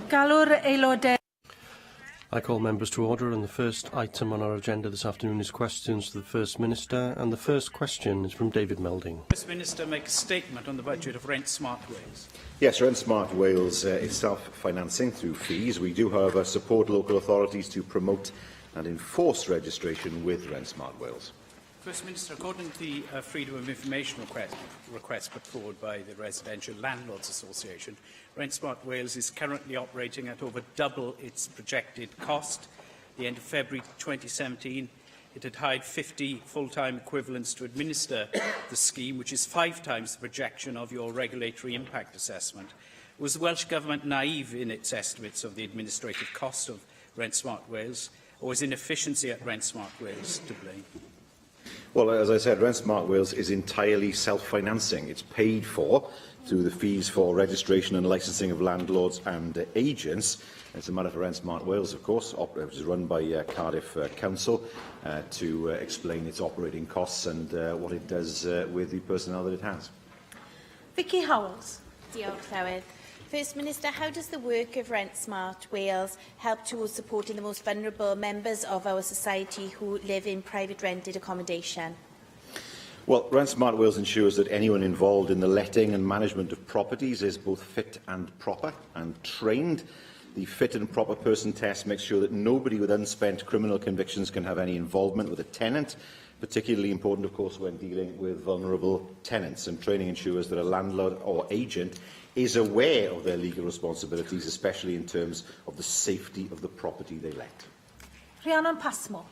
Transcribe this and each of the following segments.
Galw'r aelodau. I call members to order, and the first item on our agenda this afternoon is questions to the First Minister, and the first question is from David Melding. First Minister make a statement on the budget of Rent Smart Wales. Yes, Rent Smart Wales is self-financing through fees. We do, however, support local authorities to promote and enforce registration with Rent Smart Wales. First Minister, according to the Freedom of Information request put forward by the Residential Landlords Association, Rent Smart Wales is currently operating at over double its projected cost. At the end of February 2017, it had hired 50 full-time equivalents to administer the scheme, which is 5 times the projection of your regulatory impact assessment. Was the Welsh Government naive in its estimates of the administrative cost of Rent Smart Wales, or is inefficiency at Rent Smart Wales to blame? Well, as I said, Rent Smart Wales is entirely self-financing. It's paid for through the fees for registration and licensing of landlords and agents. It's a matter for Rent Smart Wales, of course, which is run by Cardiff Council, to explain its operating costs and what it does with the personnel that it has. Vicky Howells. Diolch, Llywydd. First Minister, how does the work of Rent Smart Wales help towards supporting the most vulnerable members of our society who live in private rented accommodation? Well, Rent Smart Wales ensures that anyone involved in the letting and management of properties is both fit and proper and trained. The fit and proper person test makes sure that nobody with unspent criminal convictions can have any involvement with a tenant, particularly important, of course, when dealing with vulnerable tenants. And training ensures that a landlord or agent is aware of their legal responsibilities, especially in terms of the safety of the property they let. Rhiannon Passmore.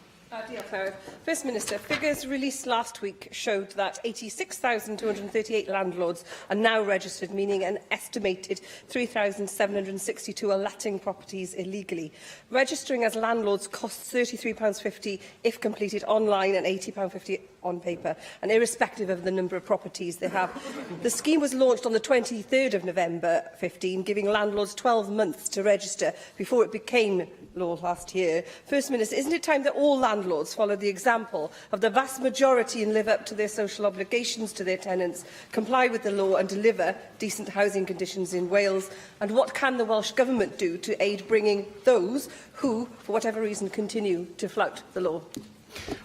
First Minister, figures released last week showed that 86,238 landlords are now registered, meaning an estimated 3,762 are letting properties illegally. Registering as landlords costs £33.50 if completed online and £80.50 on paper, and irrespective of the number of properties they have. The scheme was launched on the 23rd of November 15, giving landlords 12 months to register before it became law last year. First Minister, isn't it time that all landlords follow the example of the vast majority and live up to their social obligations to their tenants, comply with the law and deliver decent housing conditions in Wales? And what can the Welsh Government do to aid bringing those who, for whatever reason, continue to flout the law?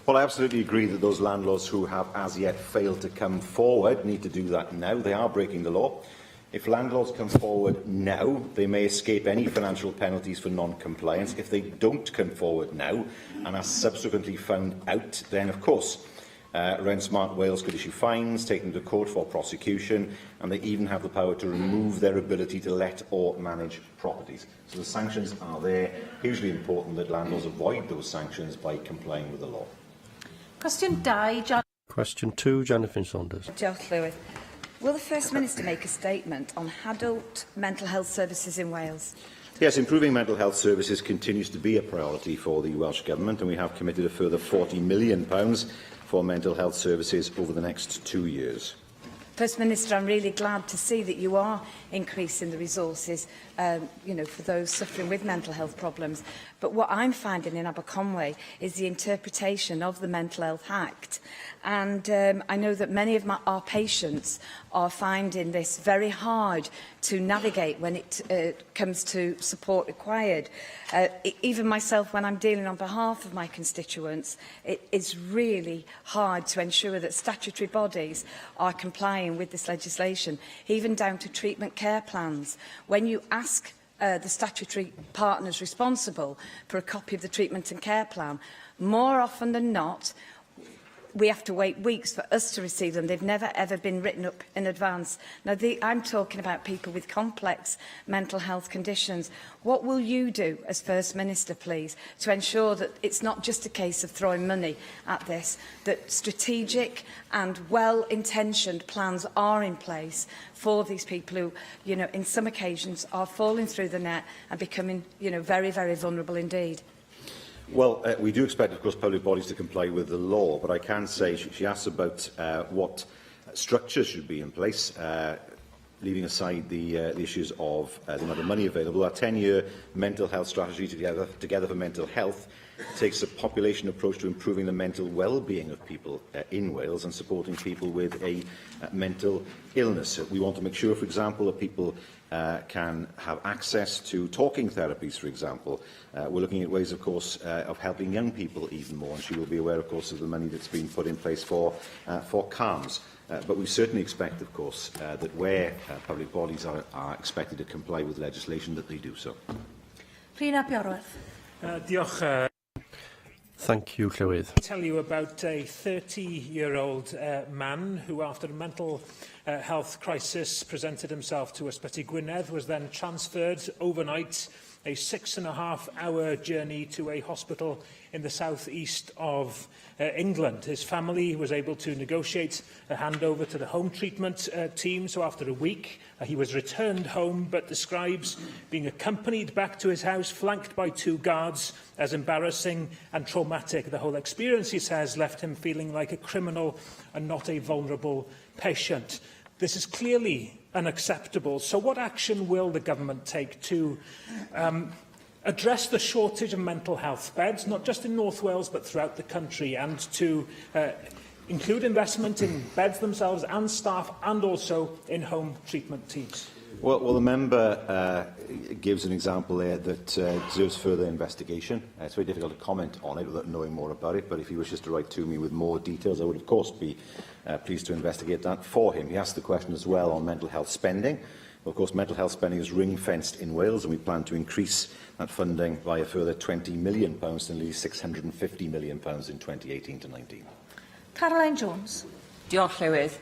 Well, I absolutely agree that those landlords who have as yet failed to come forward need to do that now. They are breaking the law. If landlords come forward now, they may escape any financial penalties for non-compliance. If they don't come forward now and are subsequently found out, then, of course, Rent Smart Wales could issue fines, take them to court for prosecution, and they even have the power to remove their ability to let or manage properties. So the sanctions are there. Hugely important that landlords avoid those sanctions by complying with the law. Question 2, Question 2, Jennifer Saunders. Diolch, Llywydd. Will the First Minister make a statement on adult mental health services in Wales? Yes, improving mental health services continues to be a priority for the Welsh Government, and we have committed a further £40 million for mental health services over the next 2 years. First Minister, I'm really glad to see that you are increasing the resources for those suffering with mental health problems. But what I'm finding in Aberconwy is the interpretation of the Mental Health Act. And I know that many of our patients are finding this very hard to navigate when it comes to support required. Even myself, when I'm dealing on behalf of my constituents, it is really hard to ensure that statutory bodies are complying with this legislation, even down to treatment care plans. When you ask the statutory partners responsible for a copy of the treatment and care plan, more often than not, we have to wait weeks for us to receive them. They've never, ever been written up in advance. Now, I'm talking about people with complex mental health conditions. What will you do as First Minister, please, to ensure that it's not just a case of throwing money at this, that strategic and well-intentioned plans are in place for these people who, in some occasions are falling through the net and becoming, very, very vulnerable indeed? Well, we do expect, of course, public bodies to comply with the law, but I can say she asked about what structures should be in place, leaving aside the issues of the amount of money available. Our 10-year mental health strategy, Together for Mental Health, takes a population approach to improving the mental well-being of people in Wales and supporting people with a mental illness. We want to make sure, for example, that people can have access to talking therapies, for example. We're looking at ways, of course, of helping young people even more, and she will be aware, of course, of the money that's been put in place for CALMS. But we certainly expect, of course, that where public bodies are expected to comply with legislation, that they do so. Rhina Biorwerth. Diolch. Thank you, Llywydd. I'll tell you about a 30-year-old man who, after a mental health crisis, presented himself to Ysbyty Gwynedd, was then transferred overnight a 6.5-hour journey to a hospital in the south-east of England. His family was able to negotiate a handover to the home treatment team, so after a week he was returned home, but describes being accompanied back to his house, flanked by 2 guards, as embarrassing and traumatic. The whole experience, he says, left him feeling like a criminal and not a vulnerable patient. This is clearly unacceptable. So what action will the government take to address the shortage of mental health beds, not just in North Wales but throughout the country, and to include investment in beds themselves and staff, and also in home treatment teams? Well, the member gives an example there that deserves further investigation. It's very difficult to comment on it without knowing more about it, but if he wishes to write to me with more details, I would, of course, be pleased to investigate that for him. He asked the question as well on mental health spending. Well, of course, mental health spending is ring-fenced in Wales, and we plan to increase that funding by a further £20 million to nearly £650 million in 2018 to 19. Caroline Jones. Diolch, Llywydd.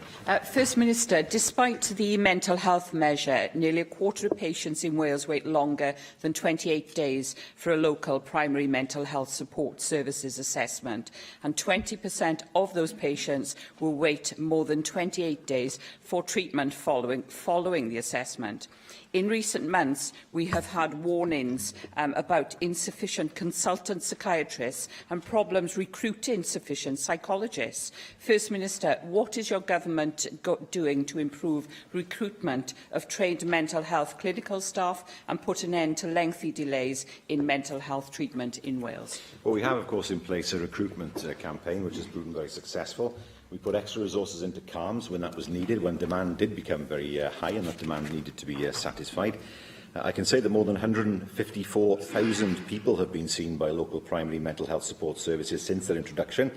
First Minister, despite the mental health measure, nearly a quarter of patients in Wales wait longer than 28 days for a local primary mental health support services assessment, and 20% of those patients will wait more than 28 days for treatment following the assessment. In recent months, we have had warnings about insufficient consultant psychiatrists and problems recruiting sufficient psychologists. First Minister, what is your government doing to improve recruitment of trained mental health clinical staff and put an end to lengthy delays in mental health treatment in Wales? Well, we have, of course, in place a recruitment campaign which has proven very successful. We put extra resources into CALMS when that was needed, when demand did become very high and that demand needed to be satisfied. I can say that more than 154,000 people have been seen by local primary mental health support services since their introduction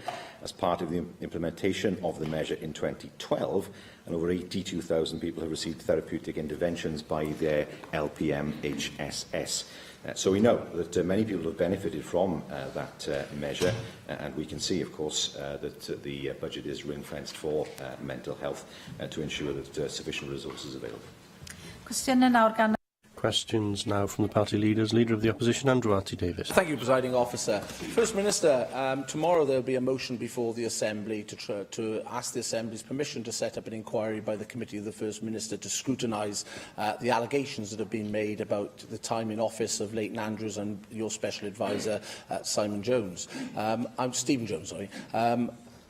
as part of the implementation of the measure in 2012, and over 82,000 people have received therapeutic interventions by their LPM HSS. So we know that many people have benefited from that measure, and we can see, of course, that the budget is ring-fenced for mental health to ensure that sufficient resources are available. Questions now from the party leaders. Leader of the Opposition, Andrew Arty-Davies. Thank you, Presiding Officer. First Minister, tomorrow there will be a motion before the Assembly to ask the Assembly's permission to set up an inquiry by the Committee of the First Minister to scrutinise the allegations that have been made about the time in office of Leighton Andrews and your Special Advisor, Stephen Jones.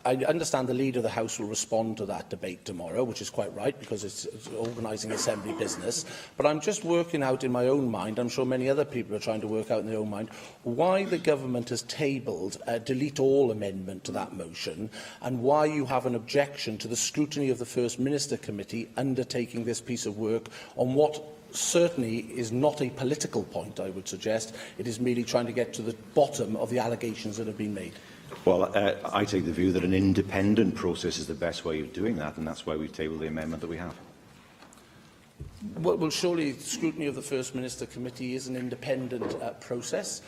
I understand the Leader of the House will respond to that debate tomorrow, which is quite right, because it's organising Assembly business. But I'm just working out in my own mind, I'm sure many other people are trying to work out in their own mind, why the Government has tabled a delete all amendment to that motion, and why you have an objection to the scrutiny of the First Minister Committee undertaking this piece of work on what certainly is not a political point, I would suggest. It is merely trying to get to the bottom of the allegations that have been made. Well, I take the view that an independent process is the best way of doing that, and that's why we've tabled the amendment that we have. Well, surely scrutiny of the First Minister Committee is an independent process.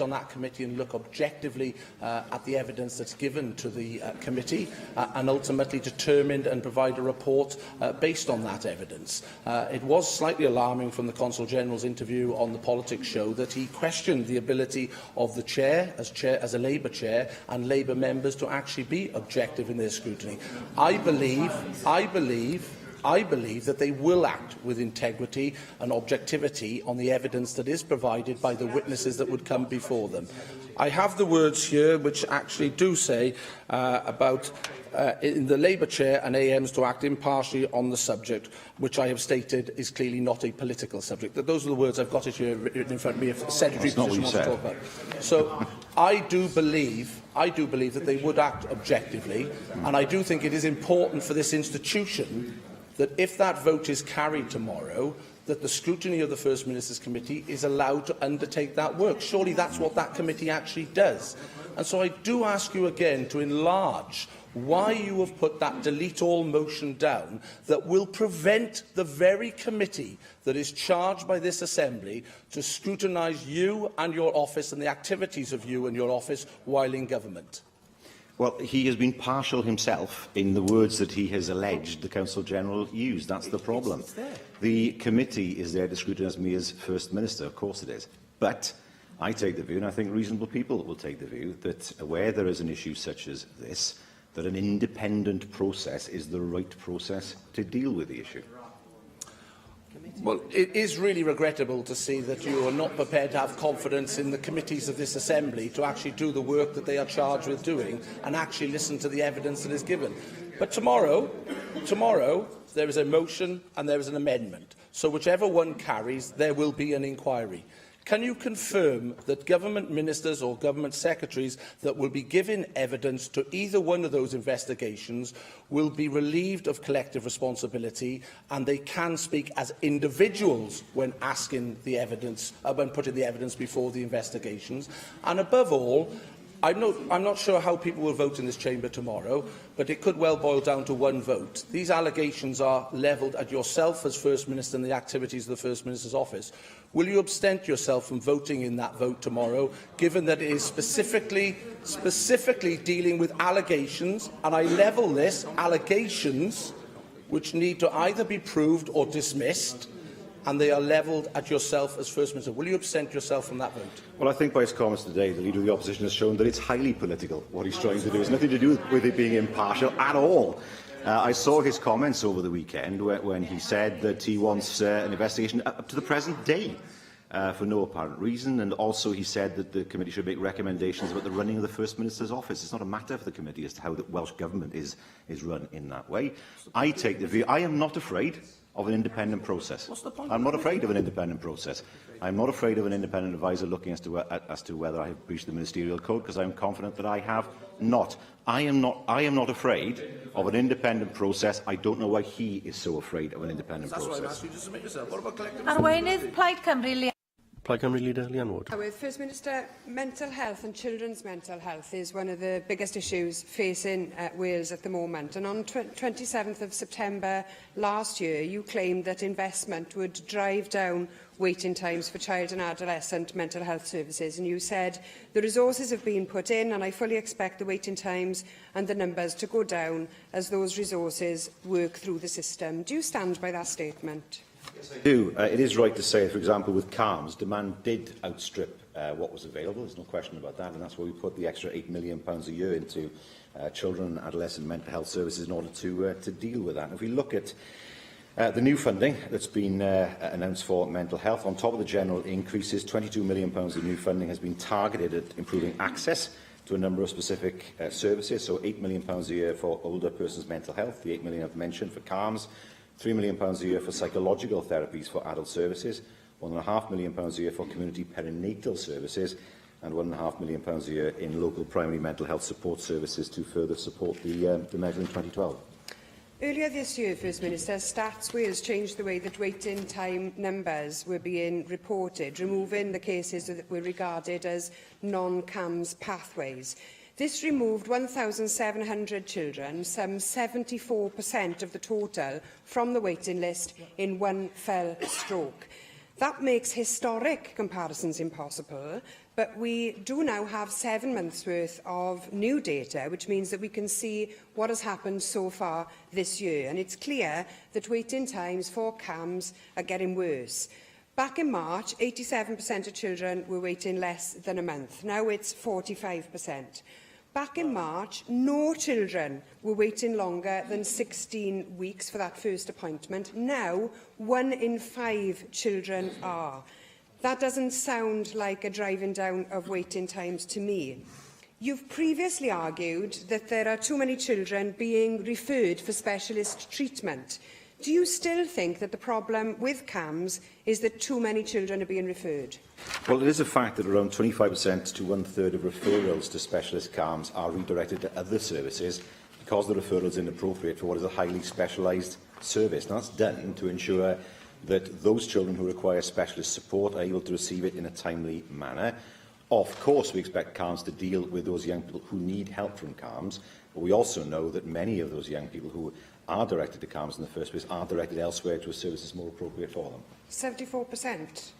On that committee and look objectively at the evidence that's given to the committee and ultimately determine and provide a report based on that evidence. It was slightly alarming from the Consul General's interview on the Politics Show that he questioned the ability of the chair as a Labour chair and Labour members to actually be objective in their scrutiny. I believe that they will act with integrity and objectivity on the evidence that is provided by the witnesses that would come before them. I have the words here which actually do say about in the Labour chair and AMs to act impartially on the subject, which I have stated is clearly not a political subject. Those are the words. I've got it here written in front of me if the Secretary position wants to talk about. So I do believe that they would act objectively, and I do think it is important for this institution that if that vote is carried tomorrow, that the scrutiny of the First Minister's Committee is allowed to undertake that work. Surely that's what that committee actually does. And so I do ask you again to enlarge why you have put that delete all motion down that will prevent the very committee that is charged by this Assembly to scrutinise you and your office and the activities of you and your office while in government. Well, he has been partial himself in the words that he has alleged the Council General used. That's the problem. The committee is there to scrutinise me as First Minister. Of course it is. But I take the view, and I think reasonable people will take the view, that where there is an issue such as this, that an independent process is the right process to deal with the issue. Well, it is really regrettable to see that you are not prepared to have confidence in the committees of this Assembly to actually do the work that they are charged with doing and actually listen to the evidence that is given. But tomorrow, there is a motion and there is an amendment. So whichever one carries, there will be an inquiry. Can you confirm that government ministers or government secretaries that will be given evidence to either one of those investigations will be relieved of collective responsibility and they can speak as individuals when asking the evidence, when putting the evidence before the investigations? And above all, I'm not sure how people will vote in this chamber tomorrow, but it could well boil down to one vote. These allegations are levelled at yourself as First Minister and the activities of the First Minister's office. Will you abstent yourself from voting in that vote tomorrow, given that it is specifically dealing with allegations, and I level this, allegations which need to either be proved or dismissed, and they are levelled at yourself as First Minister? Will you absent yourself from that vote? Well, I think by his comments today, the Leader of the Opposition has shown that it's highly political, what he's trying to do. It's nothing to do with it being impartial at all. I saw his comments over the weekend when he said that he wants an investigation up to the present day for no apparent reason, and also he said that the committee should make recommendations about the running of the First Minister's office. It's not a matter for the committee as to how the Welsh Government is run in that way. I take the view, I am not afraid of an independent process. What's the point? I'm not afraid of an independent process. I'm not afraid of an independent advisor looking as to whether I have breached the ministerial code, because I am confident that I have not. I am not afraid of an independent process. I don't know why he is so afraid of an independent process. That's why I'm asking you to submit yourself. What about collective Arweinydd Plaid Cymru, Plaid Cymru Leader Leanne Wood. With First Minister, mental health and children's mental health is one of the biggest issues facing Wales at the moment. And on 27th of September last year, you claimed that investment would drive down waiting times for child and adolescent mental health services. And you said the resources have been put in and I fully expect the waiting times and the numbers to go down as those resources work through the system. Do you stand by that statement? Yes, I do. It is right to say, for example, with CARMS, demand did outstrip what was available. There's no question about that, and that's why we put the extra £8 million a year into children and adolescent mental health services in order to deal with that. And if we look at the new funding that's been announced for mental health, on top of the general increases, £22 million of new funding has been targeted at improving access to a number of specific services. So £8 million a year for older persons' mental health, the £8 million I've mentioned for CARMS, £3 million a year for psychological therapies for adult services, £1.5 million a year for community perinatal services, and £1.5 million a year in local primary mental health support services to further support the measure in 2012. Earlier this year, First Minister, Stats Wales changed the way that waiting time numbers were being reported, removing the cases that were regarded as non-CAMS pathways. This removed 1,700 children, some 74% of the total, from the waiting list in one fell stroke. That makes historic comparisons impossible, but we do now have 7 months' worth of new data, which means that we can see what has happened so far this year. And it's clear that waiting times for CAMS are getting worse. Back in March, 87% of children were waiting less than a month. Now it's 45%. Back in March, no children were waiting longer than 16 weeks for that first appointment. Now, 1 in 5 children are. That doesn't sound like a driving down of waiting times to me. You've previously argued that there are too many children being referred for specialist treatment. Do you still think that the problem with CAMS is that too many children are being referred? Well, it is a fact that around 25% to one-third of referrals to specialist CAMS are redirected to other services because the referral is inappropriate for what is a highly specialised service. And that's done to ensure that those children who require specialist support are able to receive it in a timely manner. Of course, we expect CALMS to deal with those young people who need help from CALMS, but we also know that many of those young people who are directed to CALMS in the first place are directed elsewhere to a service that's more appropriate for them. 74%.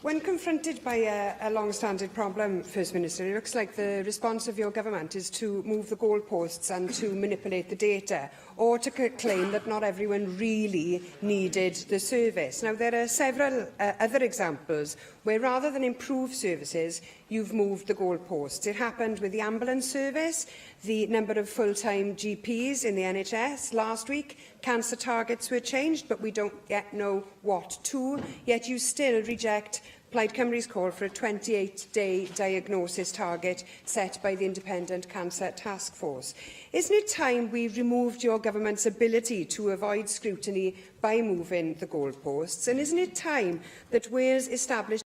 When confronted by a long-standing problem, First Minister, it looks like the response of your government is to move the goalposts and to manipulate the data, or to claim that not everyone really needed the service. Now, there are several other examples where, rather than improve services, you've moved the goalposts. It happened with the ambulance service, the number of full-time GPs in the NHS. Last week, cancer targets were changed, but we don't yet know what to. Yet you still reject Plaid Cymru's call for a 28-day diagnosis target set by the Independent Cancer Task Force. Isn't it time we removed your government's ability to avoid scrutiny by moving the goalposts? And isn't it time that Wales established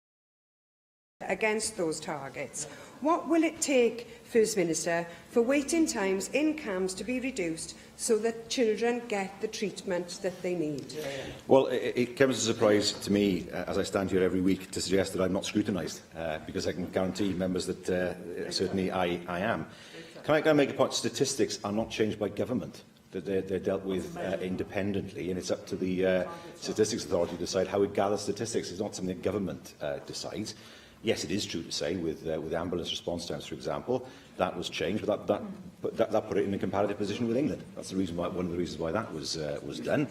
against those targets? What will it take, First Minister, for waiting times in CAMS to be reduced so that children get the treatment that they need? Well, it comes as a surprise to me, as I stand here every week, to suggest that I'm not scrutinised, because I can guarantee members that certainly I am. Can I make a point? Statistics are not changed by government. They're dealt with independently, and it's up to the Statistics Authority to decide how it gathers statistics. It's not something the government decides. Yes, it is true to say, with ambulance response times, for example, that was changed, but that put it in a comparative position with England. That's the reason why, one of the reasons why that was done.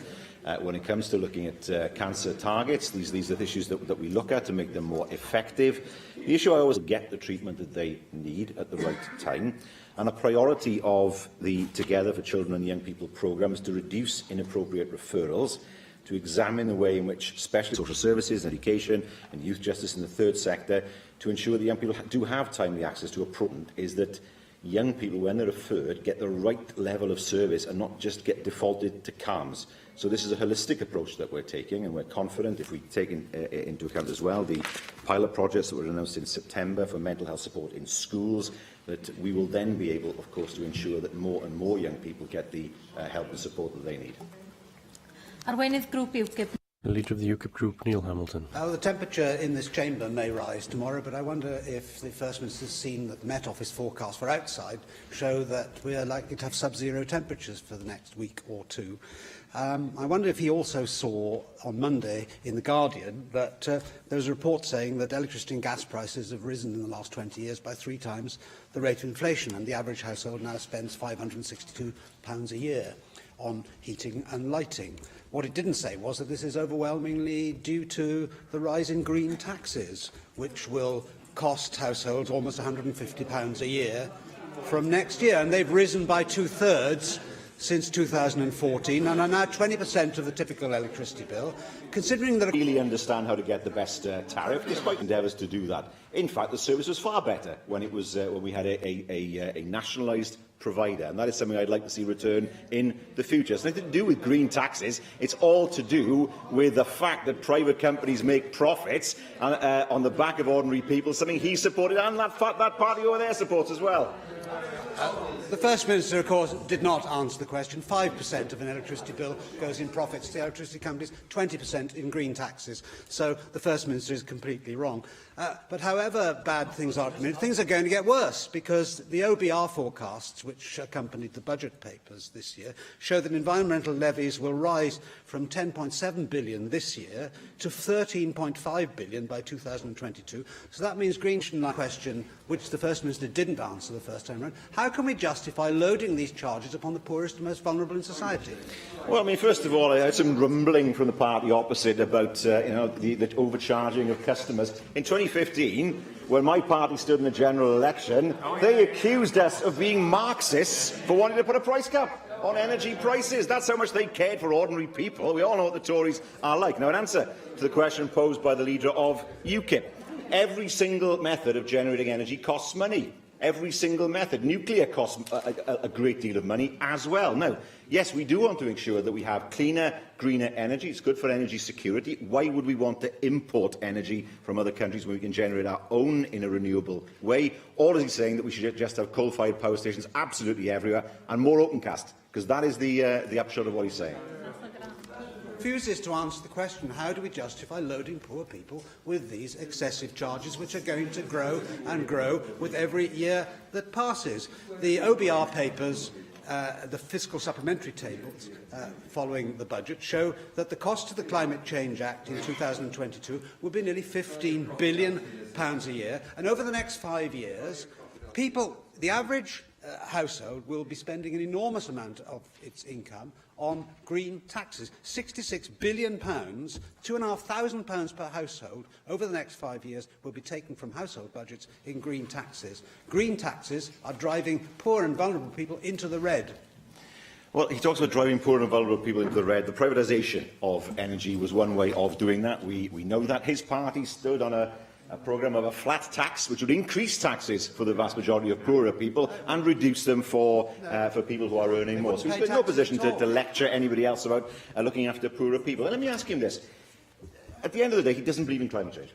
When it comes to looking at cancer targets, these are the issues that we look at to make them more effective. The issue I always get the treatment that they need at the right time. And a priority of the Together for Children and Young People programme is to reduce inappropriate referrals, to examine the way in which specialist social services, education and youth justice in the third sector, to ensure that young people do have timely access to appropriate, is that young people, when they're referred, get the right level of service and not just get defaulted to CAMS. So this is a holistic approach that we're taking, and we're confident, if we take into account as well the pilot projects that were announced in September for mental health support in schools, that we will then be able, of course, to ensure that more and more young people get the help and support that they need. Arweinydd Grŵp UKIP. The Leader of the UKIP Group, Neil Hamilton. The temperature in this chamber may rise tomorrow, but I wonder if the First Minister has seen that the Met Office forecasts for outside show that we are likely to have sub-zero temperatures for the next week or two. I wonder if he also saw on Monday in The Guardian that there was a report saying that electricity and gas prices have risen in the last 20 years by 3 times the rate of inflation, and the average household now spends £562 a year on heating and lighting. What it didn't say was that this is overwhelmingly due to the rise in green taxes, which will cost households almost £150 a year from next year, and they've risen by 2/3 since 2014 and are now 20% of the typical electricity bill. Considering that, really understand how to get the best tariff, despite endeavours to do that. In fact, the service was far better when it was when we had a nationalised provider, and that is something I'd like to see return in the future. It's nothing to do with green taxes. It's all to do with the fact that private companies make profits on the back of ordinary people, something he supported and that party over there supports as well. The First Minister, of course, did not answer the question. 5% of an electricity bill goes in profits to the electricity companies, 20% in green taxes. So the First Minister is completely wrong. But however bad things are at the minute, things are going to get worse, because the OBR forecasts, which accompanied the budget papers this year, show that environmental levies will rise from £10.7 billion this year to £13.5 billion by 2022. So that means green question, which the First Minister didn't answer the first time around. How can we justify loading these charges upon the poorest and most vulnerable in society? Well, I mean, first of all, I had some rumbling from the party opposite about the overcharging of customers. In 2015, when my party stood in the general election, they accused us of being Marxists for wanting to put a price cap on energy prices. That's how much they cared for ordinary people. We all know what the Tories are like. Now, in answer to the question posed by the leader of UKIP, every single method of generating energy costs money. Every single method. Nuclear costs a great deal of money as well. Now, yes, we do want to ensure that we have cleaner, greener energy. It's good for energy security. Why would we want to import energy from other countries when we can generate our own in a renewable way? Or is he saying that we should just have coal-fired power stations absolutely everywhere and more open cast? Because that is the upshot of what he's saying. refuses to answer the question, how do we justify loading poor people with these excessive charges, which are going to grow and grow with every year that passes? The OBR papers, the fiscal supplementary tables following the budget, show that the cost of the Climate Change Act in 2022 will be nearly £15 billion a year, and over the next 5 years, the average household will be spending an enormous amount of its income on green taxes. £66 billion, £2,500 per household over the next 5 years will be taken from household budgets in green taxes. Green taxes are driving poor and vulnerable people into the red. Well, he talks about driving poor and vulnerable people into the red. The privatisation of energy was one way of doing that. We know that. His party stood on a programme of a flat tax, which would increase taxes for the vast majority of poorer people and reduce them for people who are earning more. So he's in no position to lecture anybody else about looking after poorer people. And let me ask him this. At the end of the day, he doesn't believe in climate change.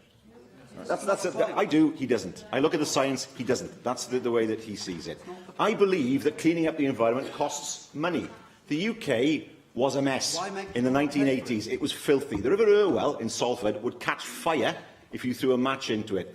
I do, he doesn't. I look at the science, he doesn't. That's the way that he sees it. I believe that cleaning up the environment costs money. The UK was a mess in the 1980s. It was filthy. The River Irwell in Salford would catch fire if you threw a match into it.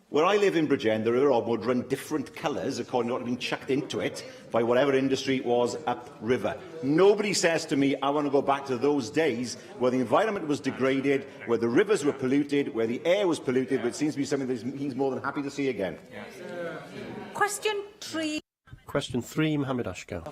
Where I live in Bridgend, the River Orme would run different colours according to what had been chucked into it by whatever industry it was upriver. Nobody says to me, I want to go back to those days where the environment was degraded, where the rivers were polluted, where the air was polluted, which seems to be something that he's more than happy to see again. Question 3. Question 3, Mohammed Ashgar.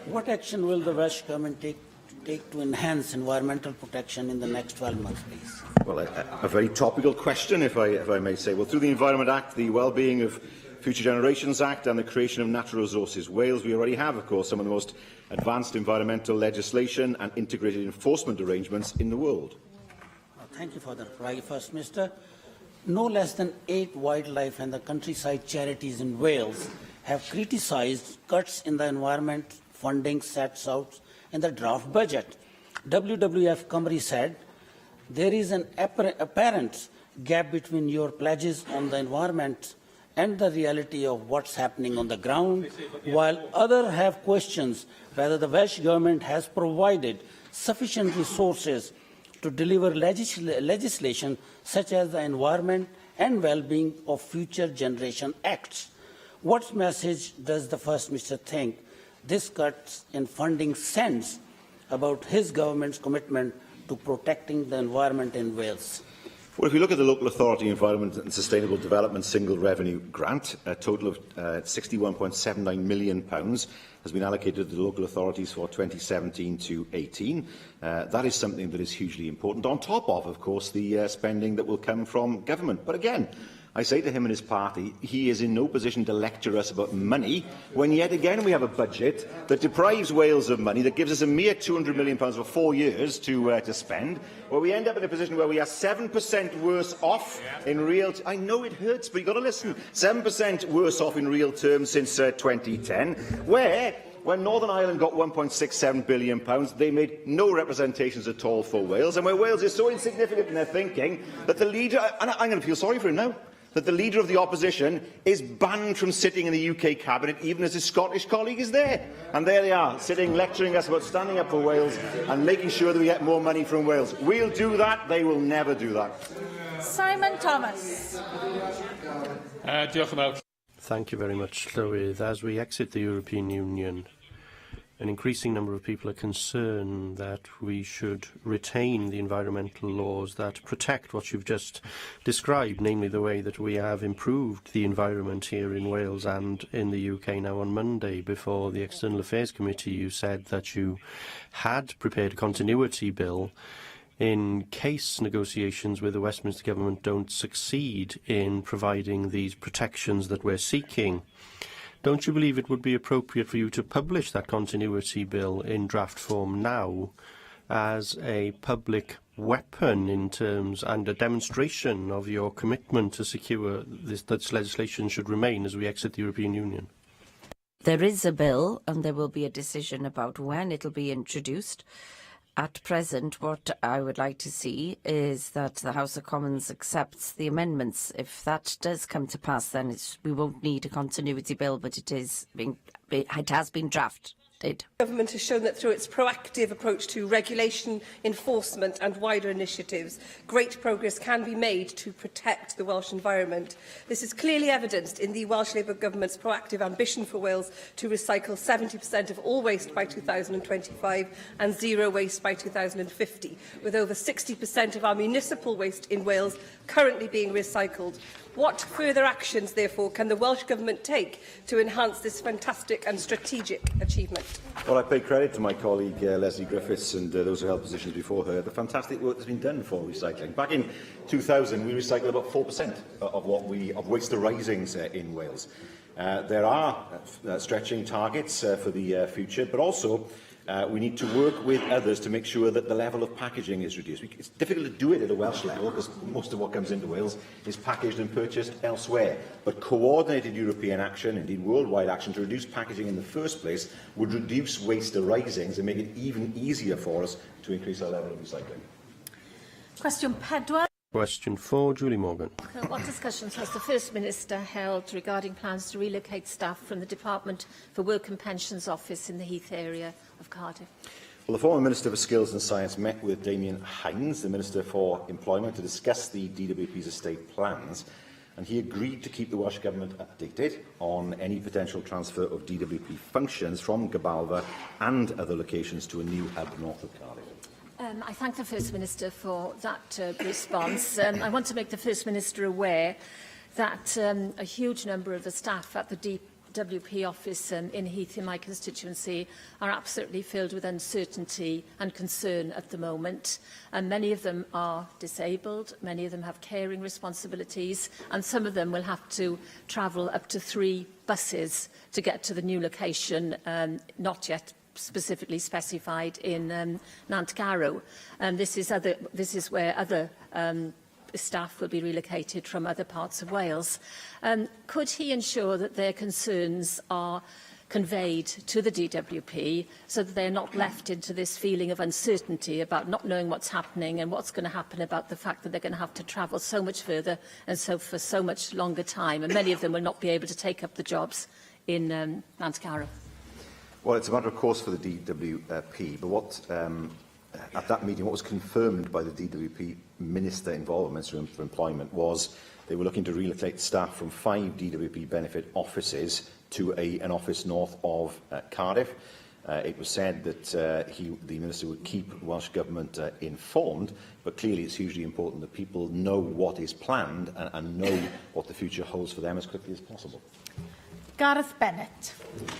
What action will the Welsh Government take to enhance environmental protection in the next 12 months, please? Well, a very topical question, if I may say. Well, through the Environment Act, the Wellbeing of Future Generations Act and the creation of Natural Resources Wales, we already have, of course, some of the most advanced environmental legislation and integrated enforcement arrangements in the world. Thank you for the reply, First Minister. No less than 8 wildlife and the countryside charities in Wales have criticised cuts in the environment funding set out in the draft budget. WWF Cymru said, there is an apparent gap between your pledges on the environment and the reality of what's happening on the ground, while others have questions whether the Welsh Government has provided sufficient resources to deliver legislation such as the Environment and Wellbeing of Future Generation Acts. What message does the First Minister think this cut in funding sends about his government's commitment to protecting the environment in Wales? Well, if we look at the Local Authority Environment and Sustainable Development Single Revenue Grant, a total of £61.79 million has been allocated to the local authorities for 2017 to 18. That is something that is hugely important, on top of course, the spending that will come from government. But again, I say to him and his party, he is in no position to lecture us about money, when yet again we have a budget that deprives Wales of money, that gives us a mere £200 million for 4 years to spend, where we end up in a position where we are 7% worse off in real... I know it hurts, but you've got to listen. 7% worse off in real terms since 2010, when Northern Ireland got £1.67 billion, they made no representations at all for Wales, and where Wales is so insignificant in their thinking that the leader... And I'm going to feel sorry for him now. That the Leader of the Opposition is banned from sitting in the UK Cabinet, even as his Scottish colleague is there. And there they are, sitting, lecturing us about standing up for Wales and making sure that we get more money from Wales. We'll do that, they will never do that. Simon Thomas. Thank you very much, Llywydd. As we exit the European Union, an increasing number of people are concerned that we should retain the environmental laws that protect what you've just described, namely the way that we have improved the environment here in Wales and in the UK. Now, on Monday, before the External Affairs Committee, you said that you had prepared a continuity bill in case negotiations with the Westminster Government don't succeed in providing these protections that we're seeking. Don't you believe it would be appropriate for you to publish that continuity bill in draft form now as a public weapon in terms and a demonstration of your commitment to secure that legislation should remain as we exit the European Union? There is a bill and there will be a decision about when it will be introduced. At present, what I would like to see is that the House of Commons accepts the amendments. If that does come to pass, then we won't need a continuity bill, but it has been drafted. The government has shown that through its proactive approach to regulation, enforcement and wider initiatives, great progress can be made to protect the Welsh environment. This is clearly evidenced in the Welsh Labour Government's proactive ambition for Wales to recycle 70% of all waste by 2025 and zero waste by 2050, with over 60% of our municipal waste in Wales currently being recycled. What further actions, therefore, can the Welsh Government take to enhance this fantastic and strategic achievement? Well, I pay credit to my colleague Leslie Griffiths and those who held positions before her. The fantastic work that's been done for recycling. Back in 2000, we recycled about 4% of waste arisings in Wales. There are stretching targets for the future, but also we need to work with others to make sure that the level of packaging is reduced. It's difficult to do it at a Welsh level because most of what comes into Wales is packaged and purchased elsewhere. But coordinated European action, indeed worldwide action, to reduce packaging in the first place would reduce waste arisings and make it even easier for us to increase our level of recycling. Question 4. Question 4, Julie Morgan. What discussions has the First Minister held regarding plans to relocate staff from the Department for Work and Pensions office in the Heath area of Cardiff? Well, the former Minister for Skills and Science met with Damien Hines, the Minister for Employment, to discuss the DWP's estate plans, and he agreed to keep the Welsh Government updated on any potential transfer of DWP functions from Gabalva and other locations to a new hub north of Cardiff. I thank the First Minister for that response. I want to make the First Minister aware that a huge number of the staff at the DWP office in Heath, in my constituency, are absolutely filled with uncertainty and concern at the moment. And many of them are disabled, many of them have caring responsibilities, and some of them will have to travel up to 3 buses to get to the new location, not yet specifically specified in Nantgarrow. This is where other staff will be relocated from other parts of Wales. Could he ensure that their concerns are conveyed to the DWP so that they're not left into this feeling of uncertainty about not knowing what's happening and what's going to happen about the fact that they're going to have to travel so much further and for so much longer time, and many of them will not be able to take up the jobs in Nantgarrow? Well, it's a matter of course for the DWP, but what at that meeting, what was confirmed by the DWP Minister involved, Minister for Employment, was they were looking to relocate staff from 5 DWP benefit offices to an office north of Cardiff. It was said that the Minister would keep Welsh Government informed, but clearly it's hugely important that people know what is planned and know what the future holds for them as quickly as possible. Gareth Bennett.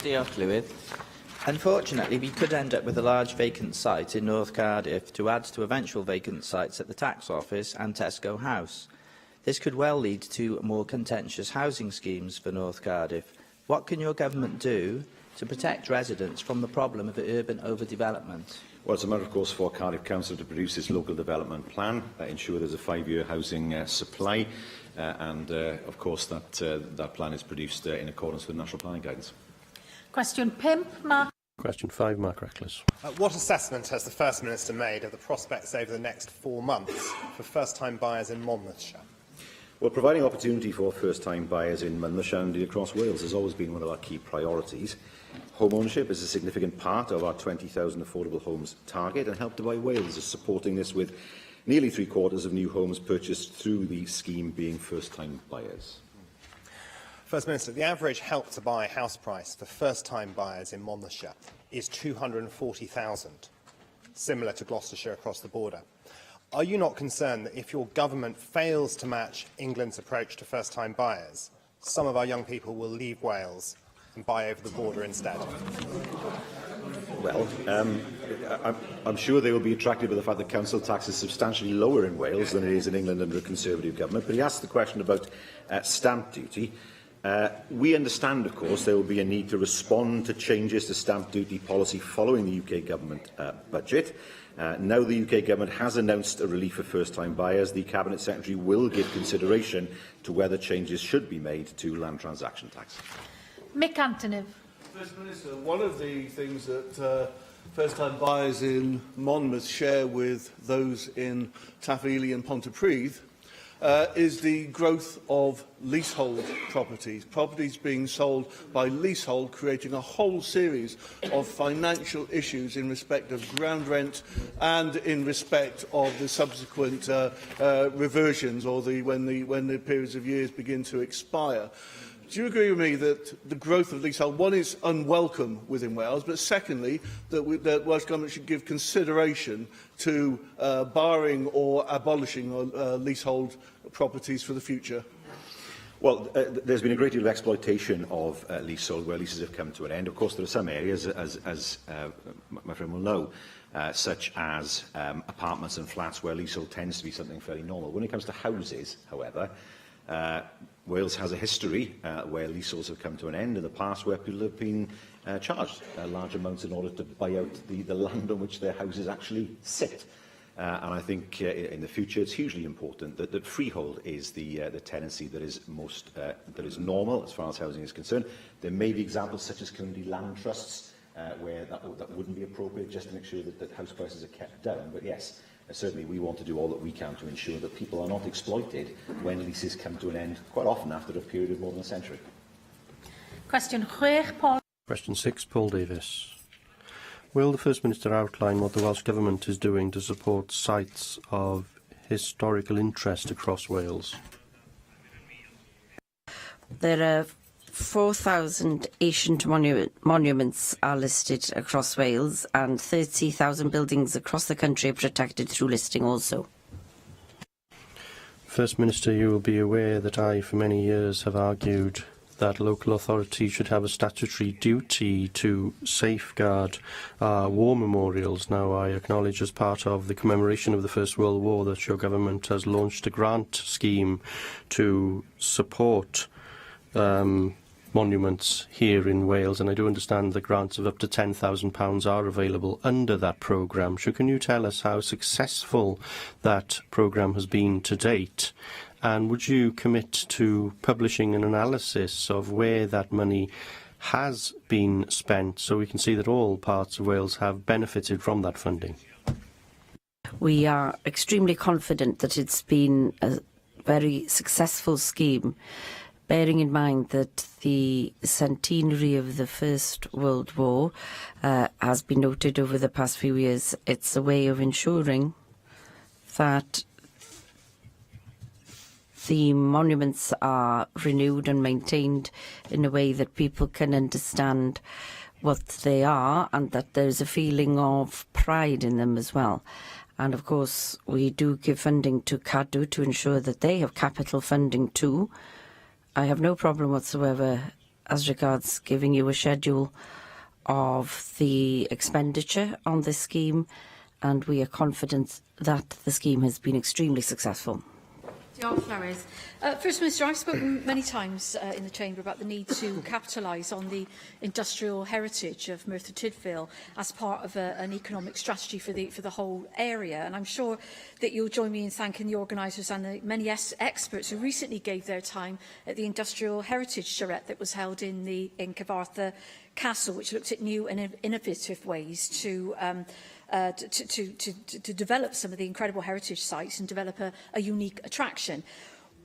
Diolch, Llywydd. Unfortunately, we could end up with a large vacant site in North Cardiff to add to eventual vacant sites at the tax office and Tesco House. This could well lead to more contentious housing schemes for North Cardiff. What can your government do to protect residents from the problem of urban overdevelopment? Well, it's a matter, of course, for Cardiff Council to produce its local development plan, ensure there's a 5-year housing supply, and, of course, that plan is produced in accordance with national planning guidance. Question 5, Mark. Question 5, Mark Reckless. What assessment has the First Minister made of the prospects over the next 4 months for first-time buyers in Monmouthshire? Well, providing opportunity for first-time buyers in Monmouthshire and across Wales has always been one of our key priorities. Home ownership is a significant part of our 20,000 affordable homes target, and Help to Buy Wales is supporting this with nearly 3/4 of new homes purchased through the scheme being first-time buyers. First Minister, the average Help to Buy house price for first-time buyers in Monmouthshire is £240,000, similar to Gloucestershire across the border. Are you not concerned that if your government fails to match England's approach to first-time buyers, some of our young people will leave Wales and buy over the border instead? Well, I'm sure they will be attracted by the fact that council tax is substantially lower in Wales than it is in England under a Conservative government. But he asked the question about stamp duty. We understand, of course, there will be a need to respond to changes to stamp duty policy following the UK Government budget. Now the UK Government has announced a relief for first-time buyers, the Cabinet Secretary will give consideration to whether changes should be made to land transaction tax. Mick Antonev. First Minister, one of the things that first-time buyers in Monmouth share with those in Taff Ely and Pontypridd is the growth of leasehold properties being sold by leasehold, creating a whole series of financial issues in respect of ground rent and in respect of the subsequent reversions, or when the periods of years begin to expire. Do you agree with me that the growth of leasehold, one, is unwelcome within Wales, but secondly, that Welsh Government should give consideration to barring or abolishing leasehold properties for the future? Well, there's been a great deal of exploitation of leasehold where leases have come to an end. Of course, there are some areas, as my friend will know, such as apartments and flats where leasehold tends to be something fairly normal. When it comes to houses, however, Wales has a history where leaseholds have come to an end in the past, where people have been charged large amounts in order to buy out the land on which their houses actually sit. And I think in the future it's hugely important that freehold is the tenancy that is normal as far as housing is concerned. There may be examples such as community land trusts where that wouldn't be appropriate, just to make sure that house prices are kept down. But yes, certainly we want to do all that we can to ensure that people are not exploited when leases come to an end, quite often after a period of more than a century. Question 6, Paul. Question 6, Paul Davis. Will the First Minister outline what the Welsh Government is doing to support sites of historical interest across Wales? There are 4,000 ancient monuments are listed across Wales, and 30,000 buildings across the country are protected through listing also. First Minister, you will be aware that I, for many years, have argued that local authorities should have a statutory duty to safeguard our war memorials. Now, I acknowledge, as part of the commemoration of the First World War, that your government has launched a grant scheme to support monuments here in Wales, and I do understand that grants of up to £10,000 are available under that programme. So can you tell us how successful that programme has been to date? And would you commit to publishing an analysis of where that money has been spent, so we can see that all parts of Wales have benefited from that funding? We are extremely confident that it's been a very successful scheme, bearing in mind that the centenary of the First World War has been noted over the past few years. It's a way of ensuring that the monuments are renewed and maintained in a way that people can understand what they are, and that there's a feeling of pride in them as well. And of course, we do give funding to Cadw to ensure that they have capital funding too. I have no problem whatsoever as regards giving you a schedule of the expenditure on this scheme, and we are confident that the scheme has been extremely successful. First Minister, I've spoken many times in the Chamber about the need to capitalise on the industrial heritage of Merthyr Tydfil as part of an economic strategy for the whole area. And I'm sure that you'll join me in thanking the organisers and the many experts who recently gave their time at the Industrial Heritage Charrette that was held in Cyfarthfa Castle, which looked at new and innovative ways to develop some of the incredible heritage sites and develop a unique attraction.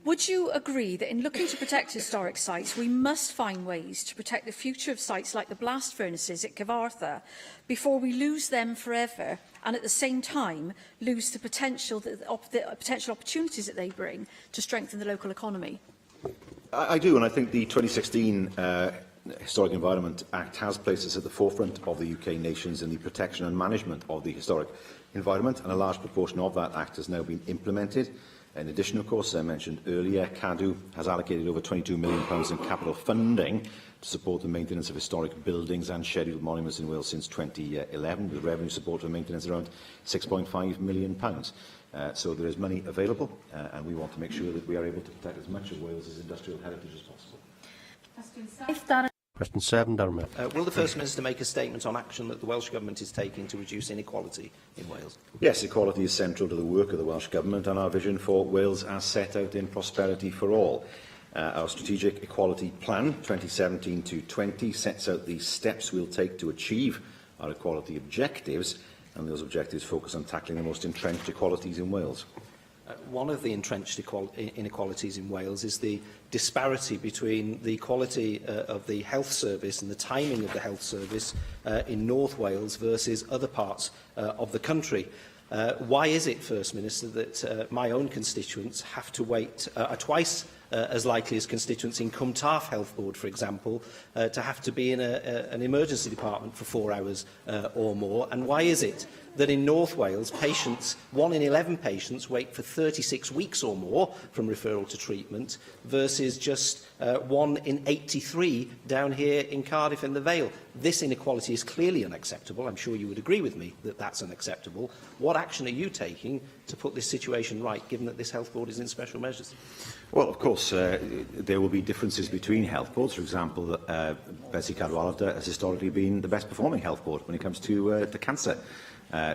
Would you agree that in looking to protect historic sites, we must find ways to protect the future of sites like the blast furnaces at Cyfarthfa before we lose them forever, and at the same time lose the potential opportunities that they bring to strengthen the local economy? I do, and I think the 2016 Historic Environment Act has placed us at the forefront of the UK nations in the protection and management of the historic environment, and a large proportion of that Act has now been implemented. In addition, of course, as I mentioned earlier, Cadw has allocated over £22 million in capital funding to support the maintenance of historic buildings and scheduled monuments in Wales since 2011, with revenue support for maintenance around £6.5 million. So there is money available, and we want to make sure that we are able to protect as much of Wales' industrial heritage as possible. Question 7, Dartmouth. Will the First Minister make a statement on action that the Welsh Government is taking to reduce inequality in Wales? Yes, equality is central to the work of the Welsh Government and our vision for Wales as set out in Prosperity for All. Our Strategic Equality Plan 2017-20 sets out the steps we'll take to achieve our equality objectives, and those objectives focus on tackling the most entrenched inequalities in Wales. one of the entrenched inequalities in Wales is the disparity between the quality of the health service and the timing of the health service in North Wales versus other parts of the country. Why is it, First Minister, that my own constituents have to wait twice as likely as constituents in Cwm Taf Health Board, for example, to have to be in an emergency department for 4 hours or more? And why is it that in North Wales, patients, 1 in 11 patients wait for 36 weeks or more from referral to treatment, versus just 1 in 83 down here in Cardiff and the Vale? This inequality is clearly unacceptable. I'm sure you would agree with me that that's unacceptable. What action are you taking to put this situation right, given that this health board is in special measures? Well, of course, there will be differences between health boards. For example, Bessie Cadwaladr has historically been the best performing health board when it comes to cancer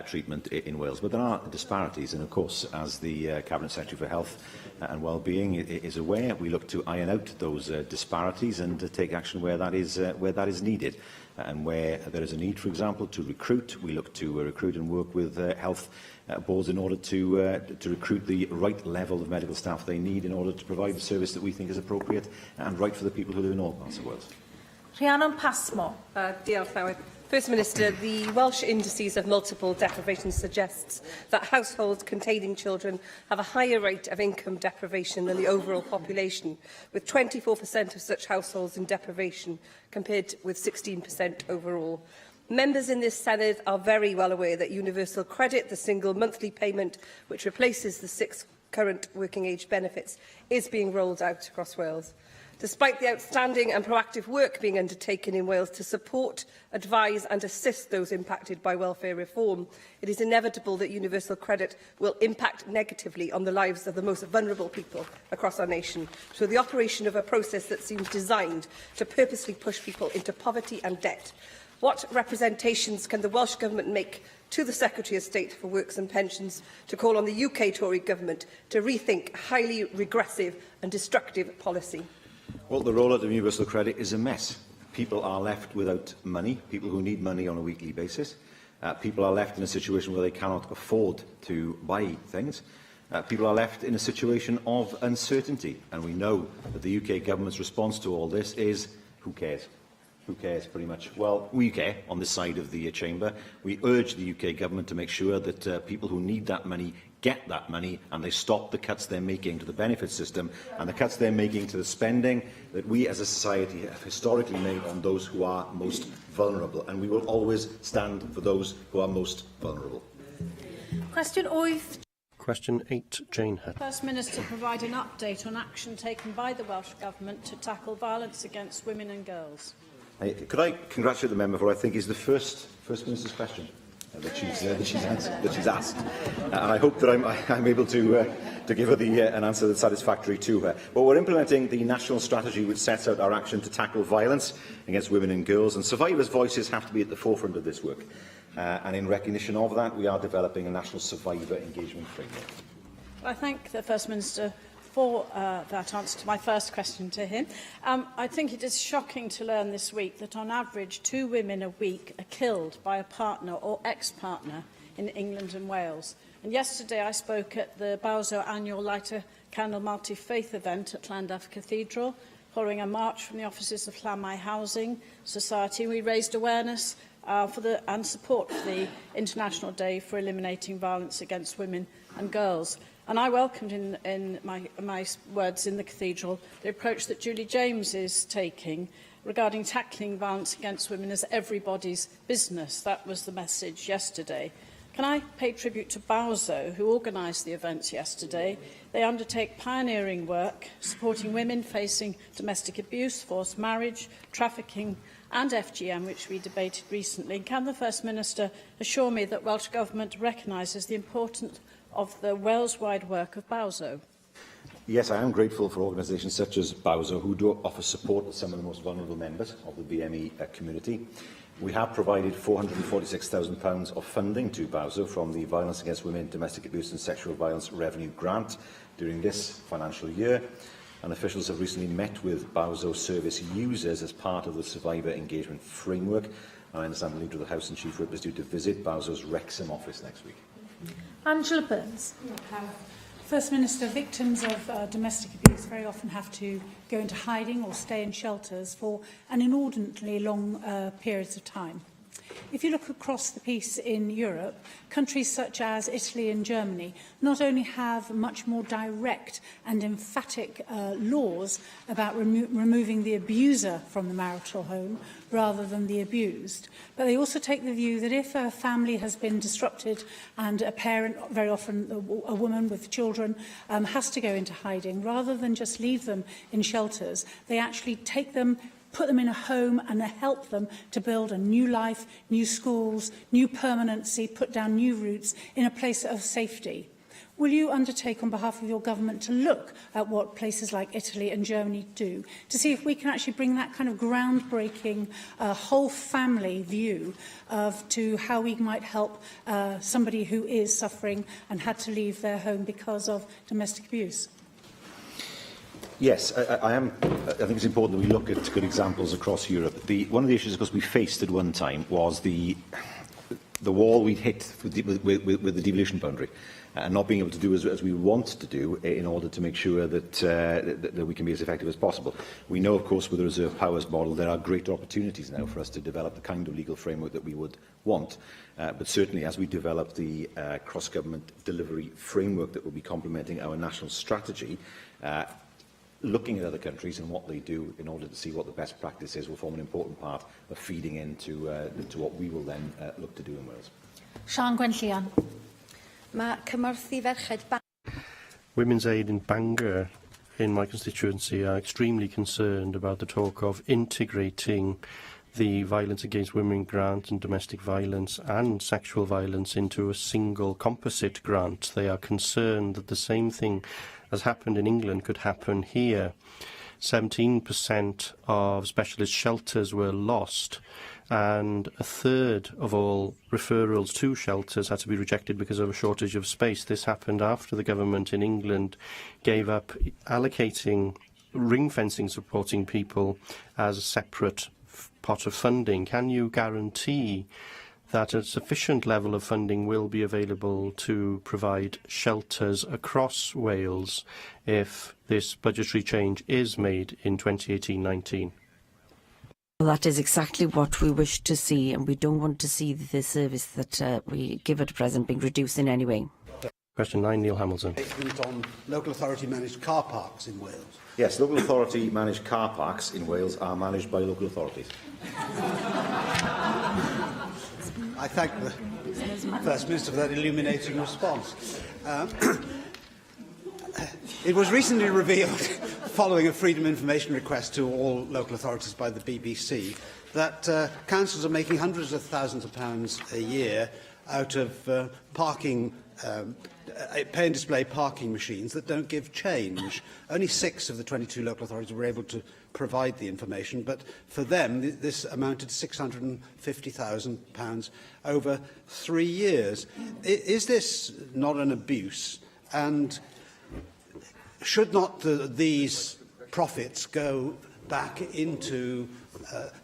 treatment in Wales. But there are disparities, and of course, as the Cabinet Secretary for Health and Wellbeing is aware, we look to iron out those disparities and take action where that is needed. And where there is a need, for example, to recruit, we look to recruit and work with health boards in order to recruit the right level of medical staff they need in order to provide the service that we think is appropriate and right for the people who live in all parts of Wales. Rhiannon Passmore. Diolch, Llywydd. First Minister, the Welsh indices of multiple deprivation suggests that households containing children have a higher rate of income deprivation than the overall population, with 24% of such households in deprivation compared with 16% overall. Members in this Senedd are very well aware that universal credit, the single monthly payment which replaces the 6 current working age benefits, is being rolled out across Wales. Despite the outstanding and proactive work being undertaken in Wales to support, advise and assist those impacted by welfare reform, it is inevitable that universal credit will impact negatively on the lives of the most vulnerable people across our nation through the operation of a process that seems designed to purposely push people into poverty and debt. What representations can the Welsh Government make to the Secretary of State for Works and Pensions to call on the UK Tory Government to rethink highly regressive and destructive policy? Well, the rollout of universal credit is a mess. People are left without money, people who need money on a weekly basis. People are left in a situation where they cannot afford to buy things. People are left in a situation of uncertainty. And we know that the UK Government's response to all this is, who cares? Who cares, pretty much? Well, we care on this side of the chamber. We urge the UK Government to make sure that people who need that money get that money, and they stop the cuts they're making to the benefit system and the cuts they're making to the spending that we as a society have historically made on those who are most vulnerable. And we will always stand for those who are most vulnerable. Question 8. Question 8, Jane Hutt. First Minister provide an update on action taken by the Welsh Government to tackle violence against women and girls. Could I congratulate the member for what I think is the First Minister's question that she's asked, and I hope that I'm able to give her an answer that's satisfactory to her. Well, we're implementing the national strategy which sets out our action to tackle violence against women and girls, and survivors' voices have to be at the forefront of this work. And in recognition of that, we are developing a national survivor engagement framework. I thank the First Minister for that answer to my first question to him. I think it is shocking to learn this week that on average 2 women a week are killed by a partner or ex-partner in England and Wales. And yesterday I spoke at the Bowser annual Light a Candle Multi-Faith event at Llandaff Cathedral. Following a march from the offices of Llamau Housing Society, we raised awareness and support for the International Day for Eliminating Violence Against Women and Girls. And I welcomed in my words in the cathedral the approach that Julie James is taking regarding tackling violence against women as everybody's business. That was the message yesterday. Can I pay tribute to Bowser, who organised the events yesterday? They undertake pioneering work supporting women facing domestic abuse, forced marriage, trafficking and FGM, which we debated recently. Can the First Minister assure me that Welsh Government recognises the importance of the Wales-wide work of Bowser? Yes, I am grateful for organisations such as Bowser, who do offer support to some of the most vulnerable members of the BME community. We have provided £446,000 of funding to Bowser from the Violence Against Women, Domestic Abuse and Sexual Violence Revenue Grant during this financial year. And officials have recently met with Bowser service users as part of the Survivor Engagement Framework. And I understand the Leader of the House and Chief Whip is due to visit Bowser's Wrexham office next week. Angela Burns. First Minister, victims of domestic abuse very often have to go into hiding or stay in shelters for an inordinately long periods of time. If you look across the piece in Europe, countries such as Italy and Germany not only have much more direct and emphatic laws about removing the abuser from the marital home rather than the abused, but they also take the view that if a family has been disrupted and a parent, very often a woman with children, has to go into hiding, rather than just leave them in shelters, they actually take them, put them in a home and help them to build a new life, new schools, new permanency, put down new roots in a place of safety. Will you undertake on behalf of your government to look at what places like Italy and Germany do, to see if we can actually bring that kind of groundbreaking whole family view to how we might help somebody who is suffering and had to leave their home because of domestic abuse? Yes, I think it's important that we look at good examples across Europe. One of the issues, of course, we faced at one time was the wall we'd hit with the devolution boundary, and not being able to do as we want to do in order to make sure that we can be as effective as possible. We know, of course, with the reserve powers model, there are greater opportunities now for us to develop the kind of legal framework that we would want. But certainly, as we develop the cross-government delivery framework that will be complementing our national strategy, looking at other countries and what they do in order to see what the best practice is will form an important part of feeding into what we will then look to do in Wales. Sian Gwenllian. Women's Aid in Bangor, in my constituency, are extremely concerned about the talk of integrating the violence against women grant and domestic violence and sexual violence into a single composite grant. They are concerned that the same thing as happened in England could happen here. 17% of specialist shelters were lost, and a third of all referrals to shelters had to be rejected because of a shortage of space. This happened after the government in England gave up allocating ring-fencing supporting people as a separate pot of funding. Can you guarantee that a sufficient level of funding will be available to provide shelters across Wales if this budgetary change is made in 2018-19? Well, that is exactly what we wish to see, and we don't want to see the service that we give at present being reduced in any way. Question 9, Neil Hamilton. On local authority managed car parks in Wales. Yes, local authority managed car parks in Wales are managed by local authorities. I thank the First Minister for that illuminating response. It was recently revealed, following a Freedom of Information request to all local authorities by the BBC, that councils are making hundreds of thousands of pounds a year out of parking pay and display parking machines that don't give change. Only 6 of the 22 local authorities were able to provide the information, but for them this amounted to £650,000 over 3 years. Is this not an abuse? And should not these profits go back into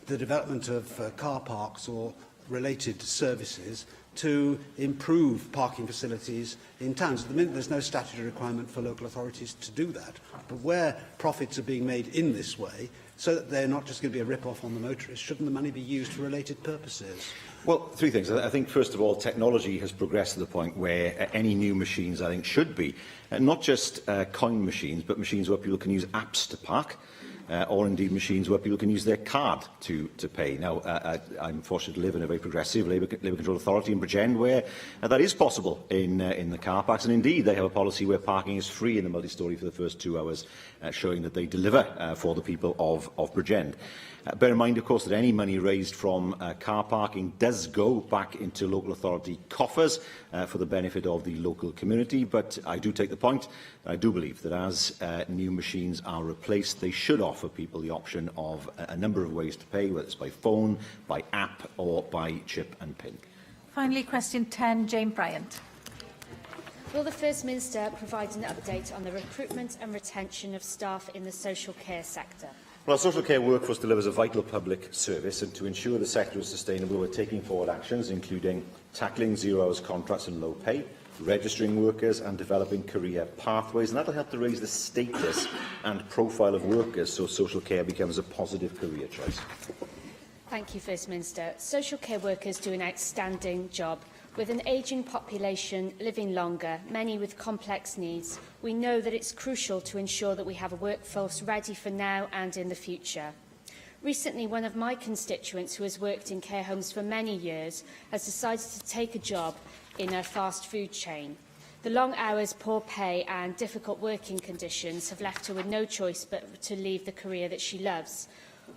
the development of car parks or related services to improve parking facilities in towns? At the minute, there's no statutory requirement for local authorities to do that. But where profits are being made in this way, so that they're not just going to be a rip-off on the motorists, shouldn't the money be used for related purposes? Well, 3 things. I think, first of all, technology has progressed to the point where any new machines, I think, should be not just coin machines, but machines where people can use apps to park, or indeed machines where people can use their card to pay. Now, I'm fortunate to live in a very progressive Labour Control Authority in Bridgend where that is possible in the car parks, and indeed they have a policy where parking is free in the multi-storey for the first 2 hours, showing that they deliver for the people of Bridgend. Bear in mind, of course, that any money raised from car parking does go back into local authority coffers for the benefit of the local community. But I do take the point. I do believe that as new machines are replaced, they should offer people the option of a number of ways to pay, whether it's by phone, by app, or by chip and PIN. Finally, question 10, Jane Bryant. Will the First Minister provide an update on the recruitment and retention of staff in the social care sector? Well, our social care workforce delivers a vital public service, and to ensure the sector is sustainable, we're taking forward actions, including tackling 0 hours contracts and low pay, registering workers and developing career pathways, and that will help to raise the status and profile of workers so social care becomes a positive career choice. Thank you, First Minister. Social care workers do an outstanding job. With an ageing population living longer, many with complex needs, we know that it's crucial to ensure that we have a workforce ready for now and in the future. Recently, one of my constituents who has worked in care homes for many years has decided to take a job in a fast food chain. The long hours, poor pay and difficult working conditions have left her with no choice but to leave the career that she loves.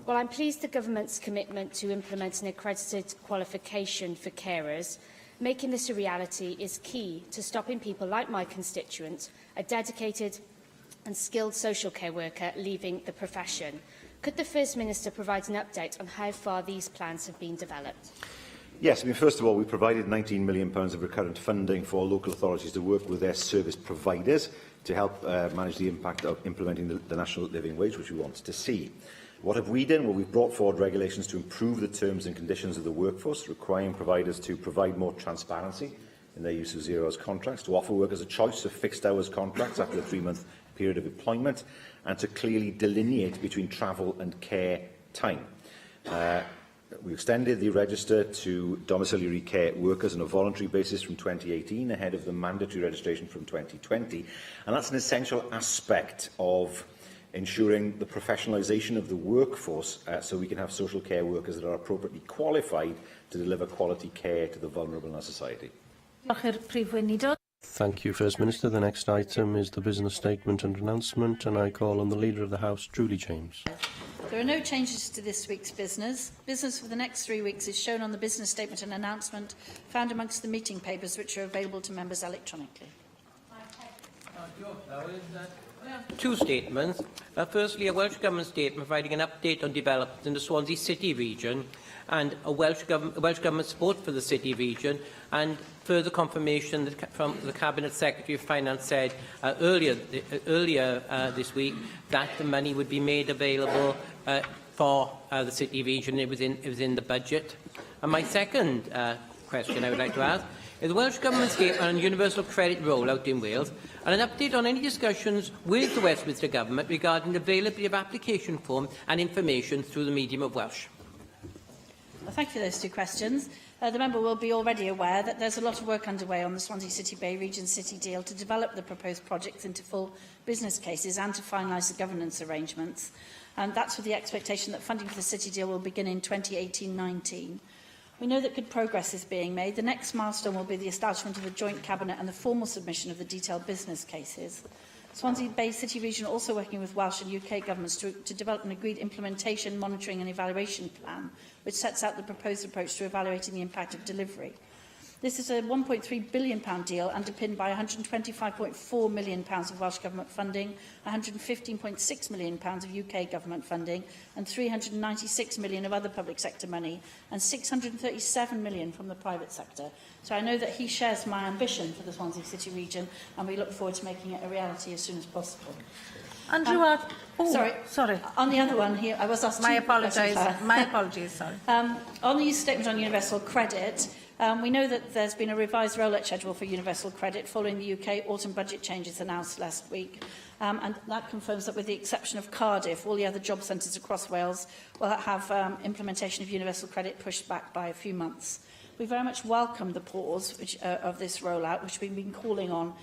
While I'm pleased the Government's commitment to implement an accredited qualification for carers, making this a reality is key to stopping people like my constituent, a dedicated and skilled social care worker, leaving the profession. Could the First Minister provide an update on how far these plans have been developed? Yes, first of all, we provided £19 million of recurrent funding for local authorities to work with their service providers to help manage the impact of implementing the National Living Wage, which we want to see. What have we done? Well, we've brought forward regulations to improve the terms and conditions of the workforce, requiring providers to provide more transparency in their use of zero-hours contracts, to offer workers a choice of fixed-hours contracts after a 3-month period of employment, and to clearly delineate between travel and care time. We extended the register to domiciliary care workers on a voluntary basis from 2018, ahead of the mandatory registration from 2020, and that's an essential aspect of ensuring the professionalisation of the workforce so we can have social care workers that are appropriately qualified to deliver quality care to the vulnerable in our society. Thank you, First Minister. The next item is the business statement and announcement, and I call on the Leader of the House, Julie James. There are no changes to this week's business. Business for the next 3 weeks is shown on the business statement and announcement found amongst the meeting papers, which are available to members electronically. Two statements. Firstly, a Welsh Government statement providing an update on developments in the Swansea City region and a Welsh Government support for the City region, and further confirmation that from the Cabinet Secretary of Finance said earlier this week that the money would be made available for the City region. It was in the budget. And my second question I would like to ask is the Welsh Government statement on universal credit rollout in Wales, and an update on any discussions with the Westminster Government regarding the availability of application form and information through the medium of Welsh. Well, thank you for those two questions. The member will be already aware that there's a lot of work underway on the Swansea City Bay Region City deal to develop the proposed projects into full business cases and to finalise the governance arrangements. And that's with the expectation that funding for the City deal will begin in 2018-19. We know that good progress is being made. The next milestone will be the establishment of a joint cabinet and the formal submission of the detailed business cases. Swansea Bay City Region are also working with Welsh and UK governments to develop an agreed implementation, monitoring and evaluation plan, which sets out the proposed approach to evaluating the impact of delivery. This is a £1.3 billion deal underpinned by £125.4 million of Welsh Government funding, £115.6 million of UK Government funding, and £396 million of other public sector money, and £637 million from the private sector. So I know that he shares my ambition for the Swansea City region, and we look forward to making it a reality as soon as possible. Andrew, sorry. On the other one here, I was asked. My apologies. My apologies. Sorry. On the statement on universal credit, we know that there's been a revised rollout schedule for universal credit following the UK autumn budget changes announced last week. And that confirms that with the exception of Cardiff, all the other job centres across Wales will have implementation of universal credit pushed back by a few months. We very much welcome the pause of this rollout, which we've been calling on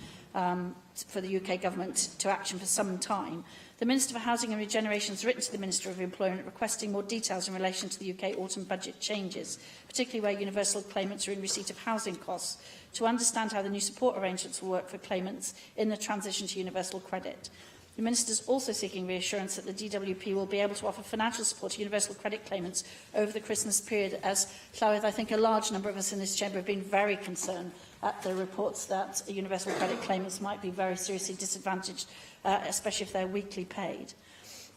for the UK Government to action for some time. The Minister for Housing and Regeneration has written to the Minister of Employment requesting more details in relation to the UK autumn budget changes, particularly where universal claimants are in receipt of housing costs, to understand how the new support arrangements will work for claimants in the transition to universal credit. The Minister is also seeking reassurance that the DWP will be able to offer financial support to universal credit claimants over the Christmas period, as, Llywydd, I think a large number of us in this chamber have been very concerned at the reports that universal credit claimants might be very seriously disadvantaged, especially if they're weekly paid.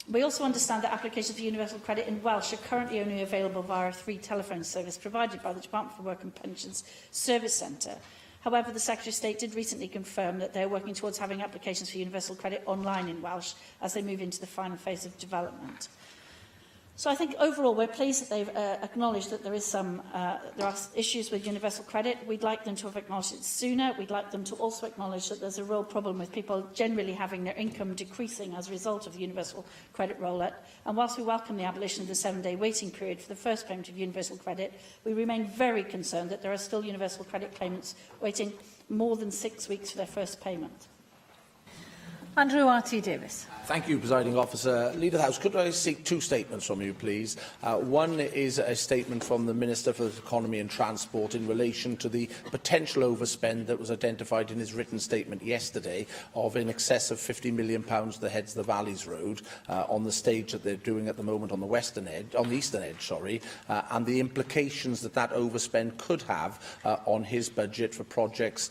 We also understand that applications for universal credit in Welsh are currently only available via a free telephone service provided by the Department for Work and Pensions Service Centre. However, the Secretary of State did recently confirm that they're working towards having applications for universal credit online in Welsh as they move into the final phase of development. So I think overall we're pleased that they've acknowledged that there are issues with universal credit. We'd like them to have acknowledged it sooner. We'd like them to also acknowledge that there's a real problem with people generally having their income decreasing as a result of the universal credit rollout. And whilst we welcome the abolition of the 7-day waiting period for the first payment of universal credit, we remain very concerned that there are still universal credit claimants waiting more than 6 weeks for their first payment. Andrew R.T. Davis. Thank you, Presiding Officer. Leader of the House, could I seek two statements from you, please? One is a statement from the Minister for Economy and Transport in relation to the potential overspend that was identified in his written statement yesterday of in excess of £50 million that heads the Valleys Road on the stage that they're doing at the moment on the eastern edge, and the implications that that overspend could have on his budget for projects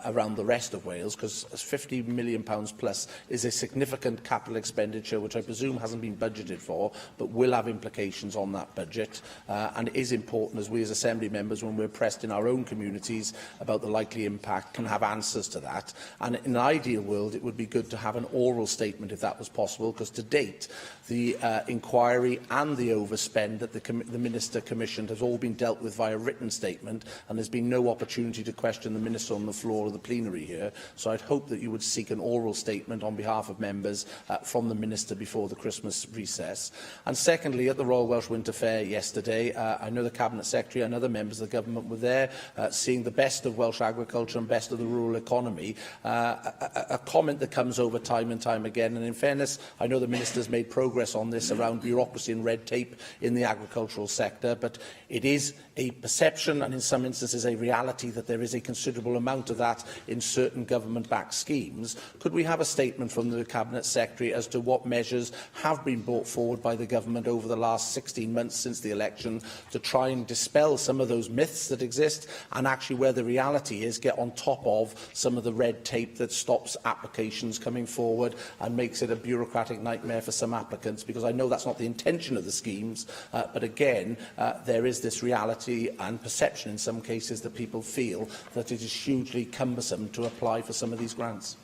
around the rest of Wales, because £50 million plus is a significant capital expenditure which I presume hasn't been budgeted for, but will have implications on that budget, and it is important as we as Assembly members, when we're pressed in our own communities about the likely impact, can have answers to that. And in an ideal world, it would be good to have an oral statement if that was possible, because to date the inquiry and the overspend that the Minister commissioned has all been dealt with via written statement, and there's been no opportunity to question the Minister on the floor of the plenary here. So I'd hope that you would seek an oral statement on behalf of members from the Minister before the Christmas recess. And secondly, at the Royal Welsh Winter Fair yesterday, I know the Cabinet Secretary and other members of the Government were there, seeing the best of Welsh agriculture and best of the rural economy. A comment that comes over time and time again, and in fairness, I know the Minister's made progress on this around bureaucracy and red tape in the agricultural sector, but it is a perception and in some instances a reality that there is a considerable amount of that in certain government-backed schemes. Could we have a statement from the Cabinet Secretary as to what measures have been brought forward by the Government over the last 16 months since the election to try and dispel some of those myths that exist, and actually where the reality is get on top of some of the red tape that stops applications coming forward and makes it a bureaucratic nightmare for some applicants, because I know that's not the intention of the schemes, but again there is this reality and perception in some cases that people feel that it is hugely cumbersome to apply for some of these grants.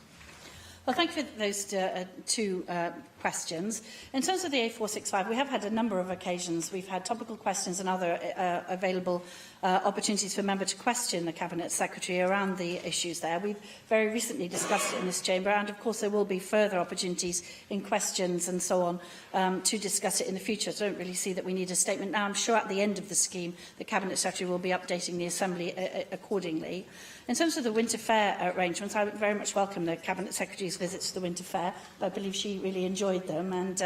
Well, thank you for those two questions. In terms of the A465, we have had a number of occasions. We've had topical questions and other available opportunities for a member to question the Cabinet Secretary around the issues there. We've very recently discussed it in this chamber, and of course there will be further opportunities in questions and so on to discuss it in the future. So I don't really see that we need a statement now. I'm sure at the end of the scheme the Cabinet Secretary will be updating the Assembly accordingly. In terms of the Winter Fair arrangements, I would very much welcome the Cabinet Secretary's visits to the Winter Fair. I believe she really enjoyed them, and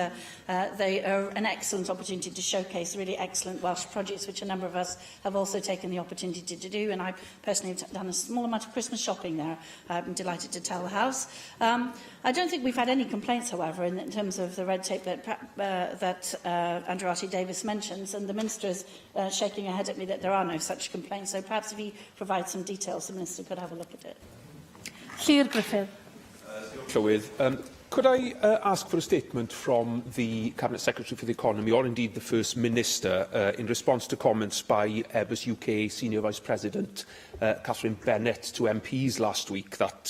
they are an excellent opportunity to showcase really excellent Welsh produce, which a number of us have also taken the opportunity to do, and I personally have done a small amount of Christmas shopping there. I'm delighted to tell the House. I don't think we've had any complaints, however, in terms of the red tape that Andrew R.T. Davis mentions, and the Minister is shaking her head at me that there are no such complaints, so perhaps if he provides some details, the Minister could have a look at it. Llyr Griffith. Could I ask for a statement from the Cabinet Secretary for the Economy, or indeed the First Minister, in response to comments by Airbus UK Senior Vice President Catherine Bennett to MPs last week that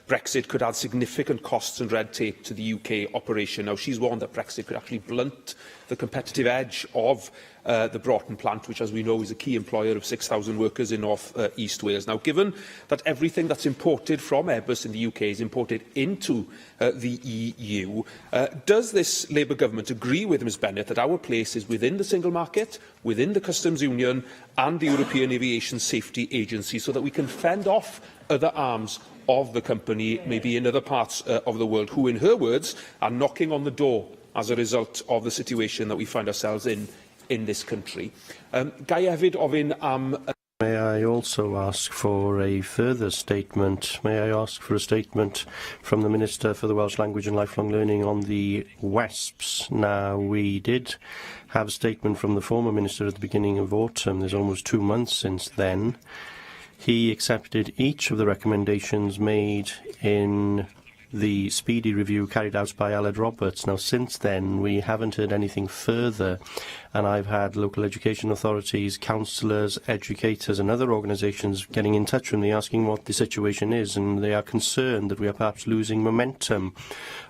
Brexit could add significant costs and red tape to the UK operation. Now, she's warned that Brexit could actually blunt the competitive edge of the Broughton plant, which, as we know, is a key employer of 6,000 workers in North East Wales. Now, given that everything that's imported from Airbus in the UK is imported into the EU, does this Labour government agree with Ms Bennett that our place is within the single market, within the Customs Union and the European Aviation Safety Agency, so that we can fend off other arms of the company, maybe in other parts of the world, who, in her words, are knocking on the door as a result of the situation that we find ourselves in this country? Gai hefyd ofyn am... May I also ask for a further statement? May I ask for a statement from the Minister for the Welsh Language and Lifelong Learning on the WESPs? Now, we did have a statement from the former Minister at the beginning of autumn. There's almost 2 months since then. He accepted each of the recommendations made in the speedy review carried out by Aled Roberts. Now, since then, we haven't heard anything further and I've had local education authorities, councillors, educators and other organisations getting in touch with me asking what the situation is, and they are concerned that we are perhaps losing momentum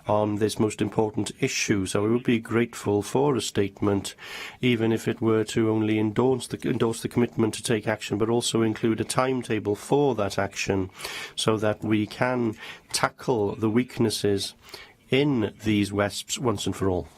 on this most important issue. So I would be grateful for a statement, even if it were to only endorse the commitment to take action, but also include a timetable for that action, so that we can tackle the weaknesses in these WESPs once and for all.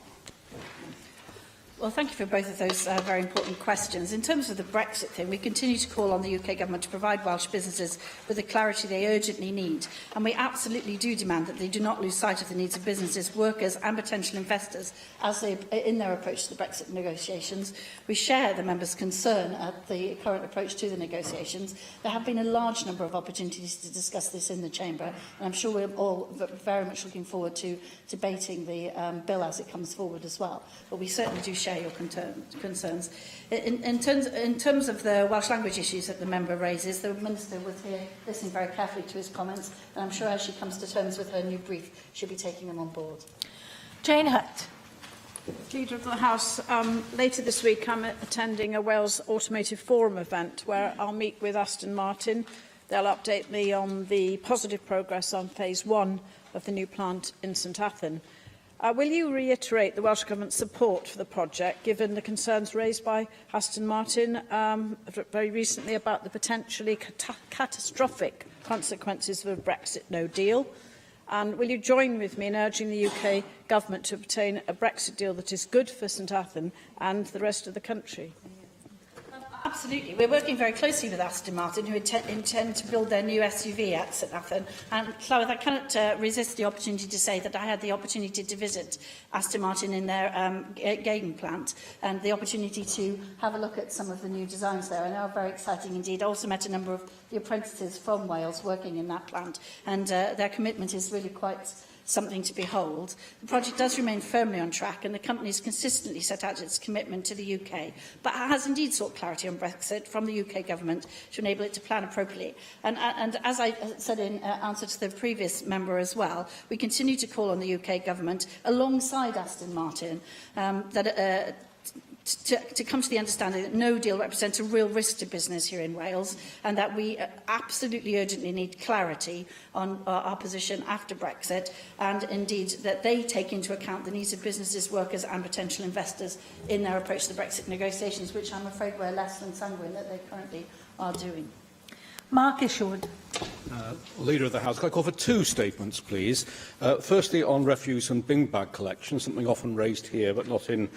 Well, thank you for both of those very important questions. In terms of the Brexit thing, we continue to call on the UK Government to provide Welsh businesses with the clarity they urgently need. And we absolutely do demand that they do not lose sight of the needs of businesses, workers and potential investors as they, in their approach to the Brexit negotiations. We share the members' concern at the current approach to the negotiations. There have been a large number of opportunities to discuss this in the Chamber, and I'm sure we're all very much looking forward to debating the bill as it comes forward as well. But we certainly do share your concerns. In terms of the Welsh language issues that the member raises, the Minister was here listening very carefully to his comments, and I'm sure as she comes to terms with her new brief, she'll be taking them on board. Jane Hutt. Leader of the House, later this week I'm attending a Wales Automotive Forum event where I'll meet with Aston Martin. They'll update me on the positive progress on phase 1 of the new plant in St Athan. Will you reiterate the Welsh Government's support for the project, given the concerns raised by Aston Martin very recently about the potentially catastrophic consequences of a Brexit no deal? And will you join with me in urging the UK Government to obtain a Brexit deal that is good for St Athan and the rest of the country? Absolutely. We're working very closely with Aston Martin, who intend to build their new SUV at St Athan. And, Llywydd, I cannot resist the opportunity to say that I had the opportunity to visit Aston Martin in their Gaydon plant, and the opportunity to have a look at some of the new designs there. And they are very exciting indeed. I also met a number of the apprentices from Wales working in that plant, and their commitment is really quite something to behold. The project does remain firmly on track, and the company has consistently set out its commitment to the UK, but has indeed sought clarity on Brexit from the UK Government to enable it to plan appropriately. And as I said in answer to the previous member as well, we continue to call on the UK Government, alongside Aston Martin, to come to the understanding that no deal represents a real risk to business here in Wales, and that we absolutely urgently need clarity on our position after Brexit, and indeed that they take into account the needs of businesses, workers and potential investors in their approach to the Brexit negotiations, which I'm afraid we're less than sanguine that they currently are doing. Mark Isherwood. Leader of the House, can I call for two statements, please? Firstly, on refuse and bin bag collection, something often raised here, but not in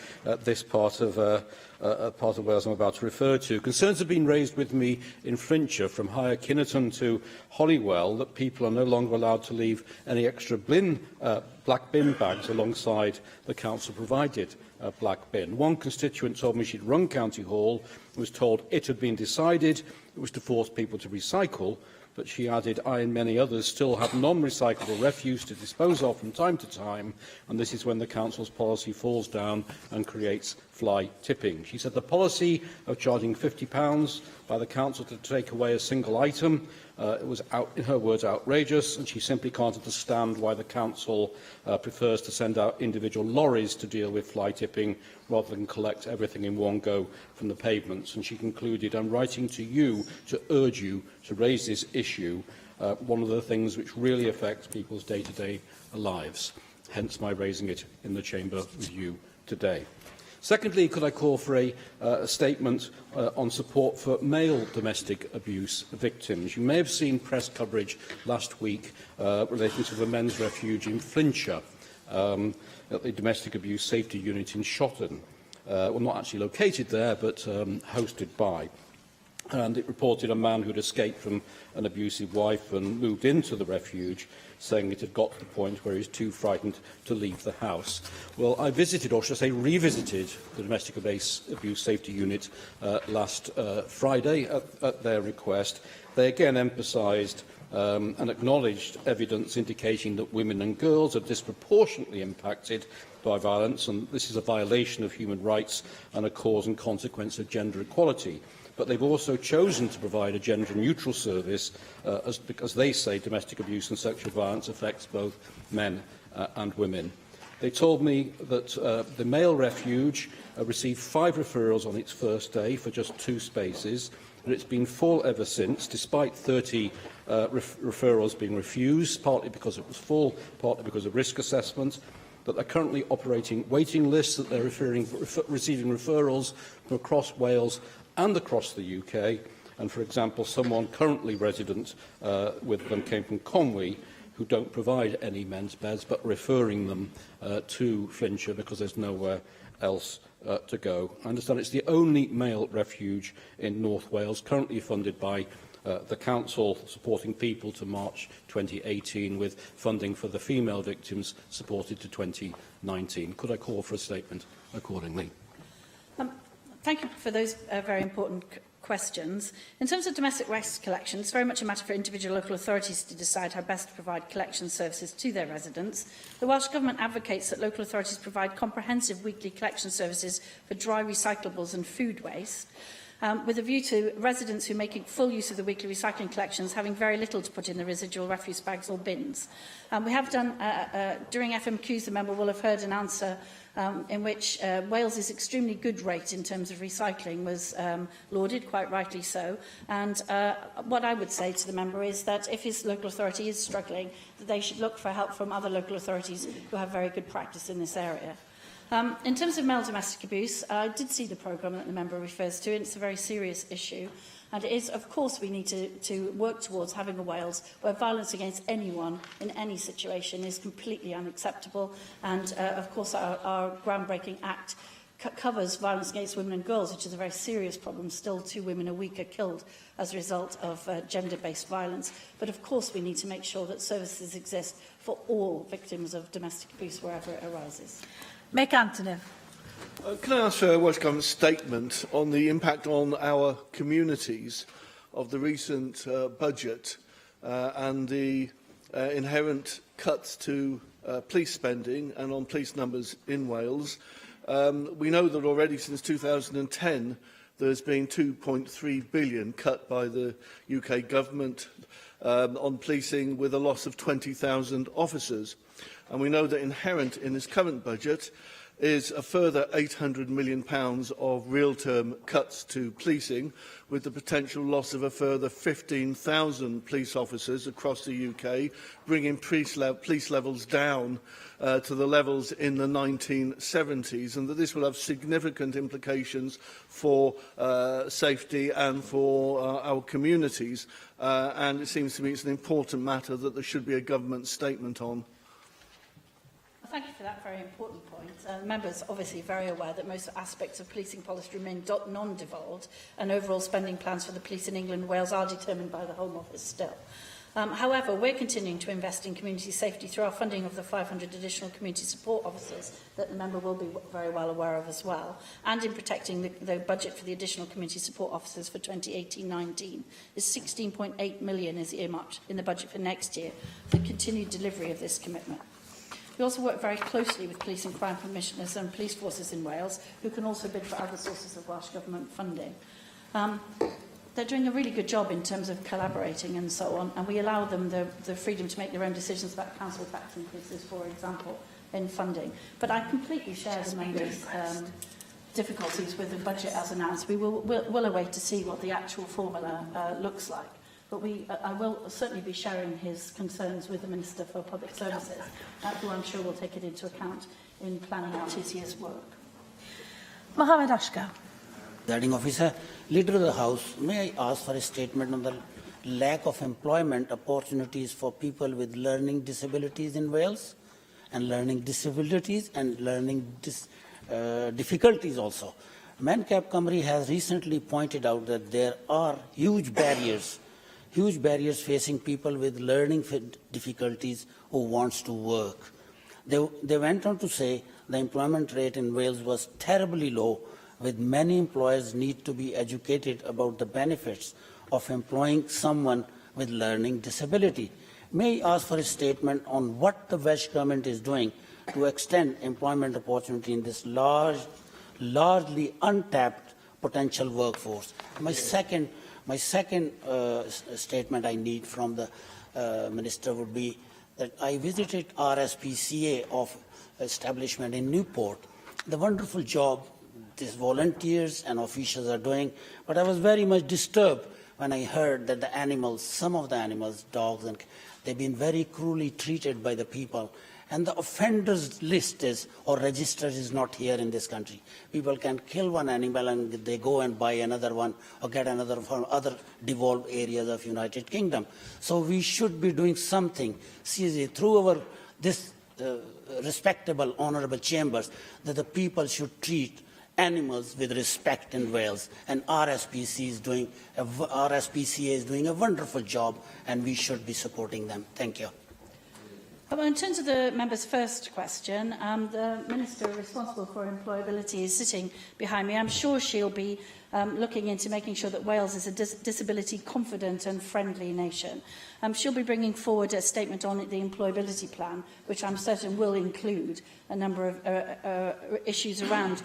this part of Wales I'm about to refer to. Concerns have been raised with me in Flintshire, from Higher Kinnerton to Holywell, that people are no longer allowed to leave any extra black bin bags alongside the council-provided black bin. One constituent told me she'd rung County Hall and was told it had been decided it was to force people to recycle, but she added, I and many others still have non-recyclable refuse to dispose of from time to time, and this is when the Council's policy falls down and creates fly tipping. She said the policy of charging £50 by the Council to take away a single item it was, in her words, outrageous, and she simply can't understand why the Council prefers to send out individual lorries to deal with fly tipping rather than collect everything in one go from the pavements. And she concluded, I'm writing to you to urge you to raise this issue, one of the things which really affects people's day-to-day lives, hence my raising it in the Chamber with you today. Secondly, could I call for a statement on support for male domestic abuse victims? You may have seen press coverage last week relating to the men's refuge in Flintshire, at the Domestic Abuse Safety Unit in Shotton. Well, not actually located there, but hosted by. And it reported a man who'd escaped from an abusive wife and moved into the refuge, saying it had got to the point where he was too frightened to leave the house. Well, I visited, or should I say revisited, the Domestic Abuse Safety Unit last Friday at their request. They again emphasised and acknowledged evidence indicating that women and girls are disproportionately impacted by violence, and this is a violation of human rights and a cause and consequence of gender equality. But they've also chosen to provide a gender-neutral service because they say domestic abuse and sexual violence affects both men and women. They told me that the male refuge received 5 referrals on its first day for just 2 spaces, and it's been full ever since, despite 30 referrals being refused, partly because it was full, partly because of risk assessment, that they're currently operating waiting lists, that they're receiving referrals from across Wales and across the UK. And, for example, someone currently resident with them came from Conwy, who don't provide any men's beds, but referring them to Flintshire because there's nowhere else to go. I understand it's the only male refuge in North Wales, currently funded by the Council Supporting People to March 2018, with funding for the female victims supported to 2019. Could I call for a statement accordingly? Thank you for those very important questions. In terms of domestic waste collection, it's very much a matter for individual local authorities to decide how best to provide collection services to their residents. The Welsh Government advocates that local authorities provide comprehensive weekly collection services for dry recyclables and food waste, with a view to residents who make full use of the weekly recycling collections having very little to put in the residual refuse bags or bins. We have done, during FMQs, the member will have heard an answer in which Wales's extremely good rate in terms of recycling was lauded, quite rightly so. And what I would say to the member is that if his local authority is struggling, that they should look for help from other local authorities who have very good practice in this area. In terms of male domestic abuse, I did see the programme that the member refers to, and it's a very serious issue. And it is, of course, we need to work towards having a Wales where violence against anyone in any situation is completely unacceptable. And, of course, our groundbreaking act covers violence against women and girls, which is a very serious problem. Still, 2 women a week are killed as a result of gender-based violence. But, of course, we need to make sure that services exist for all victims of domestic abuse wherever it arises. Mick Antonin. Can I ask for a Welsh Government statement on the impact on our communities of the recent budget and the inherent cuts to police spending and on police numbers in Wales? We know that already since 2010 there's been £2.3 billion cut by the UK Government on policing, with a loss of 20,000 officers. And we know that inherent in this current budget is a further £800 million of real-term cuts to policing, with the potential loss of a further 15,000 police officers across the UK, bringing police levels down to the levels in the 1970s, and that this will have significant implications for safety and for our communities. And it seems to me it's an important matter that there should be a government statement on. Thank you for that very important point. The member is obviously very aware that most aspects of policing policy remain non-devolved, and overall spending plans for the police in England and Wales are determined by the Home Office still. However, we're continuing to invest in community safety through our funding of the 500 additional community support officers that the member will be very well aware of as well, and in protecting the budget for the additional community support officers for 2018-19. Is 16.8 million is earmarked in the budget for next year for the continued delivery of this commitment. We also work very closely with police and crime commissioners and police forces in Wales, who can also bid for other sources of Welsh Government funding. They're doing a really good job in terms of collaborating and so on, and we allow them the freedom to make their own decisions about council tax increases, for example, in funding. But I completely share the member's difficulties with the budget as announced. We'll await to see what the actual formula looks like. But I will certainly be sharing his concerns with the Minister for Public Services, who I'm sure will take it into account in planning out his year's work. Mohammed Ashkar. Presiding Officer, Leader of the House, may I ask for a statement on the lack of employment opportunities for people with learning disabilities in Wales, and learning disabilities and learning difficulties also. Mencap Cymru has recently pointed out that there are huge barriers facing people with learning difficulties who wants to work. They went on to say the employment rate in Wales was terribly low, with many employers need to be educated about the benefits of employing someone with learning disability. May I ask for a statement on what the Welsh Government is doing to extend employment opportunity in this largely untapped potential workforce? My second statement I need from the Minister would be that I visited RSPCA of establishment in Newport. The wonderful job these volunteers and officials are doing, but I was very much disturbed when I heard that the animals, some of the animals, dogs, and they've been very cruelly treated by the people. And the offenders list is, or register is not here in this country. People can kill one animal and they go and buy another one or get another from other devolved areas of United Kingdom. So we should be doing something seriously through our this respectable, honourable chambers, that the people should treat animals with respect in Wales. And RSPCA is doing a wonderful job, and we should be supporting them. Thank you. Well, in terms of the member's first question, the Minister responsible for employability is sitting behind me. I'm sure she'll be looking into making sure that Wales is a disability confident and friendly nation. She'll be bringing forward a statement on the employability plan, which I'm certain will include a number of issues around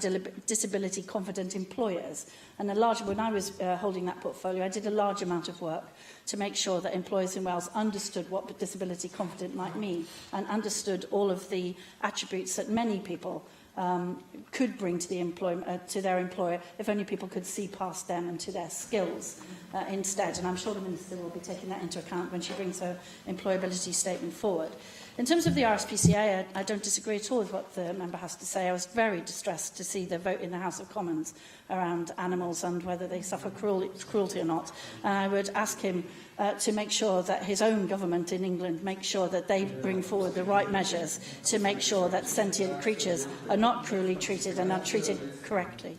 disability confident employers. And when I was holding that portfolio, I did a large amount of work to make sure that employers in Wales understood what disability confident might mean and understood all of the attributes that many people could bring to their employer if only people could see past them and to their skills instead. And I'm sure the Minister will be taking that into account when she brings her employability statement forward. In terms of the RSPCA, I don't disagree at all with what the member has to say. I was very distressed to see the vote in the House of Commons around animals and whether they suffer cruelty or not. And I would ask him to make sure that his own government in England makes sure that they bring forward the right measures to make sure that sentient creatures are not cruelly treated and are treated correctly.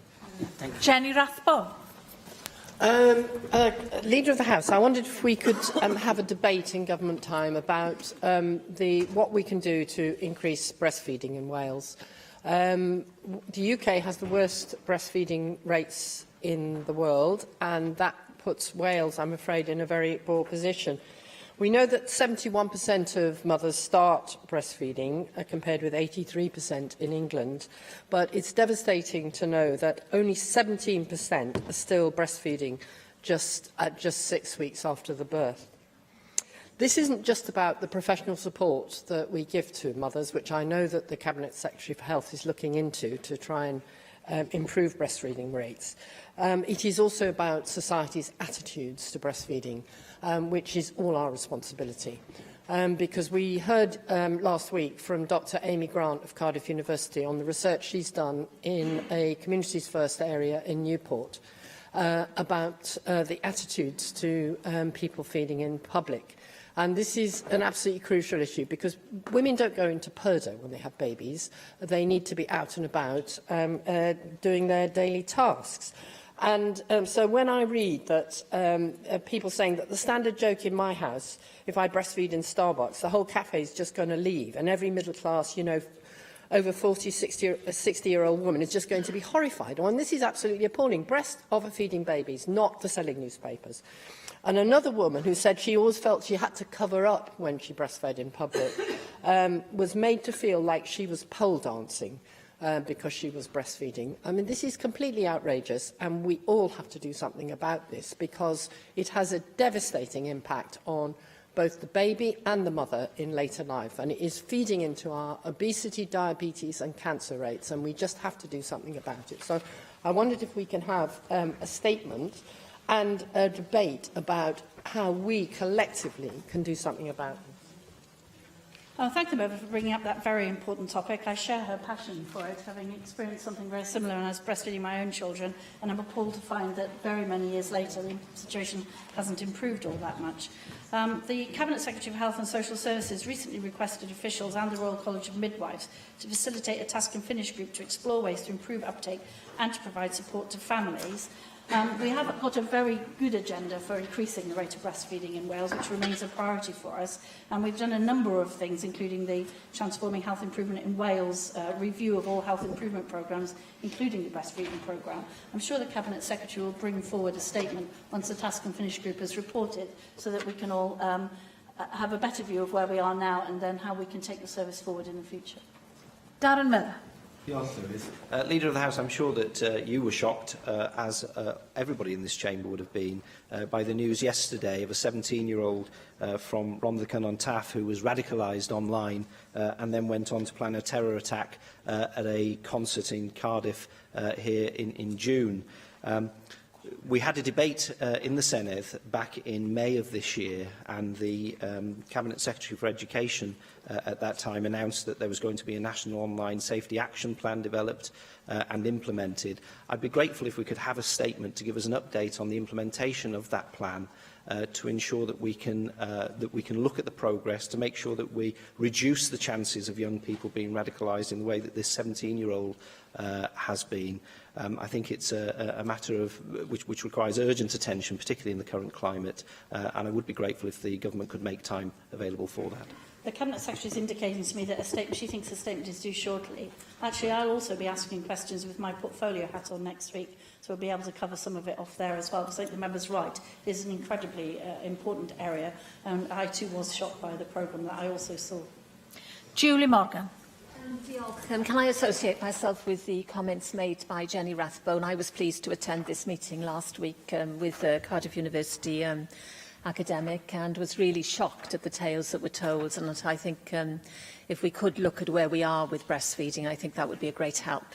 Thank you. Jenny Rathbone. Leader of the House, I wondered if we could have a debate in government time about what we can do to increase breastfeeding in Wales. The UK has the worst breastfeeding rates in the world, and that puts Wales, I'm afraid, in a very poor position. We know that 71% of mothers start breastfeeding, compared with 83% in England, but it's devastating to know that only 17% are still breastfeeding at just 6 weeks after the birth. This isn't just about the professional support that we give to mothers, which I know that the Cabinet Secretary for Health is looking into to try and improve breastfeeding rates. It is also about society's attitudes to breastfeeding, which is all our responsibility. Because we heard last week from Dr. Amy Grant of Cardiff University on the research she's done in a Communities First area in Newport about the attitudes to people feeding in public. And this is an absolutely crucial issue because women don't go into Purdo when they have babies. They need to be out and about doing their daily tasks. And so when I read that people saying that the standard joke in my house, if I breastfeed in Starbucks, the whole cafe is just going to leave and every middle class, over 40, 60-year-old woman is just going to be horrified. And this is absolutely appalling. Breast are for feeding babies, not for selling newspapers. And another woman who said she always felt she had to cover up when she breastfed in public was made to feel like she was pole dancing because she was breastfeeding. I mean, this is completely outrageous, and we all have to do something about this because it has a devastating impact on both the baby and the mother in later life, and it is feeding into our obesity, diabetes and cancer rates, and we just have to do something about it. So I wondered if we can have a statement and a debate about how we collectively can do something about it. Thank the member for bringing up that very important topic. I share her passion for it, having experienced something very similar when I was breastfeeding my own children, and I'm appalled to find that very many years later the situation hasn't improved all that much. The Cabinet Secretary for Health and Social Services recently requested officials and the Royal College of Midwives to facilitate a task and finish group to explore ways to improve uptake and to provide support to families. We have got a very good agenda for increasing the rate of breastfeeding in Wales, which remains a priority for us. And we've done a number of things, including the Transforming Health Improvement in Wales review of all health improvement programmes, including the breastfeeding programme. I'm sure the Cabinet Secretary will bring forward a statement once the Task and Finish Group has reported, so that we can all have a better view of where we are now and then how we can take the service forward in the future. Darren Miller. Leader of the House, I'm sure that you were shocked, as everybody in this chamber would have been, by the news yesterday of a 17-year-old from Rhondda-Cynon-Taf who was radicalised online and then went on to plan a terror attack at a concert in Cardiff here in June. We had a debate in the Senedd back in May of this year, and the Cabinet Secretary for Education at that time announced that there was going to be a national online safety action plan developed and implemented. I'd be grateful if we could have a statement to give us an update on the implementation of that plan, to ensure that we can look at the progress, to make sure that we reduce the chances of young people being radicalised in the way that this 17-year-old has been. I think it's a matter of which requires urgent attention, particularly in the current climate, and I would be grateful if the government could make time available for that. The Cabinet Secretary is indicating to me that she thinks a statement is due shortly. Actually, I'll also be asking questions with my portfolio hat on next week, so we'll be able to cover some of it off there as well, because I think the member's right. It is an incredibly important area, and I too was shocked by the programme that I also saw. Julie Morgan. Can I associate myself with the comments made by Jenny Rathbone? I was pleased to attend this meeting last week with Cardiff University academic, and was really shocked at the tales that were told. And I think if we could look at where we are with breastfeeding, I think that would be a great help.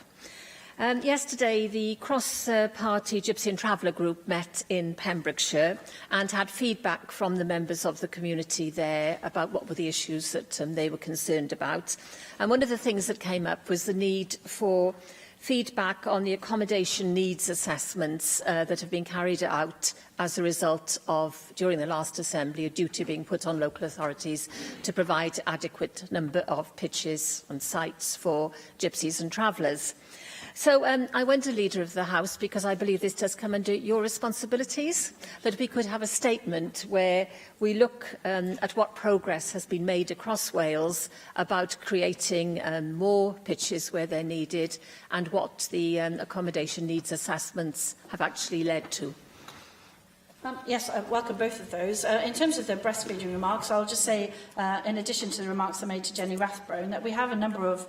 Yesterday, the cross-party Gypsy and Traveller group met in Pembrokeshire and had feedback from the members of the community there about what were the issues that they were concerned about. And one of the things that came up was the need for feedback on the accommodation needs assessments that have been carried out as a result of, during the last Assembly, a duty being put on local authorities to provide adequate number of pitches and sites for gypsies and travellers. So I went to Leader of the House, because I believe this does come under your responsibilities, that we could have a statement where we look at what progress has been made across Wales about creating more pitches where they're needed, and what the accommodation needs assessments have actually led to. Yes, I welcome both of those. In terms of the breastfeeding remarks, I'll just say, in addition to the remarks I made to Jenny Rathbone, that we have a number of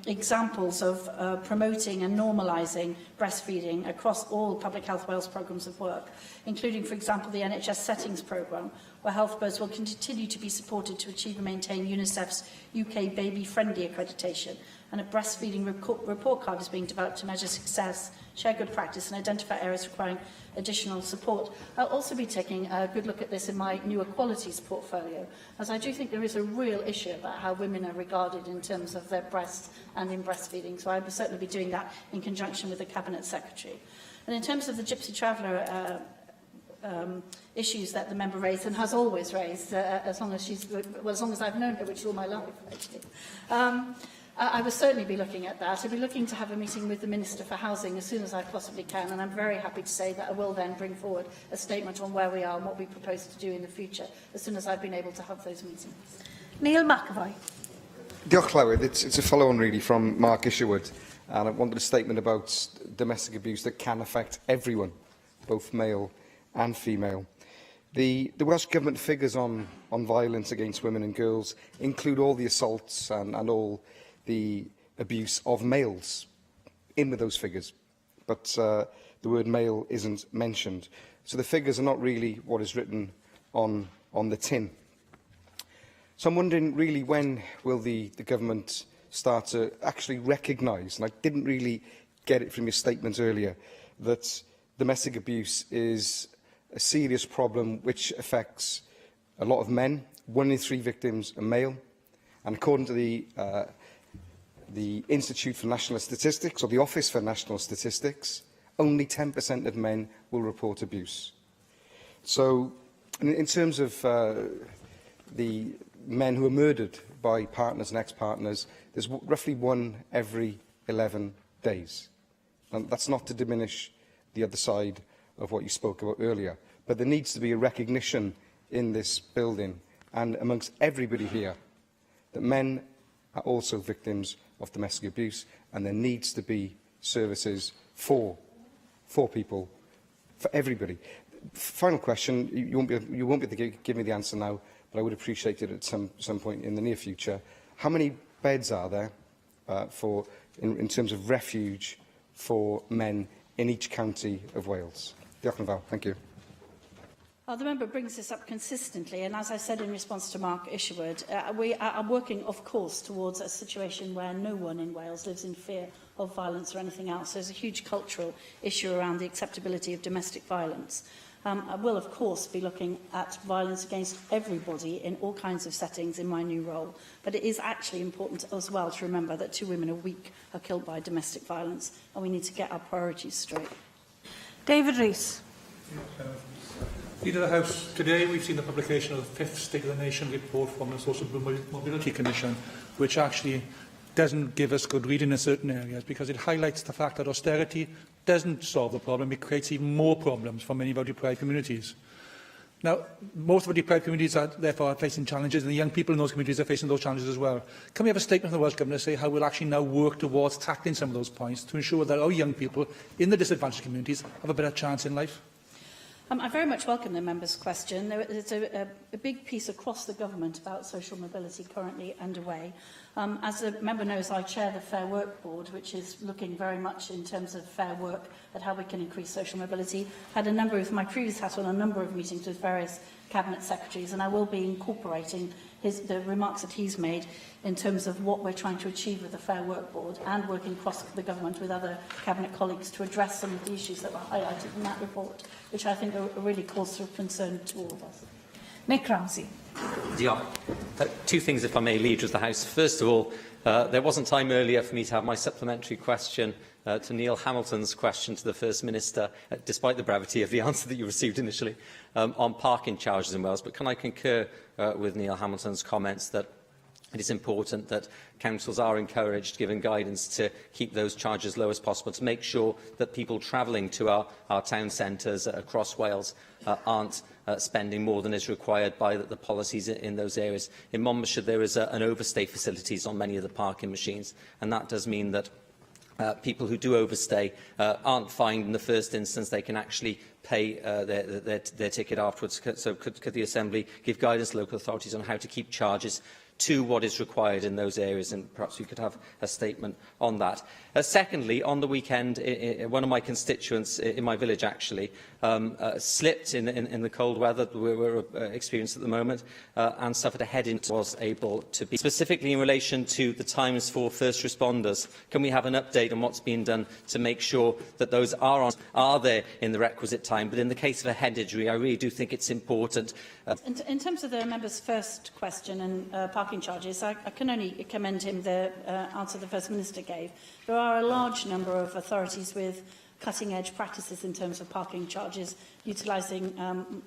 examples of promoting and normalising breastfeeding across all Public Health Wales programmes of work, including, for example, the NHS Settings programme, where health boards will continue to be supported to achieve and maintain UNICEF's UK baby-friendly accreditation. And a breastfeeding report card is being developed to measure success, share good practice and identify areas requiring additional support. I'll also be taking a good look at this in my new equalities portfolio, as I do think there is a real issue about how women are regarded in terms of their breasts and in breastfeeding. So I will certainly be doing that in conjunction with the Cabinet Secretary. And in terms of the Gypsy Traveller issues that the member raised, and has always raised, as long as I've known her, which is all my life, actually. I will certainly be looking at that. I'll be looking to have a meeting with the Minister for Housing as soon as I possibly can, and I'm very happy to say that I will then bring forward a statement on where we are and what we propose to do in the future, as soon as I've been able to have those meetings. Neil McAvoy. Diolch, Llywydd. It's a follow-on, really, from Mark Isherwood, and I wanted a statement about domestic abuse that can affect everyone, both male and female. The Welsh Government figures on violence against women and girls include all the assaults and all the abuse of males in with those figures, but the word male isn't mentioned. So the figures are not really what is written on the tin. So I'm wondering, really, when will the government start to actually recognise, and I didn't really get it from your statement earlier, that domestic abuse is a serious problem which affects a lot of men. 1 in 3 victims are male, and according to the Institute for National Statistics, or the Office for National Statistics, only 10% of men will report abuse. So, in terms of the men who are murdered by partners and ex-partners, there's roughly 1 every 11 days. And that's not to diminish the other side of what you spoke about earlier, but there needs to be a recognition in this building and amongst everybody here that men are also victims of domestic abuse, and there needs to be services for people, for everybody. Final question, you won't be able to give me the answer now, but I would appreciate it at some point in the near future. How many beds are there for in terms of refuge for men in each county of Wales? Diolch yn fawr. Thank you. Well, the member brings this up consistently, and as I said in response to Mark Isherwood, we are working, of course, towards a situation where no one in Wales lives in fear of violence or anything else. There's a huge cultural issue around the acceptability of domestic violence. I will, of course, be looking at violence against everybody in all kinds of settings in my new role, but it is actually important as well to remember that 2 women a week are killed by domestic violence, and we need to get our priorities straight. David Rees. Leader of the House, today we've seen the publication of the 5th State of the Nation report from the Social Mobility Commission, which actually doesn't give us good reading in certain areas because it highlights the fact that austerity doesn't solve the problem, it creates even more problems for many of our deprived communities. Now, most of our deprived communities are therefore facing challenges, and the young people in those communities are facing those challenges as well. Can we have a statement from the Welsh Government to say how we'll actually now work towards tackling some of those points to ensure that our young people in the disadvantaged communities have a better chance in life? I very much welcome the member's question. There's a big piece across the government about social mobility currently underway. As the member knows, I chair the Fair Work Board, which is looking very much in terms of fair work at how we can increase social mobility. Had a number of my previous hat on a number of meetings with various cabinet secretaries, and I will be incorporating the remarks that he's made in terms of what we're trying to achieve with the Fair Work Board and working across the government with other cabinet colleagues to address some of the issues that were highlighted in that report, which I think are really cause for concern to all of us. Nick Ramsey. Diolch. 2 things, if I may, Leader of the House. First of all, there wasn't time earlier for me to have my supplementary question to Neil Hamilton's question to the First Minister, despite the brevity of the answer that you received initially, on parking charges in Wales. But can I concur with Neil Hamilton's comments that it is important that councils are encouraged, given guidance, to keep those charges low as possible, to make sure that people travelling to our town centres across Wales aren't spending more than is required by the policies in those areas. In Monmouthshire, there is an overstay facilities on many of the parking machines, and that does mean that people who do overstay aren't fined in the first instance. They can actually pay their ticket afterwards. So could the Assembly give guidance to local authorities on how to keep charges to what is required in those areas, and perhaps we could have a statement on that. Secondly, on the weekend, one of my constituents in my village actually slipped in the cold weather that we're experiencing at the moment and suffered a head injury. Was able to be specifically in relation to the times for first responders. Can we have an update on what's being done to make sure that those are there in the requisite time? But in the case of a head injury, I really do think it's important. In terms of the member's first question and parking charges, I can only commend him the answer the First Minister gave. There are a large number of authorities with cutting-edge practices in terms of parking charges, utilising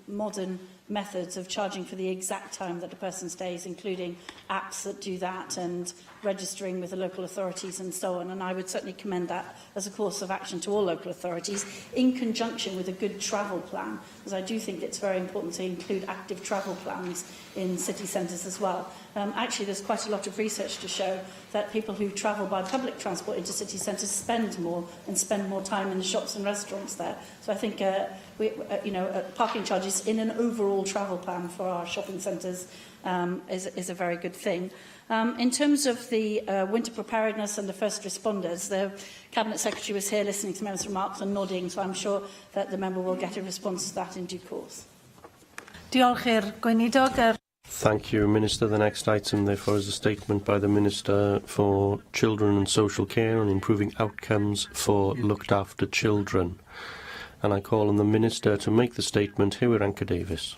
modern methods of charging for the exact time that a person stays, including apps that do that and registering with the local authorities and so on. And I would certainly commend that as a course of action to all local authorities, in conjunction with a good travel plan, because I do think it's very important to include active travel plans in city centres as well. Actually, there's quite a lot of research to show that people who travel by public transport into city centres spend more time in the shops and restaurants there. So I think parking charges in an overall travel plan for our shopping centres is a very good thing. In terms of the winter preparedness and the first responders, the Cabinet Secretary was here listening to members' remarks and nodding, so I'm sure that the member will get a response to that in due course. Diolch i'r gweinidog. Thank you, Minister. The next item, therefore, is a statement by the Minister for Children and Social Care on improving outcomes for looked-after children. And I call on the Minister to make the statement. Hywir Anker-Davies.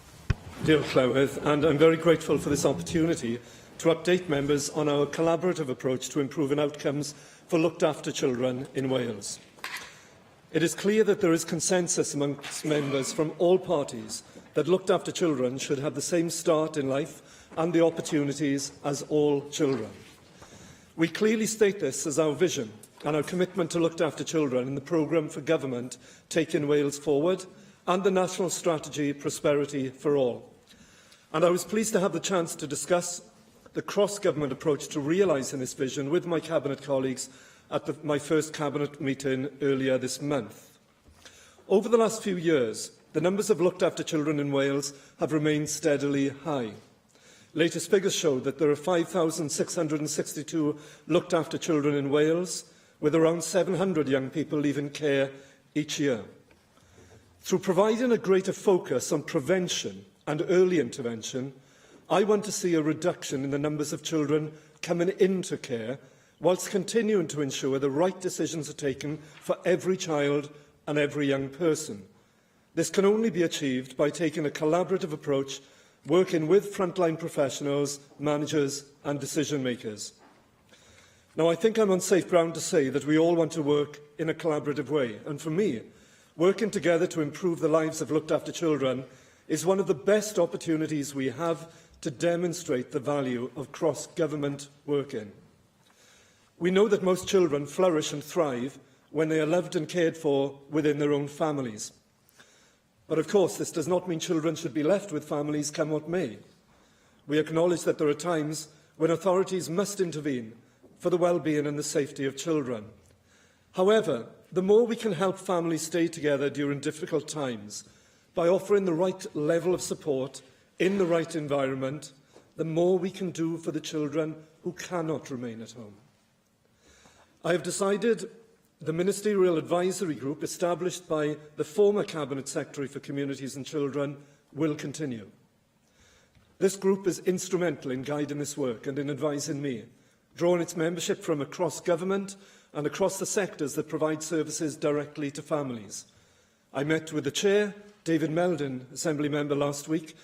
Diolch Llywydd, and I'm very grateful for this opportunity to update members on our collaborative approach to improving outcomes for looked-after children in Wales. It is clear that there is consensus amongst members from all parties that looked-after children should have the same start in life and the opportunities as all children. We clearly state this as our vision and our commitment to looked-after children in the programme for government Taking Wales Forward and the National Strategy Prosperity for All. And I was pleased to have the chance to discuss the cross-government approach to realising this vision with my Cabinet colleagues at my first Cabinet meeting earlier this month. Over the last few years, the numbers of looked-after children in Wales have remained steadily high. Latest figures show that there are 5,662 looked-after children in Wales, with around 700 young people leaving care each year. Through providing a greater focus on prevention and early intervention, I want to see a reduction in the numbers of children coming into care, whilst continuing to ensure the right decisions are taken for every child and every young person. This can only be achieved by taking a collaborative approach, working with frontline professionals, managers and decision-makers. Now, I think I'm on safe ground to say that we all want to work in a collaborative way, and for me, working together to improve the lives of looked-after children is one of the best opportunities we have to demonstrate the value of cross-government working. We know that most children flourish and thrive when they are loved and cared for within their own families. But of course, this does not mean children should be left with families come what may. We acknowledge that there are times when authorities must intervene for the well-being and the safety of children. However, the more we can help families stay together during difficult times by offering the right level of support in the right environment, the more we can do for the children who cannot remain at home. I have decided the Ministerial Advisory Group established by the former Cabinet Secretary for Communities and Children will continue. This group is instrumental in guiding this work and in advising me, drawing its membership from across government and across the sectors that provide services directly to families. I met with the Chair, David Meldon, Assembly Member, last week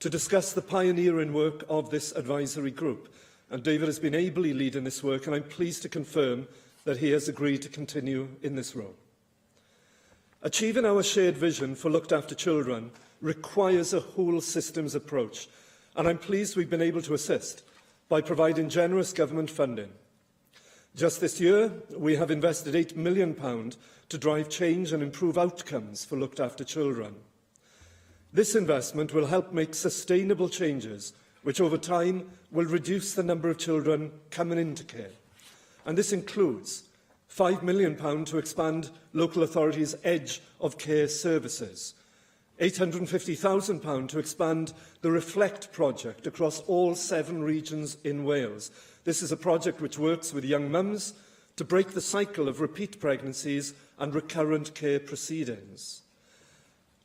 to discuss the pioneering work of this advisory group. And David has been ably leading this work, and I'm pleased to confirm that he has agreed to continue in this role. Achieving our shared vision for looked after children requires a whole systems approach, and I'm pleased we've been able to assist by providing generous government funding. Just this year, we have invested £8 million to drive change and improve outcomes for looked after children. This investment will help make sustainable changes, which over time will reduce the number of children coming into care. And this includes £5 million to expand local authorities' edge of care services, £850,000 to expand the Reflect project across all 7 regions in Wales. This is a project which works with young mums to break the cycle of repeat pregnancies and recurrent care proceedings.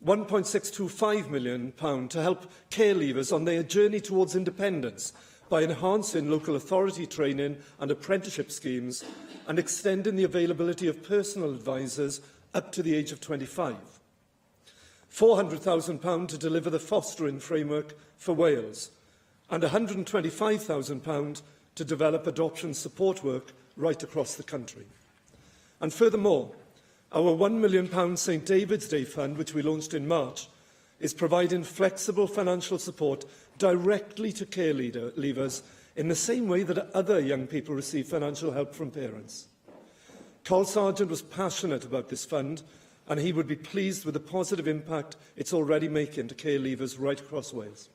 £1.625 million to help care leavers on their journey towards independence by enhancing local authority training and apprenticeship schemes and extending the availability of personal advisors up to the age of 25. £400,000 to deliver the fostering framework for Wales, and £125,000 to develop adoption support work right across the country. And furthermore, our £1 million St David's Day Fund, which we launched in March, is providing flexible financial support directly to care leavers in the same way that other young people receive financial help from parents. Carl Sargent was passionate about this fund, and he would be pleased with the positive impact it's already making to care leavers right across Wales.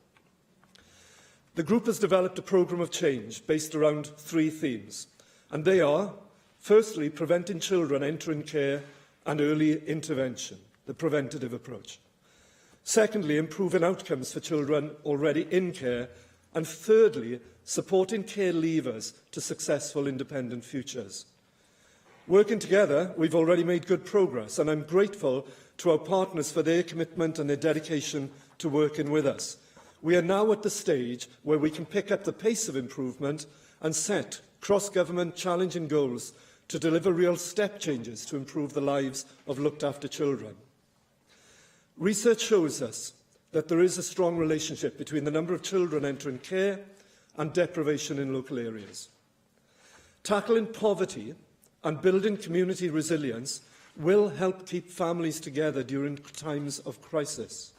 The group has developed a programme of change based around 3 themes, and they are, firstly, preventing children entering care and early intervention, the preventative approach. Secondly, improving outcomes for children already in care. And thirdly, supporting care leavers to successful independent futures. Working together, we've already made good progress, and I'm grateful to our partners for their commitment and their dedication to working with us. We are now at the stage where we can pick up the pace of improvement and set cross-government challenging goals to deliver real step changes to improve the lives of looked-after children. Research shows us that there is a strong relationship between the number of children entering care and deprivation in local areas. Tackling poverty and building community resilience will help keep families together during times of crisis.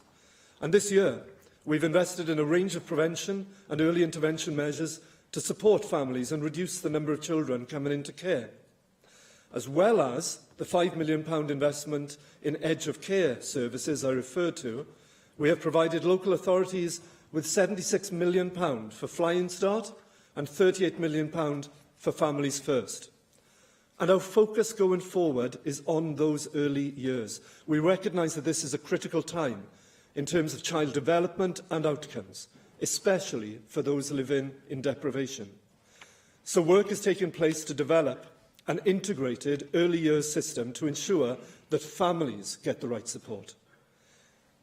And this year, we've invested in a range of prevention and early intervention measures to support families and reduce the number of children coming into care, as well as the £5 million investment in Edge of Care services I referred to. We have provided local authorities with £76 million for Flying Start and £38 million for Families First. And our focus going forward is on those early years. We recognise that this is a critical time in terms of child development and outcomes, especially for those living in deprivation. So work is taking place to develop an integrated early years system to ensure that families get the right support.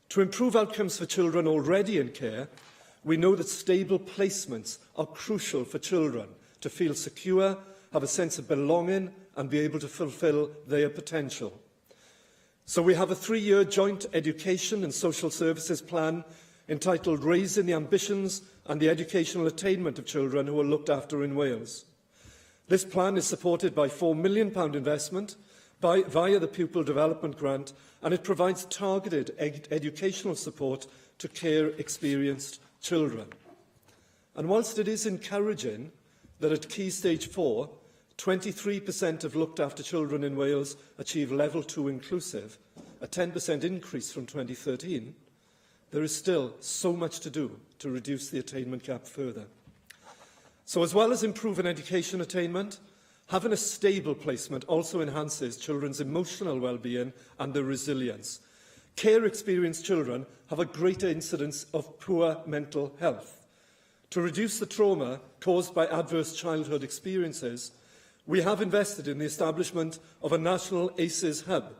To improve outcomes for children already in care, we know that stable placements are crucial for children to feel secure, have a sense of belonging and be able to fulfil their potential. So we have a 3-year joint education and social services plan entitled Raising the Ambitions and the Educational Attainment of Children Who Are Looked After in Wales. This plan is supported by £4 million investment via the Pupil Development Grant, and it provides targeted educational support to care-experienced children. And whilst it is encouraging that at Key Stage 4, 23% of looked-after children in Wales achieve Level 2 inclusive, a 10% increase from 2013, there is still so much to do to reduce the attainment gap further. So as well as improving education attainment, having a stable placement also enhances children's emotional well-being and their resilience. Care-experienced children have a greater incidence of poor mental health. To reduce the trauma caused by adverse childhood experiences, we have invested in the establishment of a national ACEs hub,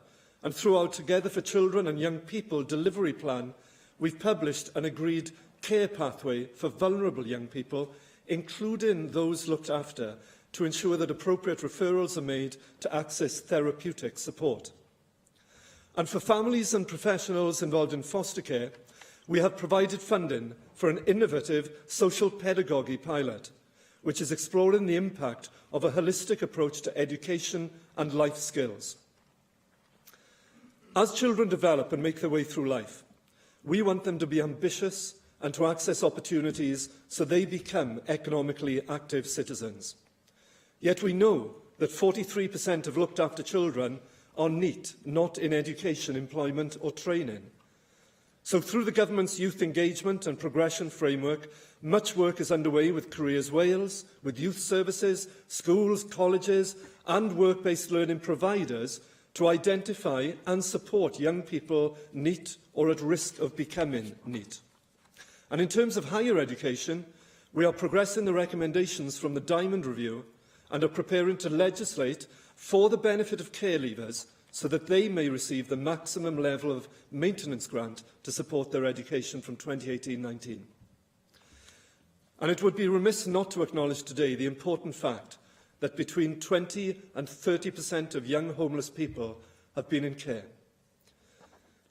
and through our Together for Children and Young People delivery plan, we've published an agreed care pathway for vulnerable young people, including those looked after, to ensure that appropriate referrals are made to access therapeutic support. And for families and professionals involved in foster care, we have provided funding for an innovative social pedagogy pilot, which is exploring the impact of a holistic approach to education and life skills. As children develop and make their way through life, we want them to be ambitious and to access opportunities so they become economically active citizens. Yet we know that 43% of looked-after children are NEET, not in education, employment or training. So through the Government's Youth Engagement and Progression Framework, much work is underway with Careers Wales, with youth services, schools, colleges and work-based learning providers to identify and support young people NEET or at risk of becoming NEET. And in terms of higher education, we are progressing the recommendations from the Diamond Review and are preparing to legislate for the benefit of care leavers so that they may receive the maximum level of maintenance grant to support their education from 2018-19. And it would be remiss not to acknowledge today the important fact that between 20 and 30% of young homeless people have been in care.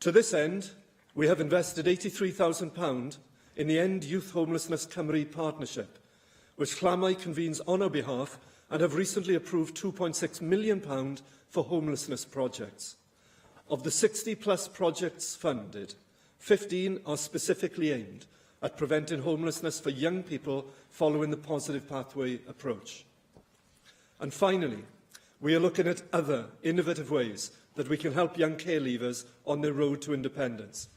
To this end, we have invested £83,000 in the End Youth Homelessness Cymru partnership, which Llamau convenes on our behalf and have recently approved £2.6 million for homelessness projects. Of the 60-plus projects funded, 15 are specifically aimed at preventing homelessness for young people following the Positive Pathway approach. And finally, we are looking at other innovative ways that we can help young care leavers on their road to independence.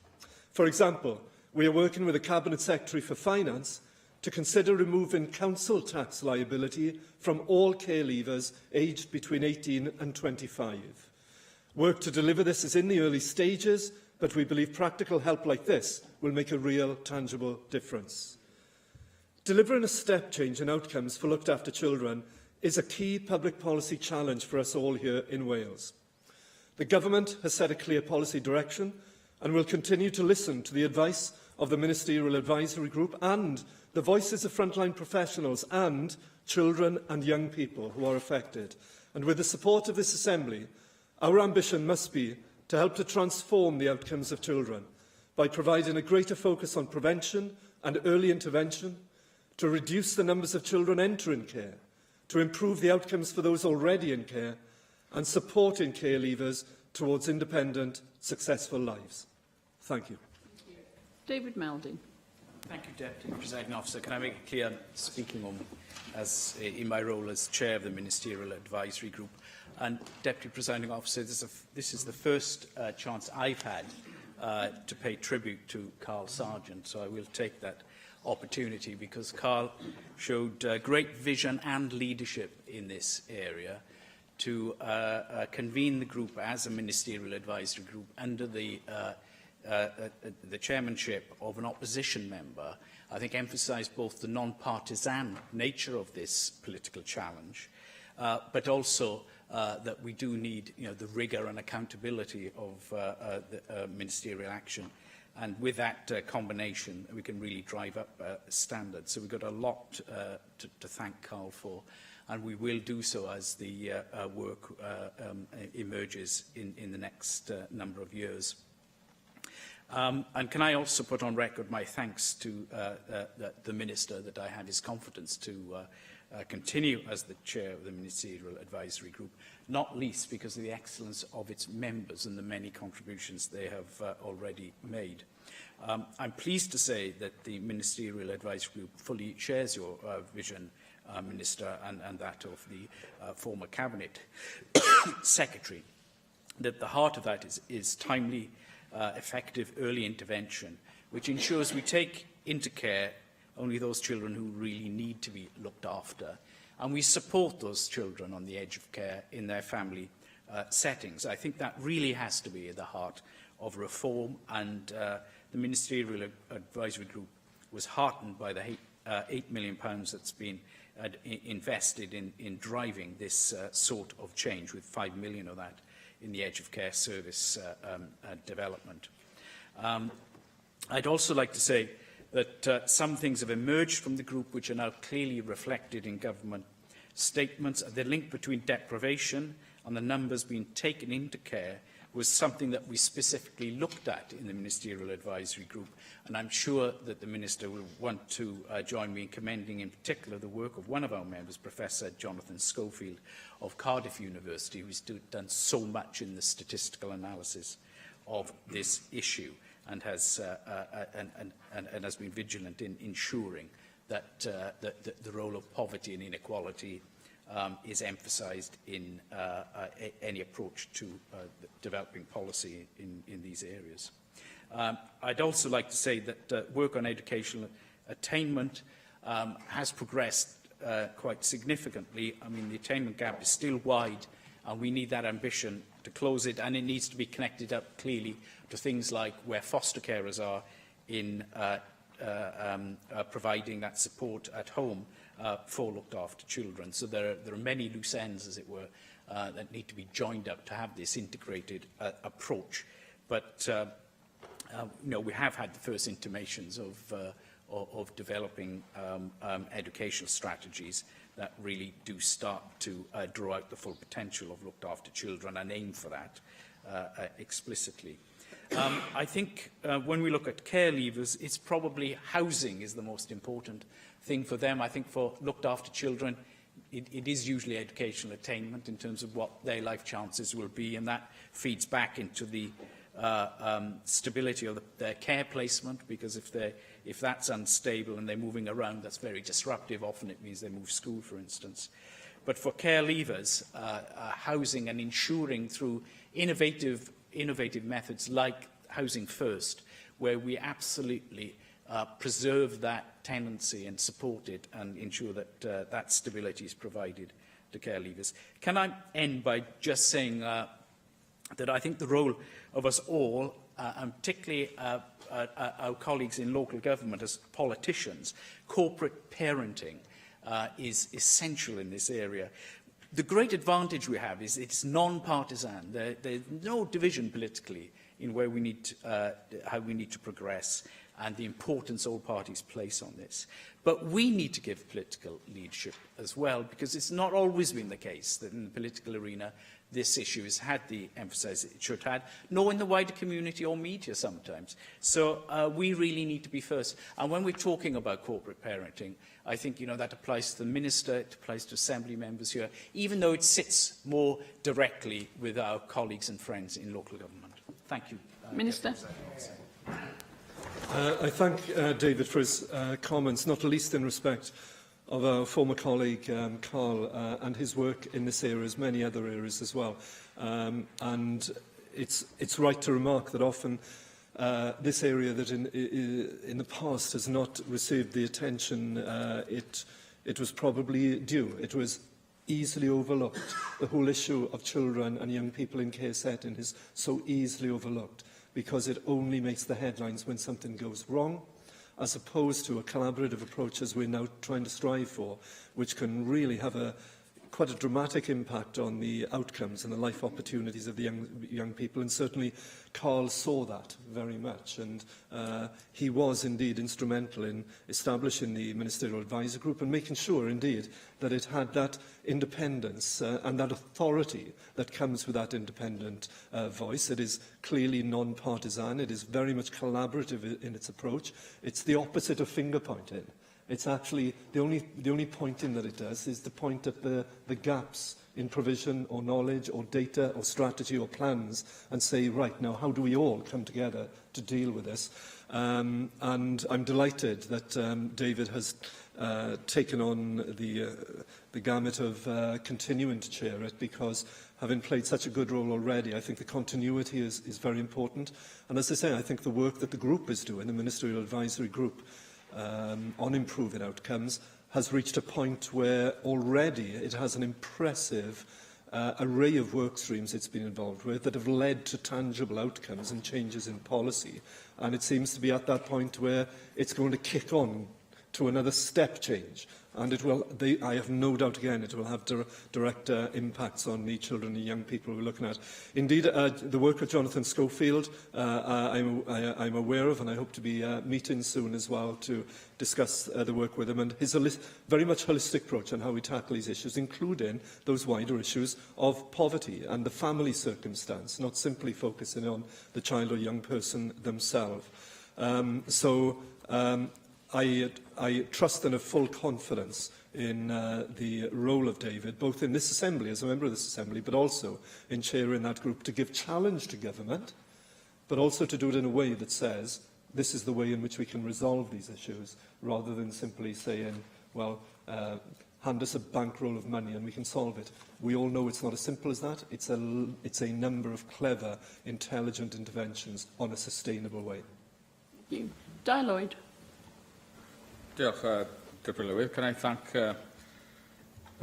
For example, we are working with the Cabinet Secretary for Finance to consider removing council tax liability from all care leavers aged between 18 and 25. Work to deliver this is in the early stages, but we believe practical help like this will make a real, tangible difference. Delivering a step change in outcomes for looked-after children is a key public policy challenge for us all here in Wales. The Government has set a clear policy direction and will continue to listen to the advice of the Ministerial Advisory Group and the voices of frontline professionals and children and young people who are affected. And with the support of this Assembly, our ambition must be to help to transform the outcomes of children by providing a greater focus on prevention and early intervention, to reduce the numbers of children entering care, to improve the outcomes for those already in care, and supporting care leavers towards independent, successful lives. Thank you. David Melding. Thank you, Deputy Presiding Officer. Can I make it clear, speaking in my role as Chair of the Ministerial Advisory Group, and Deputy Presiding Officer, this is the first chance I've had to pay tribute to Carl Sargent, so I will take that opportunity because Carl showed great vision and leadership in this area to convene the group as a Ministerial Advisory Group under the chairmanship of an opposition member. I think emphasised both the non-partisan nature of this political challenge but also that we do need the rigour and accountability of the ministerial action. And with that combination, we can really drive up standards. So we've got a lot to thank Carl for, and we will do so as the work emerges in the next number of years. And can I also put on record my thanks to the Minister that I had his confidence to continue as the chair of the Ministerial Advisory Group, not least because of the excellence of its members and the many contributions they have already made. I'm pleased to say that the Ministerial Advisory Group fully shares your vision, Minister, and that of the former Cabinet Secretary, that the heart of that is timely, effective early intervention, which ensures we take into care only those children who really need to be looked after, and we support those children on the edge of care in their family settings. I think that really has to be at the heart of reform, and the Ministerial Advisory Group was heartened by the £8 million that's been invested in driving this sort of change, with £5 million of that in the edge of care service development. I'd also like to say that some things have emerged from the group which are now clearly reflected in government statements. The link between deprivation and the numbers being taken into care was something that we specifically looked at in the Ministerial Advisory Group, and I'm sure that the Minister will want to join me in commending in particular the work of one of our members, Professor Jonathan Schofield of Cardiff University, who's done so much in the statistical analysis of this issue and has been vigilant in ensuring that the role of poverty and inequality is emphasised in any approach to developing policy in these areas. I'd also like to say that work on educational attainment has progressed quite significantly. I mean, the attainment gap is still wide, and we need that ambition to close it, and it needs to be connected up clearly to things like where foster carers are in providing that support at home for looked after children. So there are many loose ends, as it were, that need to be joined up to have this integrated approach. But we have had the first intimations of developing educational strategies that really do start to draw out the full potential of looked after children and aim for that explicitly. I think when we look at care leavers, it's probably housing is the most important thing for them. I think for looked after children, it is usually educational attainment in terms of what their life chances will be, and that feeds back into the stability of their care placement, because if that's unstable and they're moving around, that's very disruptive. Often it means they move school, for instance. But for care leavers, housing and ensuring through innovative methods like Housing First, where we absolutely preserve that tenancy and support it and ensure that that stability is provided to care leavers. Can I end by just saying that I think the role of us all, and particularly our colleagues in local government as politicians, corporate parenting is essential in this area. The great advantage we have is it's non-partisan. There's no division politically in where we need to, how we need to progress, and the importance all parties place on this. But we need to give political leadership as well, because it's not always been the case that in the political arena this issue has had the emphasis it should have, nor in the wider community or media sometimes. So we really need to be first. And when we're talking about corporate parenting, I think that applies to the Minister, it applies to Assembly members here, even though it sits more directly with our colleagues and friends in local government. Thank you. Minister. I thank David for his comments, not least in respect of our former colleague Carl and his work in this area, as many other areas as well. And it's right to remark that often this area that in the past has not received the attention it was probably due. It was easily overlooked. The whole issue of children and young people in care setting is so easily overlooked because it only makes the headlines when something goes wrong, as opposed to a collaborative approach as we're now trying to strive for, which can really have a quite a dramatic impact on the outcomes and the life opportunities of the young people, and certainly Carl saw that very much, and he was indeed instrumental in establishing the Ministerial Advisor Group and making sure indeed that it had that independence and that authority that comes with that independent voice. It is clearly non-partisan, it is very much collaborative in its approach. It's the opposite of finger-pointing. It's actually the only pointing that it does is to point at the gaps in provision or knowledge or data or strategy or plans and say, right, now how do we all come together to deal with this? And I'm delighted that David has taken on the gamut of continuing to chair it, because having played such a good role already, I think the continuity is very important. And as I say, I think the work that the group is doing, the Ministerial Advisory Group, on improving outcomes, has reached a point where already it has an impressive array of work streams it's been involved with that have led to tangible outcomes and changes in policy. And it seems to be at that point where it's going to kick on to another step change. And it will, I have no doubt again, it will have direct impacts on the children and young people we're looking at. Indeed, the work of Jonathan Schofield, I'm aware of, and I hope to be meeting soon as well to discuss the work with him, and his very much holistic approach on how we tackle these issues, including those wider issues of poverty and the family circumstance, not simply focusing on the child or young person themselves. I trust and have full confidence in the role of David, both in this Assembly, as a member of this Assembly, but also in chairing that group to give challenge to government, but also to do it in a way that says this is the way in which we can resolve these issues, rather than simply saying, well, hand us a bankroll of money and we can solve it. We all know it's not as simple as that. It's a number of clever, intelligent interventions on a sustainable way. Di Lloyd. Diolch, Deputy Lewis. Can I thank the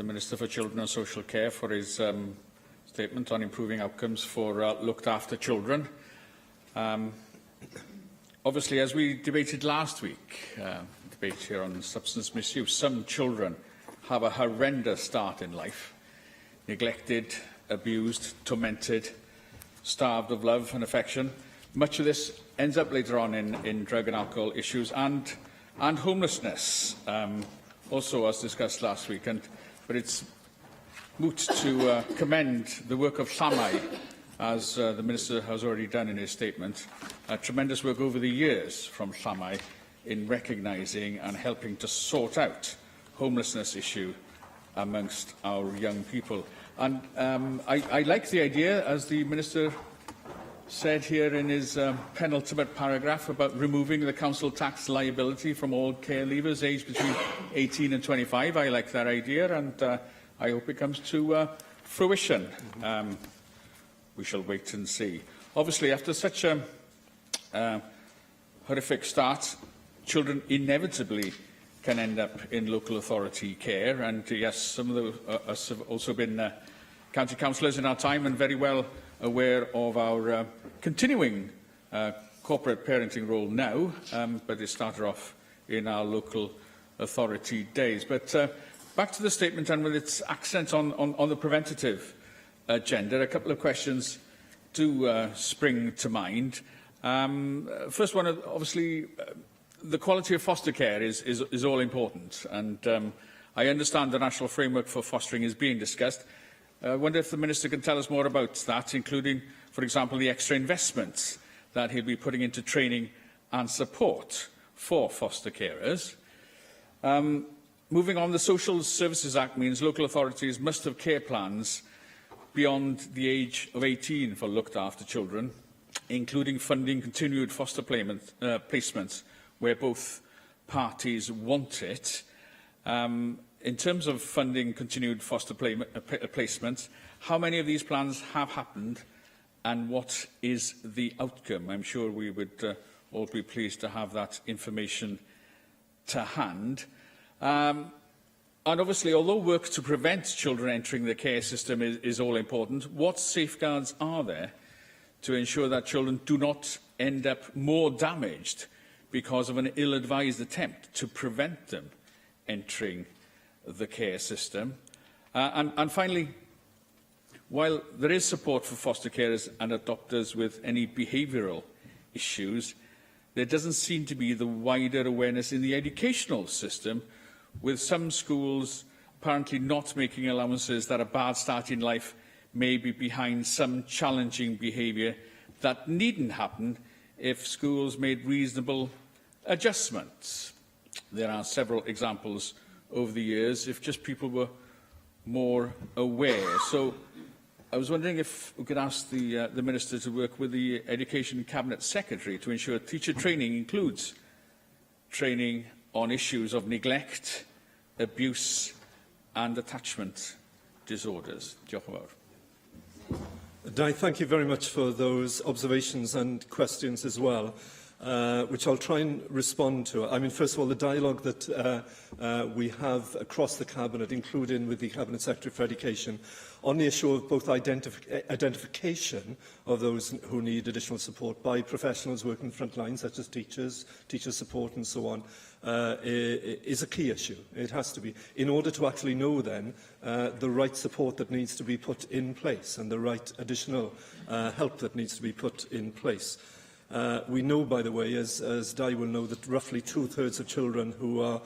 Minister for Children and Social Care for his statement on improving outcomes for looked after children. Obviously, as we debated last week, debate here on substance misuse, some children have a horrendous start in life, neglected, abused, tormented, starved of love and affection. Much of this ends up later on in drug and alcohol issues and homelessness, also as discussed last week. But it's moot to commend the work of Llamau, as the Minister has already done in his statement. Tremendous work over the years from Llamau in recognising and helping to sort out homelessness issue amongst our young people. And I like the idea, as the Minister said here in his penultimate paragraph, about removing the council tax liability from all care leavers aged between 18 and 25. I like that idea, and I hope it comes to fruition. We shall wait and see. Obviously, after such a horrific start, children inevitably can end up in local authority care, and yes, some of us have also been county councillors in our time and very well aware of our continuing corporate parenting role now, but it started off in our local authority days. But back to the statement, and with its accent on the preventative agenda, a couple of questions do spring to mind. First one, obviously, the quality of foster care is all important, and I understand the National Framework for Fostering is being discussed. I wonder if the Minister can tell us more about that, including, for example, the extra investments that he'll be putting into training and support for foster carers. Moving on, the Social Services Act means local authorities must have care plans beyond the age of 18 for looked after children, including funding continued foster placements where both parties want it. In terms of funding continued foster placements, how many of these plans have happened and what is the outcome? I'm sure we would all be pleased to have that information to hand. And obviously, although work to prevent children entering the care system is all important, what safeguards are there to ensure that children do not end up more damaged because of an ill-advised attempt to prevent them entering the care system? And finally, while there is support for foster carers and adopters with any behavioural issues, there doesn't seem to be the wider awareness in the educational system, with some schools apparently not making allowances that a bad start in life may be behind some challenging behaviour that needn't happen if schools made reasonable adjustments. There are several examples over the years, if just people were more aware. So I was wondering if we could ask the Minister to work with the Education Cabinet Secretary to ensure teacher training includes training on issues of neglect, abuse and attachment disorders. Diolch yn fawr. Di, thank you very much for those observations and questions as well, which I'll try and respond to. I mean, first of all, the dialogue that we have across the Cabinet, including with the Cabinet Secretary for Education, on the issue of both identification of those who need additional support by professionals working front lines, such as teachers, teacher support and so on, is a key issue. It has to be, in order to actually know then the right support that needs to be put in place and the right additional help that needs to be put in place. We know, by the way, as Di will know, that roughly 2/3 of children who are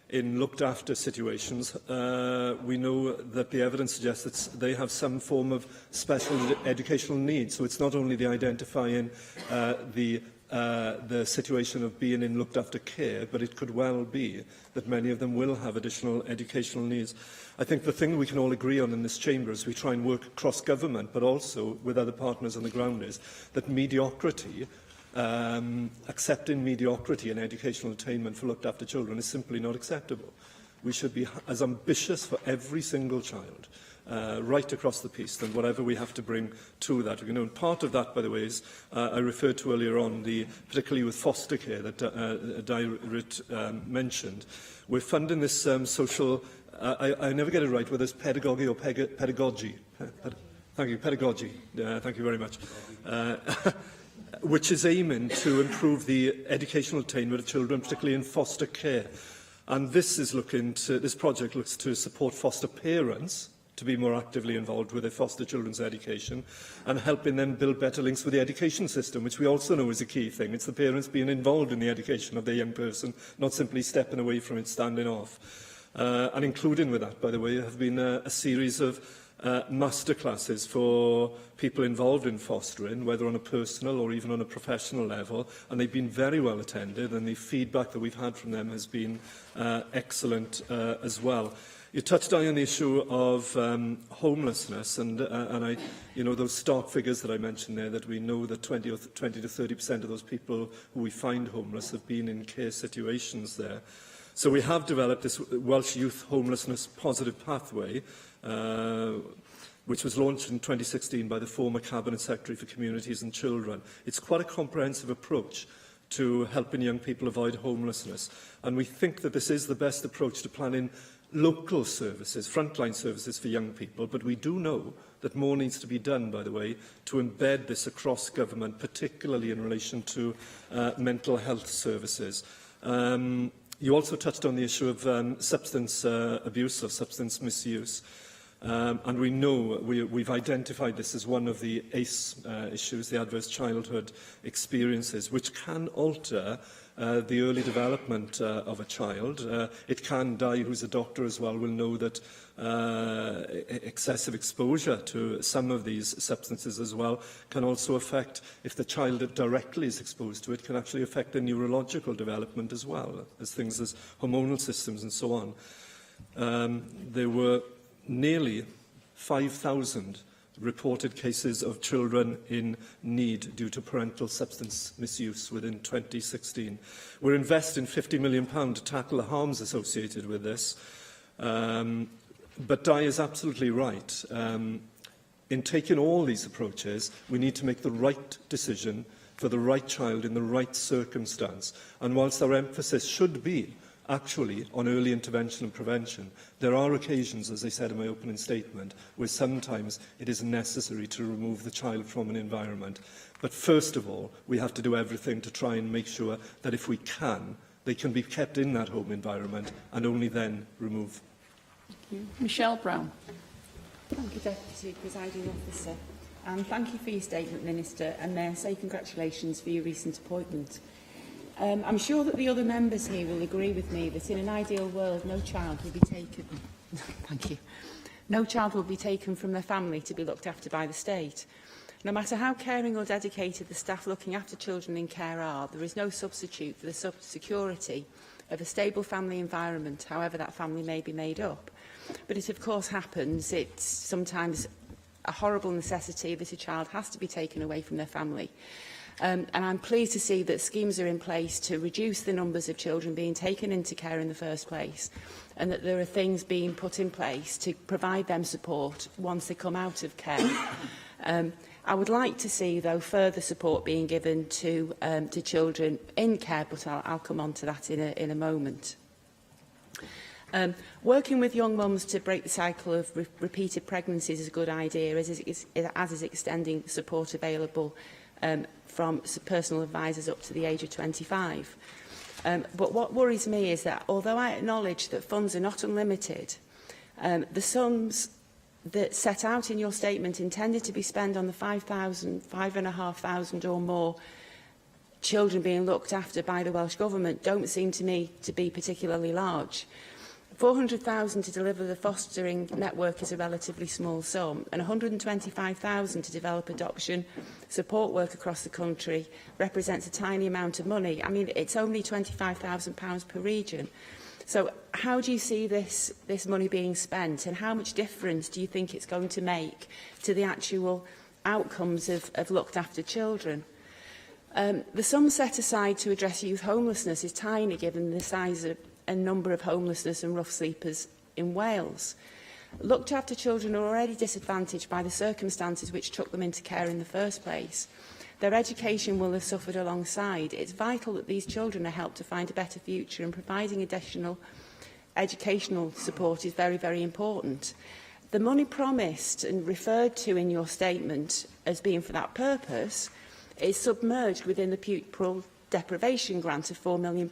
in looked-after situations, we know that the evidence suggests that they have some form of special educational needs. So it's not only the identifying the situation of being in looked-after care, but it could well be that many of them will have additional educational needs. I think the thing we can all agree on in this chamber as we try and work across government, but also with other partners on the ground, is that mediocrity, accepting mediocrity in educational attainment for looked-after children is simply not acceptable. We should be as ambitious for every single child, right across the piece, than whatever we have to bring to that. You know, and part of that, by the way, is I referred to earlier on, particularly with foster care that Di mentioned. We're funding this social, I never get it right, whether it's pedagogy or pedagogy. Thank you, pedagogy. Thank you very much. Which is aiming to improve the educational attainment of children, particularly in foster care. And this project looks to support foster parents to be more actively involved with their foster children's education and helping them build better links with the education system, which we also know is a key thing. It's the parents being involved in the education of their young person, not simply stepping away from it, standing off. And including with that, by the way, have been a series of masterclasses for people involved in fostering, whether on a personal or even on a professional level, and they've been very well attended, and the feedback that we've had from them has been excellent as well. You touched on the issue of homelessness, and those stark figures that I mentioned there, that we know that 20 to 30% of those people who we find homeless have been in care situations there. So we have developed this Welsh Youth Homelessness Positive Pathway, which was launched in 2016 by the former Cabinet Secretary for Communities and Children. It's quite a comprehensive approach to helping young people avoid homelessness, and we think that this is the best approach to planning local services, frontline services for young people, but we do know that more needs to be done, by the way, to embed this across government, particularly in relation to mental health services. You also touched on the issue of substance abuse or substance misuse. And we know we've identified this as one of the ACE issues, the adverse childhood experiences, which can alter the early development of a child. It can die, who's a doctor as well, will know that excessive exposure to some of these substances as well can also affect, if the child directly is exposed to it, can actually affect the neurological development as well, as things as hormonal systems and so on. There were nearly 5,000 reported cases of children in need due to parental substance misuse within 2016. We're investing £50 million to tackle the harms associated with this. But Di is absolutely right. In taking all these approaches, we need to make the right decision for the right child in the right circumstance. And whilst our emphasis should be actually on early intervention and prevention, there are occasions, as I said in my opening statement, where sometimes it is necessary to remove the child from an environment. But first of all, we have to do everything to try and make sure that if we can, they can be kept in that home environment and only then remove. you. Michelle Brown. Thank you, Deputy Presiding Officer. And thank you for your statement, Minister, and may I say congratulations for your recent appointment. I'm sure that the other members here will agree with me that in an ideal world, no child will be taken. Thank you. No child will be taken from their family to be looked after by the state. No matter how caring or dedicated the staff looking after children in care are, there is no substitute for the security of a stable family environment, however that family may be made up. But it of course happens, it's sometimes a horrible necessity that a child has to be taken away from their family. And I'm pleased to see that schemes are in place to reduce the numbers of children being taken into care in the first place, and that there are things being put in place to provide them support once they come out of care. I would like to see, though, further support being given to children in care, but I'll come on to that in a moment. Working with young mums to break the cycle of repeated pregnancies is a good idea, as is extending support available from personal advisors up to the age of 25. But what worries me is that, although I acknowledge that funds are not unlimited, the sums that set out in your statement intended to be spent on the 5,500 or more children being looked after by the Welsh Government don't seem to me to be particularly large. 400,000 to deliver the fostering network is a relatively small sum, and 125,000 to develop adoption support work across the country represents a tiny amount of money. I mean, it's only £25,000 per region. So how do you see this money being spent, and how much difference do you think it's going to make to the actual outcomes of looked after children? The sum set aside to address youth homelessness is tiny given the size of a number of homelessness and rough sleepers in Wales. Looked after children are already disadvantaged by the circumstances which took them into care in the first place. Their education will have suffered alongside. It's vital that these children are helped to find a better future, and providing additional educational support is very, very important. The money promised and referred to in your statement as being for that purpose is submerged within the pupil deprivation grant of £4 million.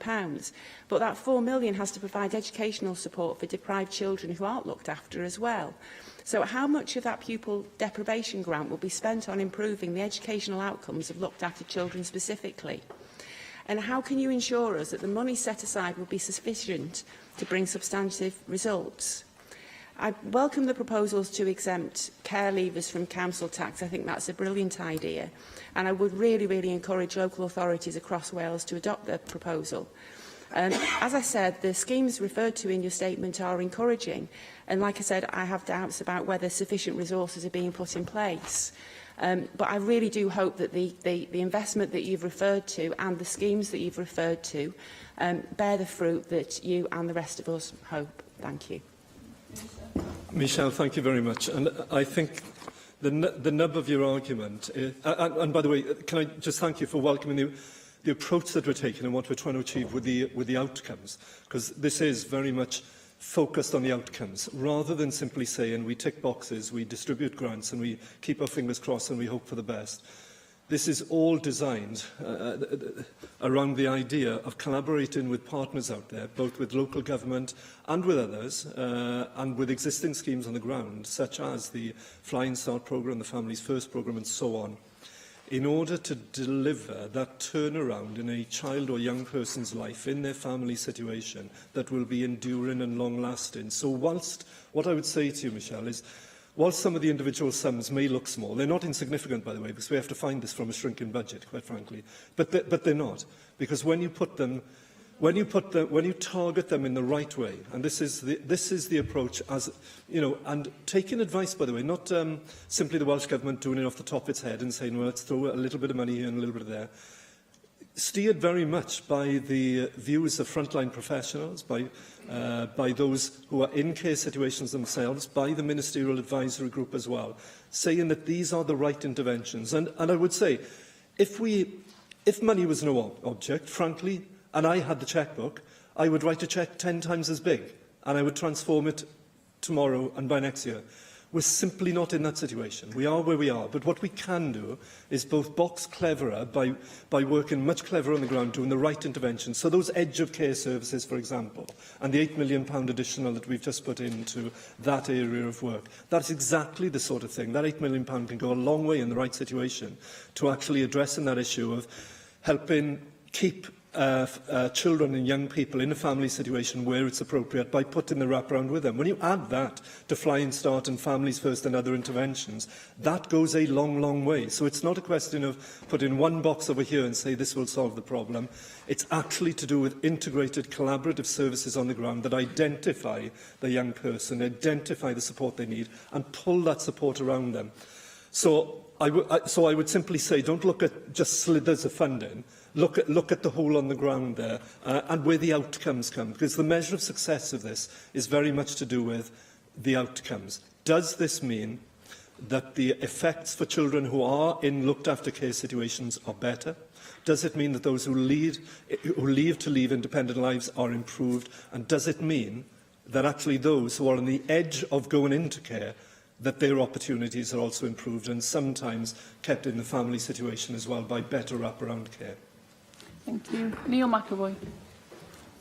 But that £4 million has to provide educational support for deprived children who aren't looked after as well. So how much of that pupil deprivation grant will be spent on improving the educational outcomes of looked after children specifically? And how can you ensure us that the money set aside will be sufficient to bring substantive results? I welcome the proposals to exempt care leavers from council tax. I think that's a brilliant idea. And I would really, really encourage local authorities across Wales to adopt the proposal. As I said, the schemes referred to in your statement are encouraging. And like I said, I have doubts about whether sufficient resources are being put in place. But I really do hope that the investment that you've referred to and the schemes that you've referred to bear the fruit that you and the rest of us hope. Thank you. Michelle, thank you very much. And I think the nub of your argument is, and by the way, can I just thank you for welcoming the approach that we're taking and what we're trying to achieve with the outcomes, because this is very much focused on the outcomes, rather than simply saying we tick boxes, we distribute grants and we keep our fingers crossed and we hope for the best. This is all designed around the idea of collaborating with partners out there, both with local government and with others, and with existing schemes on the ground, such as the Flying Start programme, the Families First programme, and so on, in order to deliver that turnaround in a child or young person's life, in their family situation, that will be enduring and long-lasting. So whilst, what I would say to you, Michelle, is, whilst some of the individual sums may look small, they're not insignificant, by the way, because we have to find this from a shrinking budget, quite frankly. But they're not, because when you target them in the right way, and this is the approach, as you know, and taking advice, by the way, not simply the Welsh Government doing it off the top of its head and saying, well, let's throw a little bit of money here and a little bit there. Steered very much by the views of frontline professionals, by those who are in care situations themselves, by the Ministerial Advisory Group as well, saying that these are the right interventions. And I would say, if money was no object, frankly, and I had the chequebook, I would write a cheque 10 times as big, and I would transform it tomorrow and by next year. We're simply not in that situation. We are where we are. But what we can do is both box cleverer by working much cleverer on the ground, doing the right interventions. So those edge of care services, for example, and the £8 million additional that we've just put into that area of work, that's exactly the sort of thing. That £8 million can go a long way in the right situation to actually addressing that issue of helping keep children and young people in a family situation where it's appropriate by putting the wraparound with them. When you add that to Flying Start and Families First and other interventions, that goes a long, long way. So it's not a question of putting one box over here and say this will solve the problem. It's actually to do with integrated collaborative services on the ground that identify the young person, identify the support they need and pull that support around them. So I would simply say don't look at just slithers of funding. Look at the whole on the ground there and where the outcomes come, because the measure of success of this is very much to do with the outcomes. Does this mean that the effects for children who are in looked-after care situations are better? Does it mean that those who leave independent lives are improved? And does it mean that actually those who are on the edge of going into care, that their opportunities are also improved and sometimes kept in the family situation as well by better wraparound care? Thank you. Neil McAvoy.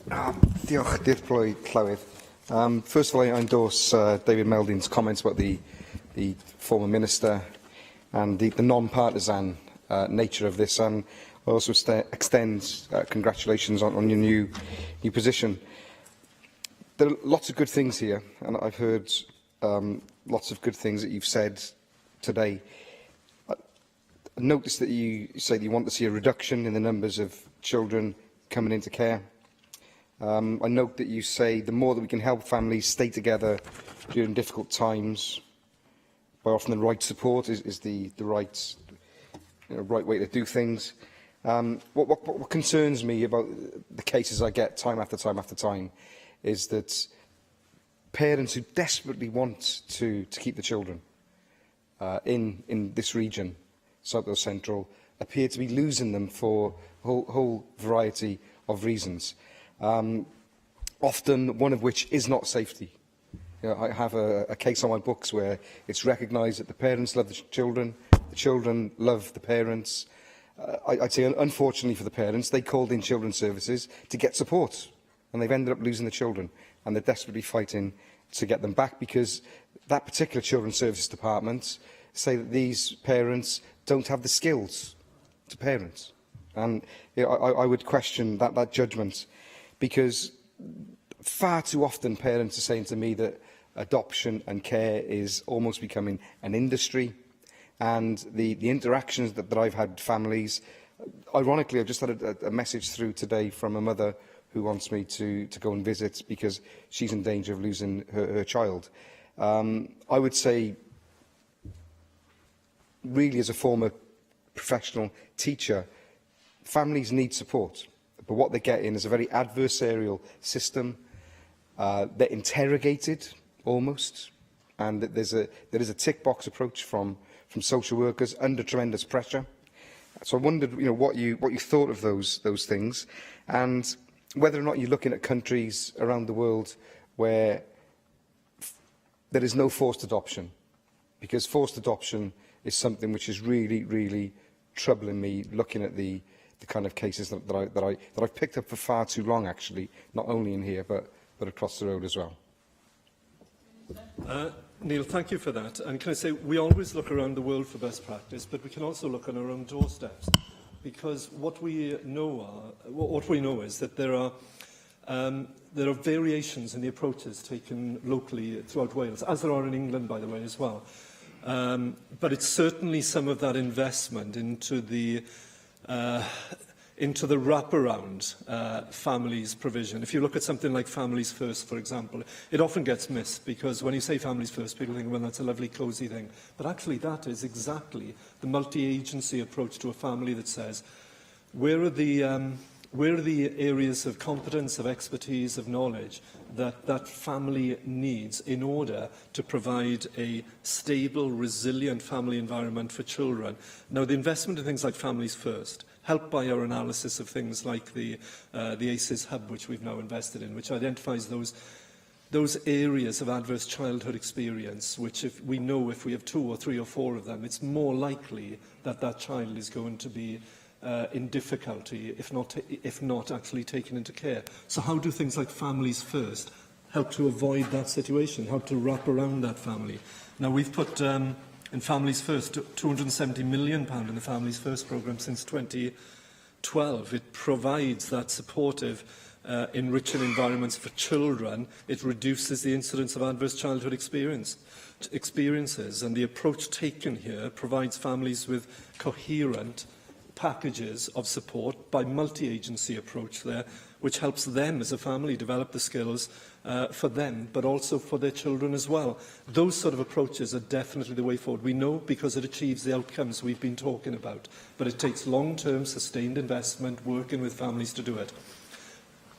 Diolch, Dirprwy Llywydd. First of all, I endorse David Melding's comments about the former minister and the non-partisan nature of this, and I also extend congratulations on your new position. There are lots of good things here, and I've heard lots of good things that you've said today. I noticed that you say that you want to see a reduction in the numbers of children coming into care. I note that you say the more that we can help families stay together during difficult times by offering the right support is the right, right way to do things. What concerns me about the cases I get time after time after time is that parents who desperately want to keep the children in this region, South Wales Central, appear to be losing them for a whole variety of reasons. Often one of which is not safety. I have a case on my books where it's recognised that the parents love the children love the parents. I'd say, unfortunately for the parents, they called in children's services to get support, and they've ended up losing the children, and they're desperately fighting to get them back because that particular children's services department say that these parents don't have the skills to parent. And I would question that judgment, because far too often parents are saying to me that adoption and care is almost becoming an industry, and the interactions that I've had with families, ironically, I've just had a message through today from a mother who wants me to go and visit because she's in danger of losing her child. I would say, really, as a former professional teacher, families need support, but what they get in is a very adversarial system. They're interrogated, almost, and there is a tick-box approach from social workers under tremendous pressure. So I wondered, what you thought of those things, and whether or not you're looking at countries around the world where there is no forced adoption, because forced adoption is something which is really, really troubling me, looking at the kind of cases that I've picked up for far too long, actually, not only in here, but across the road as well. Neil, thank you for that. And can I say, we always look around the world for best practice, but we can also look on our own doorsteps, because what we know is that there are variations in the approaches taken locally throughout Wales, as there are in England, by the way, as well. But it's certainly some of that investment into the wraparound families provision. If you look at something like Families First, for example, it often gets missed, because when you say Families First, people think, well, that's a lovely, cosy thing. But actually, that is exactly the multi-agency approach to a family that says, where are the areas of competence, of expertise, of knowledge that family needs in order to provide a stable, resilient family environment for children? Now, the investment in things like Families First, helped by our analysis of things like the ACES hub, which we've now invested in, which identifies those those areas of adverse childhood experience, which if we have 2 or 3 or 4 of them, it's more likely that that child is going to be in difficulty, if not actually taken into care. So how do things like Families First help to avoid that situation, help to wrap around that family? Now, we've put in Families First £270 million in the Families First programme since 2012. It provides that supportive enriching environments for children. It reduces the incidence of adverse childhood experiences, and the approach taken here provides families with coherent packages of support by multi-agency approach there, which helps them as a family develop the skills for them, but also for their children as well. Those sort of approaches are definitely the way forward. We know because it achieves the outcomes we've been talking about, but it takes long-term sustained investment, working with families to do it.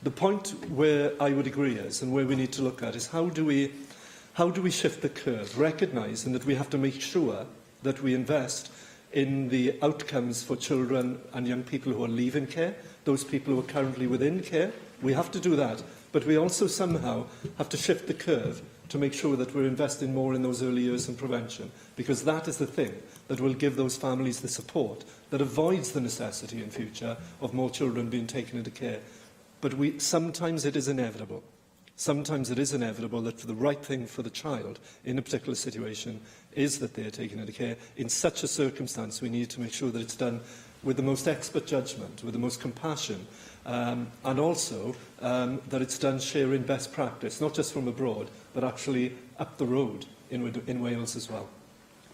The point where I would agree is, and where we need to look at, is how do we shift the curve, recognising that we have to make sure that we invest in the outcomes for children and young people who are leaving care, those people who are currently within care. We have to do that, but we also somehow have to shift the curve to make sure that we're investing more in those early years and prevention, because that is the thing that will give those families the support that avoids the necessity in future of more children being taken into care. But sometimes it is inevitable. Sometimes it is inevitable that the right thing for the child in a particular situation is that they are taken into care. In such a circumstance, we need to make sure that it's done with the most expert judgment, with the most compassion, and also that it's done sharing best practice, not just from abroad, but actually up the road in Wales as well.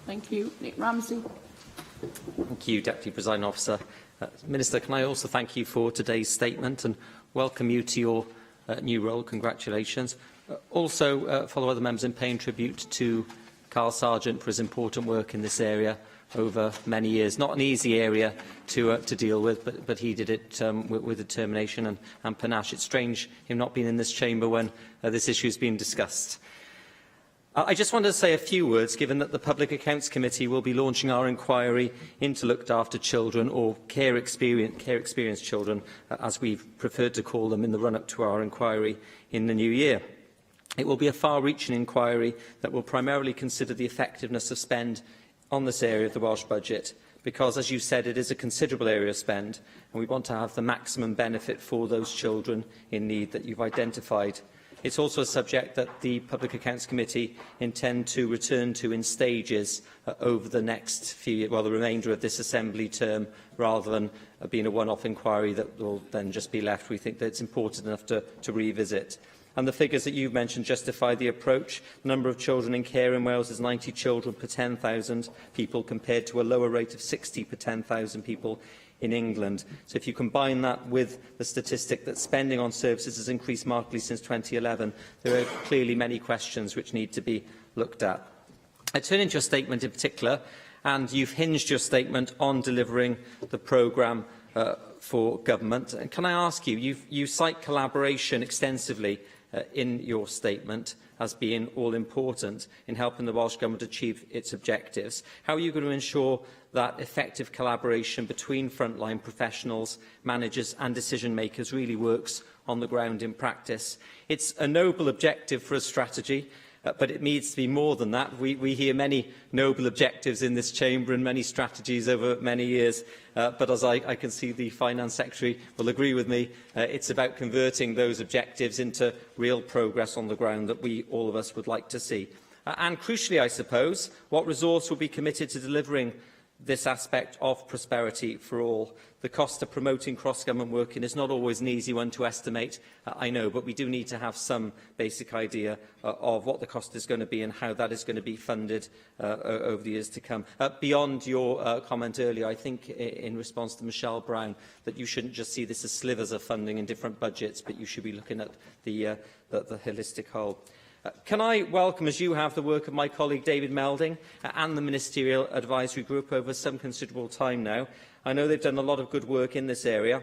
Thank you. Nick Ramsey. Thank you, Deputy Presiding Officer. Minister, can I also thank you for today's statement and welcome you to your new role. Congratulations. Also, follow other members in paying tribute to Carl Sargent for his important work in this area over many years. Not an easy area to deal with, but he did it with determination and panache. It's strange him not being in this chamber when this issue is being discussed. I just wanted to say a few words, given that the Public Accounts Committee will be launching our inquiry into looked after children, or care experienced children, as we've preferred to call them in the run-up to our inquiry in the new year. It will be a far-reaching inquiry that will primarily consider the effectiveness of spend on this area of the Welsh budget, because, as you said, it is a considerable area of spend, and we want to have the maximum benefit for those children in need that you've identified. It's also a subject that the Public Accounts Committee intend to return to in stages over the next the remainder of this Assembly term, rather than being a one-off inquiry that will then just be left. We think that it's important enough to revisit. And the figures that you've mentioned justify the approach. The number of children in care in Wales is 90 children per 10,000 people, compared to a lower rate of 60 per 10,000 people in England. So if you combine that with the statistic that spending on services has increased markedly since 2011, there are clearly many questions which need to be looked at. I turn into your statement in particular, and you've hinged your statement on delivering the programme for government. And can I ask you, you cite collaboration extensively in your statement as being all-important in helping the Welsh Government achieve its objectives. How are you going to ensure that effective collaboration between frontline professionals, managers and decision-makers really works on the ground in practice? It's a noble objective for a strategy, but it needs to be more than that. We hear many noble objectives in this chamber and many strategies over many years, but as I can see the Finance Secretary will agree with me, it's about converting those objectives into real progress on the ground that all of us would like to see. And crucially, I suppose, what resource will be committed to delivering this aspect of prosperity for all? The cost of promoting cross-government working is not always an easy one to estimate, I know, but we do need to have some basic idea of what the cost is going to be and how that is going to be funded over the years to come. Beyond your comment earlier, I think in response to Michelle Brown, that you shouldn't just see this as slivers of funding in different budgets, but you should be looking at the holistic whole. Can I welcome, as you have, the work of my colleague David Melding and the Ministerial Advisory Group over some considerable time now. I know they've done a lot of good work in this area.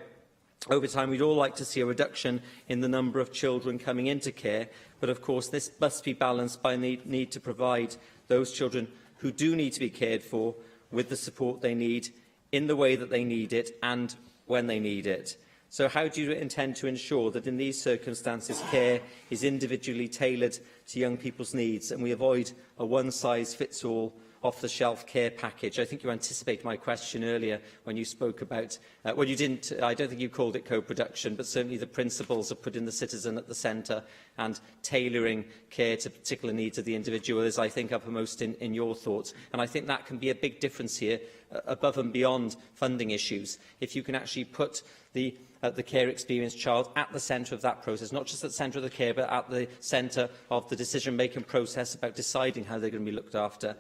Over time, we'd all like to see a reduction in the number of children coming into care, but of course this must be balanced by the need to provide those children who do need to be cared for with the support they need, in the way that they need it and when they need it. So how do you intend to ensure that in these circumstances care is individually tailored to young people's needs and we avoid a one-size-fits-all off-the-shelf care package? I think you anticipated my question earlier when you spoke about, well, you didn't, I don't think you called it co-production, but certainly the principles of putting the citizen at the centre and tailoring care to particular needs of the individual is, I think, uppermost in your thoughts. And I think that can be a big difference here, above and beyond funding issues, if you can actually put the care experienced child at the centre of that process, not just at the centre of the care, but at the centre of the decision-making process about deciding how they're going to be looked after,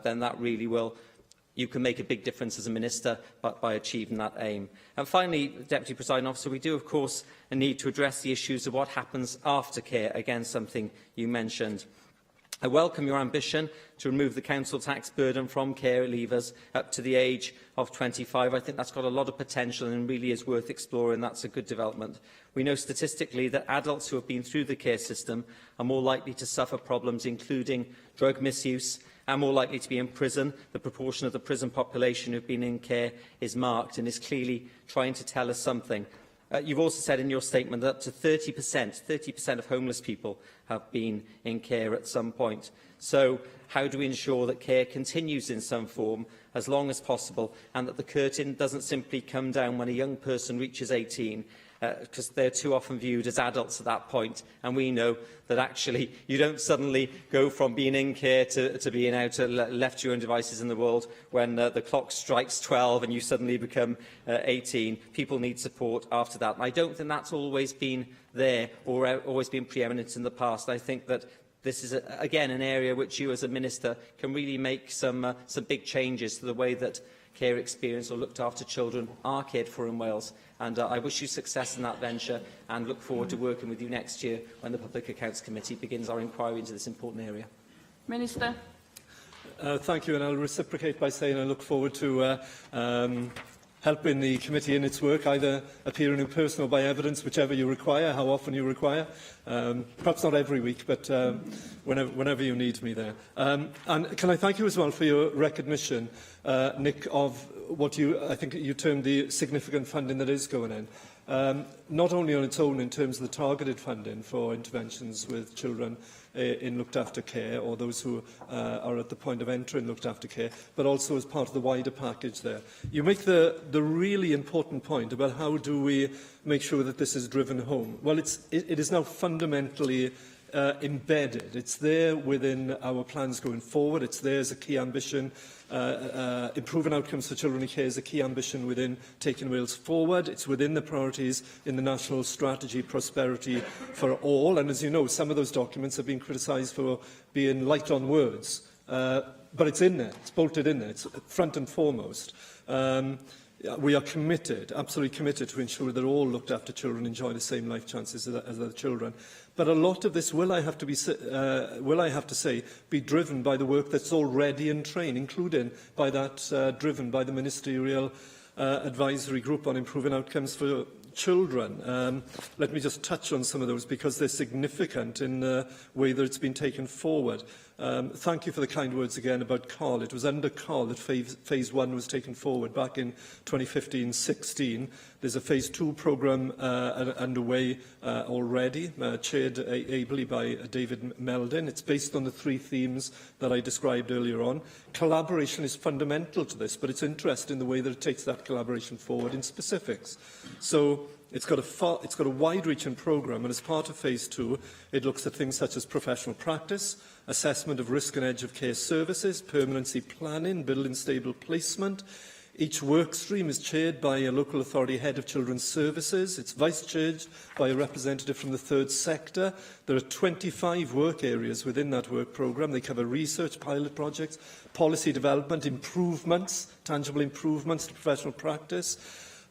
then that really will, you can make a big difference as a minister by achieving that aim. And finally, Deputy Presiding Officer, we do, of course, need to address the issues of what happens after care, again, something you mentioned. I welcome your ambition to remove the council tax burden from care leavers up to the age of 25. I think that's got a lot of potential and really is worth exploring. That's a good development. We know statistically that adults who have been through the care system are more likely to suffer problems including drug misuse and more likely to be in prison. The proportion of the prison population who have been in care is marked and is clearly trying to tell us something. You've also said in your statement that up to 30% of homeless people have been in care at some point. So how do we ensure that care continues in some form as long as possible and that the curtain doesn't simply come down when a young person reaches 18? Because they're too often viewed as adults at that point, and we know that actually you don't suddenly go from being in care to being out, left to your own devices in the world when the clock strikes 12 and you suddenly become 18. People need support after that. And I don't think that's always been there or always been preeminent in the past. I think that this is, again, an area which you as a minister can really make some big changes to the way that care experience or looked after children are cared for in Wales. And I wish you success in that venture and look forward to working with you next year when the Public Accounts Committee begins our inquiry into this important area. Minister. Thank you, and I'll reciprocate by saying I look forward to helping the committee in its work, either appearing in person or by evidence, whichever you require, how often you require. Perhaps not every week, but whenever you need me there. And can I thank you as well for your recognition, Nick, of what I think you termed the significant funding that is going in. Not only on its own in terms of the targeted funding for interventions with children in looked after care or those who are at the point of entering looked after care, but also as part of the wider package there. You make the really important point about how do we make sure that this is driven home. Well, it is now fundamentally embedded. It's there within our plans going forward. It's there as a key ambition. Improving outcomes for children in care is a key ambition within taking Wales forward. It's within the priorities in the National Strategy Prosperity for All. And as you know, some of those documents have been criticised for being light on words. But it's in there. It's bolted in there. It's front and foremost. We are committed, absolutely committed, to ensure that all looked after children enjoy the same life chances as their children. But a lot of this will I have to say, be driven by the work that's already in train, including by that driven by the Ministerial Advisory Group on Improving Outcomes for Children. Let me just touch on some of those because they're significant in the way that it's been taken forward. Thank you for the kind words again about COL. It was under COL that Phase 1 was taken forward back in 2015-16. There's a Phase 2 programme underway already, chaired ably by David Meldin. It's based on the 3 themes that I described earlier on. Collaboration is fundamental to this, but it's interesting the way that it takes that collaboration forward in specifics. So it's got a wide-reaching programme, and as part of Phase 2, it looks at things such as professional practice, assessment of risk and edge of care services, permanency planning, building stable placement. Each work stream is chaired by a local authority head of children's services. It's vice-chaired by a representative from the third sector. There are 25 work areas within that work programme. They cover research, pilot projects, policy development, improvements, tangible improvements to professional practice,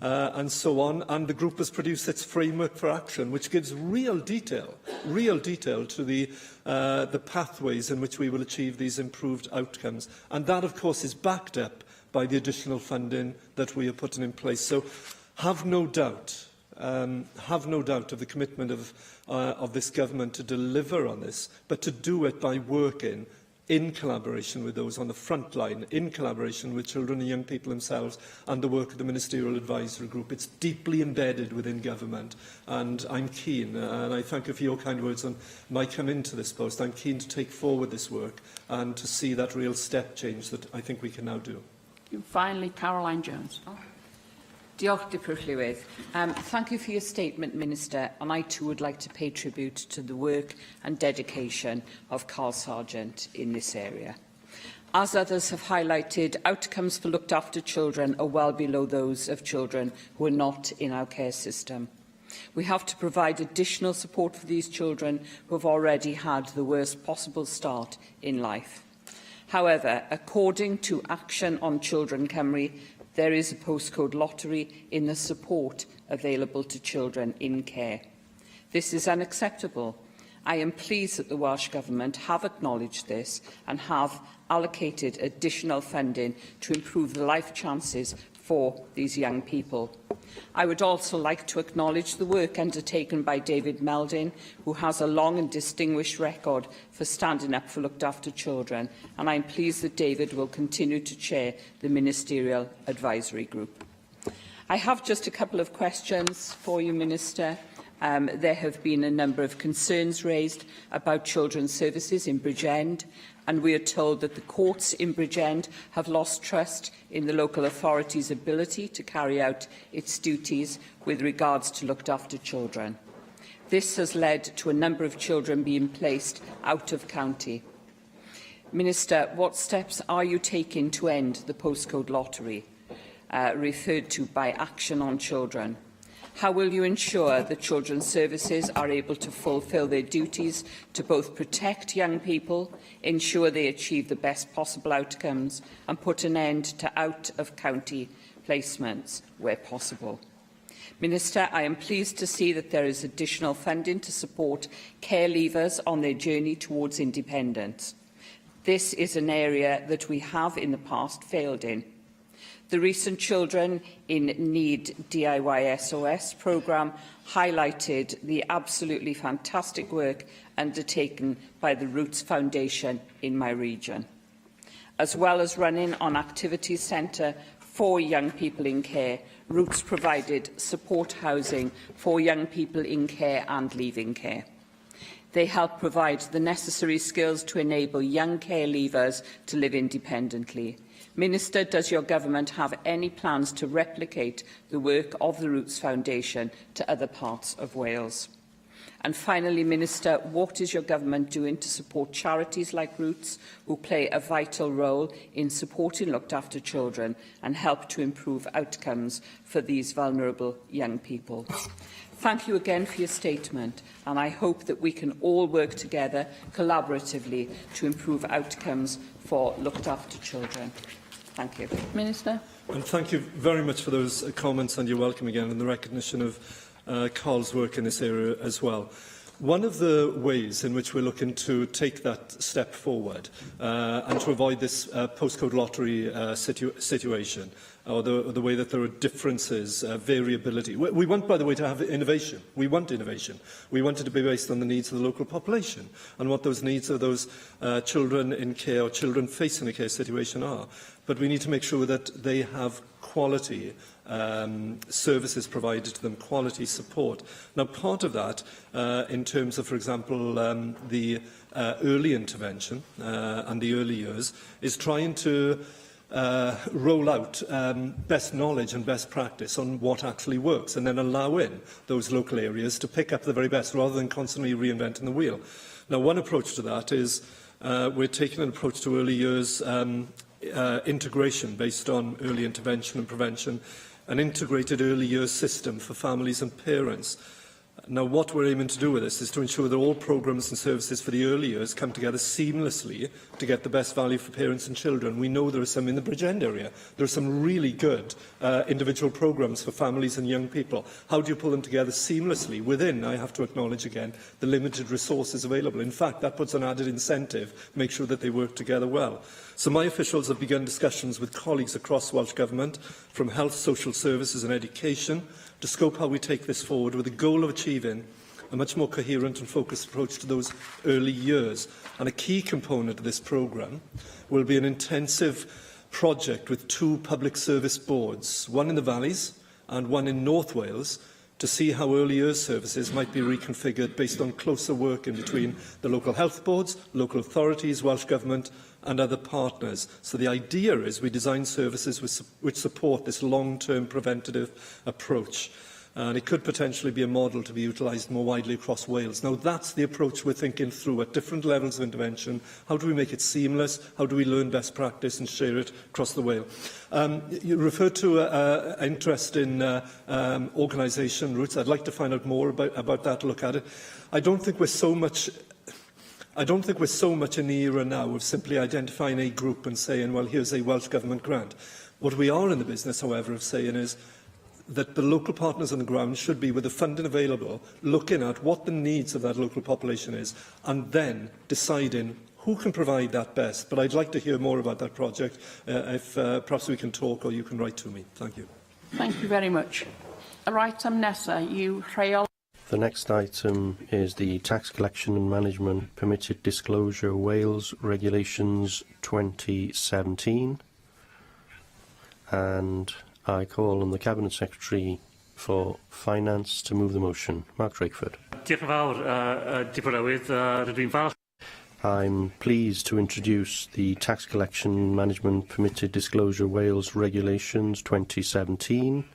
and so on. And the group has produced its framework for action, which gives real detail to the pathways in which we will achieve these improved outcomes. And that, of course, is backed up by the additional funding that we are putting in place. So have no doubt of the commitment of this government to deliver on this, but to do it by working in collaboration with those on the front line, in collaboration with children and young people themselves and the work of the Ministerial Advisory Group. It's deeply embedded within government, and I'm keen, and I thank you for your kind words on my come into this post. I'm keen to take forward this work and to see that real step change that I think we can now do. Finally, Caroline Jones. Diolch, Dipwr Llywydd. Thank you for your statement, Minister, and I too would like to pay tribute to the work and dedication of Carl Sargent in this area. As others have highlighted, outcomes for looked after children are well below those of children who are not in our care system. We have to provide additional support for these children who have already had the worst possible start in life. However, according to Action on Children Cymru, there is a postcode lottery in the support available to children in care. This is unacceptable. I am pleased that the Welsh Government have acknowledged this and have allocated additional funding to improve the life chances for these young people. I would also like to acknowledge the work undertaken by David Melding, who has a long and distinguished record for standing up for looked after children, and I am pleased that David will continue to chair the Ministerial Advisory Group. I have just a couple of questions for you, Minister. There have been a number of concerns raised about children's services in Bridgend, and we are told that the courts in Bridgend have lost trust in the local authority's ability to carry out its duties with regards to looked after children. This has led to a number of children being placed out of county. Minister, what steps are you taking to end the postcode lottery referred to by Action on Children? How will you ensure that children's services are able to fulfil their duties to both protect young people, ensure they achieve the best possible outcomes, and put an end to out-of-county placements where possible? Minister, I am pleased to see that there is additional funding to support care leavers on their journey towards independence. This is an area that we have in the past failed in. The recent Children in Need DIY SOS programme highlighted the absolutely fantastic work undertaken by the Roots Foundation in my region. As well as running an activities centre for young people in care, Roots provided support housing for young people in care and leaving care. They help provide the necessary skills to enable young care leavers to live independently. Minister, does your government have any plans to replicate the work of the Roots Foundation to other parts of Wales? And finally, Minister, what is your government doing to support charities like Roots, who play a vital role in supporting looked after children and help to improve outcomes for these vulnerable young people? Thank you again for your statement, and I hope that we can all work together collaboratively to improve outcomes for looked after children. Thank you. Minister. And thank you very much for those comments, and you're welcome again, and the recognition of Carl's work in this area as well. One of the ways in which we're looking to take that step forward and to avoid this postcode lottery situation, or the way that there are differences, variability. We want, by the way, to have innovation. We want innovation. We want it to be based on the needs of the local population and what those needs of those children in care or children facing a care situation are. But we need to make sure that they have quality services provided to them, quality support. Now, part of that, in terms of, for example, the early intervention and the early years, is trying to roll out best knowledge and best practice on what actually works, and then allow in those local areas to pick up the very best, rather than constantly reinventing the wheel. Now, one approach to that is we're taking an approach to early years integration based on early intervention and prevention, an integrated early years system for families and parents. Now, what we're aiming to do with this is to ensure that all programmes and services for the early years come together seamlessly to get the best value for parents and children. We know there are some in the Bridgend area. There are some really good individual programmes for families and young people. How do you pull them together seamlessly within, I have to acknowledge again, the limited resources available? In fact, that puts an added incentive to make sure that they work together well. So my officials have begun discussions with colleagues across Welsh Government, from health, social services and education, to scope how we take this forward with the goal of achieving a much more coherent and focused approach to those early years. And a key component of this programme will be an intensive project with 2 public service boards, one in the valleys and one in North Wales, to see how early years services might be reconfigured based on closer work in between the local health boards, local authorities, Welsh Government and other partners. So the idea is we design services which support this long-term preventative approach. And it could potentially be a model to be utilised more widely across Wales. Now, that's the approach we're thinking through at different levels of intervention. How do we make it seamless? How do we learn best practice and share it across the Wales? You referred to interest in organisation routes. I'd like to find out more about that, look at it. I don't think we're so much in the era now of simply identifying a group and saying, well, here's a Welsh Government grant. What we are in the business, however, of saying is that the local partners on the ground should be, with the funding available, looking at what the needs of that local population is, and then deciding who can provide that best. But I'd like to hear more about that project, if perhaps we can talk or you can write to me. Thank you. Thank you very much. Yr item nesa, yw rheol. The next item is the Tax Collection and Management Permitted Disclosure Wales Regulations 2017. And I call on the Cabinet Secretary for Finance to move the motion. Mark Drakeford. Diolch yn fawr, Diplowydd, rydw i'n falch. I'm pleased to introduce the Tax Collection and Management Permitted Disclosure Wales Regulations 2017.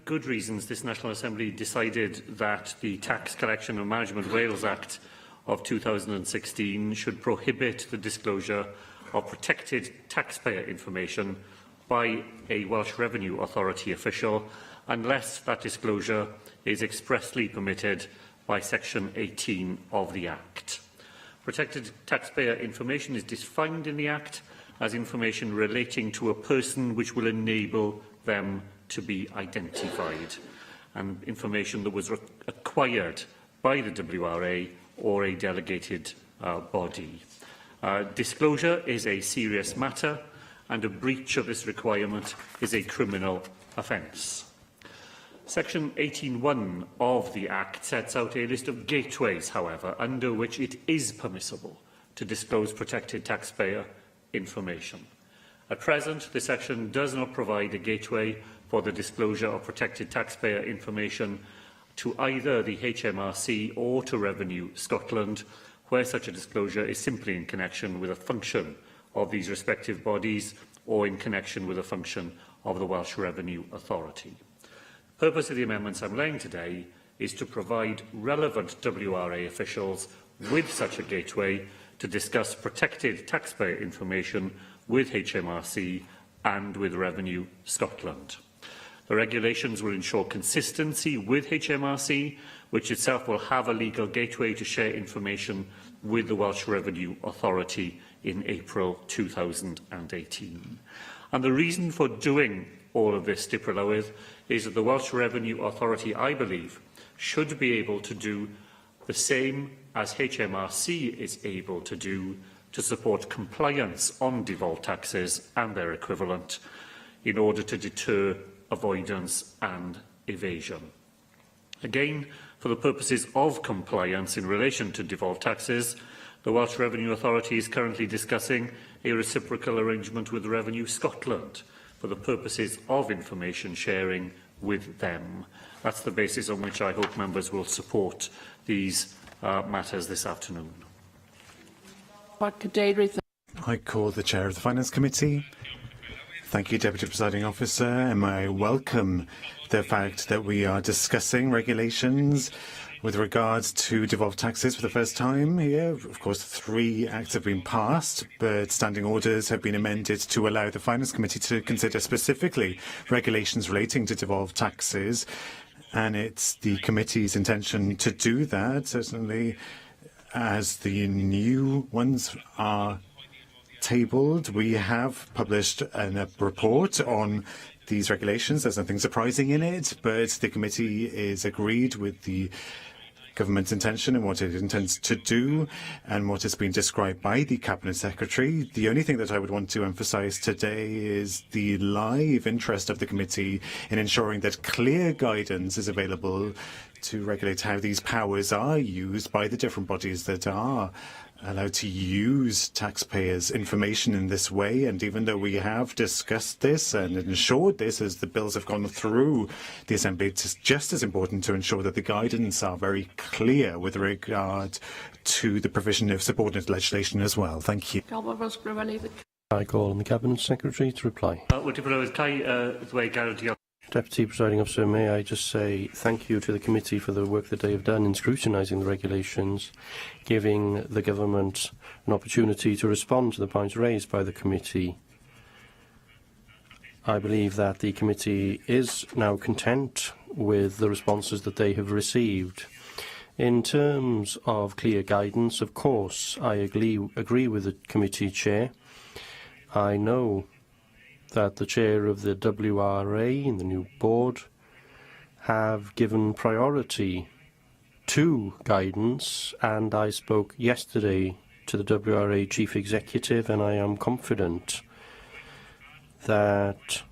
Good reasons, this National Assembly decided that the Tax Collection and Management Wales Act of 2016 should prohibit the disclosure of protected taxpayer information by a Welsh Revenue Authority official unless that disclosure is expressly permitted by Section 18 of the Act. Protected taxpayer information is defined in the Act as information relating to a person which will enable them to be identified, and information that was acquired by the WRA or a delegated body. Disclosure is a serious matter, and a breach of this requirement is a criminal offence. Section 18(1) of the Act sets out a list of gateways, however, under which it is permissible to disclose protected taxpayer information. At present, this section does not provide a gateway for the disclosure of protected taxpayer information to either the HMRC or to Revenue Scotland, where such a disclosure is simply in connection with a function of these respective bodies or in connection with a function of the Welsh Revenue Authority. The purpose of the amendments I'm laying today is to provide relevant WRA officials with such a gateway to discuss protected taxpayer information with HMRC and with Revenue Scotland. The regulations will ensure consistency with HMRC, which itself will have a legal gateway to share information with the Welsh Revenue Authority in April 2018. And the reason for doing all of this, Diplowydd, is that the Welsh Revenue Authority, I believe, should be able to do the same as HMRC is able to do to support compliance on devolved taxes and their equivalent in order to deter avoidance and evasion. Again, for the purposes of compliance in relation to devolved taxes, the Welsh Revenue Authority is currently discussing a reciprocal arrangement with Revenue Scotland for the purposes of information sharing with them. That's the basis on which I hope members will support these matters this afternoon. I call the Chair of the Finance Committee. Thank you, Deputy Presiding Officer, and I welcome the fact that we are discussing regulations with regards to devolved taxes for the first time here. Of course, 3 acts have been passed, but standing orders have been amended to allow the Finance Committee to consider specifically regulations relating to devolved taxes, and it's the committee's intention to do that, certainly, as the new ones are tabled. We have published a report on these regulations. There's nothing surprising in it, but the committee is agreed with the government's intention and what it intends to do and what has been described by the Cabinet Secretary. The only thing that I would want to emphasise today is the live interest of the committee in ensuring that clear guidance is available to regulate how these powers are used by the different bodies that are allowed to use taxpayers' information in this way. And even though we have discussed this and ensured this as the bills have gone through the Assembly, it's just as important to ensure that the guidance are very clear with regard to the provision of subordinate legislation as well. Thank you. I call on the Cabinet Secretary to reply. Deputy Presiding Officer, may I just say thank you to the committee for the work that they have done in scrutinising the regulations, giving the government an opportunity to respond to the points raised by the committee. I believe that the committee is now content with the responses that they have received. In terms of clear guidance, of course, I agree with the committee chair. I know that the chair of the WRA and the new board have given priority to guidance, and I spoke yesterday to the WRA chief executive, and I am confident that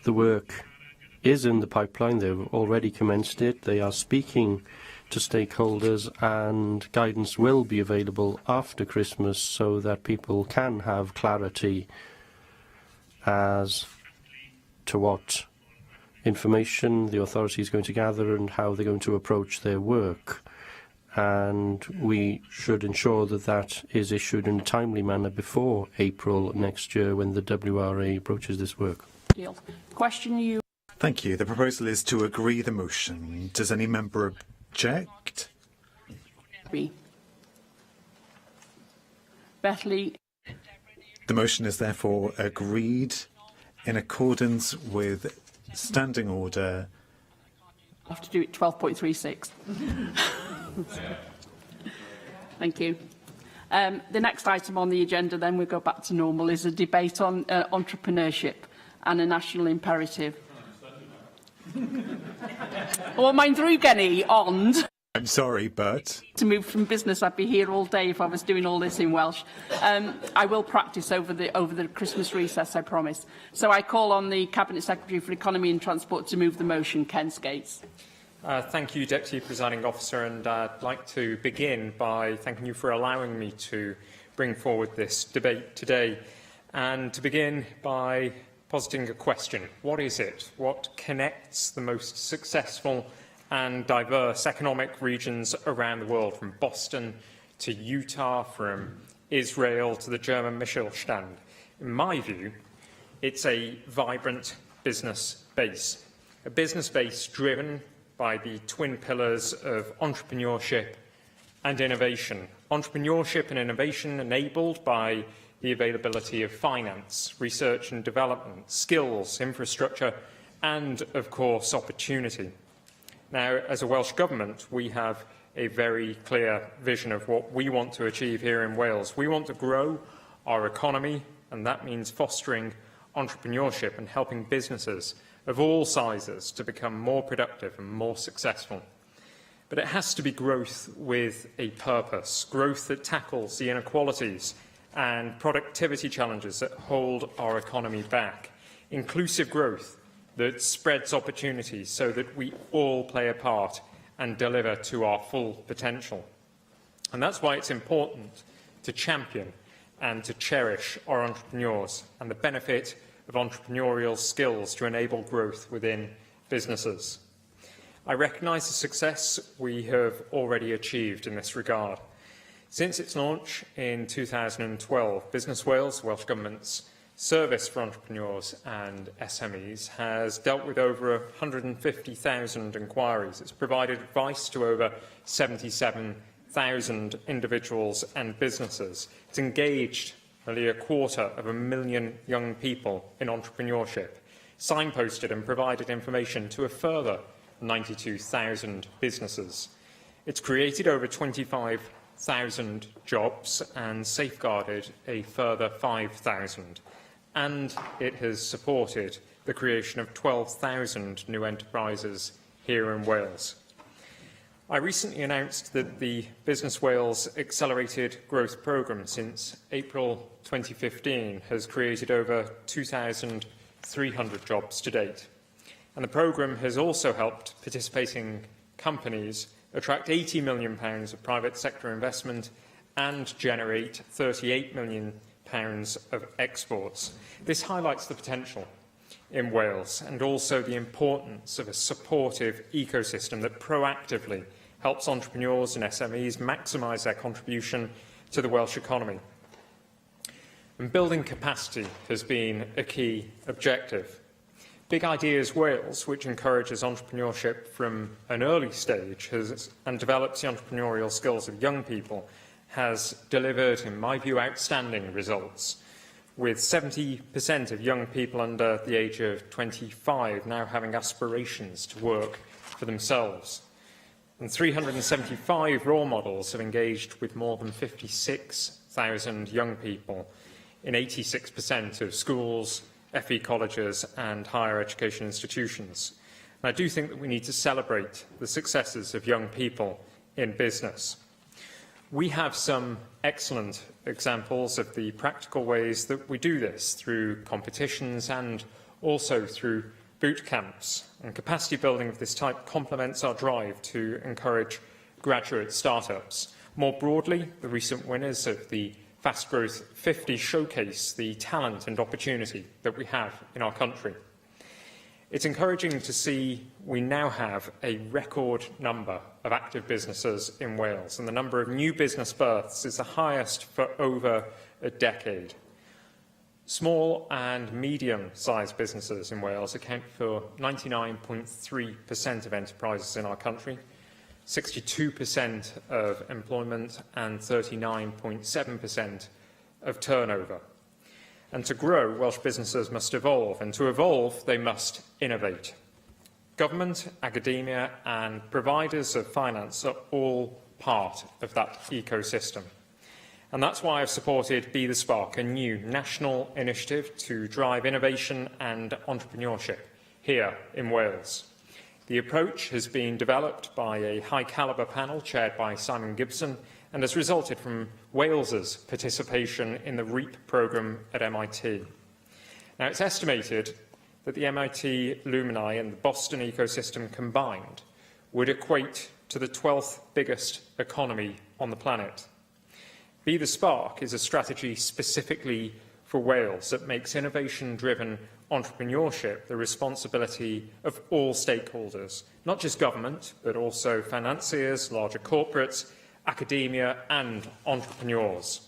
the work is in the pipeline. They've already commenced it. They are speaking to stakeholders, and guidance will be available after Christmas so that people can have clarity as to what information the authority is going to gather and how they're going to approach their work. And we should ensure that that is issued in a timely manner before April next year when the WRA approaches this work. Question you. Thank you. The proposal is to agree the motion. Does any member object? Bethley. The motion is therefore agreed in accordance with Standing Order. I have to do it 12.36. Thank you. The next item on the agenda, then we go back to normal, is a debate on entrepreneurship and a national imperative. Wel, mae'n ddrwg gen I, ond... I'm sorry, but... To move from business, I'd be here all day if I was doing all this in Welsh. I will practice over the Christmas recess, I promise. So I call on the Cabinet Secretary for Economy and Transport to move the motion, Ken Skates. Thank you, Deputy Presiding Officer, and I'd like to begin by thanking you for allowing me to bring forward this debate today, and to begin by positing a question. What is it? What connects the most successful and diverse economic regions around the world, from Boston to Utah, from Israel to the German Mittelstand? In my view, it's a vibrant business base. A business base driven by the twin pillars of entrepreneurship and innovation. Entrepreneurship and innovation enabled by the availability of finance, research and development, skills, infrastructure, and, of course, opportunity. Now, as a Welsh Government, we have a very clear vision of what we want to achieve here in Wales. We want to grow our economy, and that means fostering entrepreneurship and helping businesses of all sizes to become more productive and more successful. But it has to be growth with a purpose, growth that tackles the inequalities and productivity challenges that hold our economy back, inclusive growth that spreads opportunities so that we all play a part and deliver to our full potential. And that's why it's important to champion and to cherish our entrepreneurs and the benefit of entrepreneurial skills to enable growth within businesses. I recognise the success we have already achieved in this regard. Since its launch in 2012, Business Wales, Welsh Government's service for entrepreneurs and SMEs, has dealt with over 150,000 inquiries. It's provided advice to over 77,000 individuals and businesses. It's engaged nearly 250,000 young people in entrepreneurship, signposted and provided information to a further 92,000 businesses. It's created over 25,000 jobs and safeguarded a further 5,000. And it has supported the creation of 12,000 new enterprises here in Wales. I recently announced that the Business Wales Accelerated Growth Programme since April 2015 has created over 2,300 jobs to date. And the programme has also helped participating companies attract £80 million of private sector investment and generate £38 million of exports. This highlights the potential in Wales and also the importance of a supportive ecosystem that proactively helps entrepreneurs and SMEs maximise their contribution to the Welsh economy. And building capacity has been a key objective. Big Ideas Wales, which encourages entrepreneurship from an early stage and develops the entrepreneurial skills of young people, has delivered, in my view, outstanding results, with 70% of young people under the age of 25 now having aspirations to work for themselves. And 375 role models have engaged with more than 56,000 young people in 86% of schools, FE colleges and higher education institutions. And I do think that we need to celebrate the successes of young people in business. We have some excellent examples of the practical ways that we do this through competitions and also through boot camps. And capacity building of this type complements our drive to encourage graduate startups. More broadly, the recent winners of the Fast Growth 50 showcase the talent and opportunity that we have in our country. It's encouraging to see we now have a record number of active businesses in Wales, and the number of new business births is the highest for over a decade. Small and medium-sized businesses in Wales account for 99.3% of enterprises in our country, 62% of employment and 39.7% of turnover. And to grow, Welsh businesses must evolve, and to evolve, they must innovate. Government, academia and providers of finance are all part of that ecosystem. And that's why I've supported Be the Spark, a new national initiative to drive innovation and entrepreneurship here in Wales. The approach has been developed by a high-calibre panel chaired by Simon Gibson and has resulted from Wales's participation in the REAP programme at MIT. Now, it's estimated that the MIT alumni and the Boston ecosystem combined would equate to the 12th biggest economy on the planet. Be the Spark is a strategy specifically for Wales that makes innovation-driven entrepreneurship the responsibility of all stakeholders, not just government, but also financiers, larger corporates, academia and entrepreneurs.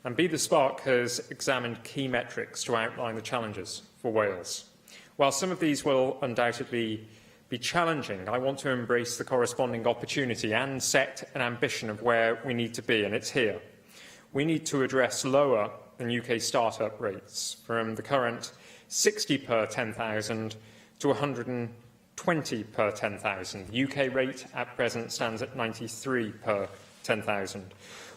And Be the Spark has examined key metrics to outline the challenges for Wales. While some of these will undoubtedly be challenging, I want to embrace the corresponding opportunity and set an ambition of where we need to be, and it's here. We need to address lower than UK start-up rates from the current 60 per 10,000 to 120 per 10,000. The UK rate at present stands at 93 per 10,000.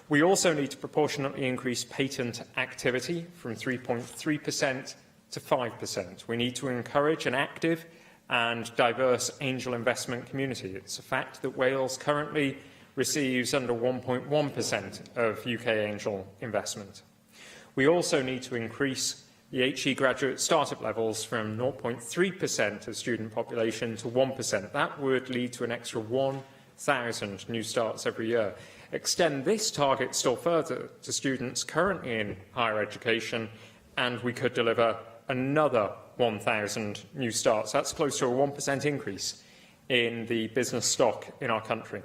We also need to proportionately increase patent activity from 3.3% to 5%. We need to encourage an active and diverse angel investment community. It's a fact that Wales currently receives under 1.1% of UK angel investment. We also need to increase the HE graduate startup levels from 0.3% of student population to 1%. That would lead to an extra 1,000 new starts every year. Extend this target still further to students currently in higher education, and we could deliver another 1,000 new starts. That's close to a 1% increase in the business stock in our country.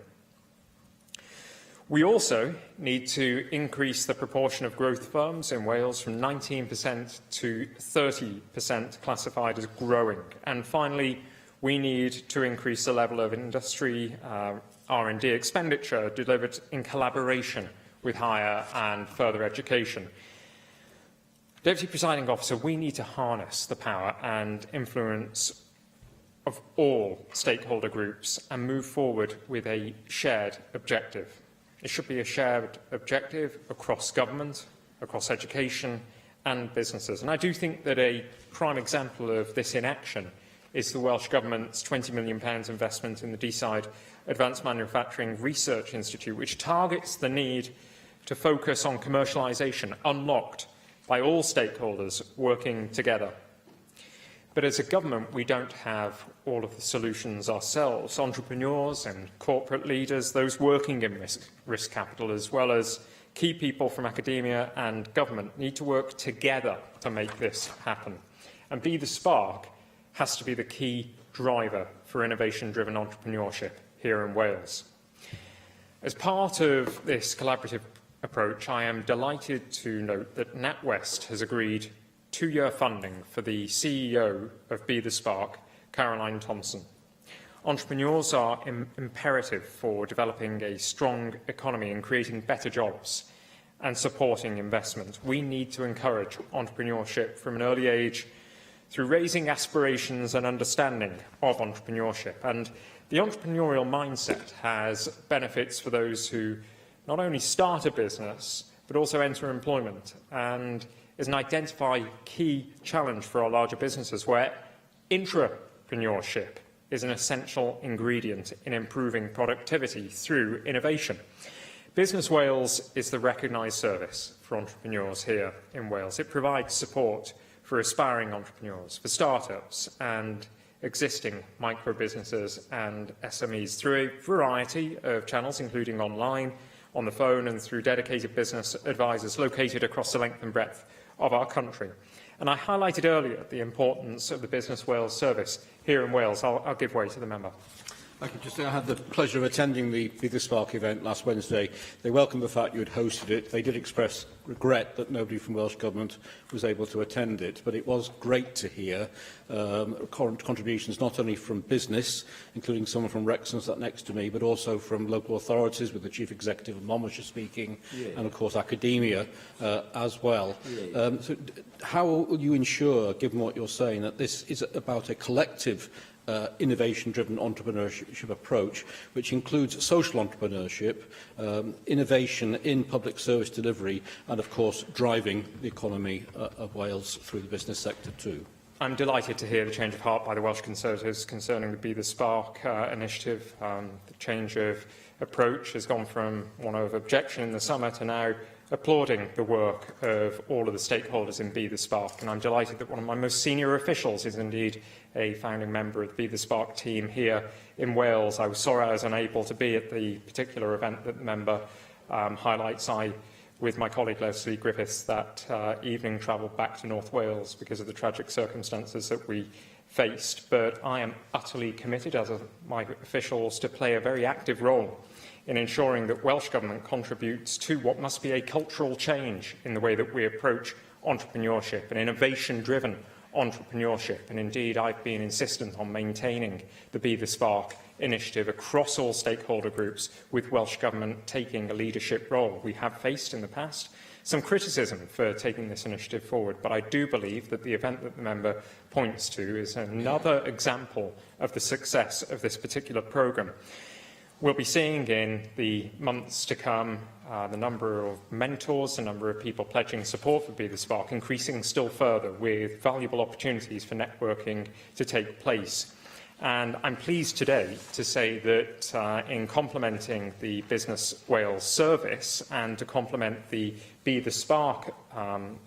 We also need to increase the proportion of growth firms in Wales from 19% to 30% classified as growing. And finally, we need to increase the level of industry R&D expenditure delivered in collaboration with higher and further education. Deputy Presiding Officer, we need to harness the power and influence of all stakeholder groups and move forward with a shared objective. It should be a shared objective across government, across education and businesses. And I do think that a prime example of this in action is the Welsh Government's £20 million investment in the Deeside Advanced Manufacturing Research Institute, which targets the need to focus on commercialisation unlocked by all stakeholders working together. But as a government, we don't have all of the solutions ourselves. Entrepreneurs and corporate leaders, those working in risk capital, as well as key people from academia and government, need to work together to make this happen. And Be the Spark has to be the key driver for innovation-driven entrepreneurship here in Wales. As part of this collaborative approach, I am delighted to note that NatWest has agreed 2-year funding for the CEO of Be the Spark, Caroline Thompson. Entrepreneurs are imperative for developing a strong economy and creating better jobs and supporting investment. We need to encourage entrepreneurship from an early age through raising aspirations and understanding of entrepreneurship. And the entrepreneurial mindset has benefits for those who not only start a business, but also enter employment, and is an identified key challenge for our larger businesses, where intrapreneurship is an essential ingredient in improving productivity through innovation. Business Wales is the recognised service for entrepreneurs here in Wales. It provides support for aspiring entrepreneurs, for startups and existing micro-businesses and SMEs through a variety of channels, including online, on the phone and through dedicated business advisors located across the length and breadth of our country. And I highlighted earlier the importance of the Business Wales service here in Wales. I'll give way to the member. Thank you. Just, I had the pleasure of attending the Be the Spark event last Wednesday. They welcomed the fact you had hosted it. They did express regret that nobody from Welsh Government was able to attend it, but it was great to hear contributions not only from business, including someone from Wrexham sat next to me, but also from local authorities, with the Chief Executive of Monmouthshire speaking, and of course academia as well. So how will you ensure, given what you're saying, that this is about a collective innovation-driven entrepreneurship approach, which includes social entrepreneurship, innovation in public service delivery, and, of course, driving the economy of Wales through the business sector too? I'm delighted to hear the change of heart by the Welsh Conservatives concerning the Be the Spark initiative. The change of approach has gone from one of objection in the summer to now applauding the work of all of the stakeholders in Be the Spark. And I'm delighted that one of my most senior officials is indeed a founding member of the Be the Spark team here in Wales. I was sorry I was unable to be at the particular event that the member highlights. I, with my colleague Leslie Griffiths, that evening travelled back to North Wales because of the tragic circumstances that we faced. But I am utterly committed, as are my officials, to play a very active role in ensuring that Welsh Government contributes to what must be a cultural change in the way that we approach entrepreneurship, and innovation-driven entrepreneurship. And indeed, I've been insistent on maintaining the Be the Spark initiative across all stakeholder groups, with Welsh Government taking a leadership role. We have faced in the past some criticism for taking this initiative forward, but I do believe that the event that the member points to is another example of the success of this particular programme. We'll be seeing in the months to come the number of mentors, the number of people pledging support for Be the Spark, increasing still further, with valuable opportunities for networking to take place. And I'm pleased today to say that in complementing the Business Wales service and to complement the Be the Spark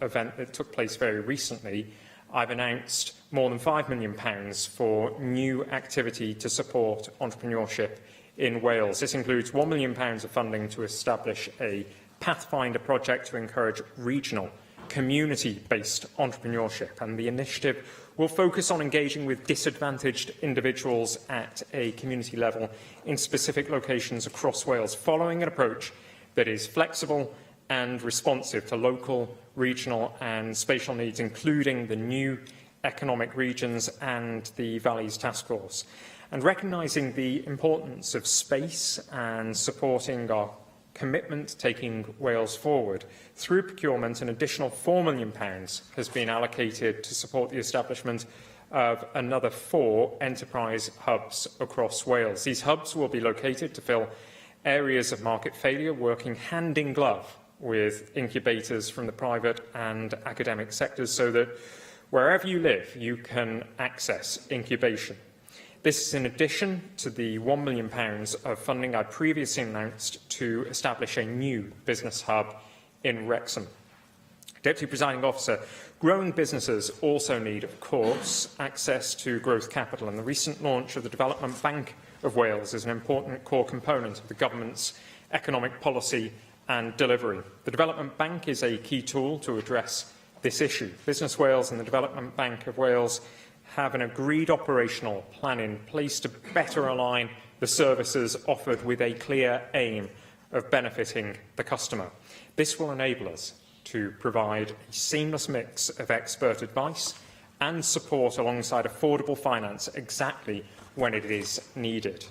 event that took place very recently, I've announced more than £5 million for new activity to support entrepreneurship in Wales. This includes £1 million of funding to establish a Pathfinder project to encourage regional, community-based entrepreneurship, and the initiative will focus on engaging with disadvantaged individuals at a community level in specific locations across Wales, following an approach that is flexible and responsive to local, regional and spatial needs, including the new economic regions and the Valleys Task Force. And recognising the importance of space and supporting our commitment to taking Wales forward, through procurement, an additional £4 million has been allocated to support the establishment of another 4 enterprise hubs across Wales. These hubs will be located to fill areas of market failure, working hand in glove with incubators from the private and academic sectors, so that wherever you live, you can access incubation. This is in addition to the £1 million of funding I previously announced to establish a new business hub in Wrexham. Deputy Presiding Officer, Growing businesses also need, of course, access to growth capital, and the recent launch of the Development Bank of Wales is an important core component of the Government's economic policy and delivery. The Development Bank is a key tool to address this issue. Business Wales and the Development Bank of Wales have an agreed operational plan in place to better align the services offered with a clear aim of benefiting the customer. This will enable us to provide a seamless mix of expert advice and support alongside affordable finance exactly when it is needed.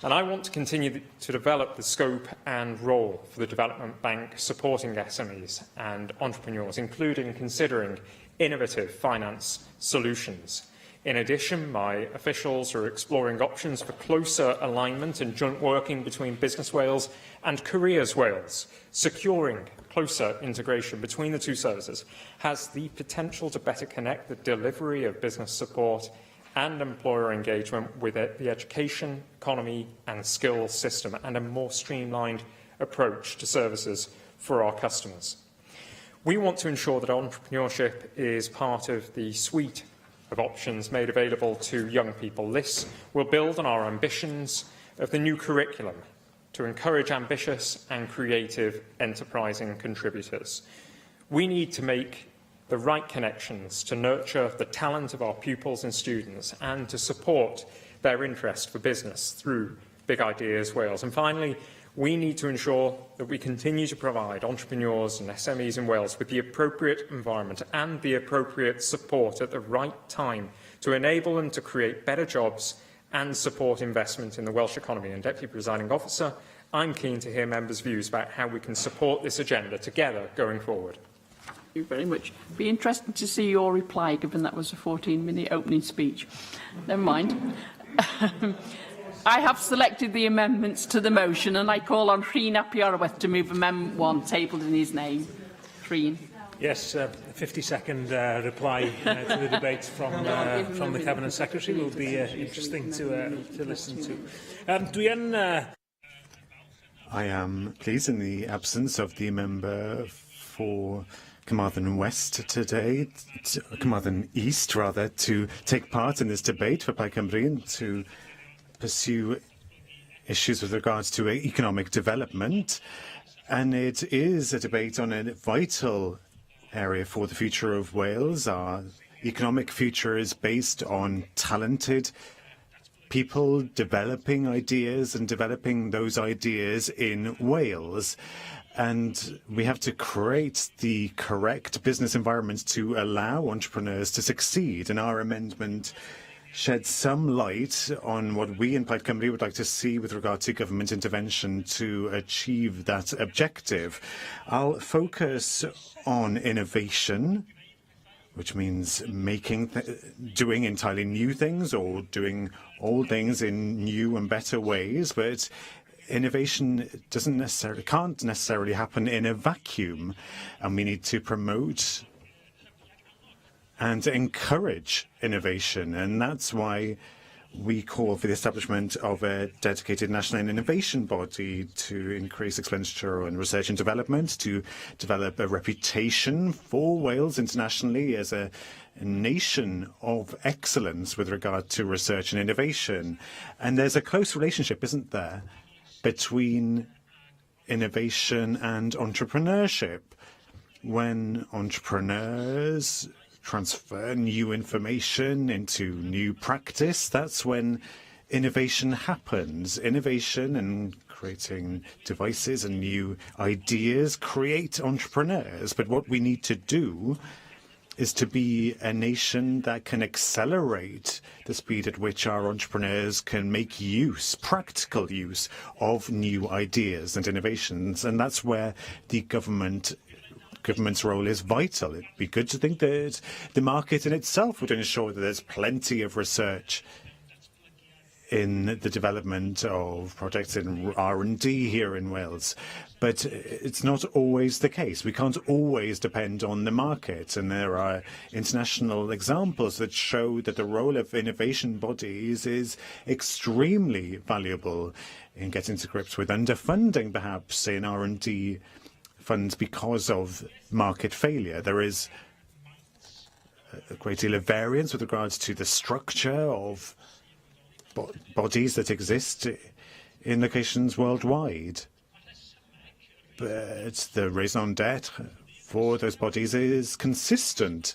And I want to continue to develop the scope and role for the Development Bank supporting SMEs and entrepreneurs, including considering innovative finance solutions. In addition, my officials are exploring options for closer alignment and joint working between Business Wales and Careers Wales. Securing closer integration between the two services has the potential to better connect the delivery of business support and employer engagement with the education, economy and skills system, and a more streamlined approach to services for our customers. We want to ensure that entrepreneurship is part of the suite of options made available to young people. This will build on our ambitions of the new curriculum to encourage ambitious and creative enterprising contributors. We need to make the right connections to nurture the talent of our pupils and students and to support their interest for business through Big Ideas Wales. And finally, we need to ensure that we continue to provide entrepreneurs and SMEs in Wales with the appropriate environment and the appropriate support at the right time to enable them to create better jobs and support investment in the Welsh economy. And Deputy Presiding Officer, I'm keen to hear members' views about how we can support this agenda together going forward. Thank you very much. Be interested to see your reply, given that was a 14-minute opening speech. Never mind. I have selected the amendments to the motion, and I call on Rhyn ap Iorwerth to move Amendment 1, tabled in his name. Rhyn. Yes, a 50-second reply to the debate from the Cabinet Secretary will be interesting to listen to. I am pleased, in the absence of the member for Carmarthen West today, Carmarthen East rather, to take part in this debate for Plaid Cymru and to pursue issues with regards to economic development. And it is a debate on a vital area for the future of Wales. Our economic future is based on talented people developing ideas and developing those ideas in Wales. And we have to create the correct business environment to allow entrepreneurs to succeed. And our amendment sheds some light on what we in Plaid Cymru would like to see with regard to government intervention to achieve that objective. I'll focus on innovation, which means doing entirely new things or doing old things in new and better ways. But innovation can't necessarily happen in a vacuum, and we need to promote and encourage innovation. And that's why we call for the establishment of a dedicated national innovation body to increase expenditure on research and development, to develop a reputation for Wales internationally as a nation of excellence with regard to research and innovation. And there's a close relationship, isn't there, between innovation and entrepreneurship. When entrepreneurs transfer new information into new practice, that's when innovation happens. Innovation and creating devices and new ideas create entrepreneurs. But what we need to do is to be a nation that can accelerate the speed at which our entrepreneurs can make use, practical use, of new ideas and innovations. And that's where the government's role is vital. It'd be good to think that the market in itself would ensure that there's plenty of research in the development of projects in R&D here in Wales. But it's not always the case. We can't always depend on the market. And there are international examples that show that the role of innovation bodies is extremely valuable in getting to grips with underfunding, perhaps, in R&D funds because of market failure. There is a great deal of variance with regards to the structure of bodies that exist in locations worldwide. But the raison d'etre for those bodies is consistent.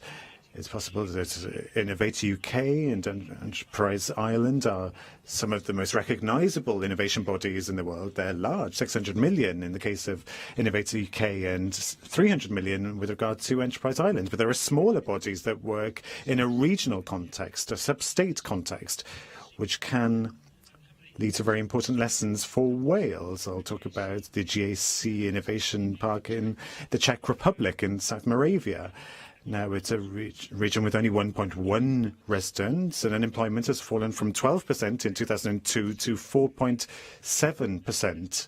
It's possible that Innovate UK and Enterprise Ireland are some of the most recognisable innovation bodies in the world. They're large, 600 million in the case of Innovate UK and 300 million with regard to Enterprise Ireland. But there are smaller bodies that work in a regional context, a sub-state context, which can lead to very important lessons for Wales. I'll talk about the GAC Innovation Park in the Czech Republic in South Moravia. Now, it's a region with only 1.1 residents, and unemployment has fallen from 12% in 2002 to 4.7%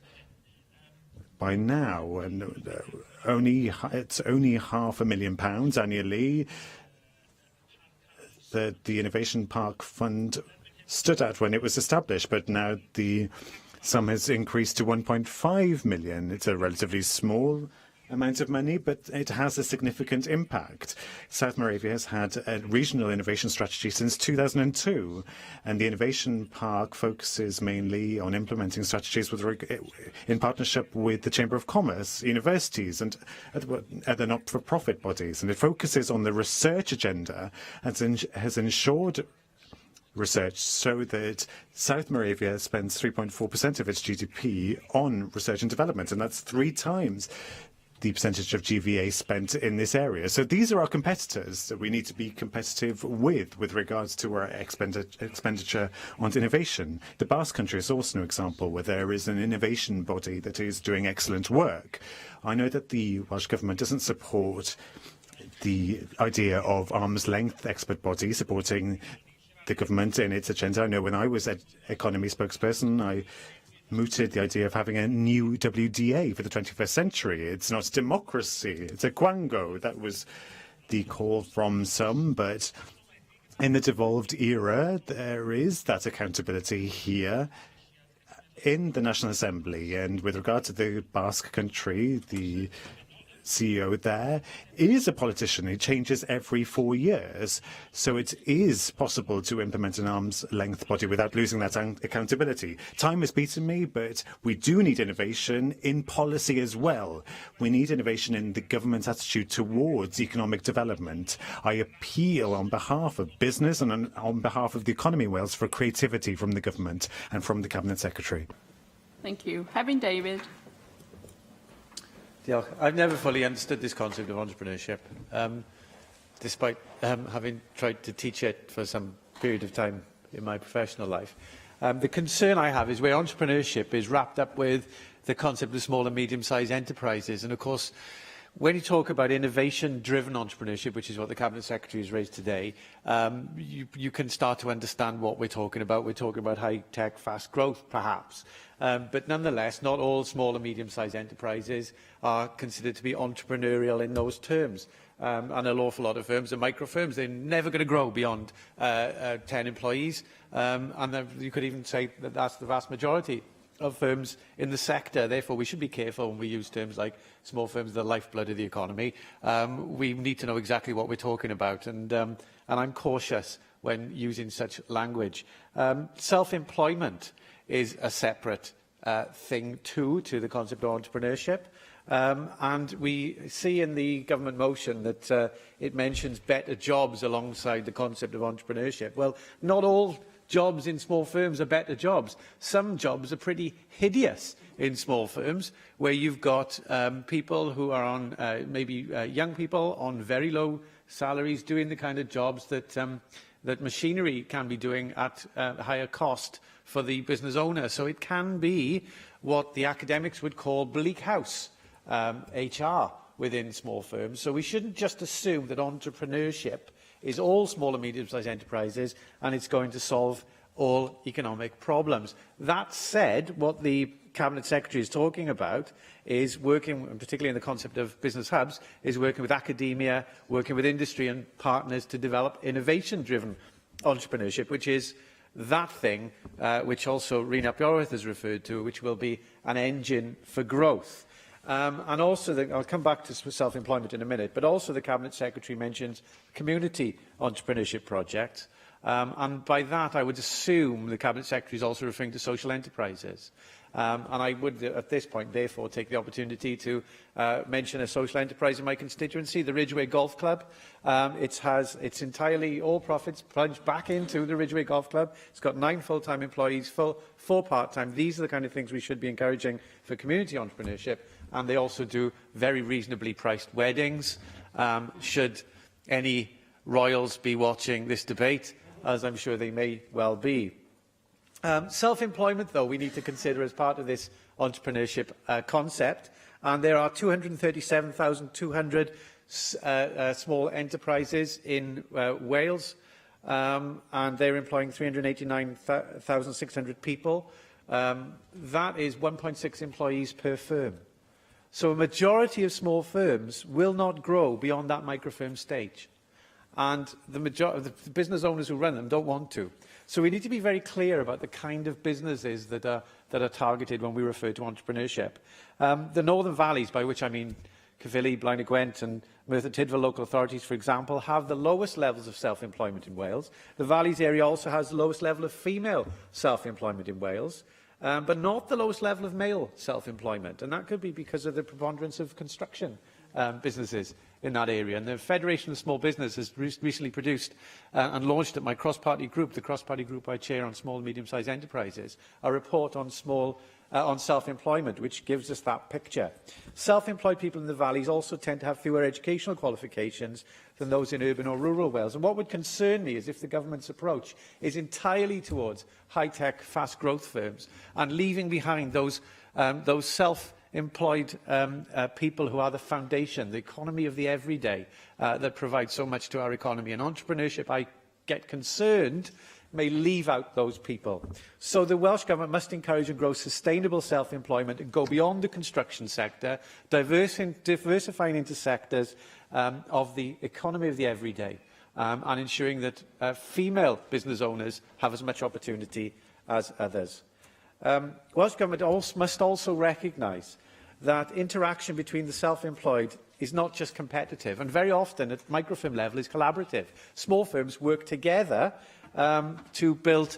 by now. And it's only £500,000 annually that the Innovation Park Fund stood at when it was established, but now the sum has increased to 1.5 million. It's a relatively small amount of money, but it has a significant impact. South Moravia has had a regional innovation strategy since 2002, and the Innovation Park focuses mainly on implementing strategies in partnership with the Chamber of Commerce, universities, and other not-for-profit bodies. And it focuses on the research agenda and has ensured research so that South Moravia spends 3.4% of its GDP on research and development, and that's 3 times the percentage of GVA spent in this area. So these are our competitors that we need to be competitive with regards to our expenditure on innovation. The Basque Country is also an example where there is an innovation body that is doing excellent work. I know that the Welsh Government doesn't support the idea of arm's length expert body supporting the government in its agenda. I know when I was economy spokesperson, I mooted the idea of having a new WDA for the 21st century. It's not democracy, it's a quango. That was the call from some, but in the devolved era, there is that accountability here in the National Assembly. And with regard to the Basque Country, the CEO there is a politician. He changes every 4 years. So it is possible to implement an arm's length body without losing that accountability. Time has beaten me, but we do need innovation in policy as well. We need innovation in the government's attitude towards economic development. I appeal on behalf of business and on behalf of the economy in Wales for creativity from the government and from the Cabinet Secretary. Thank you. Having David. Diolch. I've never fully understood this concept of entrepreneurship, despite having tried to teach it for some period of time in my professional life. The concern I have is where entrepreneurship is wrapped up with the concept of small and medium-sized enterprises. And of course, when you talk about innovation-driven entrepreneurship, which is what the Cabinet Secretary has raised today, you can start to understand what we're talking about. We're talking about high-tech, fast growth, perhaps. But nonetheless, not all small and medium-sized enterprises are considered to be entrepreneurial in those terms. And an awful lot of firms are micro firms. They're never going to grow beyond 10 employees. And you could even say that that's the vast majority of firms in the sector. Therefore, we should be careful when we use terms like small firms, the lifeblood of the economy. We need to know exactly what we're talking about. And I'm cautious when using such language. Self-employment is a separate thing too to the concept of entrepreneurship. And we see in the government motion that it mentions better jobs alongside the concept of entrepreneurship. Well, not all jobs in small firms are better jobs. Some jobs are pretty hideous in small firms, where you've got people who are on, maybe young people on very low salaries doing the kind of jobs that, that machinery can be doing at higher cost for the business owner. So it can be what the academics would call bleak house HR within small firms. So we shouldn't just assume that entrepreneurship is all small and medium-sized enterprises and it's going to solve all economic problems. That said, what the Cabinet Secretary is talking about is working, particularly in the concept of business hubs, is working with academia, working with industry and partners to develop innovation-driven entrepreneurship, which is that thing which also Rena Biorath has referred to, which will be an engine for growth. And also, I'll come back to self-employment in a minute, but also the Cabinet Secretary mentioned community entrepreneurship projects. And by that, I would assume the Cabinet Secretary is also referring to social enterprises. And I would, at this point, therefore, take the opportunity to mention a social enterprise in my constituency, the Ridgeway Golf Club. It's entirely all profits plunged back into the Ridgeway Golf Club. It's got 9 full-time employees, 4 part-time. These are the kind of things we should be encouraging for community entrepreneurship. And they also do very reasonably priced weddings. Should any royals be watching this debate, as I'm sure they may well be. Self-employment, though, we need to consider as part of this entrepreneurship concept. And there are 237,200 small enterprises in Wales, and they're employing 389,600 people. That is 1.6 employees per firm. So a majority of small firms will not grow beyond that microfirm stage. And the business owners who run them don't want to. So we need to be very clear about the kind of businesses that are targeted when we refer to entrepreneurship. The Northern Valleys, by which I mean Caerphilly, Blaenau Gwent and Merthyr Tydfil local authorities, for example, have the lowest levels of self-employment in Wales. The Valleys area also has the lowest level of female self-employment in Wales, but not the lowest level of male self-employment. And that could be because of the preponderance of construction businesses in that area. And the Federation of Small Business has recently produced and launched at my cross-party group, the cross-party group I chair on small and medium-sized enterprises, a report on self-employment, which gives us that picture. Self-employed people in the valleys also tend to have fewer educational qualifications than those in urban or rural Wales. And what would concern me is if the government's approach is entirely towards high-tech, fast-growth firms and leaving behind those self-employed people who are the foundation, the economy of the everyday that provides so much to our economy. And entrepreneurship, I get concerned, may leave out those people. So the Welsh Government must encourage and grow sustainable self-employment and go beyond the construction sector, diversifying into sectors of the economy of the everyday, and ensuring that female business owners have as much opportunity as others. Welsh Government must also recognise that interaction between the self-employed is not just competitive, and very often at microfirm level is collaborative. Small firms work together to build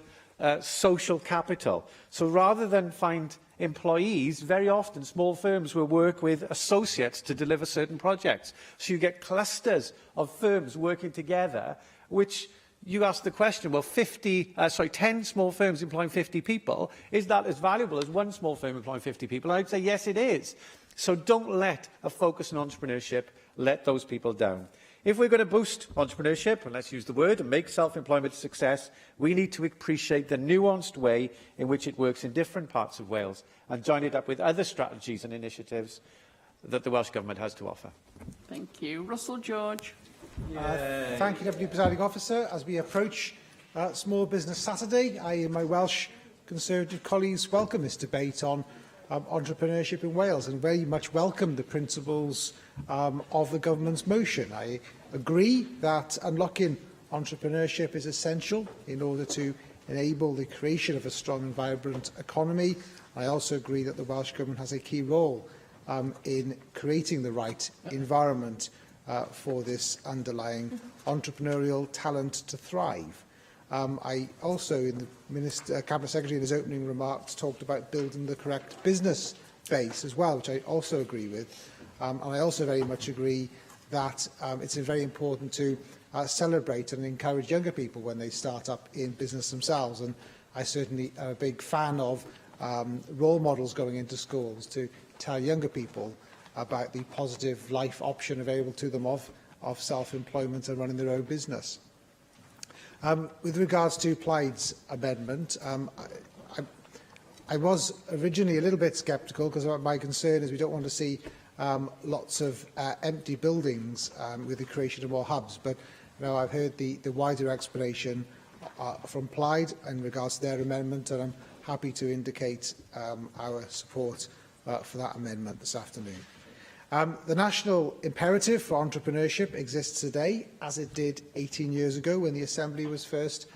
social capital. So rather than find employees, very often small firms will work with associates to deliver certain projects. So you get clusters of firms working together, which you ask the question, well, 10 small firms employing 50 people, is that as valuable as one small firm employing 50 people? And I'd say, yes, it is. So don't let a focus on entrepreneurship let those people down. If we're going to boost entrepreneurship, and let's use the word, and make self-employment a success, we need to appreciate the nuanced way in which it works in different parts of Wales and join it up with other strategies and initiatives that the Welsh Government has to offer. Thank you. Russell George. Thank you, Deputy Presiding Officer. As we approach Small Business Saturday, I and my Welsh Conservative colleagues welcome this debate on entrepreneurship in Wales and very much welcome the principles of the government's motion. I agree that unlocking entrepreneurship is essential in order to enable the creation of a strong and vibrant economy. I also agree that the Welsh Government has a key role in creating the right environment for this underlying entrepreneurial talent to thrive. I also, in the Cabinet Secretary in his opening remarks, talked about building the correct business base as well, which I also agree with. And I also very much agree that it's very important to celebrate and encourage younger people when they start up in business themselves. And I certainly am a big fan of role models going into schools to tell younger people about the positive life option available to them of self-employment and running their own business. With regards to Plaid's amendment, I was originally a little bit sceptical because my concern is we don't want to see lots of empty buildings with the creation of more hubs. But now I've heard the wider explanation from Plaid in regards to their amendment, and I'm happy to indicate our support for that amendment this afternoon. The national imperative for entrepreneurship exists today, as it did 18 years ago when the Assembly was first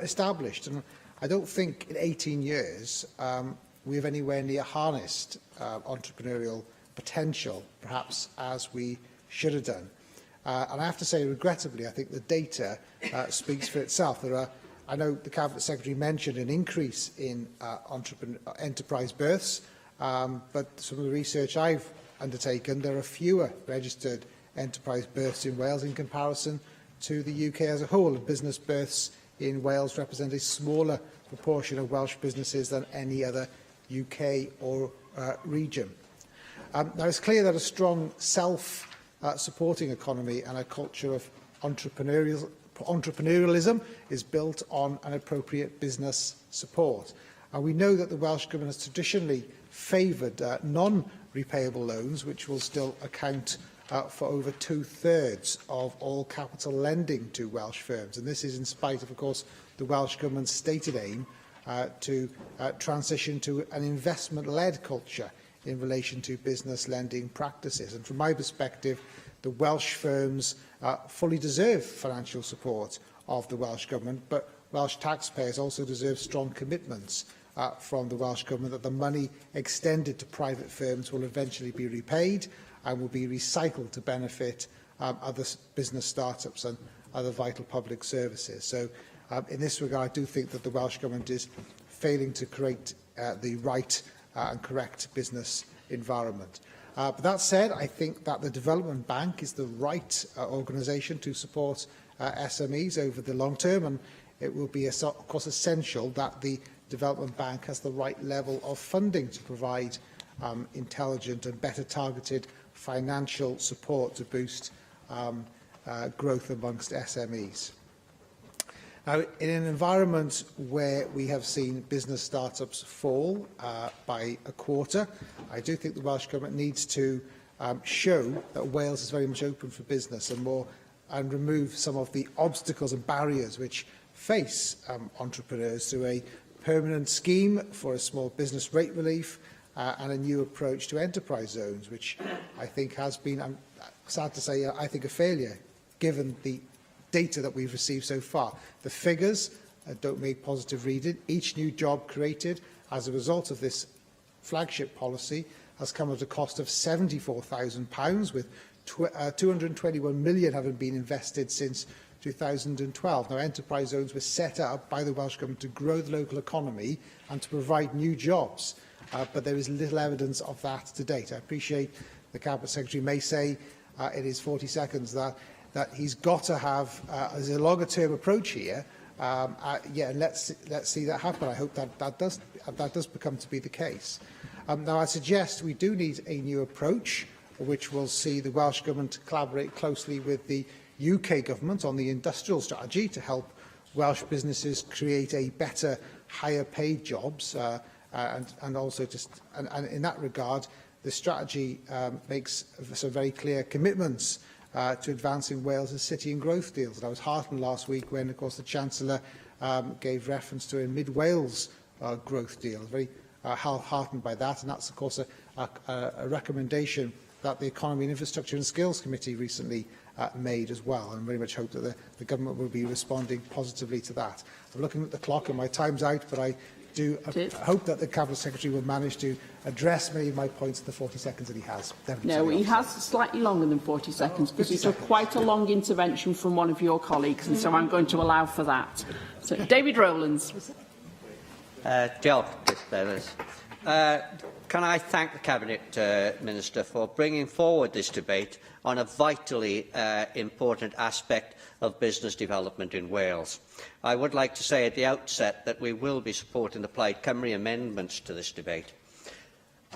established. And I don't think in 18 years we have anywhere near harnessed entrepreneurial potential, perhaps, as we should have done. And I have to say, regrettably, I think the data speaks for itself. I know the Cabinet Secretary mentioned an increase in enterprise births, but some of the research I've undertaken, there are fewer registered enterprise births in Wales in comparison to the UK as a whole. Business births in Wales represent a smaller proportion of Welsh businesses than any other UK or region. Now, it's clear that a strong self-supporting economy and a culture of entrepreneurialism is built on an appropriate business support. And we know that the Welsh Government has traditionally favoured non-repayable loans, which will still account for over 2/3 of all capital lending to Welsh firms. And this is in spite of course, the Welsh Government's stated aim to transition to an investment-led culture in relation to business lending practices. And from my perspective, the Welsh firms fully deserve financial support of the Welsh Government, but Welsh taxpayers also deserve strong commitments from the Welsh Government that the money extended to private firms will eventually be repaid and will be recycled to benefit other business start-ups and other vital public services. So in this regard, I do think that the Welsh Government is failing to create the right and correct business environment. But that said, I think that the Development Bank is the right organisation to support SMEs over the long term, and it will be, of course, essential that the Development Bank has the right level of funding to provide intelligent and better targeted financial support to boost growth amongst SMEs. Now, in an environment where we have seen business start-ups fall by a quarter, I do think the Welsh Government needs to show that Wales is very much open for business and remove some of the obstacles and barriers which face entrepreneurs through a permanent scheme for a small business rate relief and a new approach to enterprise zones, which I think has been, I'm sad to say, I think a failure, given the data that we've received so far. The figures don't make positive reading. Each new job created as a result of this flagship policy has come at a cost of £74,000, with 221 million having been invested since 2012. Now, enterprise zones were set up by the Welsh Government to grow the local economy and to provide new jobs, but there is little evidence of that to date. I appreciate the Cabinet Secretary may say in his 40 seconds that he's got to have as a longer-term approach here. And let's see that happen. I hope that does become to be the case. Now, I suggest we do need a new approach, which will see the Welsh Government collaborate closely with the UK Government on the industrial strategy to help Welsh businesses create a better, higher-paid jobs, and also and in that regard, the strategy makes some very clear commitments to advancing Wales' city and growth deals. And I was heartened last week when, of course, the Chancellor gave reference to a Mid-Wales growth deal. Very heartened by that, and that's, of course, a recommendation that the Economy and Infrastructure and Skills Committee recently made as well. And very much hope that the Government will be responding positively to that. I'm looking at the clock and my time's out, but I do hope that the Cabinet Secretary will manage to address many of my points in the 40 seconds that he has. No, he has slightly longer than 40 seconds because he took quite a long intervention from one of your colleagues, and so I'm going to allow for that. So, David Rowlands. Can I thank the Cabinet Minister for bringing forward this debate on a vitally important aspect of business development in Wales. I would like to say at the outset that we will be supporting the Plaid Cymru amendments to this debate.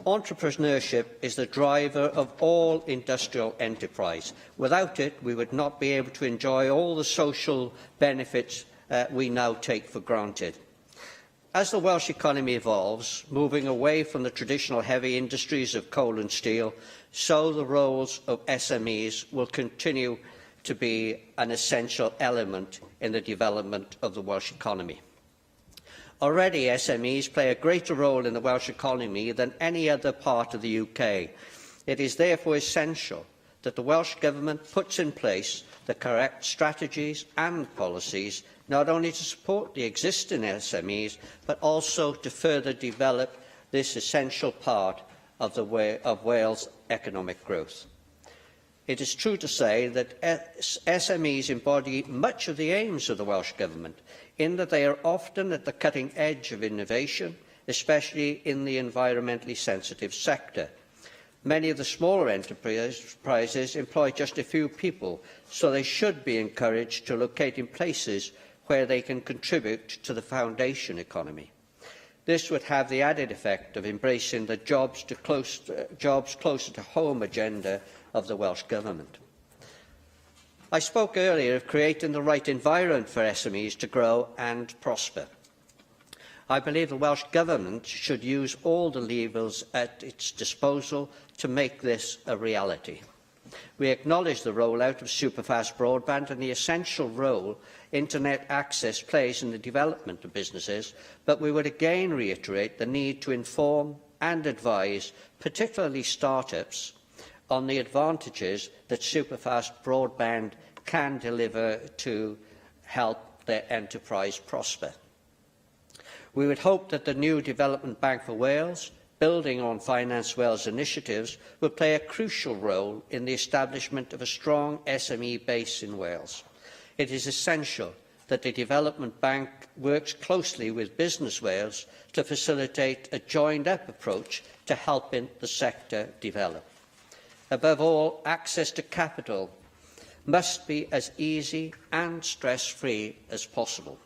Entrepreneurship is the driver of all industrial enterprise. Without it, we would not be able to enjoy all the social benefits we now take for granted. As the Welsh economy evolves, moving away from the traditional heavy industries of coal and steel, so the roles of SMEs will continue to be an essential element in the development of the Welsh economy. Already, SMEs play a greater role in the Welsh economy than any other part of the UK. It is therefore essential that the Welsh Government puts in place the correct strategies and policies, not only to support the existing SMEs, but also to further develop this essential part of Wales' economic growth. It is true to say that SMEs embody much of the aims of the Welsh Government, in that they are often at the cutting edge of innovation, especially in the environmentally sensitive sector. Many of the smaller enterprises employ just a few people, so they should be encouraged to locate in places where they can contribute to the foundation economy. This would have the added effect of embracing the jobs closer to home agenda of the Welsh Government. I spoke earlier of creating the right environment for SMEs to grow and prosper. I believe the Welsh Government should use all the levers at its disposal to make this a reality. We acknowledge the rollout of superfast broadband and the essential role internet access plays in the development of businesses, but we would again reiterate the need to inform and advise, particularly start-ups, on the advantages that superfast broadband can deliver to help their enterprise prosper. We would hope that the new Development Bank for Wales, building on Finance Wales initiatives, will play a crucial role in the establishment of a strong SME base in Wales. It is essential that the Development Bank works closely with Business Wales to facilitate a joined-up approach to helping the sector develop. Above all, access to capital must be as easy and stress-free as possible.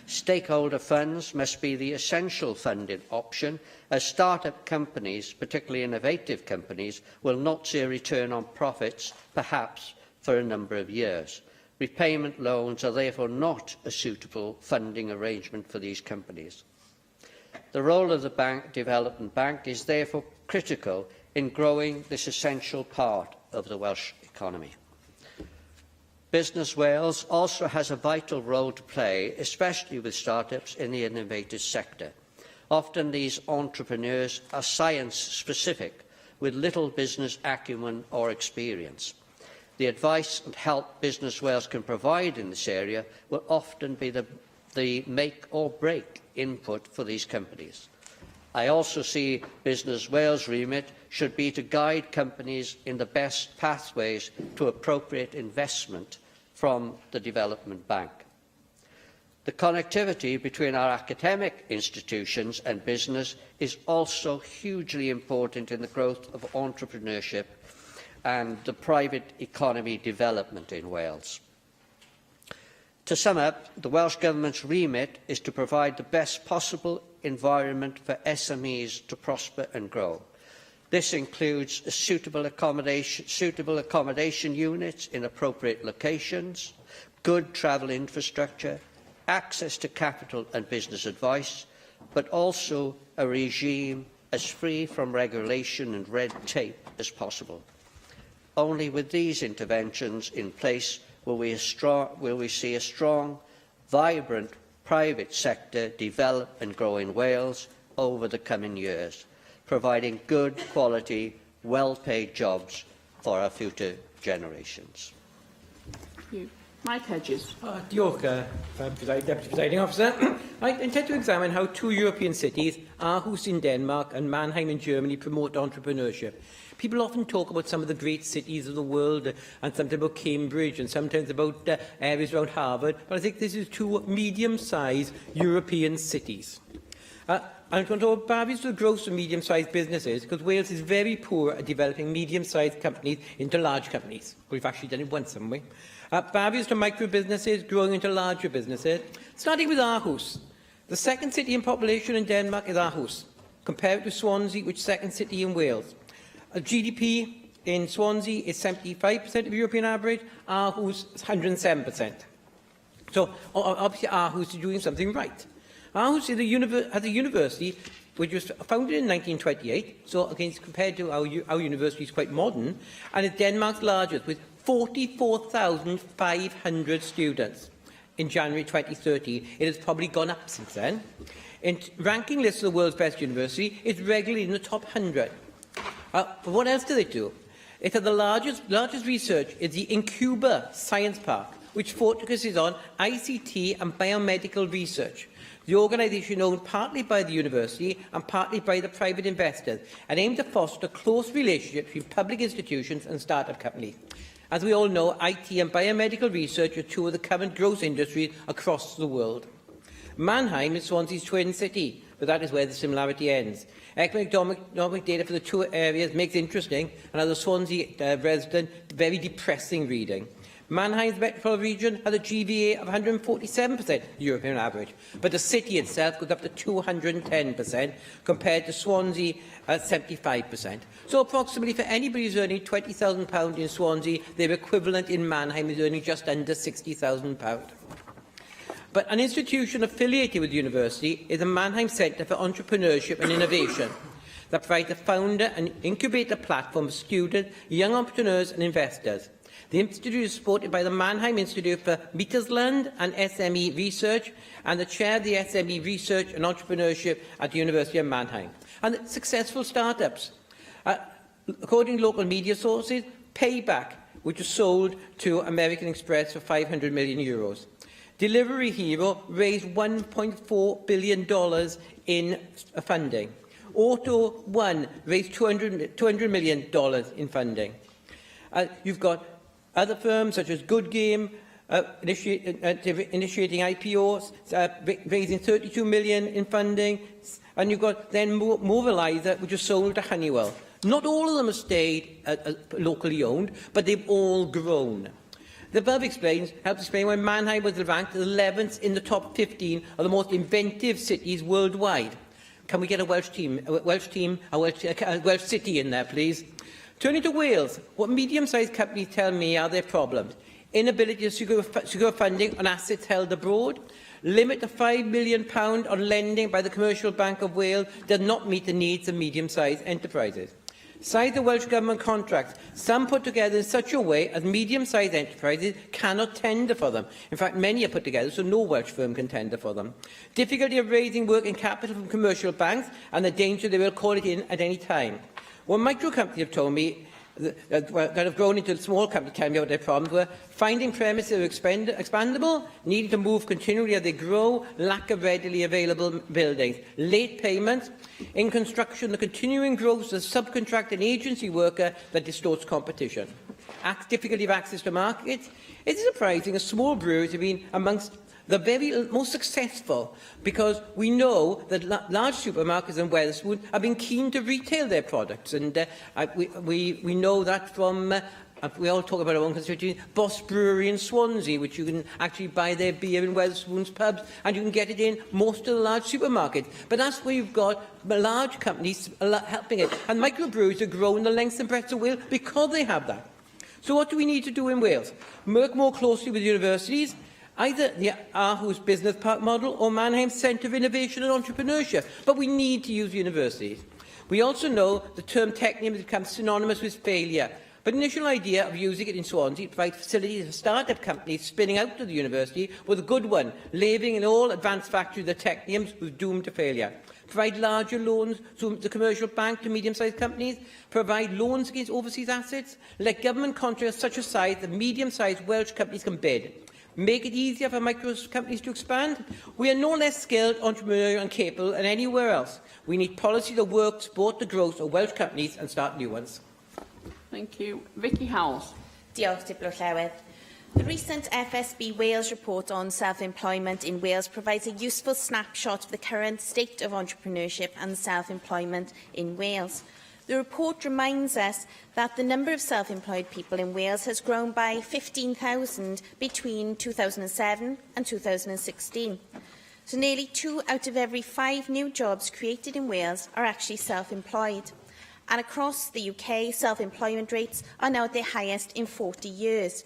Stakeholder funds must be the essential funding option, as start-up companies, particularly innovative companies, will not see a return on profits, perhaps for a number of years. Repayment loans are therefore not a suitable funding arrangement for these companies. The role of the Development Bank is therefore critical in growing this essential part of the Welsh economy. Business Wales also has a vital role to play, especially with start-ups in the innovative sector. Often these entrepreneurs are science-specific, with little business acumen or experience. The advice and help Business Wales can provide in this area will often be the make-or-break input for these companies. I also see Business Wales' remit should be to guide companies in the best pathways to appropriate investment from the Development Bank. The connectivity between our academic institutions and business is also hugely important in the growth of entrepreneurship and the private economy development in Wales. To sum up, the Welsh Government's remit is to provide the best possible environment for SMEs to prosper and grow. This includes suitable accommodation units in appropriate locations, good travel infrastructure, access to capital and business advice, but also a regime as free from regulation and red tape as possible. Only with these interventions in place will we see a strong, vibrant private sector develop and grow in Wales over the coming years, providing good quality, well-paid jobs for our future generations. Thank you. Mike Hedges. Diolch, Deputy Presiding Officer. I intend to examine how two European cities, Aarhus in Denmark and Mannheim in Germany, promote entrepreneurship. People often talk about some of the great cities of the world, and sometimes about Cambridge, and sometimes about areas around Harvard, but I think this is two medium-sized European cities. I'm going to talk barriers to the growth of medium-sized businesses, because Wales is very poor at developing medium-sized companies into large companies. We've actually done it once, haven't we? Barriers to micro-businesses growing into larger businesses. Starting with Aarhus. The second city in population in Denmark is Aarhus. Compare it to Swansea, which is the second city in Wales. GDP in Swansea is 75% of the European average. Aarhus is 107%. So obviously Aarhus is doing something right. Aarhus has a university which was founded in 1928, so again, compared to our university is quite modern, and is Denmark's largest, with 44,500 students. In January 2030, it has probably gone up since then. In ranking lists of the world's best university, it's regularly in the top 100. But what else do they do? It has the largest research is the Incuba Science Park, which focuses on ICT and biomedical research. The organisation owned partly by the university and partly by the private investors and aimed to foster close relationships between public institutions and start-up companies. As we all know, IT and biomedical research are two of the current growth industries across the world. Mannheim is Swansea's twin city, but that is where the similarity ends. Economic data for the two areas makes interesting, and as a Swansea resident, very depressing reading. Mannheim's metropolitan region has a GVA of 147%, European average, but the city itself goes up to 210%, compared to Swansea at 75%. So approximately for anybody who's earning £20,000 in Swansea, their equivalent in Mannheim is earning just under £60,000. But an institution affiliated with the university is the Mannheim Centre for Entrepreneurship and Innovation that provides a founder and incubator platform for students, young entrepreneurs and investors. The institute is supported by the Mannheim Institute for Mittelstand and SME Research and the chair of the SME Research and Entrepreneurship at the University of Mannheim. And successful startups. According to local media sources, Payback, which was sold to American Express for €500 million. Delivery Hero raised $1.4 billion in funding. Auto One raised $200 million in funding. You've got other firms such as Good Game initiating IPOs, raising $32 million in funding, and you've got then Mobilizer, which was sold to Honeywell. Not all of them have stayed locally owned, but they've all grown. The above helps explain why Mannheim was ranked 11th in the top 15 of the most inventive cities worldwide. Can we get a Welsh city in there, please? Turning to Wales, what medium-sized companies tell me are their problems. Inability to secure funding on assets held abroad. Limit of £5 million on lending by the Commercial Bank of Wales does not meet the needs of medium-sized enterprises. Size of Welsh Government contracts, some put together in such a way as medium-sized enterprises cannot tender for them. In fact, many are put together so no Welsh firm can tender for them. Difficulty of raising working capital from commercial banks and the danger they will call it in at any time. What micro companies have told me that have grown into small companies tell me what their problems were: finding premises that are expandable, needing to move continually as they grow, lack of readily available buildings, late payments, in construction, the continuing growth of subcontract and agency worker that distorts competition, difficulty of access to markets. It is surprising as small breweries have been amongst the very most successful, because we know that large supermarkets in Wetherspoon have been keen to retail their products, and we know that from we all talk about our own constituency, Boss Brewery in Swansea, which you can actually buy their beer in Wetherspoon's pubs, and you can get it in most of the large supermarkets. But that's where you've got large companies helping it, and microbreweries are growing the length and breadth of Wales because they have that. So what do we need to do in Wales? Work more closely with universities, either the Aarhus Business Park model or Mannheim's Centre of Innovation and Entrepreneurship. But we need to use universities. We also know the term technium has become synonymous with failure. But the initial idea of using it in Swansea to provide facilities for start-up companies spinning out of the university was a good one. Labelling in all advanced factories the techniums was doomed to failure. Provide larger loans to the commercial bank to medium-sized companies. Provide loans against overseas assets. Let government contracts such a size that medium-sized Welsh companies can bid. Make it easier for micro companies to expand. We are no less skilled, entrepreneurial and capable than anywhere else. We need policy that work to support the growth of Welsh companies and start new ones. Thank you. Vicky Howells. Diolch, Diblo Llewydd. The recent FSB Wales report on self-employment in Wales provides a useful snapshot of the current state of entrepreneurship and self-employment in Wales. The report reminds us that the number of self-employed people in Wales has grown by 15,000 between 2007 and 2016. So nearly 2 out of every 5 new jobs created in Wales are actually self-employed. And across the UK, self-employment rates are now at their highest in 40 years.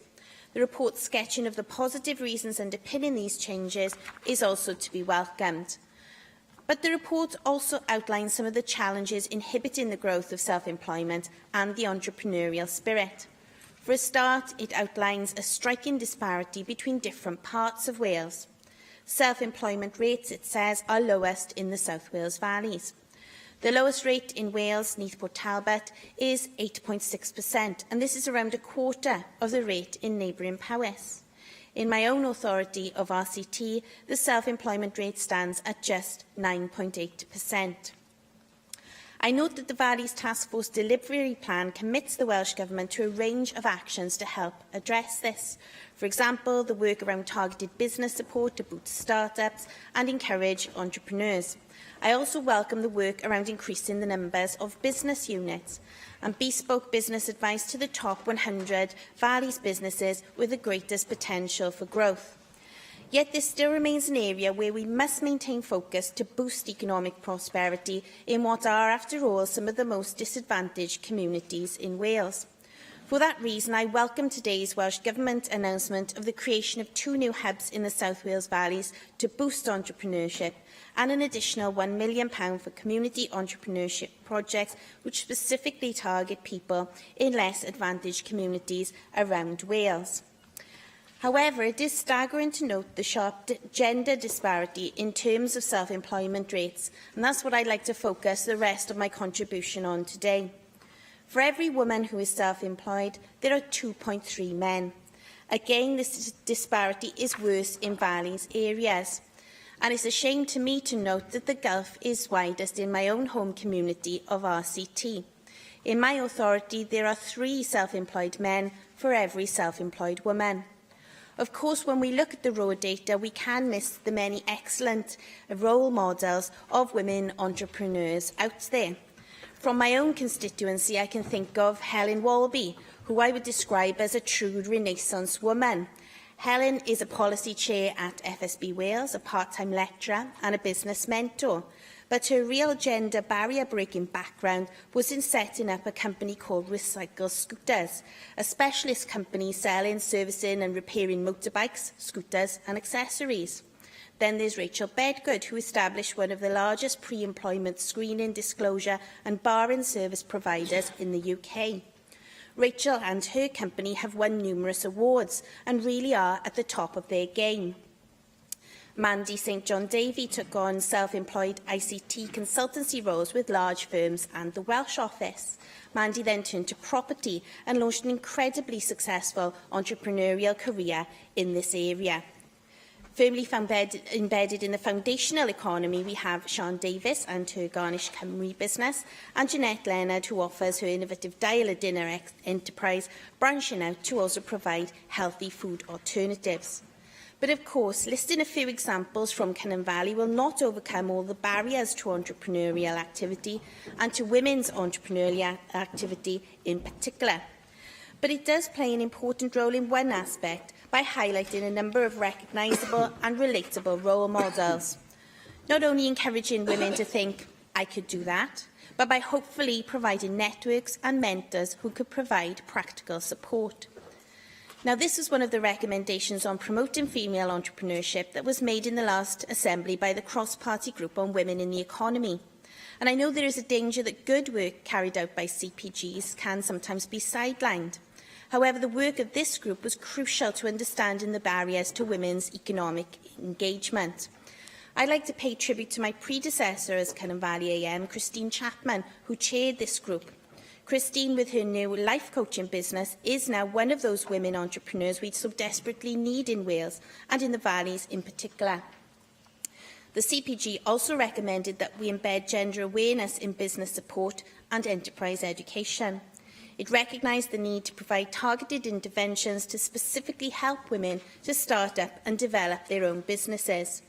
The report's sketching of the positive reasons underpinning these changes is also to be welcomed. But the report also outlines some of the challenges inhibiting the growth of self-employment and the entrepreneurial spirit. For a start, it outlines a striking disparity between different parts of Wales. Self-employment rates, it says, are lowest in the South Wales valleys. The lowest rate in Wales, Neath Port Talbot, is 8.6%, and this is around a quarter of the rate in neighbouring Powys. In my own authority of RCT, the self-employment rate stands at just 9.8%. I note that the Valleys Task Force delivery plan commits the Welsh Government to a range of actions to help address this. For example, the work around targeted business support to boost start-ups and encourage entrepreneurs. I also welcome the work around increasing the numbers of business units and bespoke business advice to the top 100 Valleys businesses with the greatest potential for growth. Yet this still remains an area where we must maintain focus to boost economic prosperity in what are, after all, some of the most disadvantaged communities in Wales. For that reason, I welcome today's Welsh Government announcement of the creation of 2 new hubs in the South Wales Valleys to boost entrepreneurship, and an additional £1 million for community entrepreneurship projects which specifically target people in less advantaged communities around Wales. However, it is staggering to note the sharp gender disparity in terms of self-employment rates, and that's what I'd like to focus the rest of my contribution on today. For every woman who is self-employed, there are 2.3 men. Again, this disparity is worse in Valleys areas. And it's a shame to me to note that the gulf is widest in my own home community of RCT. In my authority, there are 3 self-employed men for every self-employed woman. Of course, when we look at the raw data, we can miss the many excellent role models of women entrepreneurs out there. From my own constituency, I can think of Helen Walby, who I would describe as a true Renaissance woman. Helen is a policy chair at FSB Wales, a part-time lecturer and a business mentor. But her real gender barrier-breaking background was in setting up a company called Recycle Scooters, a specialist company selling, servicing and repairing motorbikes, scooters and accessories. Then there's Rachel Bedgood, who established one of the largest pre-employment screening, disclosure and barring service providers in the UK. Rachel and her company have won numerous awards and really are at the top of their game. Mandy St John Davy took on self-employed ICT consultancy roles with large firms and the Welsh office. Mandy then turned to property and launched an incredibly successful entrepreneurial career in this area. Firmly embedded in the foundational economy, we have Sian Davis and her Garnish Cymru business, and Jeanette Leonard, who offers her innovative Dial a Dinner enterprise, branching out to also provide healthy food alternatives. But of course, listing a few examples from Cynon Valley will not overcome all the barriers to entrepreneurial activity and to women's entrepreneurial activity in particular. But it does play an important role in one aspect by highlighting a number of recognisable and relatable role models. Not only encouraging women to think, I could do that, but by hopefully providing networks and mentors who could provide practical support. Now, this is one of the recommendations on promoting female entrepreneurship that was made in the last Assembly by the cross-party group on women in the economy. And I know there is a danger that good work carried out by CPGs can sometimes be sidelined. However, the work of this group was crucial to understanding the barriers to women's economic engagement. I'd like to pay tribute to my predecessor as Cynon Valley AM, Christine Chapman, who chaired this group. Christine, with her new life coaching business, is now one of those women entrepreneurs we so desperately need in Wales, and in the Valleys in particular. The CPG also recommended that we embed gender awareness in business support and enterprise education. It recognised the need to provide targeted interventions to specifically help women to start up and develop their own businesses.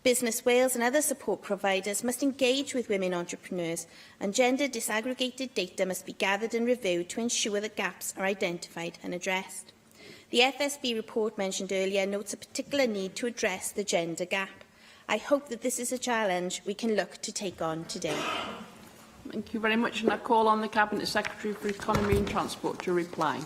Business Wales and other support providers must engage with women entrepreneurs, and gender disaggregated data must be gathered and reviewed to ensure that gaps are identified and addressed. The FSB report mentioned earlier notes a particular need to address the gender gap. I hope that this is a challenge we can look to take on today. Thank you very much, and I call on the Cabinet Secretary for Economy and Transport to reply.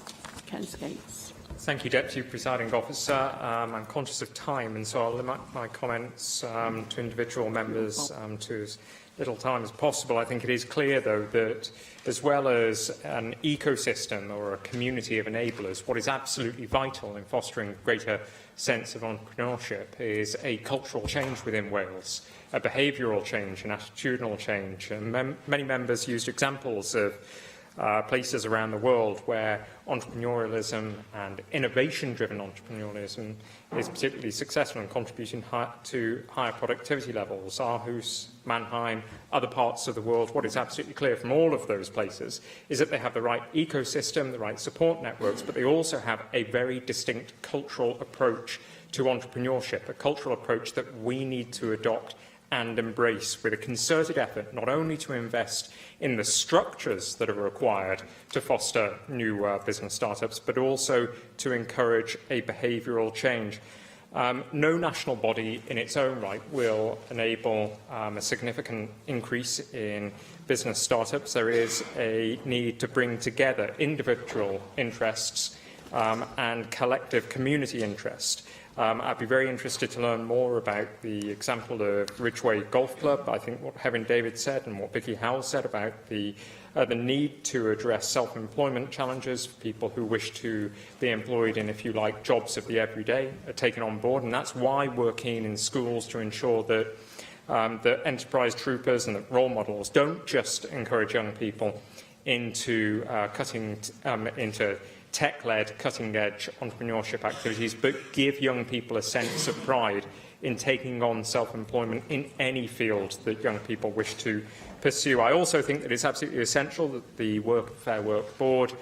Ken Skates. Thank you, Deputy Presiding Officer. I'm conscious of time, and so I'll limit my comments to individual members to as little time as possible. I think it is clear, though, that as well as an ecosystem or a community of enablers, what is absolutely vital in fostering a greater sense of entrepreneurship is a cultural change within Wales, a behavioural change, an attitudinal change. And many members used examples of places around the world where entrepreneurialism and innovation-driven entrepreneurialism is particularly successful and contributing to higher productivity levels. Aarhus, Mannheim, other parts of the world, what is absolutely clear from all of those places is that they have the right ecosystem, the right support networks, but they also have a very distinct cultural approach to entrepreneurship, a cultural approach that we need to adopt and embrace with a concerted effort, not only to invest in the structures that are required to foster new business startups, but also to encourage a behavioural change. No national body in its own right will enable a significant increase in business startups. There is a need to bring together individual interests and collective community interest. I'd be very interested to learn more about the example of Ridgeway Golf Club. I think what Heaven David said and what Vicky Howell said about the need to address self-employment challenges for people who wish to be employed in, if you like, jobs of the everyday are taken on board. And that's why we're keen in schools to ensure that that enterprise troopers and that role models don't just encourage young people into into tech-led, cutting-edge entrepreneurship activities, but give young people a sense of pride in taking on self-employment in any field that young people wish to pursue. I also think that it's absolutely essential that the Fair Work Board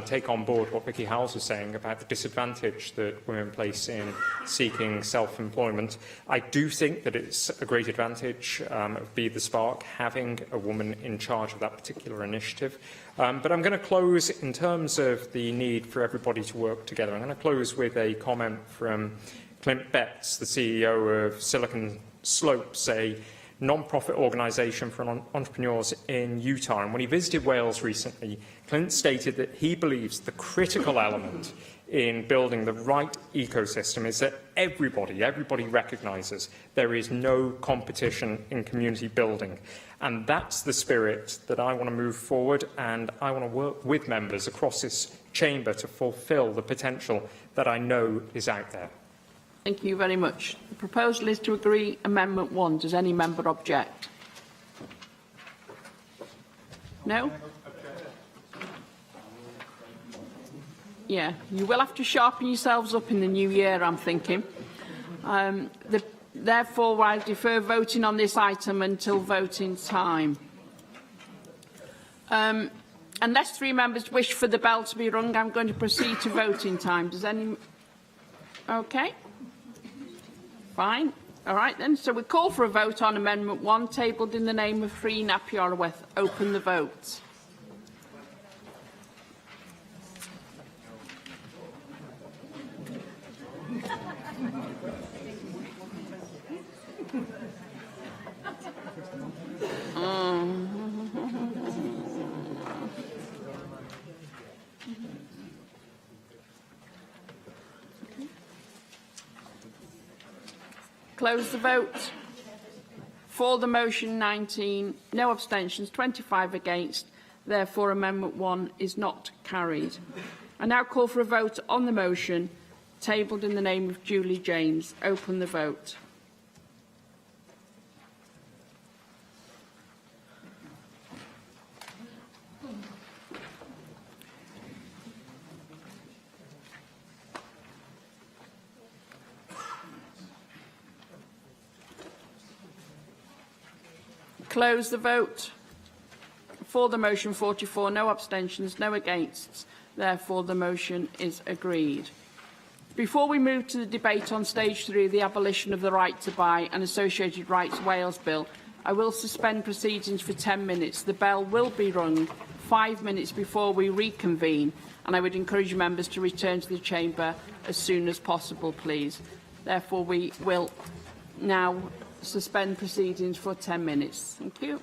take on board what Vicky Howells was saying about the disadvantage that women place in seeking self-employment. I do think that it's a great advantage of Be the Spark having a woman in charge of that particular initiative. But I'm going to close in terms of the need for everybody to work together. I'm going to close with a comment from Clint Betts, the CEO of Silicon Slopes, a non-profit organisation for entrepreneurs in Utah. And when he visited Wales recently, Clint stated that he believes the critical element in building the right ecosystem is that everybody recognises there is no competition in community building. And that's the spirit that I want to move forward, and I want to work with members across this chamber to fulfil the potential that I know is out there. Thank you very much. The proposal is to agree Amendment 1. Does any member object? No? Yeah, you will have to sharpen yourselves up in the new year, I'm thinking. Therefore, I'll defer voting on this item until voting time. Unless 3 members wish for the bell to be rung, I'm going to proceed to voting time. Does any... OK. Fine. All right, then. So we call for a vote on Amendment 1, tabled in the name of Free Napiorweth. Open the vote. Close the vote. For the motion, 19, no abstentions, 25 against. Therefore, Amendment 1 is not carried. I now call for a vote on the motion, tabled in the name of Julie James. Open the vote. Close the vote. For the motion, 44, no abstentions, no against. Therefore, the motion is agreed. Before we move to the debate on stage 3 of the abolition of the right to buy and associated rights Wales Bill, I will suspend proceedings for 10 minutes. The bell will be rung 5 minutes before we reconvene, and I would encourage members to return to the chamber as soon as possible, please. Therefore, we will now suspend proceedings for 10 minutes. Thank you.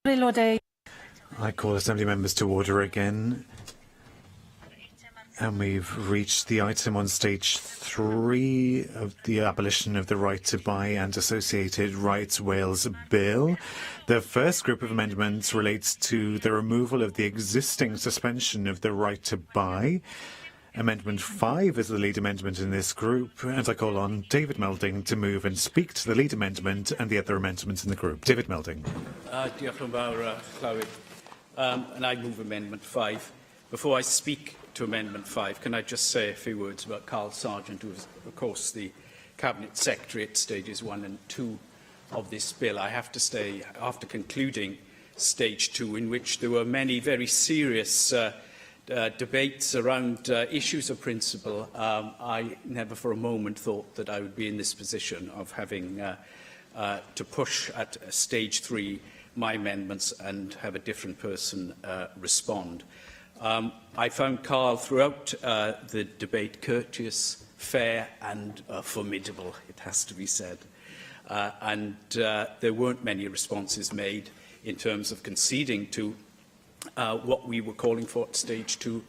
I call Assembly members to order again. And we've reached the item on stage 3 of the abolition of the right to buy and associated rights Wales bill. The first group of amendments relates to the removal of the existing suspension of the right to buy. Amendment 5 is the lead amendment in this group, and I call on David Melding to move and speak to the lead amendment and the other amendments in the group. David Melding. Diolch yn fawr, Clywyd. And I move Amendment 5. Before I speak to Amendment 5, can I just say a few words about Carl Sargent, who is, of course, the Cabinet Secretary at stages 1 and 2 of this bill. I have to say, after concluding stage 2, in which there were many very serious debates around issues of principle, I never for a moment thought that I would be in this position of having to push at stage 3 my amendments and have a different person respond. I found Carl throughout the debate courteous, fair and formidable, it has to be said. There weren't many responses made in terms of conceding to what we were calling for at stage 2.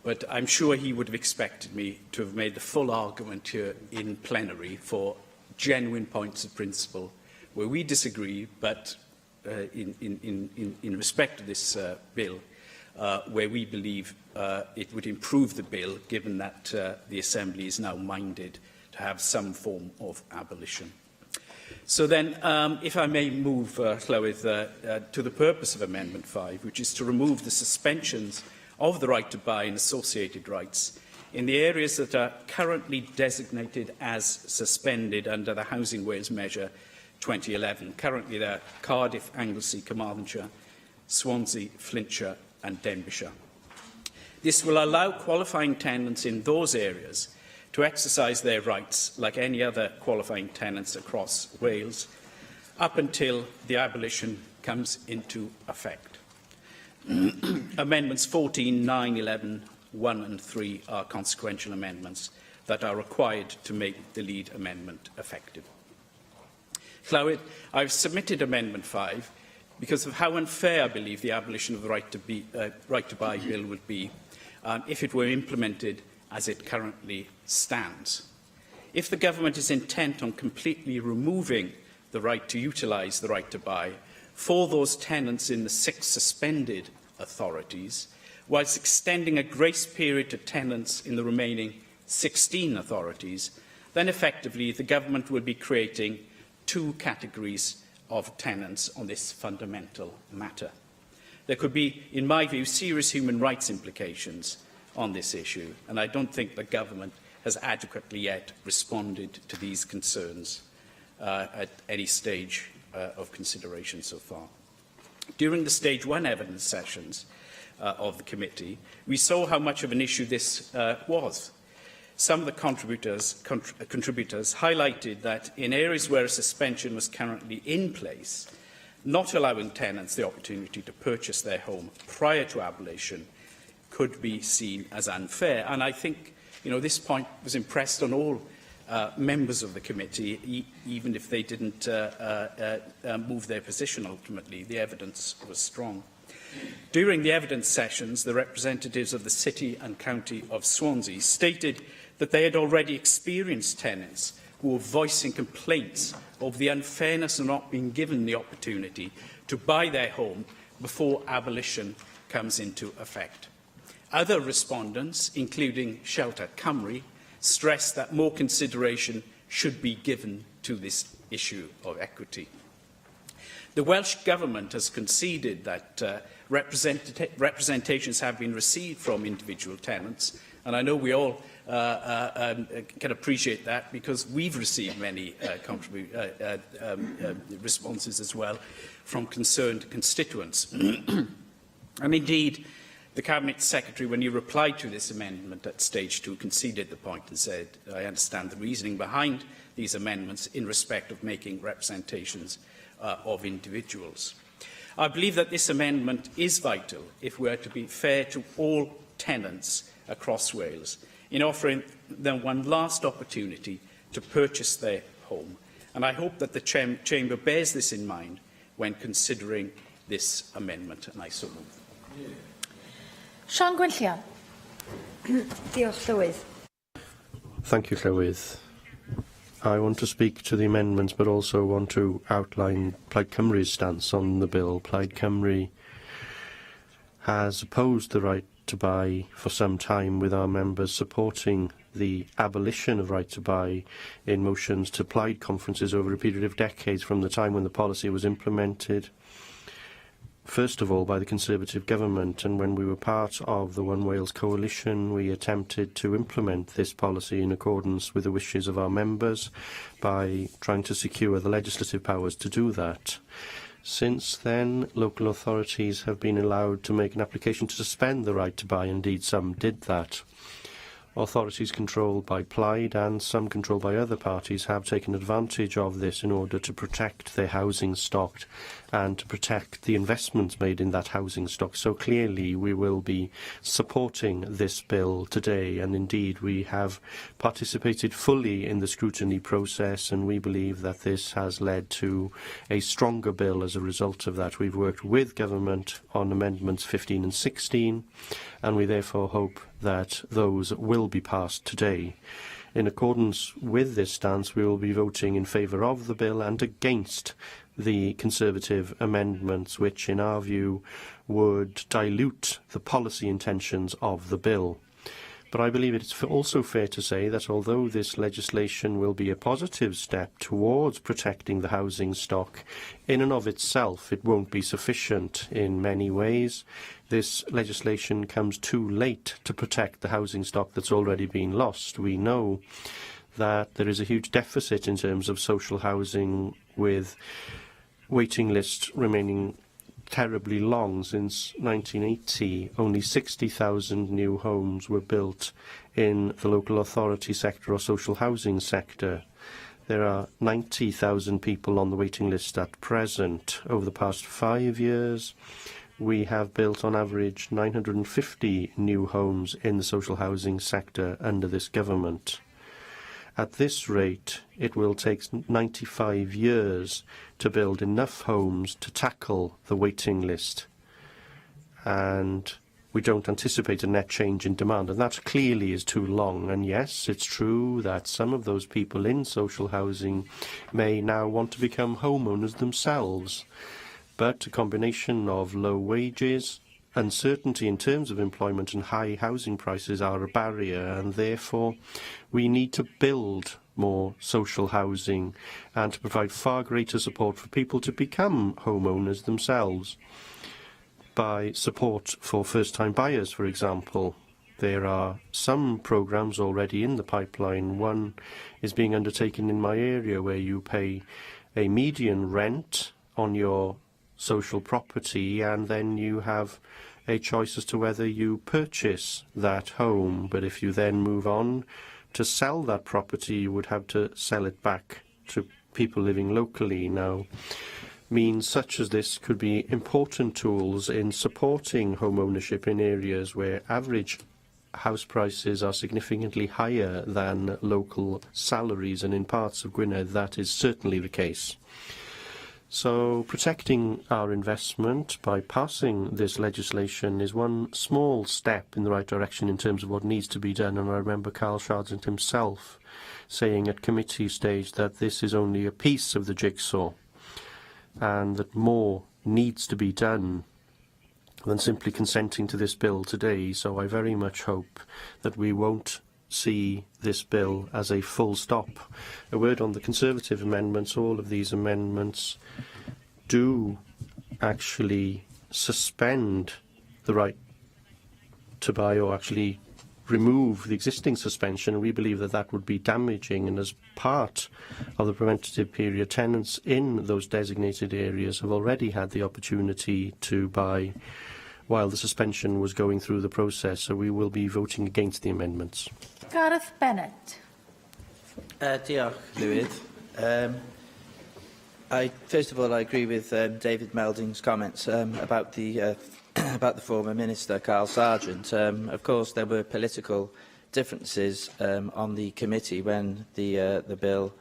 But I'm sure he would have expected me to have made the full argument here in plenary for genuine points of principle where we disagree, but in respect of this bill, where we believe it would improve the bill, given that the Assembly is now minded to have some form of abolition. So then, if I may move, Llywydd, to the purpose of Amendment 5, which is to remove the suspensions of the right to buy and associated rights in the areas that are currently designated as suspended under the Housing Wales Measure 2011. Currently, they are Cardiff, Anglesey, Carmarthenshire, Swansea, Flintshire and Denbighshire. This will allow qualifying tenants in those areas to exercise their rights like any other qualifying tenants across Wales, up until the abolition comes into effect. Amendments 14, 9, 11, 1 and 3 are consequential amendments that are required to make the lead amendment effective. Llywydd, I've submitted Amendment 5 because of how unfair I believe the abolition of the right to buy bill would be if it were implemented as it currently stands. If the government is intent on completely removing the right to utilise the right to buy for those tenants in the 6 suspended authorities, whilst extending a grace period to tenants in the remaining 16 authorities, then effectively the government will be creating 2 categories of tenants on this fundamental matter. There could be, in my view, serious human rights implications on this issue, and I don't think the government has adequately yet responded to these concerns at any stage of consideration so far. During the Stage 1 evidence sessions of the committee, we saw how much of an issue this was. Some of the contributors highlighted that in areas where a suspension was currently in place, not allowing tenants the opportunity to purchase their home prior to abolition could be seen as unfair. And I think this point was impressed on all members of the committee, even if they didn't move their position ultimately. The evidence was strong. During the evidence sessions, the representatives of the City and County of Swansea stated that they had already experienced tenants who were voicing complaints of the unfairness of not being given the opportunity to buy their home before abolition comes into effect. Other respondents, including Shelter Cymru, stressed that more consideration should be given to this issue of equity. The Welsh Government has conceded that representations have been received from individual tenants, and I know we all can appreciate that because we've received many responses as well from concerned constituents. And indeed, the Cabinet Secretary, when he replied to this amendment at stage 2, conceded the point and said, I understand the reasoning behind these amendments in respect of making representations of individuals. I believe that this amendment is vital if we are to be fair to all tenants across Wales, in offering them one last opportunity to purchase their home. And I hope that the Chamber bears this in mind when considering this amendment, and I so move. Sian Gwynllian. Diolch, Llywydd. Thank you, Llywydd. I want to speak to the amendments, but also want to outline Plaid Cymru's stance on the bill. Plaid Cymru has opposed the right to buy for some time, with our members supporting the abolition of right to buy in motions to Plaid conferences over a period of decades from the time when the policy was implemented, first of all by the Conservative government, and when we were part of the One Wales coalition we attempted to implement this policy in accordance with the wishes of our members by trying to secure the legislative powers to do that. Since then, local authorities have been allowed to make an application to suspend the right to buy. Indeed, some did that. Authorities controlled by Plaid and some controlled by other parties have taken advantage of this in order to protect their housing stock and to protect the investments made in that housing stock. So clearly we will be supporting this bill today, and indeed we have participated fully in the scrutiny process, and we believe that this has led to a stronger bill as a result of that. We've worked with government on amendments 15 and 16, and we therefore hope that those will be passed today. In accordance with this stance, we will be voting in favour of the bill and against the Conservative amendments, which, in our view, would dilute the policy intentions of the bill. But I believe it's also fair to say that although this legislation will be a positive step towards protecting the housing stock, in and of itself it won't be sufficient in many ways. This legislation comes too late to protect the housing stock that's already been lost. We know that there is a huge deficit in terms of social housing, with waiting lists remaining terribly long. Since 1980, only 60,000 new homes were built in the local authority sector or social housing sector. There are 90,000 people on the waiting list at present. Over the past 5 years, we have built on average 950 new homes in the social housing sector under this government. At this rate, it will take 95 years to build enough homes to tackle the waiting list, and we don't anticipate a net change in demand, and that clearly is too long. And yes, it's true that some of those people in social housing may now want to become homeowners themselves, but a combination of low wages, uncertainty in terms of employment and high housing prices are a barrier, and therefore we need to build more social housing and to provide far greater support for people to become homeowners themselves. By support for first-time buyers, for example, there are some programmes already in the pipeline. One is being undertaken in my area where you pay a median rent on your social property, and then you have a choice as to whether you purchase that home. But if you then move on to sell that property, you would have to sell it back to people living locally. Now, means such as this could be important tools in supporting home ownership in areas where average house prices are significantly higher than local salaries, and in parts of Gwynedd that is certainly the case. So protecting our investment by passing this legislation is one small step in the right direction in terms of what needs to be done, and I remember Carl Sargent himself saying at committee stage that this is only a piece of the jigsaw and that more needs to be done than simply consenting to this bill today. So I very much hope that we won't see this bill as a full stop. A word on the Conservative amendments. All of these amendments do actually suspend the right to buy, or actually remove the existing suspension. We believe that that would be damaging, and as part of the preventative period, tenants in those designated areas have already had the opportunity to buy while the suspension was going through the process, so we will be voting against the amendments. Gareth Bennett. Diolch, Llywydd. First of all, I agree with David Melding's comments about the former Minister, Carl Sargent. Of course, there were political differences on the committee when the bill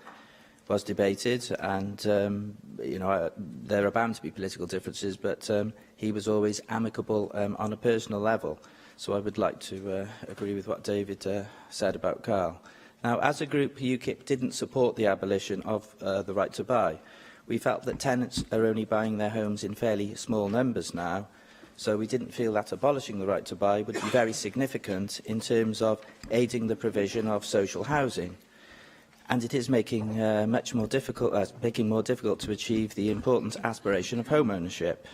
was debated, and there are bound to be political differences, but he was always amicable on a personal level. So I would like to agree with what David said about Carl. Now, as a group, UKIP didn't support the abolition of the right to buy. We felt that tenants are only buying their homes in fairly small numbers now, so we didn't feel that abolishing the right to buy would be very significant in terms of aiding the provision of social housing. And it is making more difficult to achieve the important aspiration of home ownership.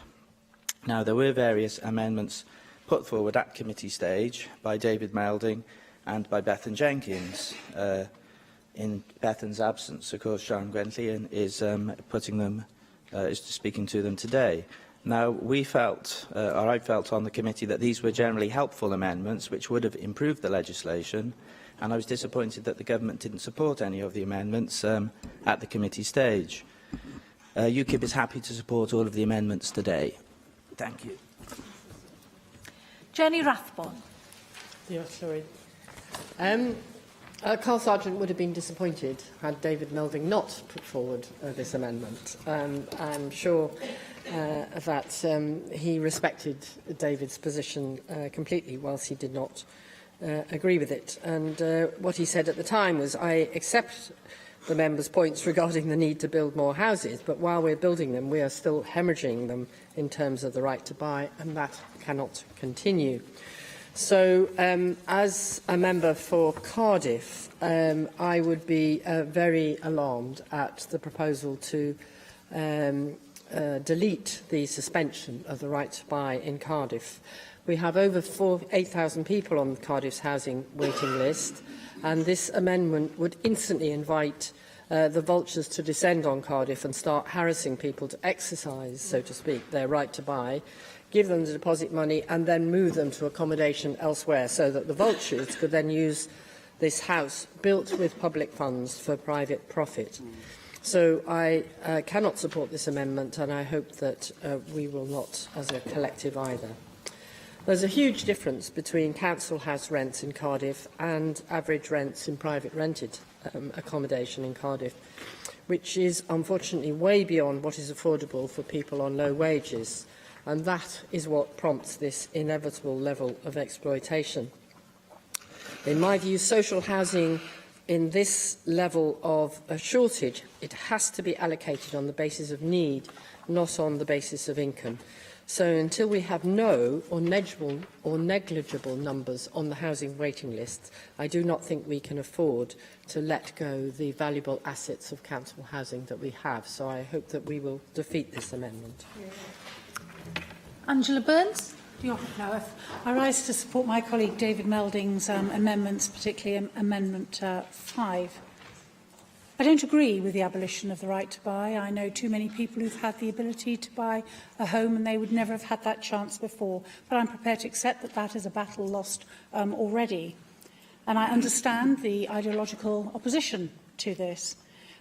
Now, there were various amendments put forward at committee stage by David Melding and by Bethan Jenkins. In Bethan's absence, of course, Sian Gwenllian is speaking to them today. Now, we felt, or I felt on the committee, that these were generally helpful amendments which would have improved the legislation, and I was disappointed that the government didn't support any of the amendments at the committee stage. UKIP is happy to support all of the amendments today. Thank you. Jenny Rathbone. Yeah, sorry. Carl Sargent would have been disappointed had David Melding not put forward this amendment. I'm sure that he respected David's position completely, whilst he did not agree with it. And what he said at the time was, I accept the members' points regarding the need to build more houses, but while we're building them, we are still hemorrhaging them in terms of the right to buy, and that cannot continue. So, as a member for Cardiff, I would be very alarmed at the proposal to delete the suspension of the right to buy in Cardiff. We have over 8,000 people on Cardiff's housing waiting list, and this amendment would instantly invite the vultures to descend on Cardiff and start harassing people to exercise, so to speak, their right to buy, give them the deposit money and then move them to accommodation elsewhere, so that the vultures could then use this house built with public funds for private profit. So I cannot support this amendment, and I hope that we will not as a collective either. There's a huge difference between council house rents in Cardiff and average rents in private rented accommodation in Cardiff, which is unfortunately way beyond what is affordable for people on low wages, and that is what prompts this inevitable level of exploitation. In my view, social housing in this level of a shortage, it has to be allocated on the basis of need, not on the basis of income. So until we have no or negligible numbers on the housing waiting list, I do not think we can afford to let go the valuable assets of council housing that we have. So I hope that we will defeat this amendment. Angela Burns. I rise to support my colleague David Melding's amendments, particularly Amendment 5. I don't agree with the abolition of the right to buy. I know too many people who've had the ability to buy a home and they would never have had that chance before. But I'm prepared to accept that that is a battle lost already. And I understand the ideological opposition to this.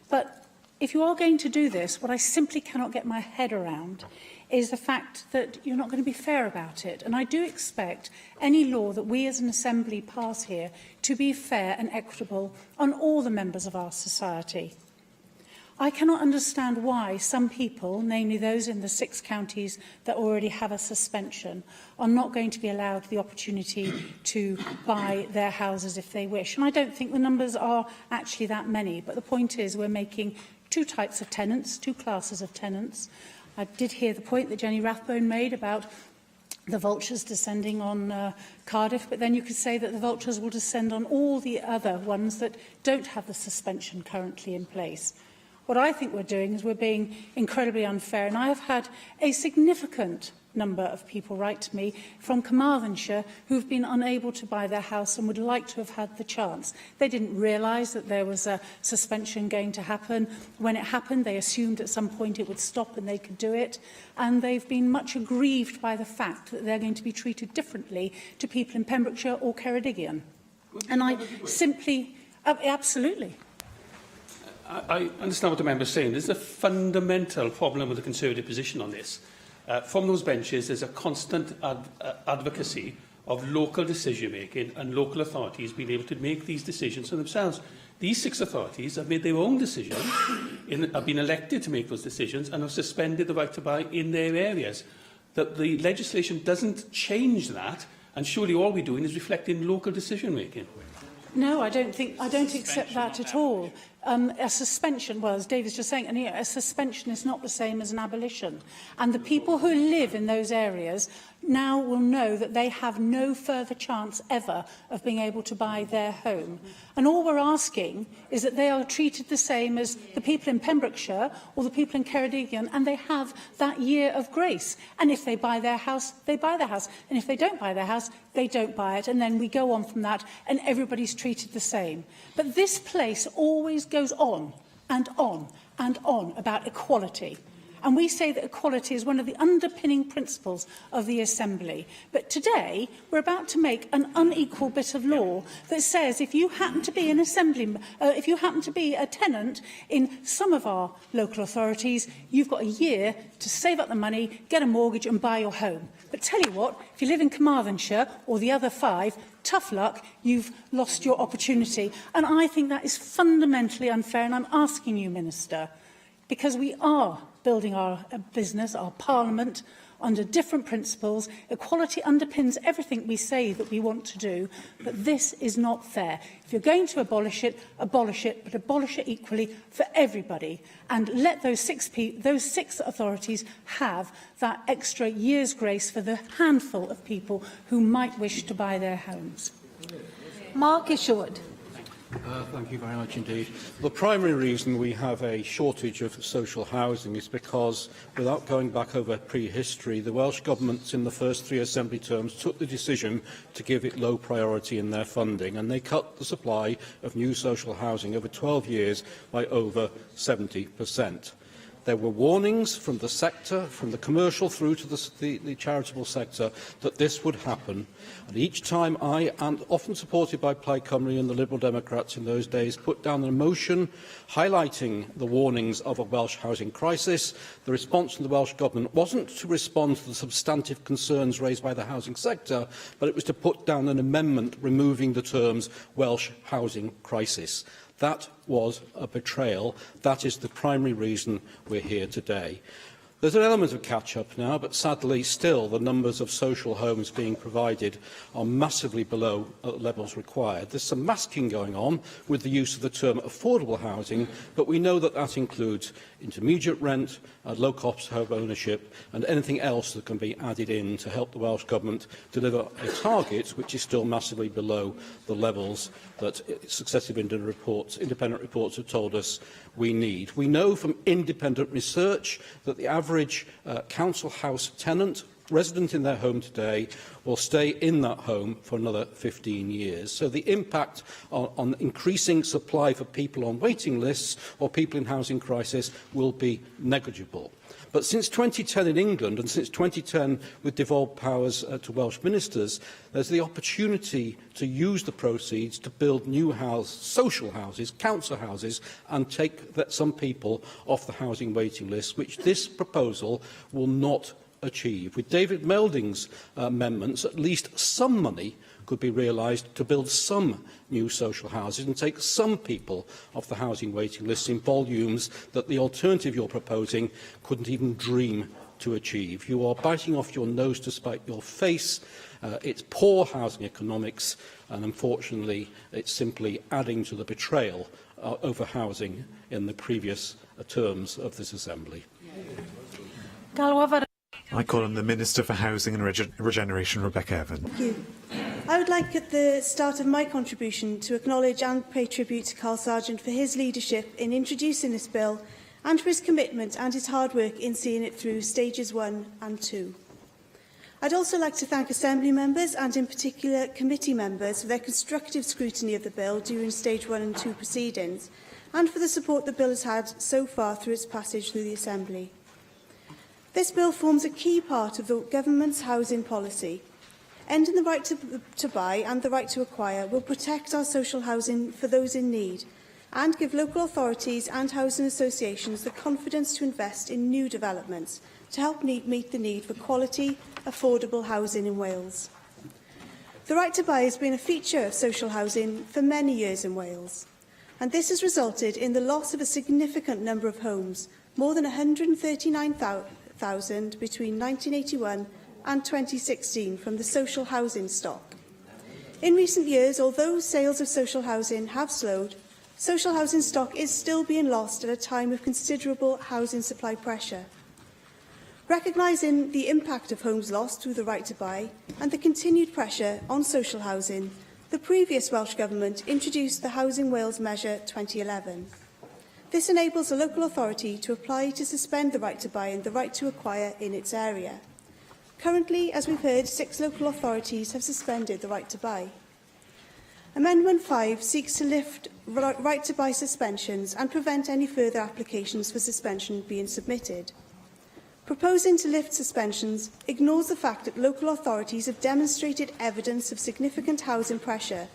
But if you are going to do this, what I simply cannot get my head around is the fact that you're not going to be fair about it. And I do expect any law that we as an Assembly pass here to be fair and equitable on all the members of our society. I cannot understand why some people, namely those in the 6 counties that already have a suspension, are not going to be allowed the opportunity to buy their houses if they wish. And I don't think the numbers are actually that many. But the point is we're making 2 types of tenants, 2 classes of tenants. I did hear the point that Jenny Rathbone made about the vultures descending on Cardiff, but then you could say that the vultures will descend on all the other ones that don't have the suspension currently in place. What I think we're doing is we're being incredibly unfair, and I have had a significant number of people write to me from Carmarthenshire who've been unable to buy their house and would like to have had the chance. They didn't realise that there was a suspension going to happen. When it happened, they assumed at some point it would stop and they could do it. And they've been much aggrieved by the fact that they're going to be treated differently to people in Pembrokeshire or Ceredigion. And I simply... absolutely. I understand what the member is saying. There's a fundamental problem with the Conservative position on this. From those benches, there's a constant advocacy of local decision-making and local authorities being able to make these decisions for themselves. These 6 authorities have made their own decisions, have been elected to make those decisions, and have suspended the right to buy in their areas. That the legislation doesn't change that, and surely all we're doing is reflecting local decision-making. No, I don't accept that at all. A suspension, well, as David's just saying, a suspension is not the same as an abolition. And the people who live in those areas now will know that they have no further chance ever of being able to buy their home. And all we're asking is that they are treated the same as the people in Pembrokeshire or the people in Ceredigion, and they have that year of grace. And if they buy their house, they buy their house. And if they don't buy their house, they don't buy it. And then we go on from that, and everybody's treated the same. But this place always goes on and on and on about equality. And we say that equality is one of the underpinning principles of the Assembly. But today, we're about to make an unequal bit of law that says if you happen to be an if you happen to be a tenant in some of our local authorities, you've got a year to save up the money, get a mortgage and buy your home. But tell you what, if you live in Carmarthenshire or the other 5, tough luck, you've lost your opportunity. And I think that is fundamentally unfair, and I'm asking you, Minister, because we are building our business, our parliament, under different principles. Equality underpins everything we say that we want to do, but this is not fair. If you're going to abolish it, but abolish it equally for everybody, and let those six authorities have that extra year's grace for the handful of people who might wish to buy their homes. Mark Isherwood. Thank you very much indeed. The primary reason we have a shortage of social housing is because, without going back over prehistory, the Welsh Governments in the first 3 Assembly terms took the decision to give it low priority in their funding, and they cut the supply of new social housing over 12 years by over 70%. There were warnings from the sector, from the commercial through to the charitable sector, that this would happen. And each time I, and often supported by Plaid Cymru and the Liberal Democrats in those days, put down a motion highlighting the warnings of a Welsh housing crisis, the response from the Welsh Government wasn't to respond to the substantive concerns raised by the housing sector, but it was to put down an amendment removing the terms Welsh housing crisis. That was a betrayal. That is the primary reason we're here today. There's an element of catch-up now, but sadly still the numbers of social homes being provided are massively below levels required. There's some masking going on with the use of the term affordable housing, but we know that that includes intermediate rent, low-cost home ownership and anything else that can be added in to help the Welsh Government deliver a target which is still massively below the levels that successive independent reports have told us we need. We know from independent research that the average council house tenant resident in their home today will stay in that home for another 15 years. So the impact on increasing supply for people on waiting lists or people in housing crisis will be negligible. But since 2010 in England, and since 2010 with devolved powers to Welsh ministers, there's the opportunity to use the proceeds to build new social houses, council houses, and take some people off the housing waiting list, which this proposal will not achieve. With David Melding's amendments, at least some money could be realised to build some new social houses and take some people off the housing waiting list in volumes that the alternative you're proposing couldn't even dream to achieve. You are biting off your nose to spite your face. It's poor housing economics, and unfortunately it's simply adding to the betrayal over housing in the previous terms of this Assembly. I call on the Minister for Housing and Regeneration, Rebecca Evan. Thank you. I would like at the start of my contribution to acknowledge and pay tribute to Carl Sargent for his leadership in introducing this bill and for his commitment and his hard work in seeing it through stages 1 and 2. I'd also like to thank Assembly members and in particular committee members for their constructive scrutiny of the bill during stage 1 and 2 proceedings and for the support the bill has had so far through its passage through the Assembly. This bill forms a key part of the Government's housing policy. Ending the right to buy and the right to acquire will protect our social housing for those in need and give local authorities and housing associations the confidence to invest in new developments to help meet the need for quality, affordable housing in Wales. The right to buy has been a feature of social housing for many years in Wales, and this has resulted in the loss of a significant number of homes, more than 139,000 between 1981 and 2016 from the social housing stock. In recent years, although sales of social housing have slowed, social housing stock is still being lost at a time of considerable housing supply pressure. Recognising the impact of homes lost through the right to buy and the continued pressure on social housing, the previous Welsh Government introduced the Housing Wales Measure 2011. This enables a local authority to apply to suspend the right to buy and the right to acquire in its area. Currently, as we've heard, 6 local authorities have suspended the right to buy. Amendment 5 seeks to lift right to buy suspensions and prevent any further applications for suspension being submitted. Proposing to lift suspensions ignores the fact that local authorities have demonstrated evidence of significant housing pressure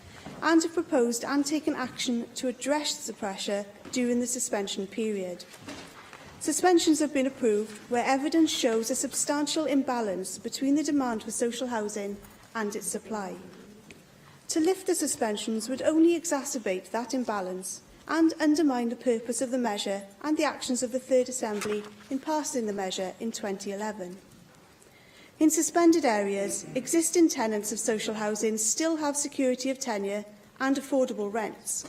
and have proposed and taken action to address the pressure during the suspension period. Suspensions have been approved where evidence shows a substantial imbalance between the demand for social housing and its supply. To lift the suspensions would only exacerbate that imbalance and undermine the purpose of the measure and the actions of the Third Assembly in passing the measure in 2011. In suspended areas, existing tenants of social housing still have security of tenure and affordable rents.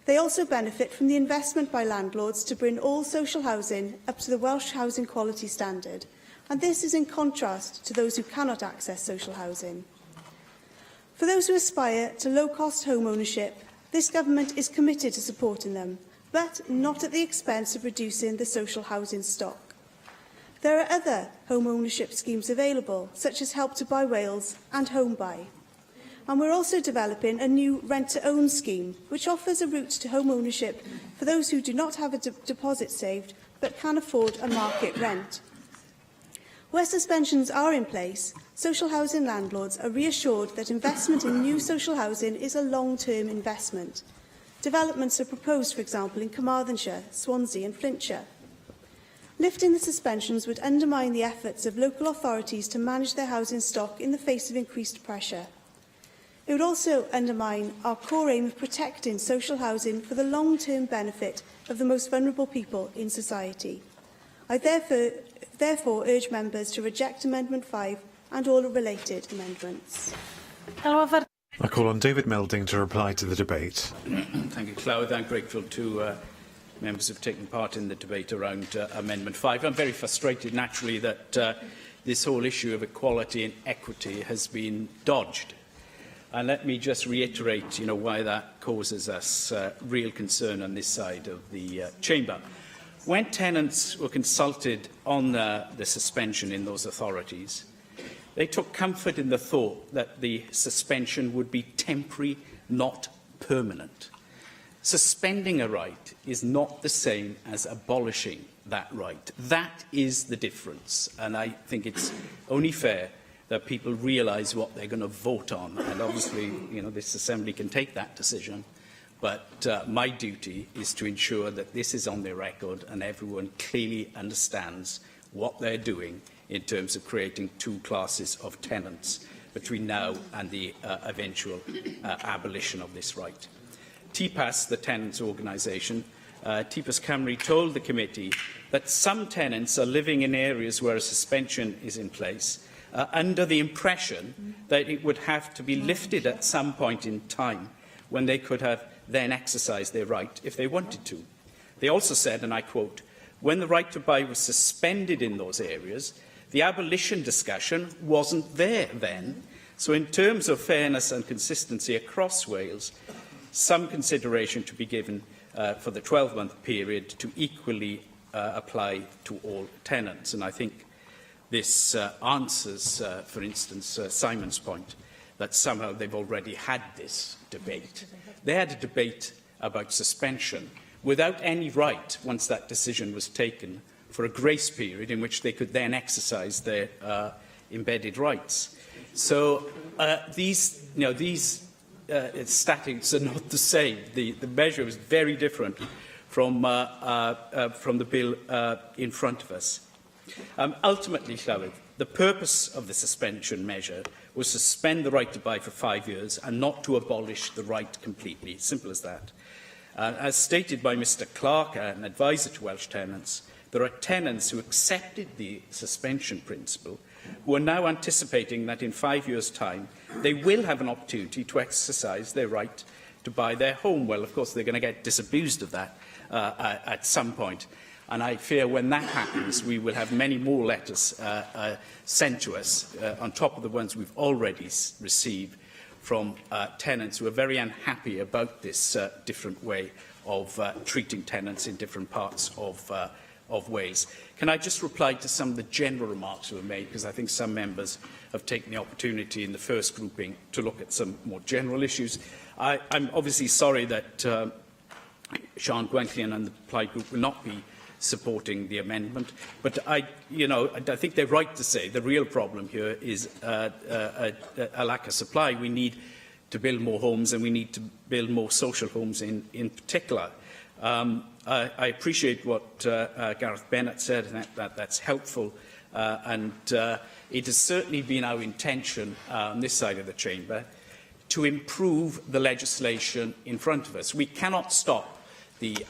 They also benefit from the investment by landlords to bring all social housing up to the Welsh Housing Quality Standard, and this is in contrast to those who cannot access social housing. For those who aspire to low-cost home ownership, this Government is committed to supporting them, but not at the expense of reducing the social housing stock. There are other home ownership schemes available, such as Help to Buy Wales and Home Buy. And we're also developing a new rent-to-own scheme, which offers a route to home ownership for those who do not have a deposit saved but can afford a market rent. Where suspensions are in place, social housing landlords are reassured that investment in new social housing is a long-term investment. Developments are proposed, for example, in Carmarthenshire, Swansea and Flintshire. Lifting the suspensions would undermine the efforts of local authorities to manage their housing stock in the face of increased pressure. It would also undermine our core aim of protecting social housing for the long-term benefit of the most vulnerable people in society. I therefore urge members to reject Amendment 5 and all related amendments. I call on David Melding to reply to the debate. Thank you, Clywyd. I'm grateful to members who have taken part in the debate around Amendment 5. I'm very frustrated, naturally, that this whole issue of equality and equity has been dodged. And let me just reiterate, why that causes us real concern on this side of the chamber. When tenants were consulted on the suspension in those authorities, they took comfort in the thought that the suspension would be temporary, not permanent. Suspending a right is not the same as abolishing that right. That is the difference, and I think it's only fair that people realise what they're going to vote on. And obviously, this Assembly can take that decision. But my duty is to ensure that this is on their record and everyone clearly understands what they're doing in terms of creating 2 classes of tenants between now and the eventual abolition of this right. TPAS, the tenants' organisation, TPAS Cymru told the committee that some tenants are living in areas where a suspension is in place under the impression that it would have to be lifted at some point in time when they could have then exercised their right if they wanted to. They also said, and I quote, "When the right to buy was suspended in those areas, the abolition discussion wasn't there then. So in terms of fairness and consistency across Wales, some consideration to be given for the 12-month period to equally apply to all tenants." And I think this answers, for instance, Simon's point that somehow they've already had this debate. They had a debate about suspension without any right, once that decision was taken, for a grace period in which they could then exercise their embedded rights. So these statutes are not the same. The measure is very different from the bill in front of us. Ultimately, Llywyd, the purpose of the suspension measure was to suspend the right to buy for 5 years and not to abolish the right completely. Simple as that. As stated by Mr Clark, an advisor to Welsh tenants, there are tenants who accepted the suspension principle who are now anticipating that in 5 years' time they will have an opportunity to exercise their right to buy their home. Well, of course, they're going to get disabused of that at some point. And I fear when that happens, we will have many more letters sent to us, on top of the ones we've already received from tenants who are very unhappy about this different way of treating tenants in different parts of Wales. Can I just reply to some of the general remarks that were made, because I think some members have taken the opportunity in the first grouping to look at some more general issues. I'm obviously sorry that Sian Gwenllian and the Plaid Group will not be supporting the amendment, but I think they're right to say the real problem here is a lack of supply. We need to build more homes, and we need to build more social homes in particular. I appreciate what Gareth Bennett said, and that's helpful, and it has certainly been our intention on this side of the chamber to improve the legislation in front of us. We cannot stop the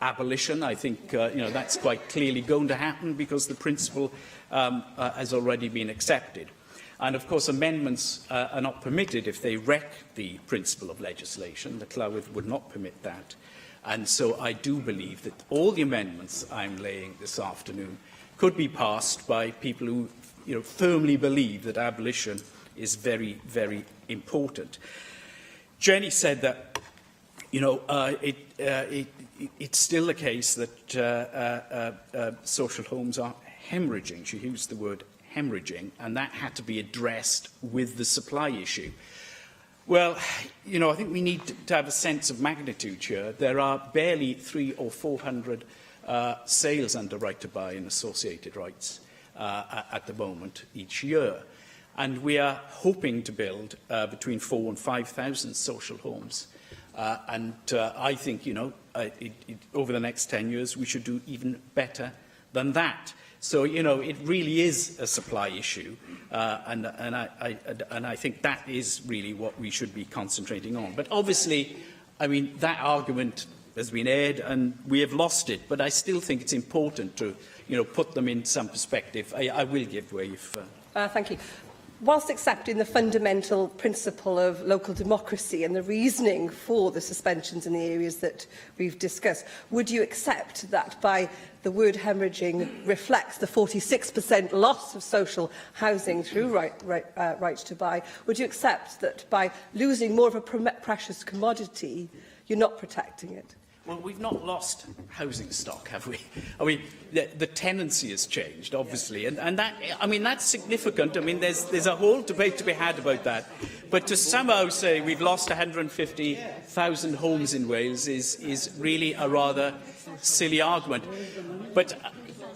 abolition. I think that's quite clearly going to happen because the principle has already been accepted. And of course, amendments are not permitted if they wreck the principle of legislation. The Clywyd would not permit that. And so I do believe that all the amendments I'm laying this afternoon could be passed by people who firmly believe that abolition is very, very important. Jenny said that it's still the case that social homes are hemorrhaging. She used the word hemorrhaging, and that had to be addressed with the supply issue. Well, I think we need to have a sense of magnitude here. There are barely 300 or 400 sales under right to buy in associated rights at the moment each year. And we are hoping to build between 4,000 and 5,000 social homes. And I think, over the next 10 years, we should do even better than that. So, it really is a supply issue, and I think that is really what we should be concentrating on. But obviously, that argument has been aired, and we have lost it. But I still think it's important to, put them in some perspective. I will give way if... Thank you. Whilst accepting the fundamental principle of local democracy and the reasoning for the suspensions in the areas that we've discussed, would you accept that by the word hemorrhaging reflects the 46% loss of social housing through right to buy? Would you accept that by losing more of a precious commodity, you're not protecting it? Well, we've not lost housing stock, have we? The tenancy has changed, obviously, and that's significant. There's a whole debate to be had about that. But to somehow say we've lost 150,000 homes in Wales is really a rather silly argument. But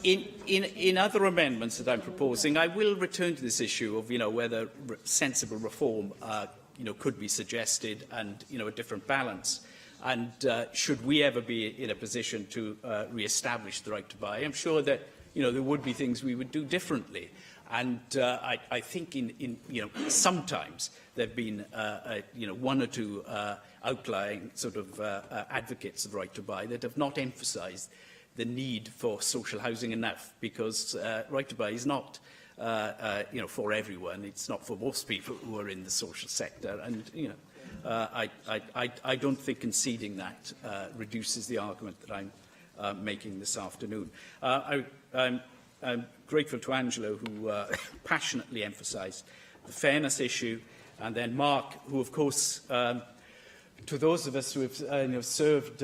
in other amendments that I'm proposing, I will return to this issue of whether sensible reform could be suggested and a different balance. And should we ever be in a position to re-establish the right to buy, I'm sure that there would be things we would do differently. And I think sometimes there've been one or two outlying sort of advocates of the right to buy that have not emphasised the need for social housing enough, because right to buy is not for everyone. It's not for most people who are in the social sector, and I don't think conceding that reduces the argument that I'm making this afternoon. I'm grateful to Angela, who passionately emphasised the fairness issue, and then Mark, who, of course, to those of us who have served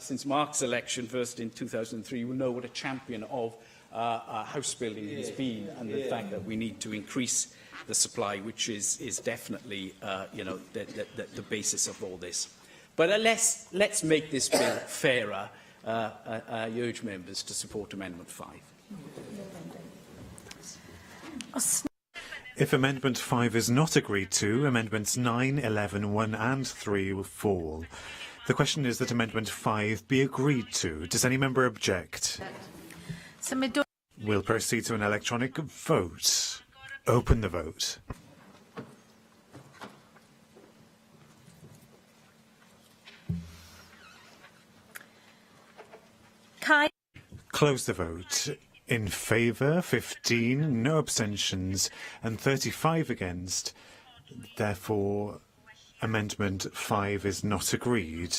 since Mark's election, first in 2003, will know what a champion of house building he's been, and the fact that we need to increase the supply, which is definitely the basis of all this. But let's make this bill fairer. I urge members to support Amendment 5. If Amendment 5 is not agreed to, Amendments 9, 11, 1 and 3 will fall. The question is that Amendment 5 be agreed to. Does any member object? We'll proceed to an electronic vote. Open the vote. Close the vote. In favour, 15, no abstentions, and 35 against. Therefore, Amendment 5 is not agreed.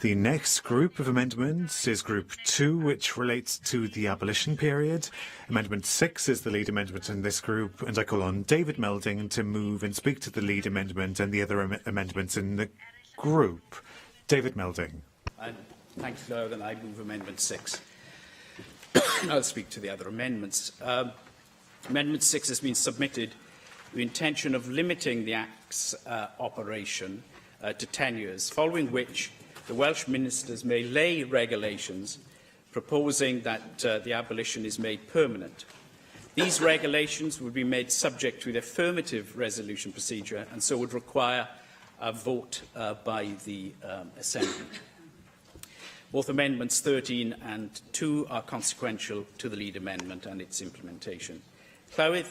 The next group of amendments is Group 2, which relates to the abolition period. Amendment 6 is the lead amendment in this group, and I call on David Melding to move and speak to the lead amendment and the other amendments in the group. David Melding. Thank you, Lord, and I move Amendment 6. I'll speak to the other amendments. Amendment 6 has been submitted with the intention of limiting the Act's operation to 10 years, following which the Welsh ministers may lay regulations proposing that the abolition is made permanent. These regulations would be made subject to the affirmative resolution procedure and so would require a vote by the Assembly. Both Amendments 13 and 2 are consequential to the lead amendment and its implementation. Llywydd,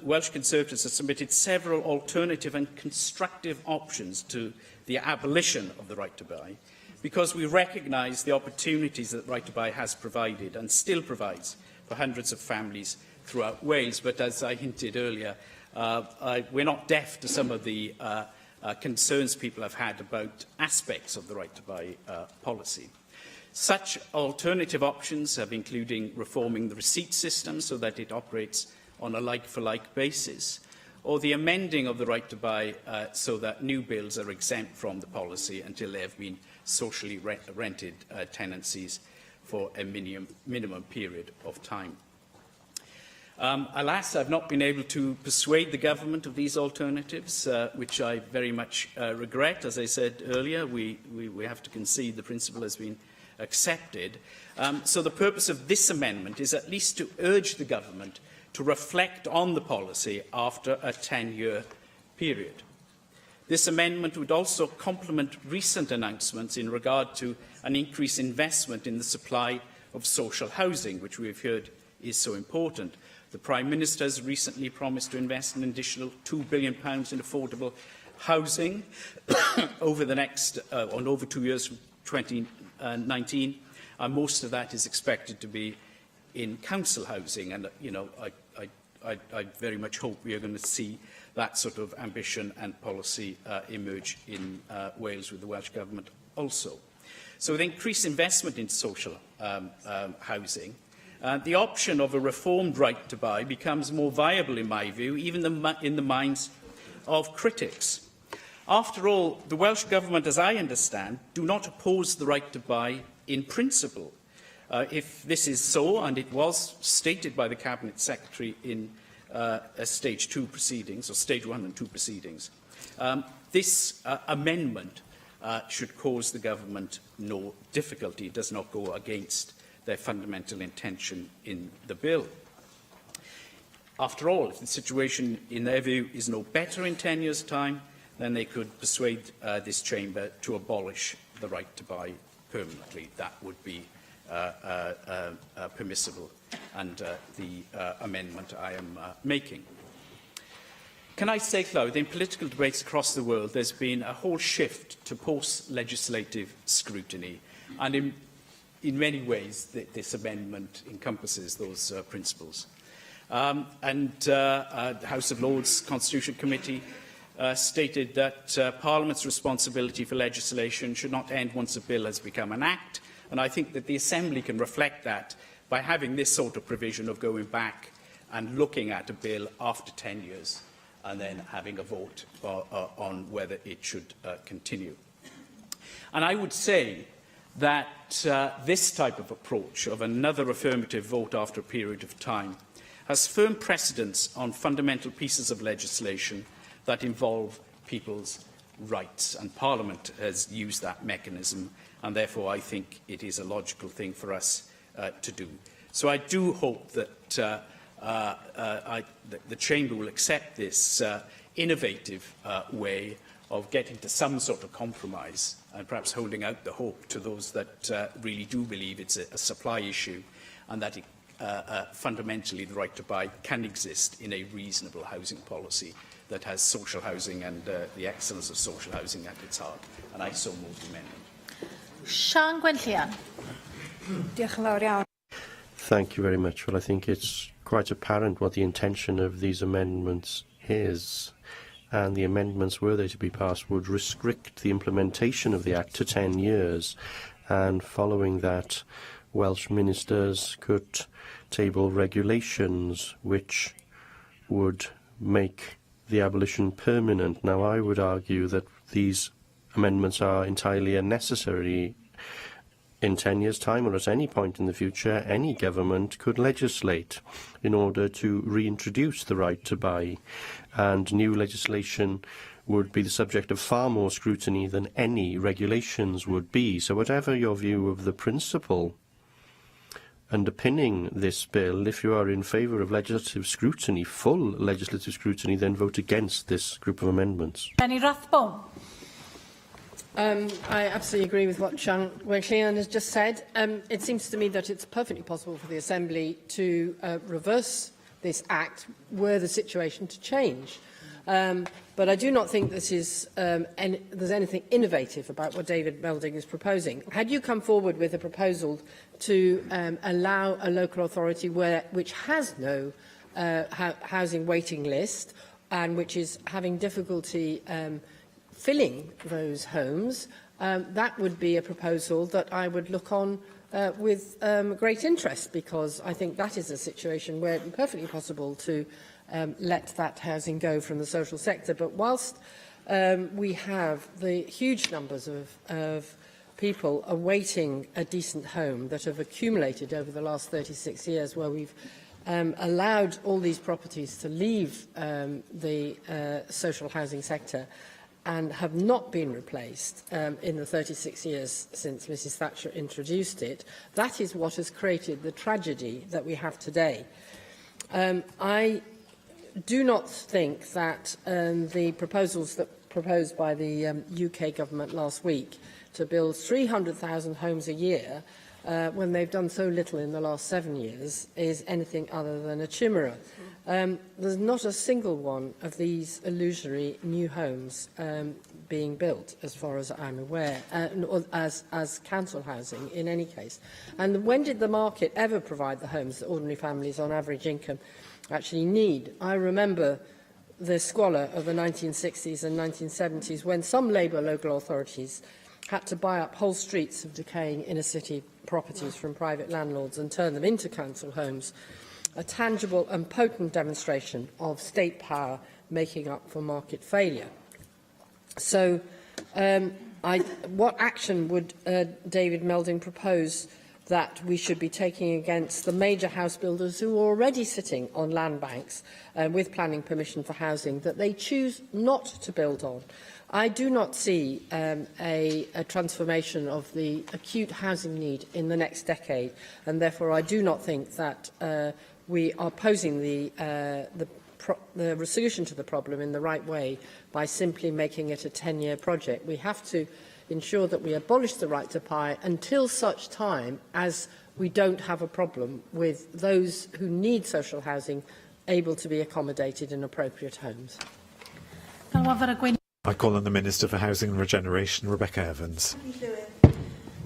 Welsh Conservatives have submitted several alternative and constructive options to the abolition of the right to buy because we recognise the opportunities that right to buy has provided and still provides for hundreds of families throughout Wales. But as I hinted earlier, we're not deaf to some of the concerns people have had about aspects of the right to buy policy. Such alternative options have including reforming the receipt system so that it operates on a like-for-like basis, or the amending of the right to buy so that new builds are exempt from the policy until they have been socially rented tenancies for a minimum period of time. Alas, I've not been able to persuade the government of these alternatives, which I very much regret. As I said earlier, we have to concede the principle has been accepted. So the purpose of this amendment is at least to urge the government to reflect on the policy after a 10-year period. This amendment would also complement recent announcements in regard to an increased investment in the supply of social housing, which we have heard is so important. The Prime Minister has recently promised to invest an additional £2 billion in affordable housing over the next, over 2 years from 2019, and most of that is expected to be in council housing. And, you know, I very much hope we are going to see that sort of ambition and policy emerge in Wales with the Welsh Government also. So with increased investment in social housing, the option of a reformed right to buy becomes more viable, in my view, even in the minds of critics. After all, the Welsh Government, as I understand, do not oppose the right to buy in principle. If this is so, and it was stated by the Cabinet Secretary in Stage 2 proceedings, or Stage 1 and 2 proceedings, this amendment should cause the Government no difficulty. It does not go against their fundamental intention in the bill. After all, if the situation, in their view, is no better in 10 years' time, then they could persuade this chamber to abolish the right to buy permanently. That would be permissible under the amendment I am making. Can I say, Clywyd, in political debates across the world, there's been a whole shift to post-legislative scrutiny, and in many ways this amendment encompasses those principles. The House of Lords Constitution Committee stated that Parliament's responsibility for legislation should not end once a bill has become an act, and I think that the Assembly can reflect that by having this sort of provision of going back and looking at a bill after 10 years and then having a vote on whether it should continue. And I would say that this type of approach of another affirmative vote after a period of time has firm precedence on fundamental pieces of legislation that involve people's rights, and Parliament has used that mechanism, and therefore I think it is a logical thing for us to do. So I do hope that the Chamber will accept this innovative way of getting to some sort of compromise and perhaps holding out the hope to those that really do believe it's a supply issue and that fundamentally the right to buy can exist in a reasonable housing policy that has social housing and the excellence of social housing at its heart. And I so move the amendment. Siân Gwenllian. Diolch yn fawr iawn. Thank you very much. Well, I think it's quite apparent what the intention of these amendments is. And the amendments, were they to be passed, would restrict the implementation of the Act to 10 years. And following that, Welsh ministers could table regulations which would make the abolition permanent. Now, I would argue that these amendments are entirely unnecessary. In 10 years' time, or at any point in the future, any government could legislate in order to reintroduce the right to buy, and new legislation would be the subject of far more scrutiny than any regulations would be. So whatever your view of the principle underpinning this bill, if you are in favour of legislative scrutiny, full legislative scrutiny, then vote against this group of amendments. Penny Rathbone. I absolutely agree with what Sian Gwenllian has just said. It seems to me that it's perfectly possible for the Assembly to reverse this Act were the situation to change. But I do not think this is, there's anything innovative about what David Melding is proposing. Had you come forward with a proposal to allow a local authority which has no housing waiting list and which is having difficulty filling those homes, that would be a proposal that I would look on with great interest, because I think that is a situation where it would be perfectly possible to let that housing go from the social sector. But whilst we have the huge numbers of people awaiting a decent home that have accumulated over the last 36 years, where we've allowed all these properties to leave the social housing sector and have not been replaced in the 36 years since Mrs Thatcher introduced it, that is what has created the tragedy that we have today. I do not think that the proposals that proposed by the UK government last week to build 300,000 homes a year when they've done so little in the last 7 years is anything other than a chimera. There's not a single one of these illusory new homes being built, as far as I'm aware, as council housing in any case. And when did the market ever provide the homes that ordinary families on average income actually need? I remember the squalor of the 1960s and 1970s when some Labour local authorities had to buy up whole streets of decaying inner-city properties from private landlords and turn them into council homes, a tangible and potent demonstration of state power making up for market failure. So what action would David Melding propose that we should be taking against the major house builders who are already sitting on land banks with planning permission for housing that they choose not to build on? I do not see a transformation of the acute housing need in the next decade, and therefore I do not think that we are posing the solution to the problem in the right way by simply making it a 10-year project. We have to ensure that we abolish the right to buy until such time as we don't have a problem with those who need social housing able to be accommodated in appropriate homes. I call on the Minister for Housing and Regeneration, Rebecca Evans.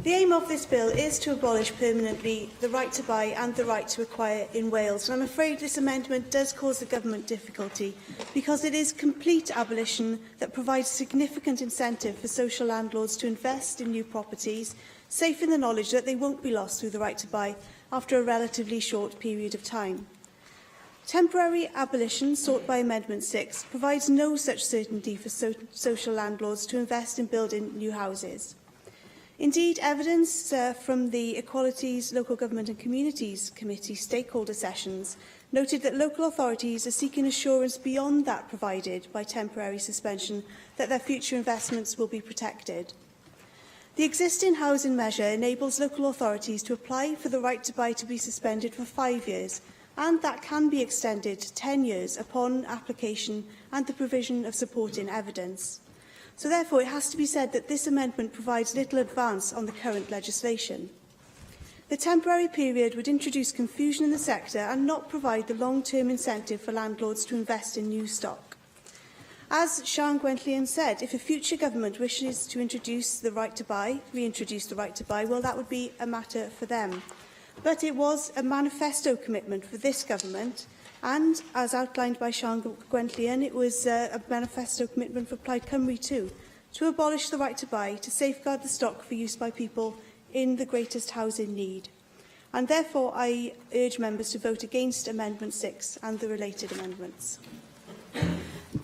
The aim of this bill is to abolish permanently the right to buy and the right to acquire in Wales. And I'm afraid this amendment does cause the government difficulty because it is complete abolition that provides significant incentive for social landlords to invest in new properties, safe in the knowledge that they won't be lost through the right to buy after a relatively short period of time. Temporary abolition sought by Amendment 6 provides no such certainty for social landlords to invest in building new houses. Indeed, evidence from the Equalities, Local Government and Communities Committee stakeholder sessions noted that local authorities are seeking assurance beyond that provided by temporary suspension that their future investments will be protected. The existing housing measure enables local authorities to apply for the right to buy to be suspended for 5 years, and that can be extended to 10 years upon application and the provision of supporting evidence. So therefore, it has to be said that this amendment provides little advance on the current legislation. The temporary period would introduce confusion in the sector and not provide the long-term incentive for landlords to invest in new stock. As Sian Gwenllian said, if a future government wishes to reintroduce the right to buy, well, that would be a matter for them. But it was a manifesto commitment for this government, and, as outlined by Sian Gwenllian, it was a manifesto commitment for Plaid Cymru too, to abolish the right to buy, to safeguard the stock for use by people in the greatest housing need. And therefore, I urge members to vote against Amendment 6 and the related amendments.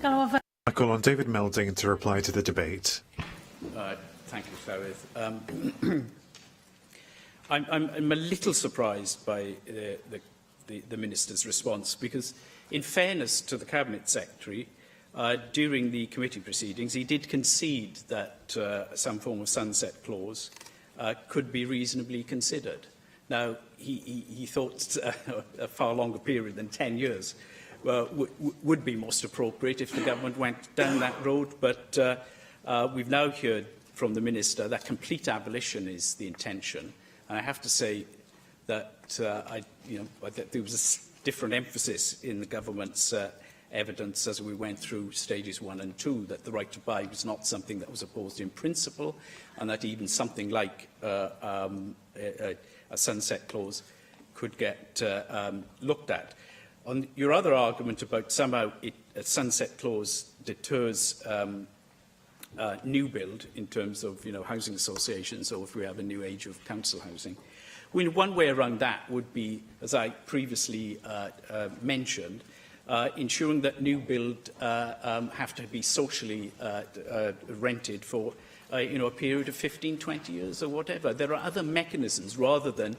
I call on David Melding to reply to the debate. Thank you, Llywydd. I'm a little surprised by the Minister's response, because in fairness to the Cabinet Secretary, during the committee proceedings, he did concede that some form of sunset clause could be reasonably considered. Now, he thought a far longer period than 10 years would be most appropriate if the government went down that road, but we've now heard from the Minister that complete abolition is the intention. And I have to say that there was a different emphasis in the government's evidence as we went through stages 1 and 2, that the right to buy was not something that was opposed in principle, and that even something like a sunset clause could get looked at. On your other argument about somehow a sunset clause deters new build in terms of housing associations, or if we have a new age of council housing. I mean, one way around that would be, as I previously mentioned, ensuring that new build have to be socially rented for a period of 15, 20 years or whatever. There are other mechanisms rather than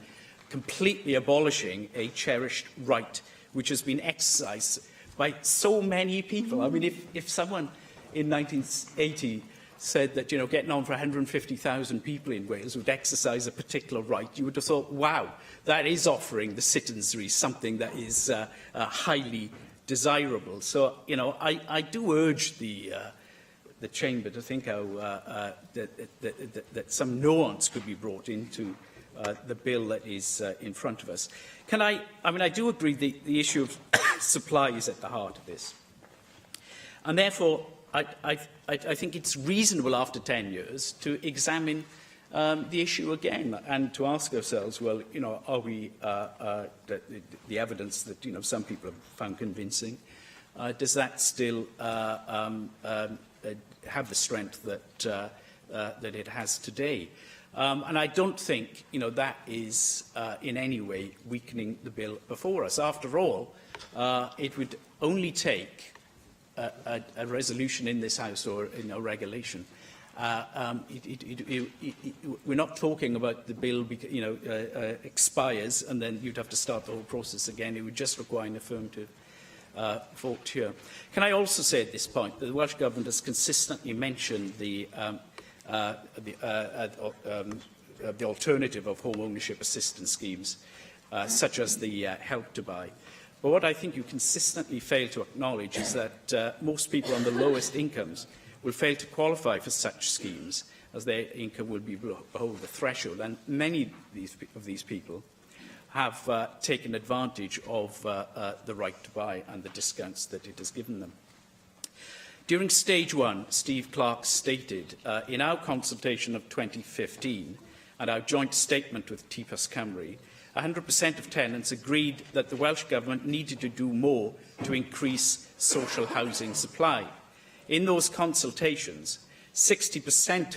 completely abolishing a cherished right which has been exercised by so many people. I mean, if someone in 1980 said that, getting on for 150,000 people in Wales would exercise a particular right, you would have thought, wow, that is offering the citizenry something that is highly desirable. So, I do urge the Chamber to think how that some nuance could be brought into the bill that is in front of us. I do agree the issue of supply is at the heart of this. And therefore, I think it's reasonable after 10 years to examine the issue again and to ask ourselves, well, are we, the evidence that, some people have found convincing, does that still have the strength that, that it has today? And I don't think, that is in any way weakening the bill before us. After all, it would only take a resolution in this House or in a regulation. We're not talking about the bill expires and then you'd have to start the whole process again. It would just require an affirmative vote here. Can I also say at this point that the Welsh Government has consistently mentioned the alternative of home ownership assistance schemes, such as the Help to Buy. But what I think you consistently fail to acknowledge is that most people on the lowest incomes will fail to qualify for such schemes, as their income will be below the threshold. And many of these people have taken advantage of the right to buy and the discounts that it has given them. During stage 1, Steve Clark stated, in our consultation of 2015 and our joint statement with TPAS Cymru, 100% of tenants agreed that the Welsh Government needed to do more to increase social housing supply. In those consultations, 60%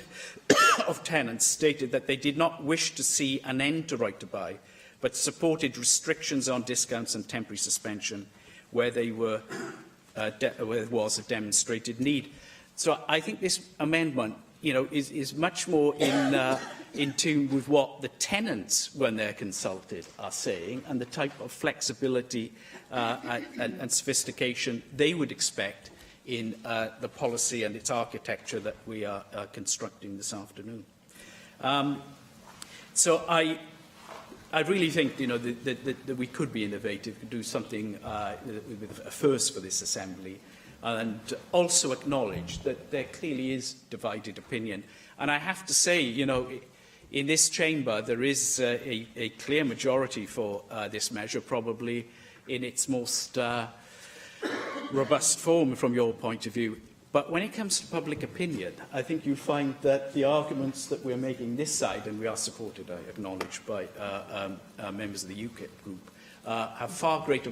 of tenants stated that they did not wish to see an end to right to buy, but supported restrictions on discounts and temporary suspension where there was a demonstrated need. So I think this amendment, is much more in tune with what the tenants, when they're consulted, are saying, and the type of flexibility and sophistication they would expect in the policy and its architecture that we are constructing this afternoon. So I really think, that we could be innovative, could do something with a first for this Assembly, and also acknowledge that there clearly is divided opinion. And I have to say, in this chamber, there is a clear majority for this measure, probably in its most robust form from your point of view. But when it comes to public opinion, I think you'll find that the arguments that we're making this side, and we are supported, I acknowledge, by members of the UKIP group, have far greater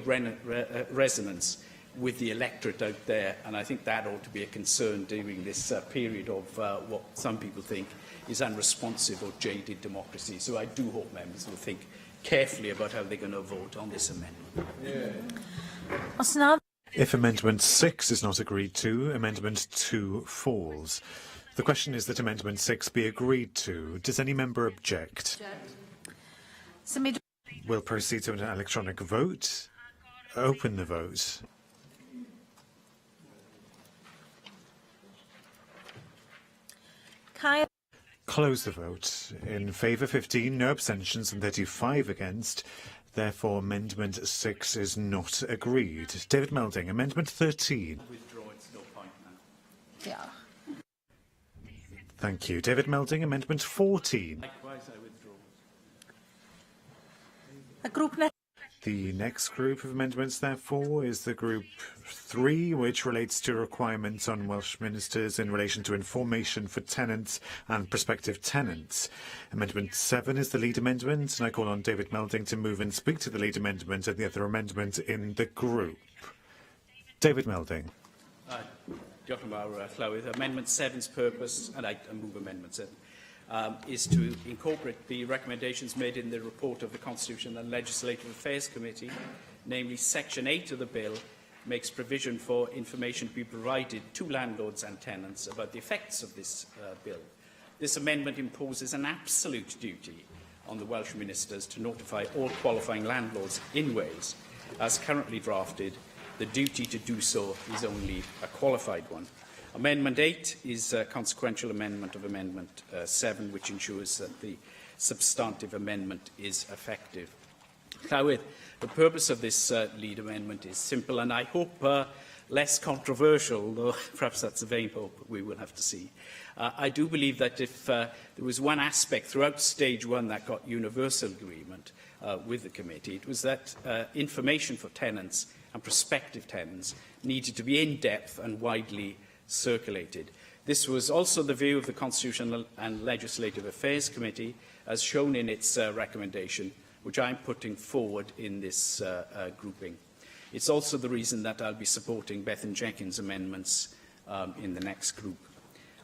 resonance with the electorate out there, and I think that ought to be a concern during this period of what some people think is unresponsive or jaded democracy. So I do hope members will think carefully about how they're going to vote on this amendment. Yeah. If Amendment 6 is not agreed to, Amendment 2 falls. The question is that Amendment 6 be agreed to. Does any member object? We'll proceed to an electronic vote. Open the vote. Close the vote. In favour 15, no abstentions and 35 against. Therefore, Amendment 6 is not agreed. David Melding, Amendment 13. Withdraw, it's no point now. Yeah. Thank you. David Melding, Amendment 14. Likewise, I withdraw. The next group of amendments, therefore, is the Group 3, which relates to requirements on Welsh ministers in relation to information for tenants and prospective tenants. Amendment 7 is the lead amendment, and I call on David Melding to move and speak to the lead amendment and the other amendment in the group. David Melding. Diolch yn fawr, Llywydd. Amendment 7's purpose, and I move Amendment 7, is to incorporate the recommendations made in the report of the Constitution and Legislative Affairs Committee, namely Section 8 of the Bill makes provision for information to be provided to landlords and tenants about the effects of this bill. This amendment imposes an absolute duty on the Welsh ministers to notify all qualifying landlords in Wales. As currently drafted, the duty to do so is only a qualified one. Amendment 8 is a consequential amendment of Amendment 7, which ensures that the substantive amendment is effective. Llywydd, the purpose of this lead amendment is simple and I hope less controversial, though perhaps that's a vain hope, we will have to see. I do believe that if there was one aspect throughout Stage 1 that got universal agreement with the committee, it was that information for tenants and prospective tenants needed to be in-depth and widely circulated. This was also the view of the Constitutional and Legislative Affairs Committee, as shown in its recommendation, which I'm putting forward in this grouping. It's also the reason that I'll be supporting Bethan Jenkins' amendments in the next group.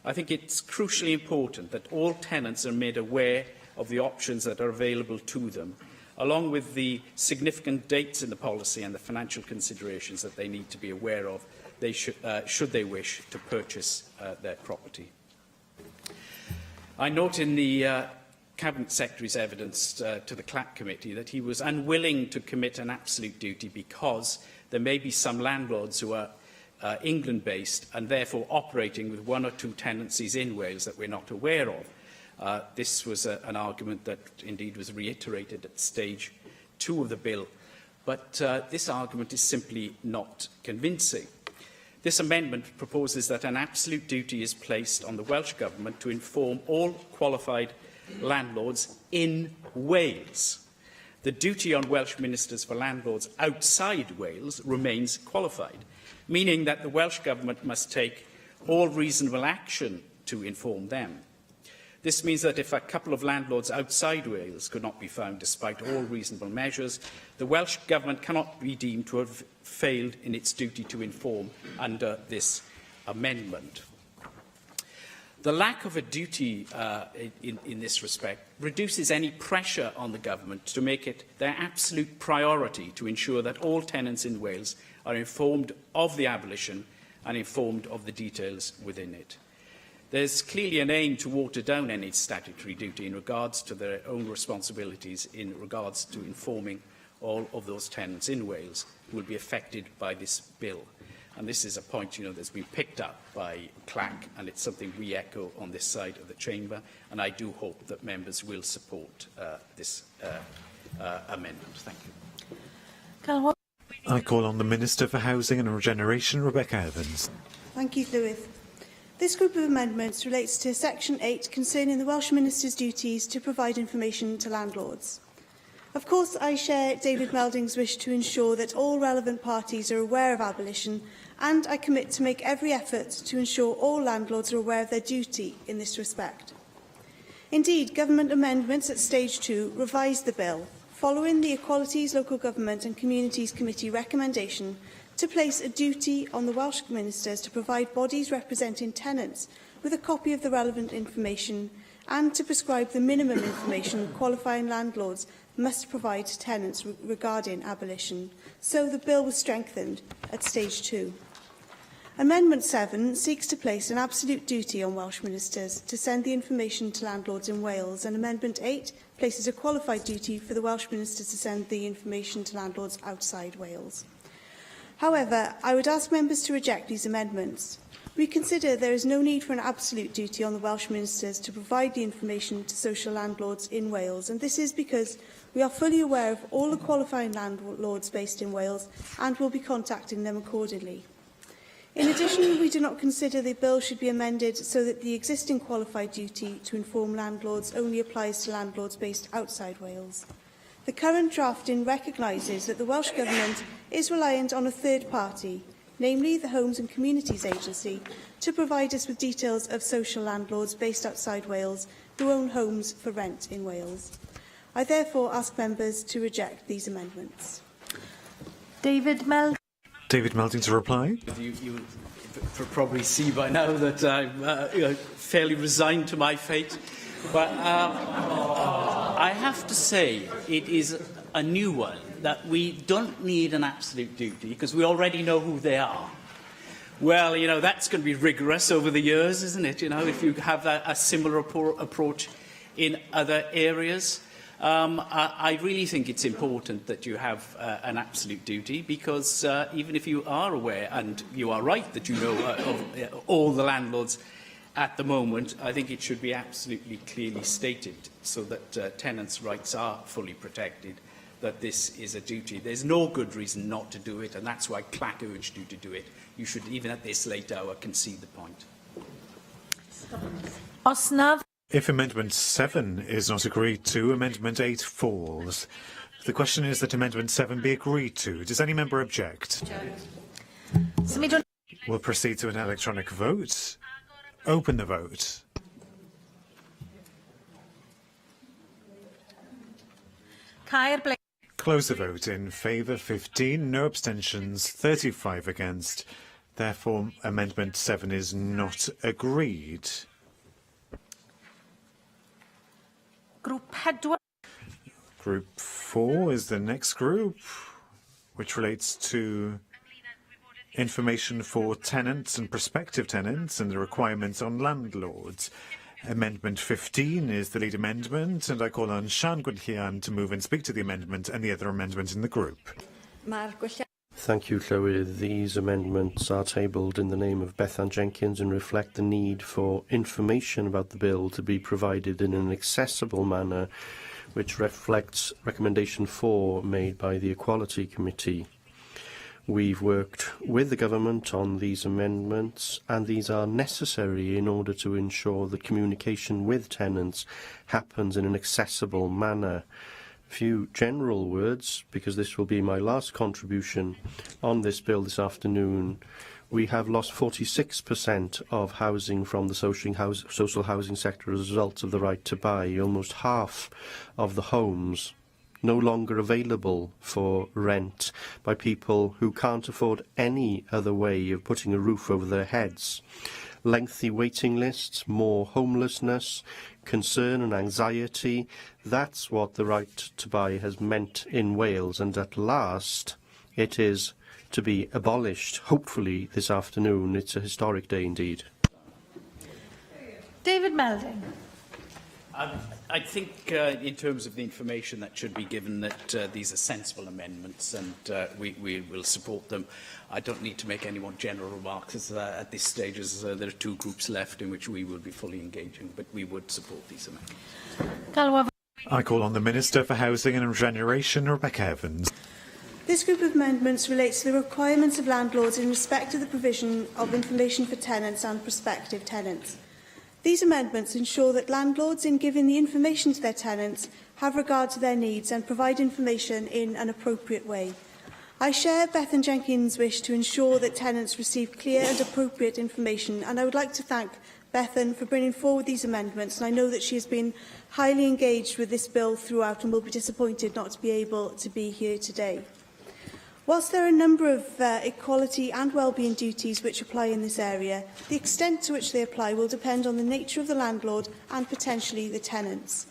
I think it's crucially important that all tenants are made aware of the options that are available to them, along with the significant dates in the policy and the financial considerations that they need to be aware of should they wish to purchase their property. I note in the Cabinet Secretary's evidence to the CLAC Committee that he was unwilling to commit an absolute duty because there may be some landlords who are England-based and therefore operating with one or two tenancies in Wales that we're not aware of. This was an argument that indeed was reiterated at Stage 2 of the bill, but this argument is simply not convincing. This amendment proposes that an absolute duty is placed on the Welsh Government to inform all qualified landlords in Wales. The duty on Welsh ministers for landlords outside Wales remains qualified, meaning that the Welsh Government must take all reasonable action to inform them. This means that if a couple of landlords outside Wales could not be found despite all reasonable measures, the Welsh Government cannot be deemed to have failed in its duty to inform under this amendment. The lack of a duty in this respect reduces any pressure on the Government to make it their absolute priority to ensure that all tenants in Wales are informed of the abolition and informed of the details within it. There's clearly an aim to water down any statutory duty in regards to their own responsibilities in regards to informing all of those tenants in Wales who will be affected by this bill. And this is a point, that's been picked up by CLAC, and it's something we echo on this side of the chamber. And I do hope that members will support this amendment. Thank you. I call on the Minister for Housing and Regeneration, Rebecca Evans. Thank you, Llywydd. This group of amendments relates to Section 8 concerning the Welsh Minister's duties to provide information to landlords. Of course, I share David Melding's wish to ensure that all relevant parties are aware of abolition and I commit to make every effort to ensure all landlords are aware of their duty in this respect. Indeed, government amendments at Stage 2 revised the bill, following the Equalities, Local Government and Communities Committee recommendation to place a duty on the Welsh ministers to provide bodies representing tenants with a copy of the relevant information and to prescribe the minimum information qualifying landlords must provide to tenants regarding abolition. So the bill was strengthened at Stage 2. Amendment 7 seeks to place an absolute duty on Welsh ministers to send the information to landlords in Wales, and Amendment 8 places a qualified duty for the Welsh ministers to send the information to landlords outside Wales. However, I would ask members to reject these amendments. We consider there is no need for an absolute duty on the Welsh ministers to provide the information to social landlords in Wales, and this is because we are fully aware of all the qualifying landlords based in Wales and will be contacting them accordingly. In addition, we do not consider the bill should be amended so that the existing qualified duty to inform landlords only applies to landlords based outside Wales. The current drafting recognises that the Welsh Government is reliant on a third party, namely the Homes and Communities Agency, to provide us with details of social landlords based outside Wales who own homes for rent in Wales. I therefore ask members to reject these amendments. David Melding. David Melding to reply. You probably see by now that I'm fairly resigned to my fate. But I have to say it is a new one, that we don't need an absolute duty because we already know who they are. Well, that's going to be rigorous over the years, isn't it? If you have a similar approach in other areas. I really think it's important that you have an absolute duty because even if you are aware, and you are right that you know of all the landlords at the moment, I think it should be absolutely clearly stated so that tenants' rights are fully protected, that this is a duty. There's no good reason not to do it, and that's why CLAC urged you to do it. You should, even at this late hour, concede the point. Osnav. If Amendment 7 is not agreed to, Amendment 8 falls. The question is that Amendment 7 be agreed to. Does any member object? We'll proceed to an electronic vote. Open the vote. Close the vote. In favour 15, no abstentions, 35 against. Therefore, Amendment 7 is not agreed. Group 4 is the next group, which relates to information for tenants and prospective tenants and the requirements on landlords. Amendment 15 is the lead amendment, and I call on Sian Gwenllian to move and speak to the amendment and the other amendment in the group. Thank you, Chloe. These amendments are tabled in the name of Bethan Jenkins and reflect the need for information about the bill to be provided in an accessible manner, which reflects recommendation 4 made by the Equality Committee. We've worked with the government on these amendments, and these are necessary in order to ensure that communication with tenants happens in an accessible manner. Few general words, because this will be my last contribution on this bill this afternoon. We have lost 46% of housing from the social housing sector as a result of the right to buy. Almost half of the homes no longer available for rent by people who can't afford any other way of putting a roof over their heads. Lengthy waiting lists, more homelessness, concern and anxiety. That's what the right to buy has meant in Wales, and at last it is to be abolished, hopefully this afternoon. It's a historic day indeed. David Melding. I think in terms of the information that should be given, that these are sensible amendments and we will support them. I don't need to make any more general remarks at this stage, as there are two groups left in which we will be fully engaging, but we would support these amendments. I call on the Minister for Housing and Regeneration, Rebecca Evans. This group of amendments relates to the requirements of landlords in respect to the provision of information for tenants and prospective tenants. These amendments ensure that landlords, in giving the information to their tenants, have regard to their needs and provide information in an appropriate way. I share Bethan Jenkins' wish to ensure that tenants receive clear and appropriate information, and I would like to thank Bethan for bringing forward these amendments, and I know that she has been highly engaged with this bill throughout and will be disappointed not to be able to be here today. Whilst there are a number of equality and wellbeing duties which apply in this area, the extent to which they apply will depend on the nature of the landlord and potentially the tenants.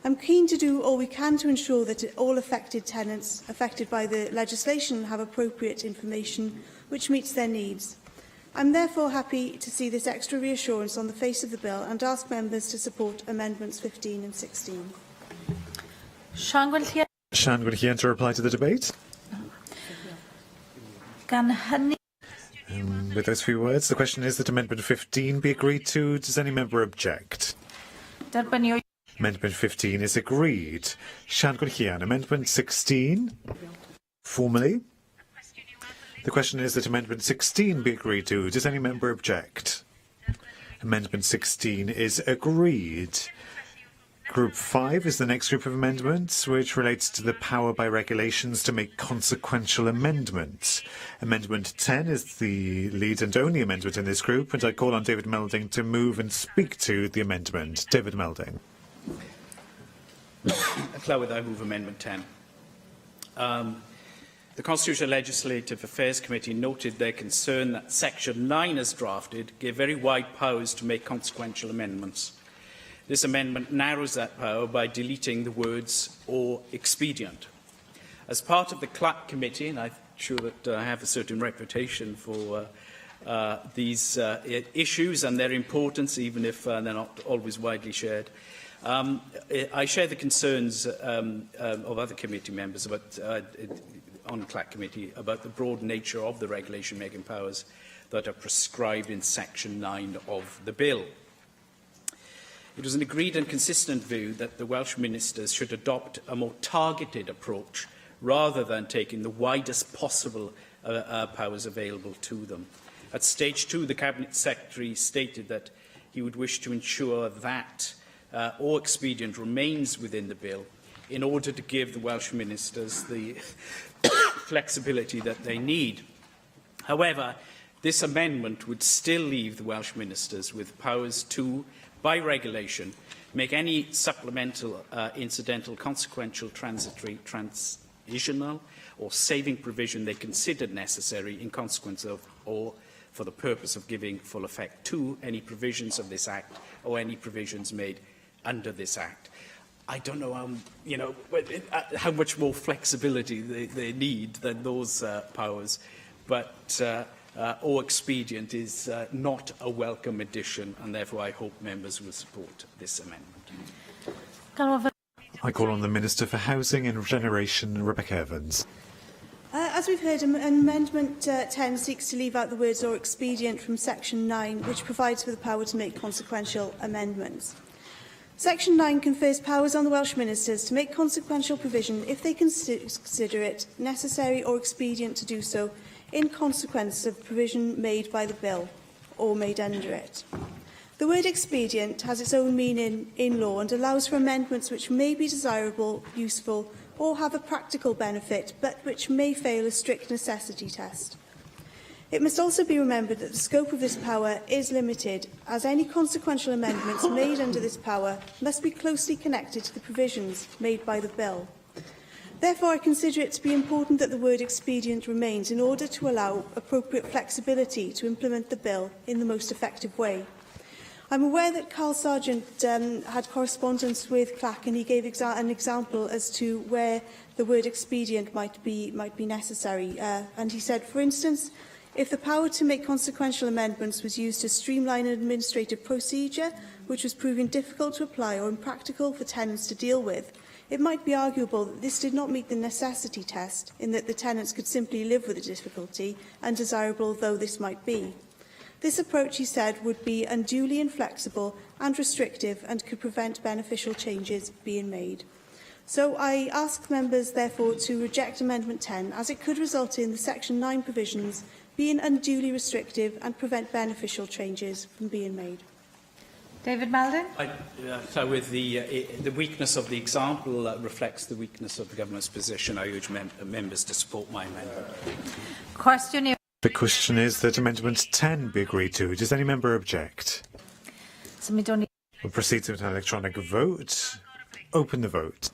I'm keen to do all we can to ensure that all affected tenants affected by the legislation have appropriate information which meets their needs. I'm therefore happy to see this extra reassurance on the face of the bill and ask members to support Amendments 15 and 16. Sian Gwenllian to reply to the debate. With those few words, the question is that Amendment 15 be agreed to. Does any member object? Amendment 15 is agreed. Sian Gwenllian. Amendment 16, formally. The question is that Amendment 16 be agreed to. Does any member object? Amendment 16 is agreed. Group 5 is the next group of amendments, which relates to the power by regulations to make consequential amendments. Amendment 10 is the lead and only amendment in this group, and I call on David Melding to move and speak to the amendment. David Melding. Clywyd, I move Amendment 10. The Constitutional Legislative Affairs Committee noted their concern that Section 9 as drafted gave very wide powers to make consequential amendments. This amendment narrows that power by deleting the words "or expedient." As part of the CLAP Committee, and I'm sure that I have a certain reputation for these issues and their importance, even if they're not always widely shared, I share the concerns of other committee members about, on the CLAP Committee about the broad nature of the regulation-making powers that are prescribed in Section 9 of the bill. It was an agreed and consistent view that the Welsh ministers should adopt a more targeted approach rather than taking the widest possible powers available to them. At stage 2, the Cabinet Secretary stated that he would wish to ensure that or expedient remains within the bill in order to give the Welsh ministers the flexibility that they need. However, this amendment would still leave the Welsh ministers with powers to, by regulation, make any supplemental, incidental, consequential, transitory, transitional or saving provision they considered necessary in consequence of or for the purpose of giving full effect to any provisions of this Act or any provisions made under this Act. I don't know how much more flexibility they need than those powers, but or expedient is not a welcome addition, and therefore I hope members will support this amendment. I call on the Minister for Housing and Regeneration, Rebecca Evans. As we've heard, Amendment 10 seeks to leave out the words "or expedient" from Section 9, which provides for the power to make consequential amendments. Section 9 confers powers on the Welsh ministers to make consequential provision if they consider it necessary or expedient to do so in consequence of provision made by the bill or made under it. The word expedient has its own meaning in law and allows for amendments which may be desirable, useful, or have a practical benefit, but which may fail a strict necessity test. It must also be remembered that the scope of this power is limited, as any consequential amendments made under this power must be closely connected to the provisions made by the bill. Therefore, I consider it to be important that the word expedient remains in order to allow appropriate flexibility to implement the bill in the most effective way. I'm aware that Carl Sargent had correspondence with CLAC, and he gave an example as to where the word expedient might be necessary. And he said, for instance, if the power to make consequential amendments was used to streamline an administrative procedure which was proving difficult to apply or impractical for tenants to deal with, it might be arguable that this did not meet the necessity test, in that the tenants could simply live with the difficulty, undesirable though this might be. This approach, he said, would be unduly inflexible and restrictive and could prevent beneficial changes being made. So I ask members, therefore, to reject Amendment 10, as it could result in the Section 9 provisions being unduly restrictive and prevent beneficial changes from being made. David Melding. With the weakness of the example reflects the weakness of the government's position. I urge members to support my amendment. Question. The question is that Amendment 10 be agreed to. Does any member object? We'll proceed to an electronic vote. Open the vote.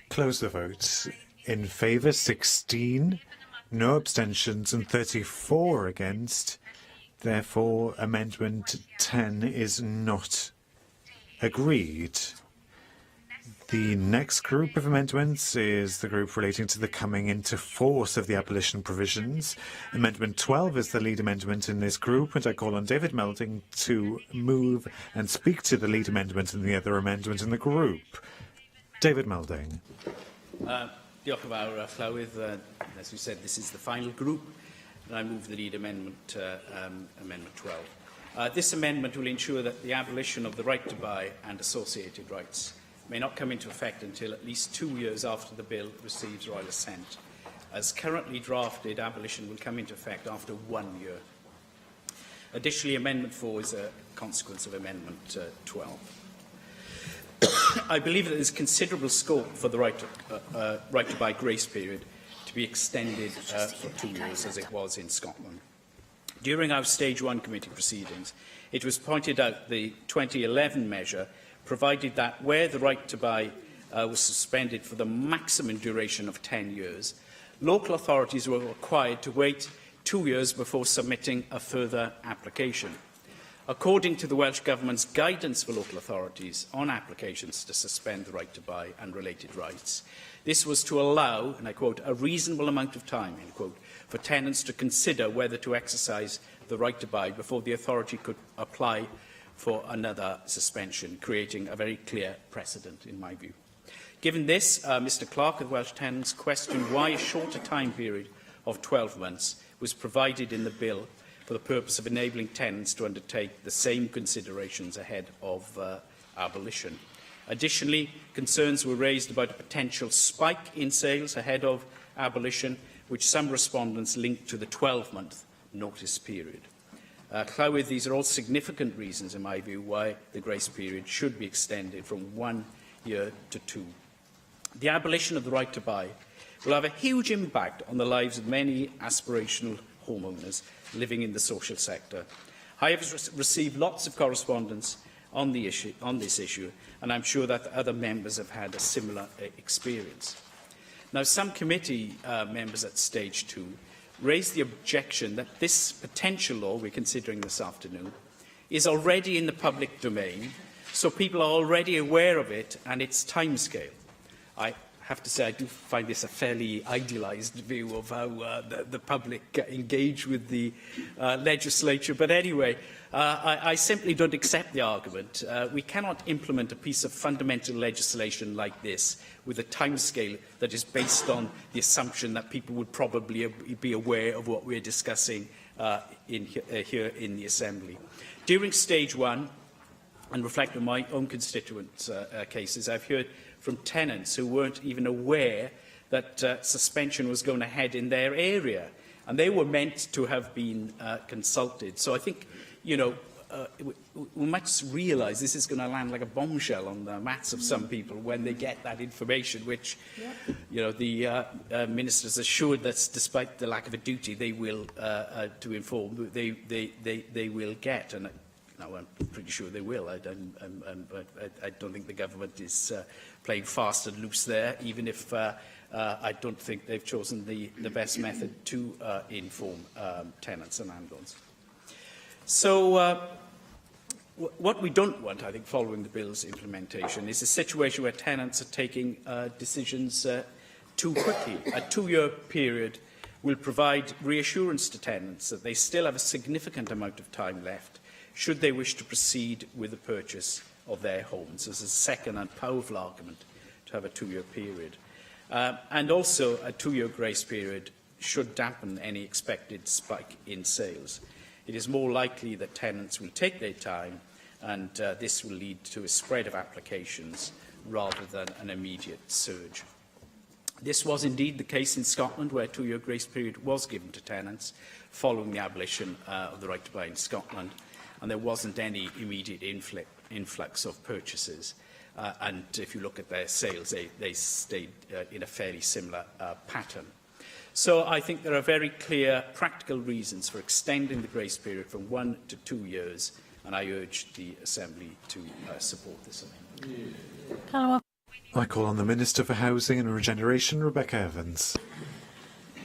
Close the vote. In favour, 16. No abstentions and 34 against. Therefore, Amendment 10 is not agreed. The next group of amendments is the group relating to the coming into force of the abolition provisions. Amendment 12 is the lead amendment in this group, and I call on David Melding to move and speak to the lead amendment and the other amendment in the group. David Melding. Diolch yn fawr, Llywydd. As you said, this is the final group, and I move the lead amendment, Amendment 12. This amendment will ensure that the abolition of the right to buy and associated rights may not come into effect until at least 2 years after the bill receives royal assent. As currently drafted, abolition will come into effect after 1 year. Additionally, Amendment 4 is a consequence of Amendment 12. I believe that there is considerable scope for the right to buy grace period to be extended for 2 years, as it was in Scotland. During our Stage 1 committee proceedings, it was pointed out the 2011 measure provided that where the right to buy was suspended for the maximum duration of 10 years, local authorities were required to wait 2 years before submitting a further application. According to the Welsh Government's guidance for local authorities on applications to suspend the right to buy and related rights, this was to allow, and I quote, a reasonable amount of time, end quote, for tenants to consider whether to exercise the right to buy before the authority could apply for another suspension, creating a very clear precedent, in my view. Given this, Mr Clark of Welsh Tenants questioned why a shorter time period of 12 months was provided in the bill for the purpose of enabling tenants to undertake the same considerations ahead of abolition. Additionally, concerns were raised about a potential spike in sales ahead of abolition, which some respondents linked to the 12-month notice period. Llywydd, these are all significant reasons, in my view, why the grace period should be extended from 1 year to 2. The abolition of the right to buy will have a huge impact on the lives of many aspirational homeowners living in the social sector. I have received lots of correspondence on this issue, and I'm sure that other members have had a similar experience. Now, some committee members at Stage 2 raised the objection that this potential law we're considering this afternoon is already in the public domain, so people are already aware of it and its timescale. I have to say I do find this a fairly idealised view of how the public engage with the legislature, but anyway, I simply don't accept the argument. We cannot implement a piece of fundamental legislation like this with a timescale that is based on the assumption that people would probably be aware of what we're discussing here in the Assembly. During Stage 1, and reflect on my own constituent cases, I've heard from tenants who weren't even aware that suspension was going ahead in their area, and they were meant to have been consulted. So I think, you know, we must realise this is going to land like a bombshell on the mats of some people when they get that information, which, you know, the ministers assured that despite the lack of a duty they will to inform, they will get. And now I'm pretty sure they will. I don't think the government is playing fast and loose there, even if I don't think they've chosen the best method to inform tenants and landlords. So what we don't want, I think, following the bill's implementation is a situation where tenants are taking decisions too quickly. A 2-year period will provide reassurance to tenants that they still have a significant amount of time left should they wish to proceed with the purchase of their homes. This is a second and powerful argument to have a 2-year period. And also, a 2-year grace period should dampen any expected spike in sales. It is more likely that tenants will take their time, and this will lead to a spread of applications rather than an immediate surge. This was indeed the case in Scotland, where a 2-year grace period was given to tenants following the abolition of the right to buy in Scotland, and there wasn't any immediate influx of purchases. And if you look at their sales, they stayed in a fairly similar pattern. So I think there are very clear practical reasons for extending the grace period from 1 to 2 years, and I urge the Assembly to support this amendment. I call on the Minister for Housing and Regeneration, Rebecca Evans.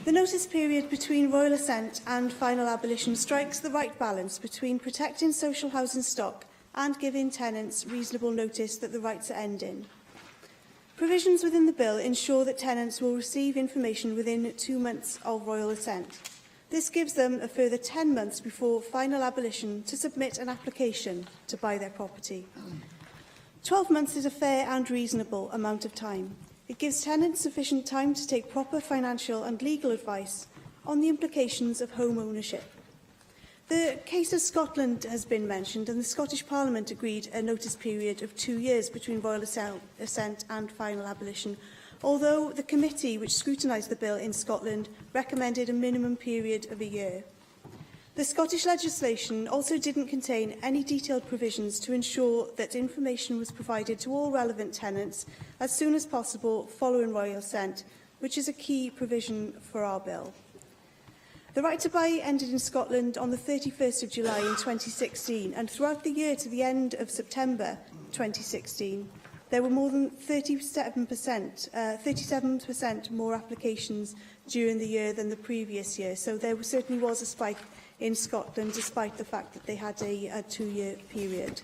The notice period between royal assent and final abolition strikes the right balance between protecting social housing stock and giving tenants reasonable notice that the rights are ending. Provisions within the bill ensure that tenants will receive information within 2 months of royal assent. This gives them a further 10 months before final abolition to submit an application to buy their property. 12 months is a fair and reasonable amount of time. It gives tenants sufficient time to take proper financial and legal advice on the implications of home ownership. The case of Scotland has been mentioned, and the Scottish Parliament agreed a notice period of 2 years between royal assent and final abolition, although the committee which scrutinised the bill in Scotland recommended a minimum period of a year. The Scottish legislation also didn't contain any detailed provisions to ensure that information was provided to all relevant tenants as soon as possible following royal assent, which is a key provision for our bill. The right to buy ended in Scotland on the 31st of July in 2016, and throughout the year to the end of September 2016, there were more than 37% more applications during the year than the previous year. So there certainly was a spike in Scotland, despite the fact that they had a 2-year period.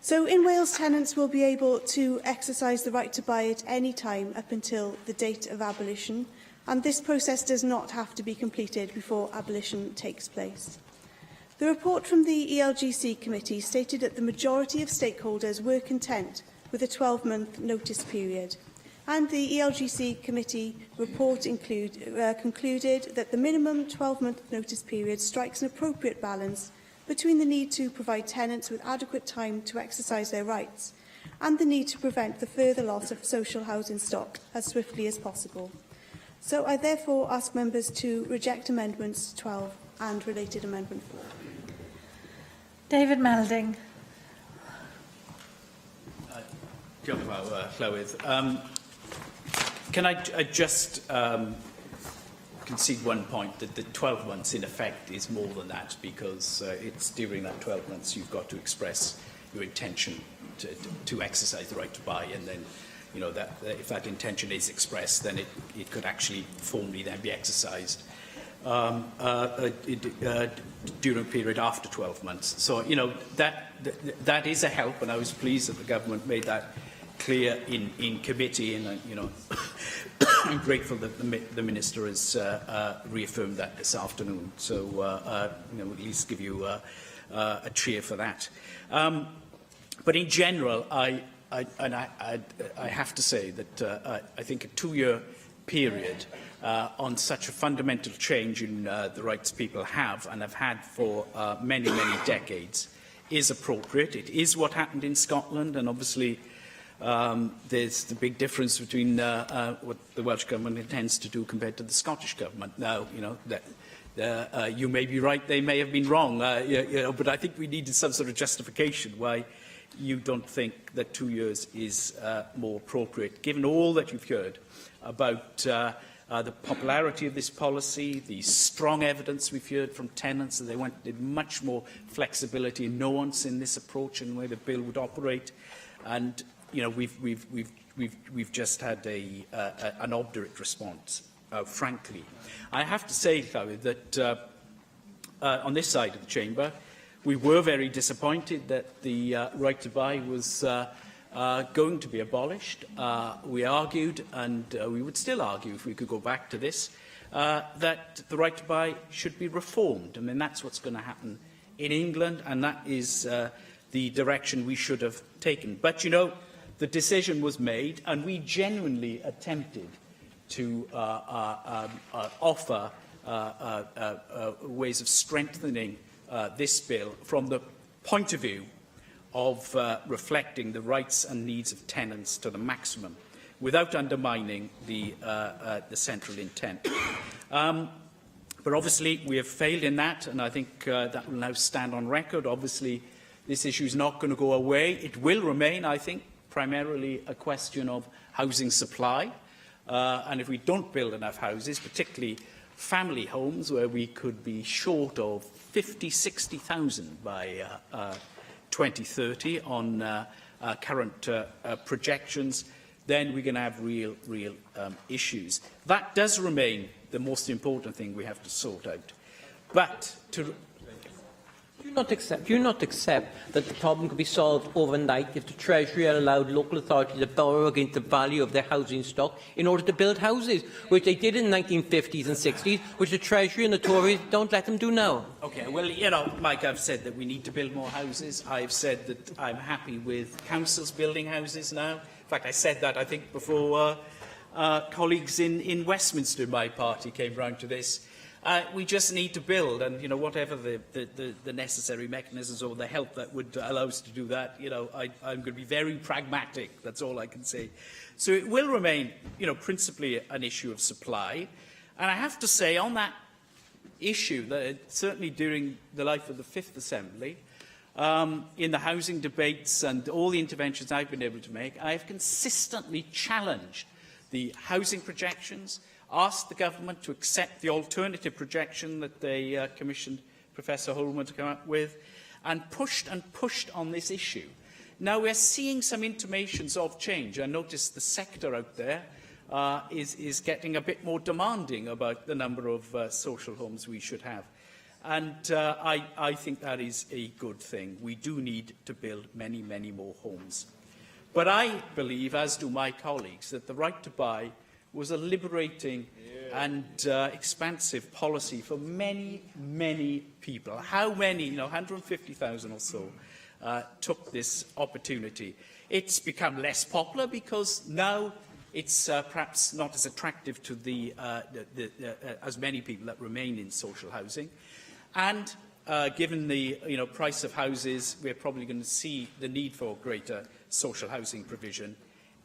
So in Wales, tenants will be able to exercise the right to buy at any time up until the date of abolition, and this process does not have to be completed before abolition takes place. The report from the ELGC committee stated that the majority of stakeholders were content with a 12-month notice period, and the ELGC committee report concluded that the minimum 12-month notice period strikes an appropriate balance between the need to provide tenants with adequate time to exercise their rights and the need to prevent the further loss of social housing stock as swiftly as possible. So I therefore ask members to reject Amendments 12 and related Amendment 4. David Melding. Diolch yn fawr, Llywydd. Can I just concede one point, that the 12 months in effect is more than that, because it's during that 12 months you've got to express your intention to exercise the right to buy, and then, you know, that if that intention is expressed, then it could actually formally then be exercised during a period after 12 months. So, you know, that is a help, and I was pleased that the government made that clear in committee, and you know, I'm grateful that the Minister has reaffirmed that this afternoon. So, you know, at least give you a cheer for that. But in general, I have to say that I think a 2-year period on such a fundamental change in the rights people have and have had for many, many decades is appropriate. It is what happened in Scotland, and obviously there's the big difference between what the Welsh Government intends to do compared to the Scottish Government. Now, you know, you may be right, they may have been wrong, you know, but I think we needed some sort of justification why you don't think that 2 years is more appropriate, given all that you've heard about the popularity of this policy, the strong evidence we've heard from tenants that they wanted much more flexibility and nuance in this approach and the way the bill would operate. And you know, we've just had an obdurate response, frankly. I have to say, Chloe, that on this side of the chamber, we were very disappointed that the right to buy was going to be abolished. We argued, and we would still argue if we could go back to this, that the right to buy should be reformed. I mean, that's what's going to happen in England, and that is the direction we should have taken. But, you know, the decision was made, and we genuinely attempted to offer ways of strengthening this bill from the point of view of reflecting the rights and needs of tenants to the maximum, without undermining the central intent. But obviously, we have failed in that, and I think that will now stand on record. Obviously, this issue is not going to go away. It will remain, I think, primarily a question of housing supply. And if we don't build enough houses, particularly family homes, where we could be short of 50,000, 60,000 by 2030 on current projections, then we're going to have real issues. That does remain the most important thing we have to sort out. But to... Do you not accept that the problem could be solved overnight if the Treasury allowed local authorities to borrow against the value of their housing stock in order to build houses, which they did in the 1950s and 60s, which the Treasury and the Tories don't let them do now? OK, well, you know, Mike, I've said that we need to build more houses. I've said that I'm happy with councils building houses now. In fact, I said that, I think, before colleagues in Westminster, my party, came round to this. We just need to build, and whatever the necessary mechanisms or the help that would allow us to do that, I'm going to be very pragmatic. That's all I can say. So it will remain, principally an issue of supply. And I have to say, on that issue, that certainly during the life of the Fifth Assembly, in the housing debates and all the interventions I've been able to make, I have consistently challenged the housing projections, asked the government to accept the alternative projection that they commissioned Professor Holman to come up with, and pushed on this issue. Now we're seeing some intimations of change. I notice the sector out there is getting a bit more demanding about the number of social homes we should have. And I think that is a good thing. We do need to build many, many more homes. But I believe, as do my colleagues, that the right to buy was a liberating and expansive policy for many, many people. How many, 150,000 or so, took this opportunity? It's become less popular because now it's perhaps not as attractive to as many people that remain in social housing. And given the price of houses, we're probably going to see the need for greater social housing provision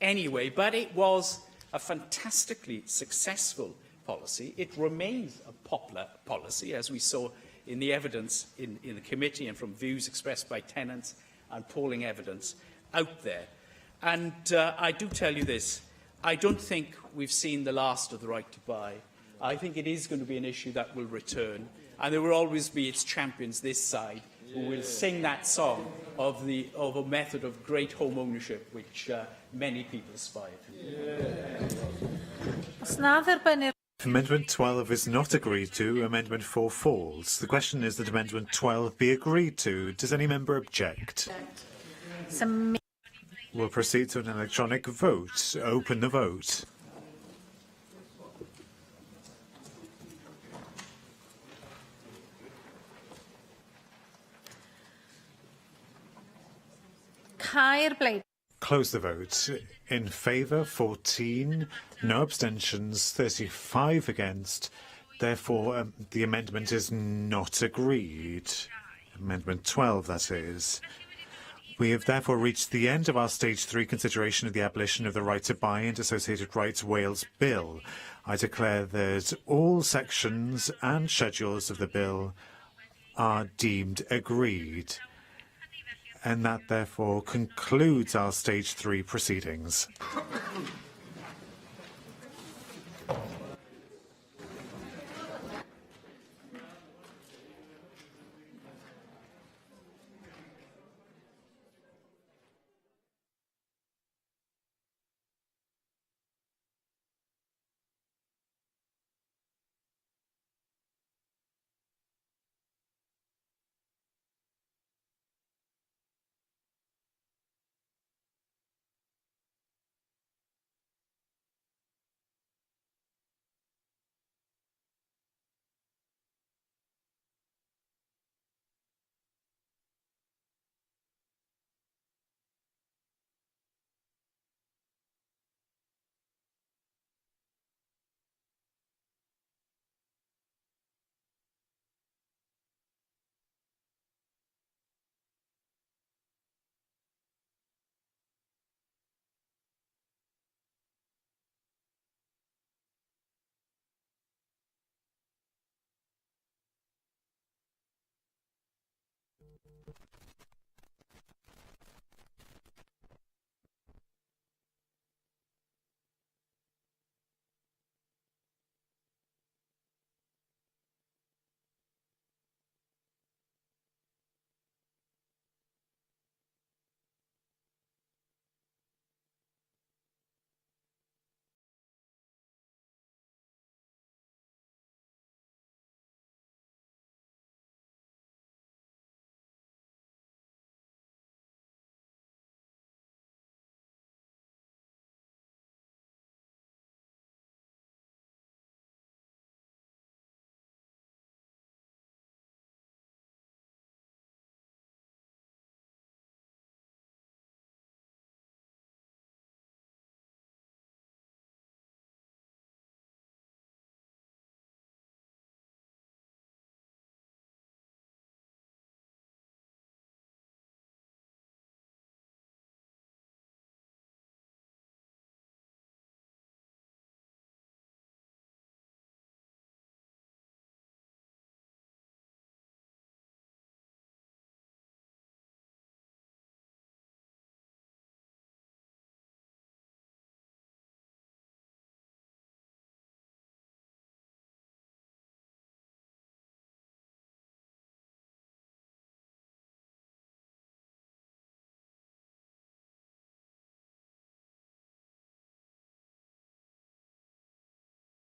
anyway. But it was a fantastically successful policy. It remains a popular policy, as we saw in the evidence in the committee and from views expressed by tenants and polling evidence out there. And I do tell you this, I don't think we've seen the last of the right to buy. I think it is going to be an issue that will return, and there will always be its champions this side who will sing that song of a method of great home ownership which many people aspire to. If Amendment 12 is not agreed to, Amendment 4 falls. The question is that Amendment 12 be agreed to. Does any member object? We'll proceed to an electronic vote. Open the vote. Close the vote. In favour, 14. No abstentions, 35 against. Therefore, the amendment is not agreed. Amendment 12, that is. We have therefore reached the end of our Stage 3 consideration of the abolition of the right to buy and associated rights Wales Bill. I declare that all sections and schedules of the bill are deemed agreed. And that therefore concludes our Stage 3 proceedings.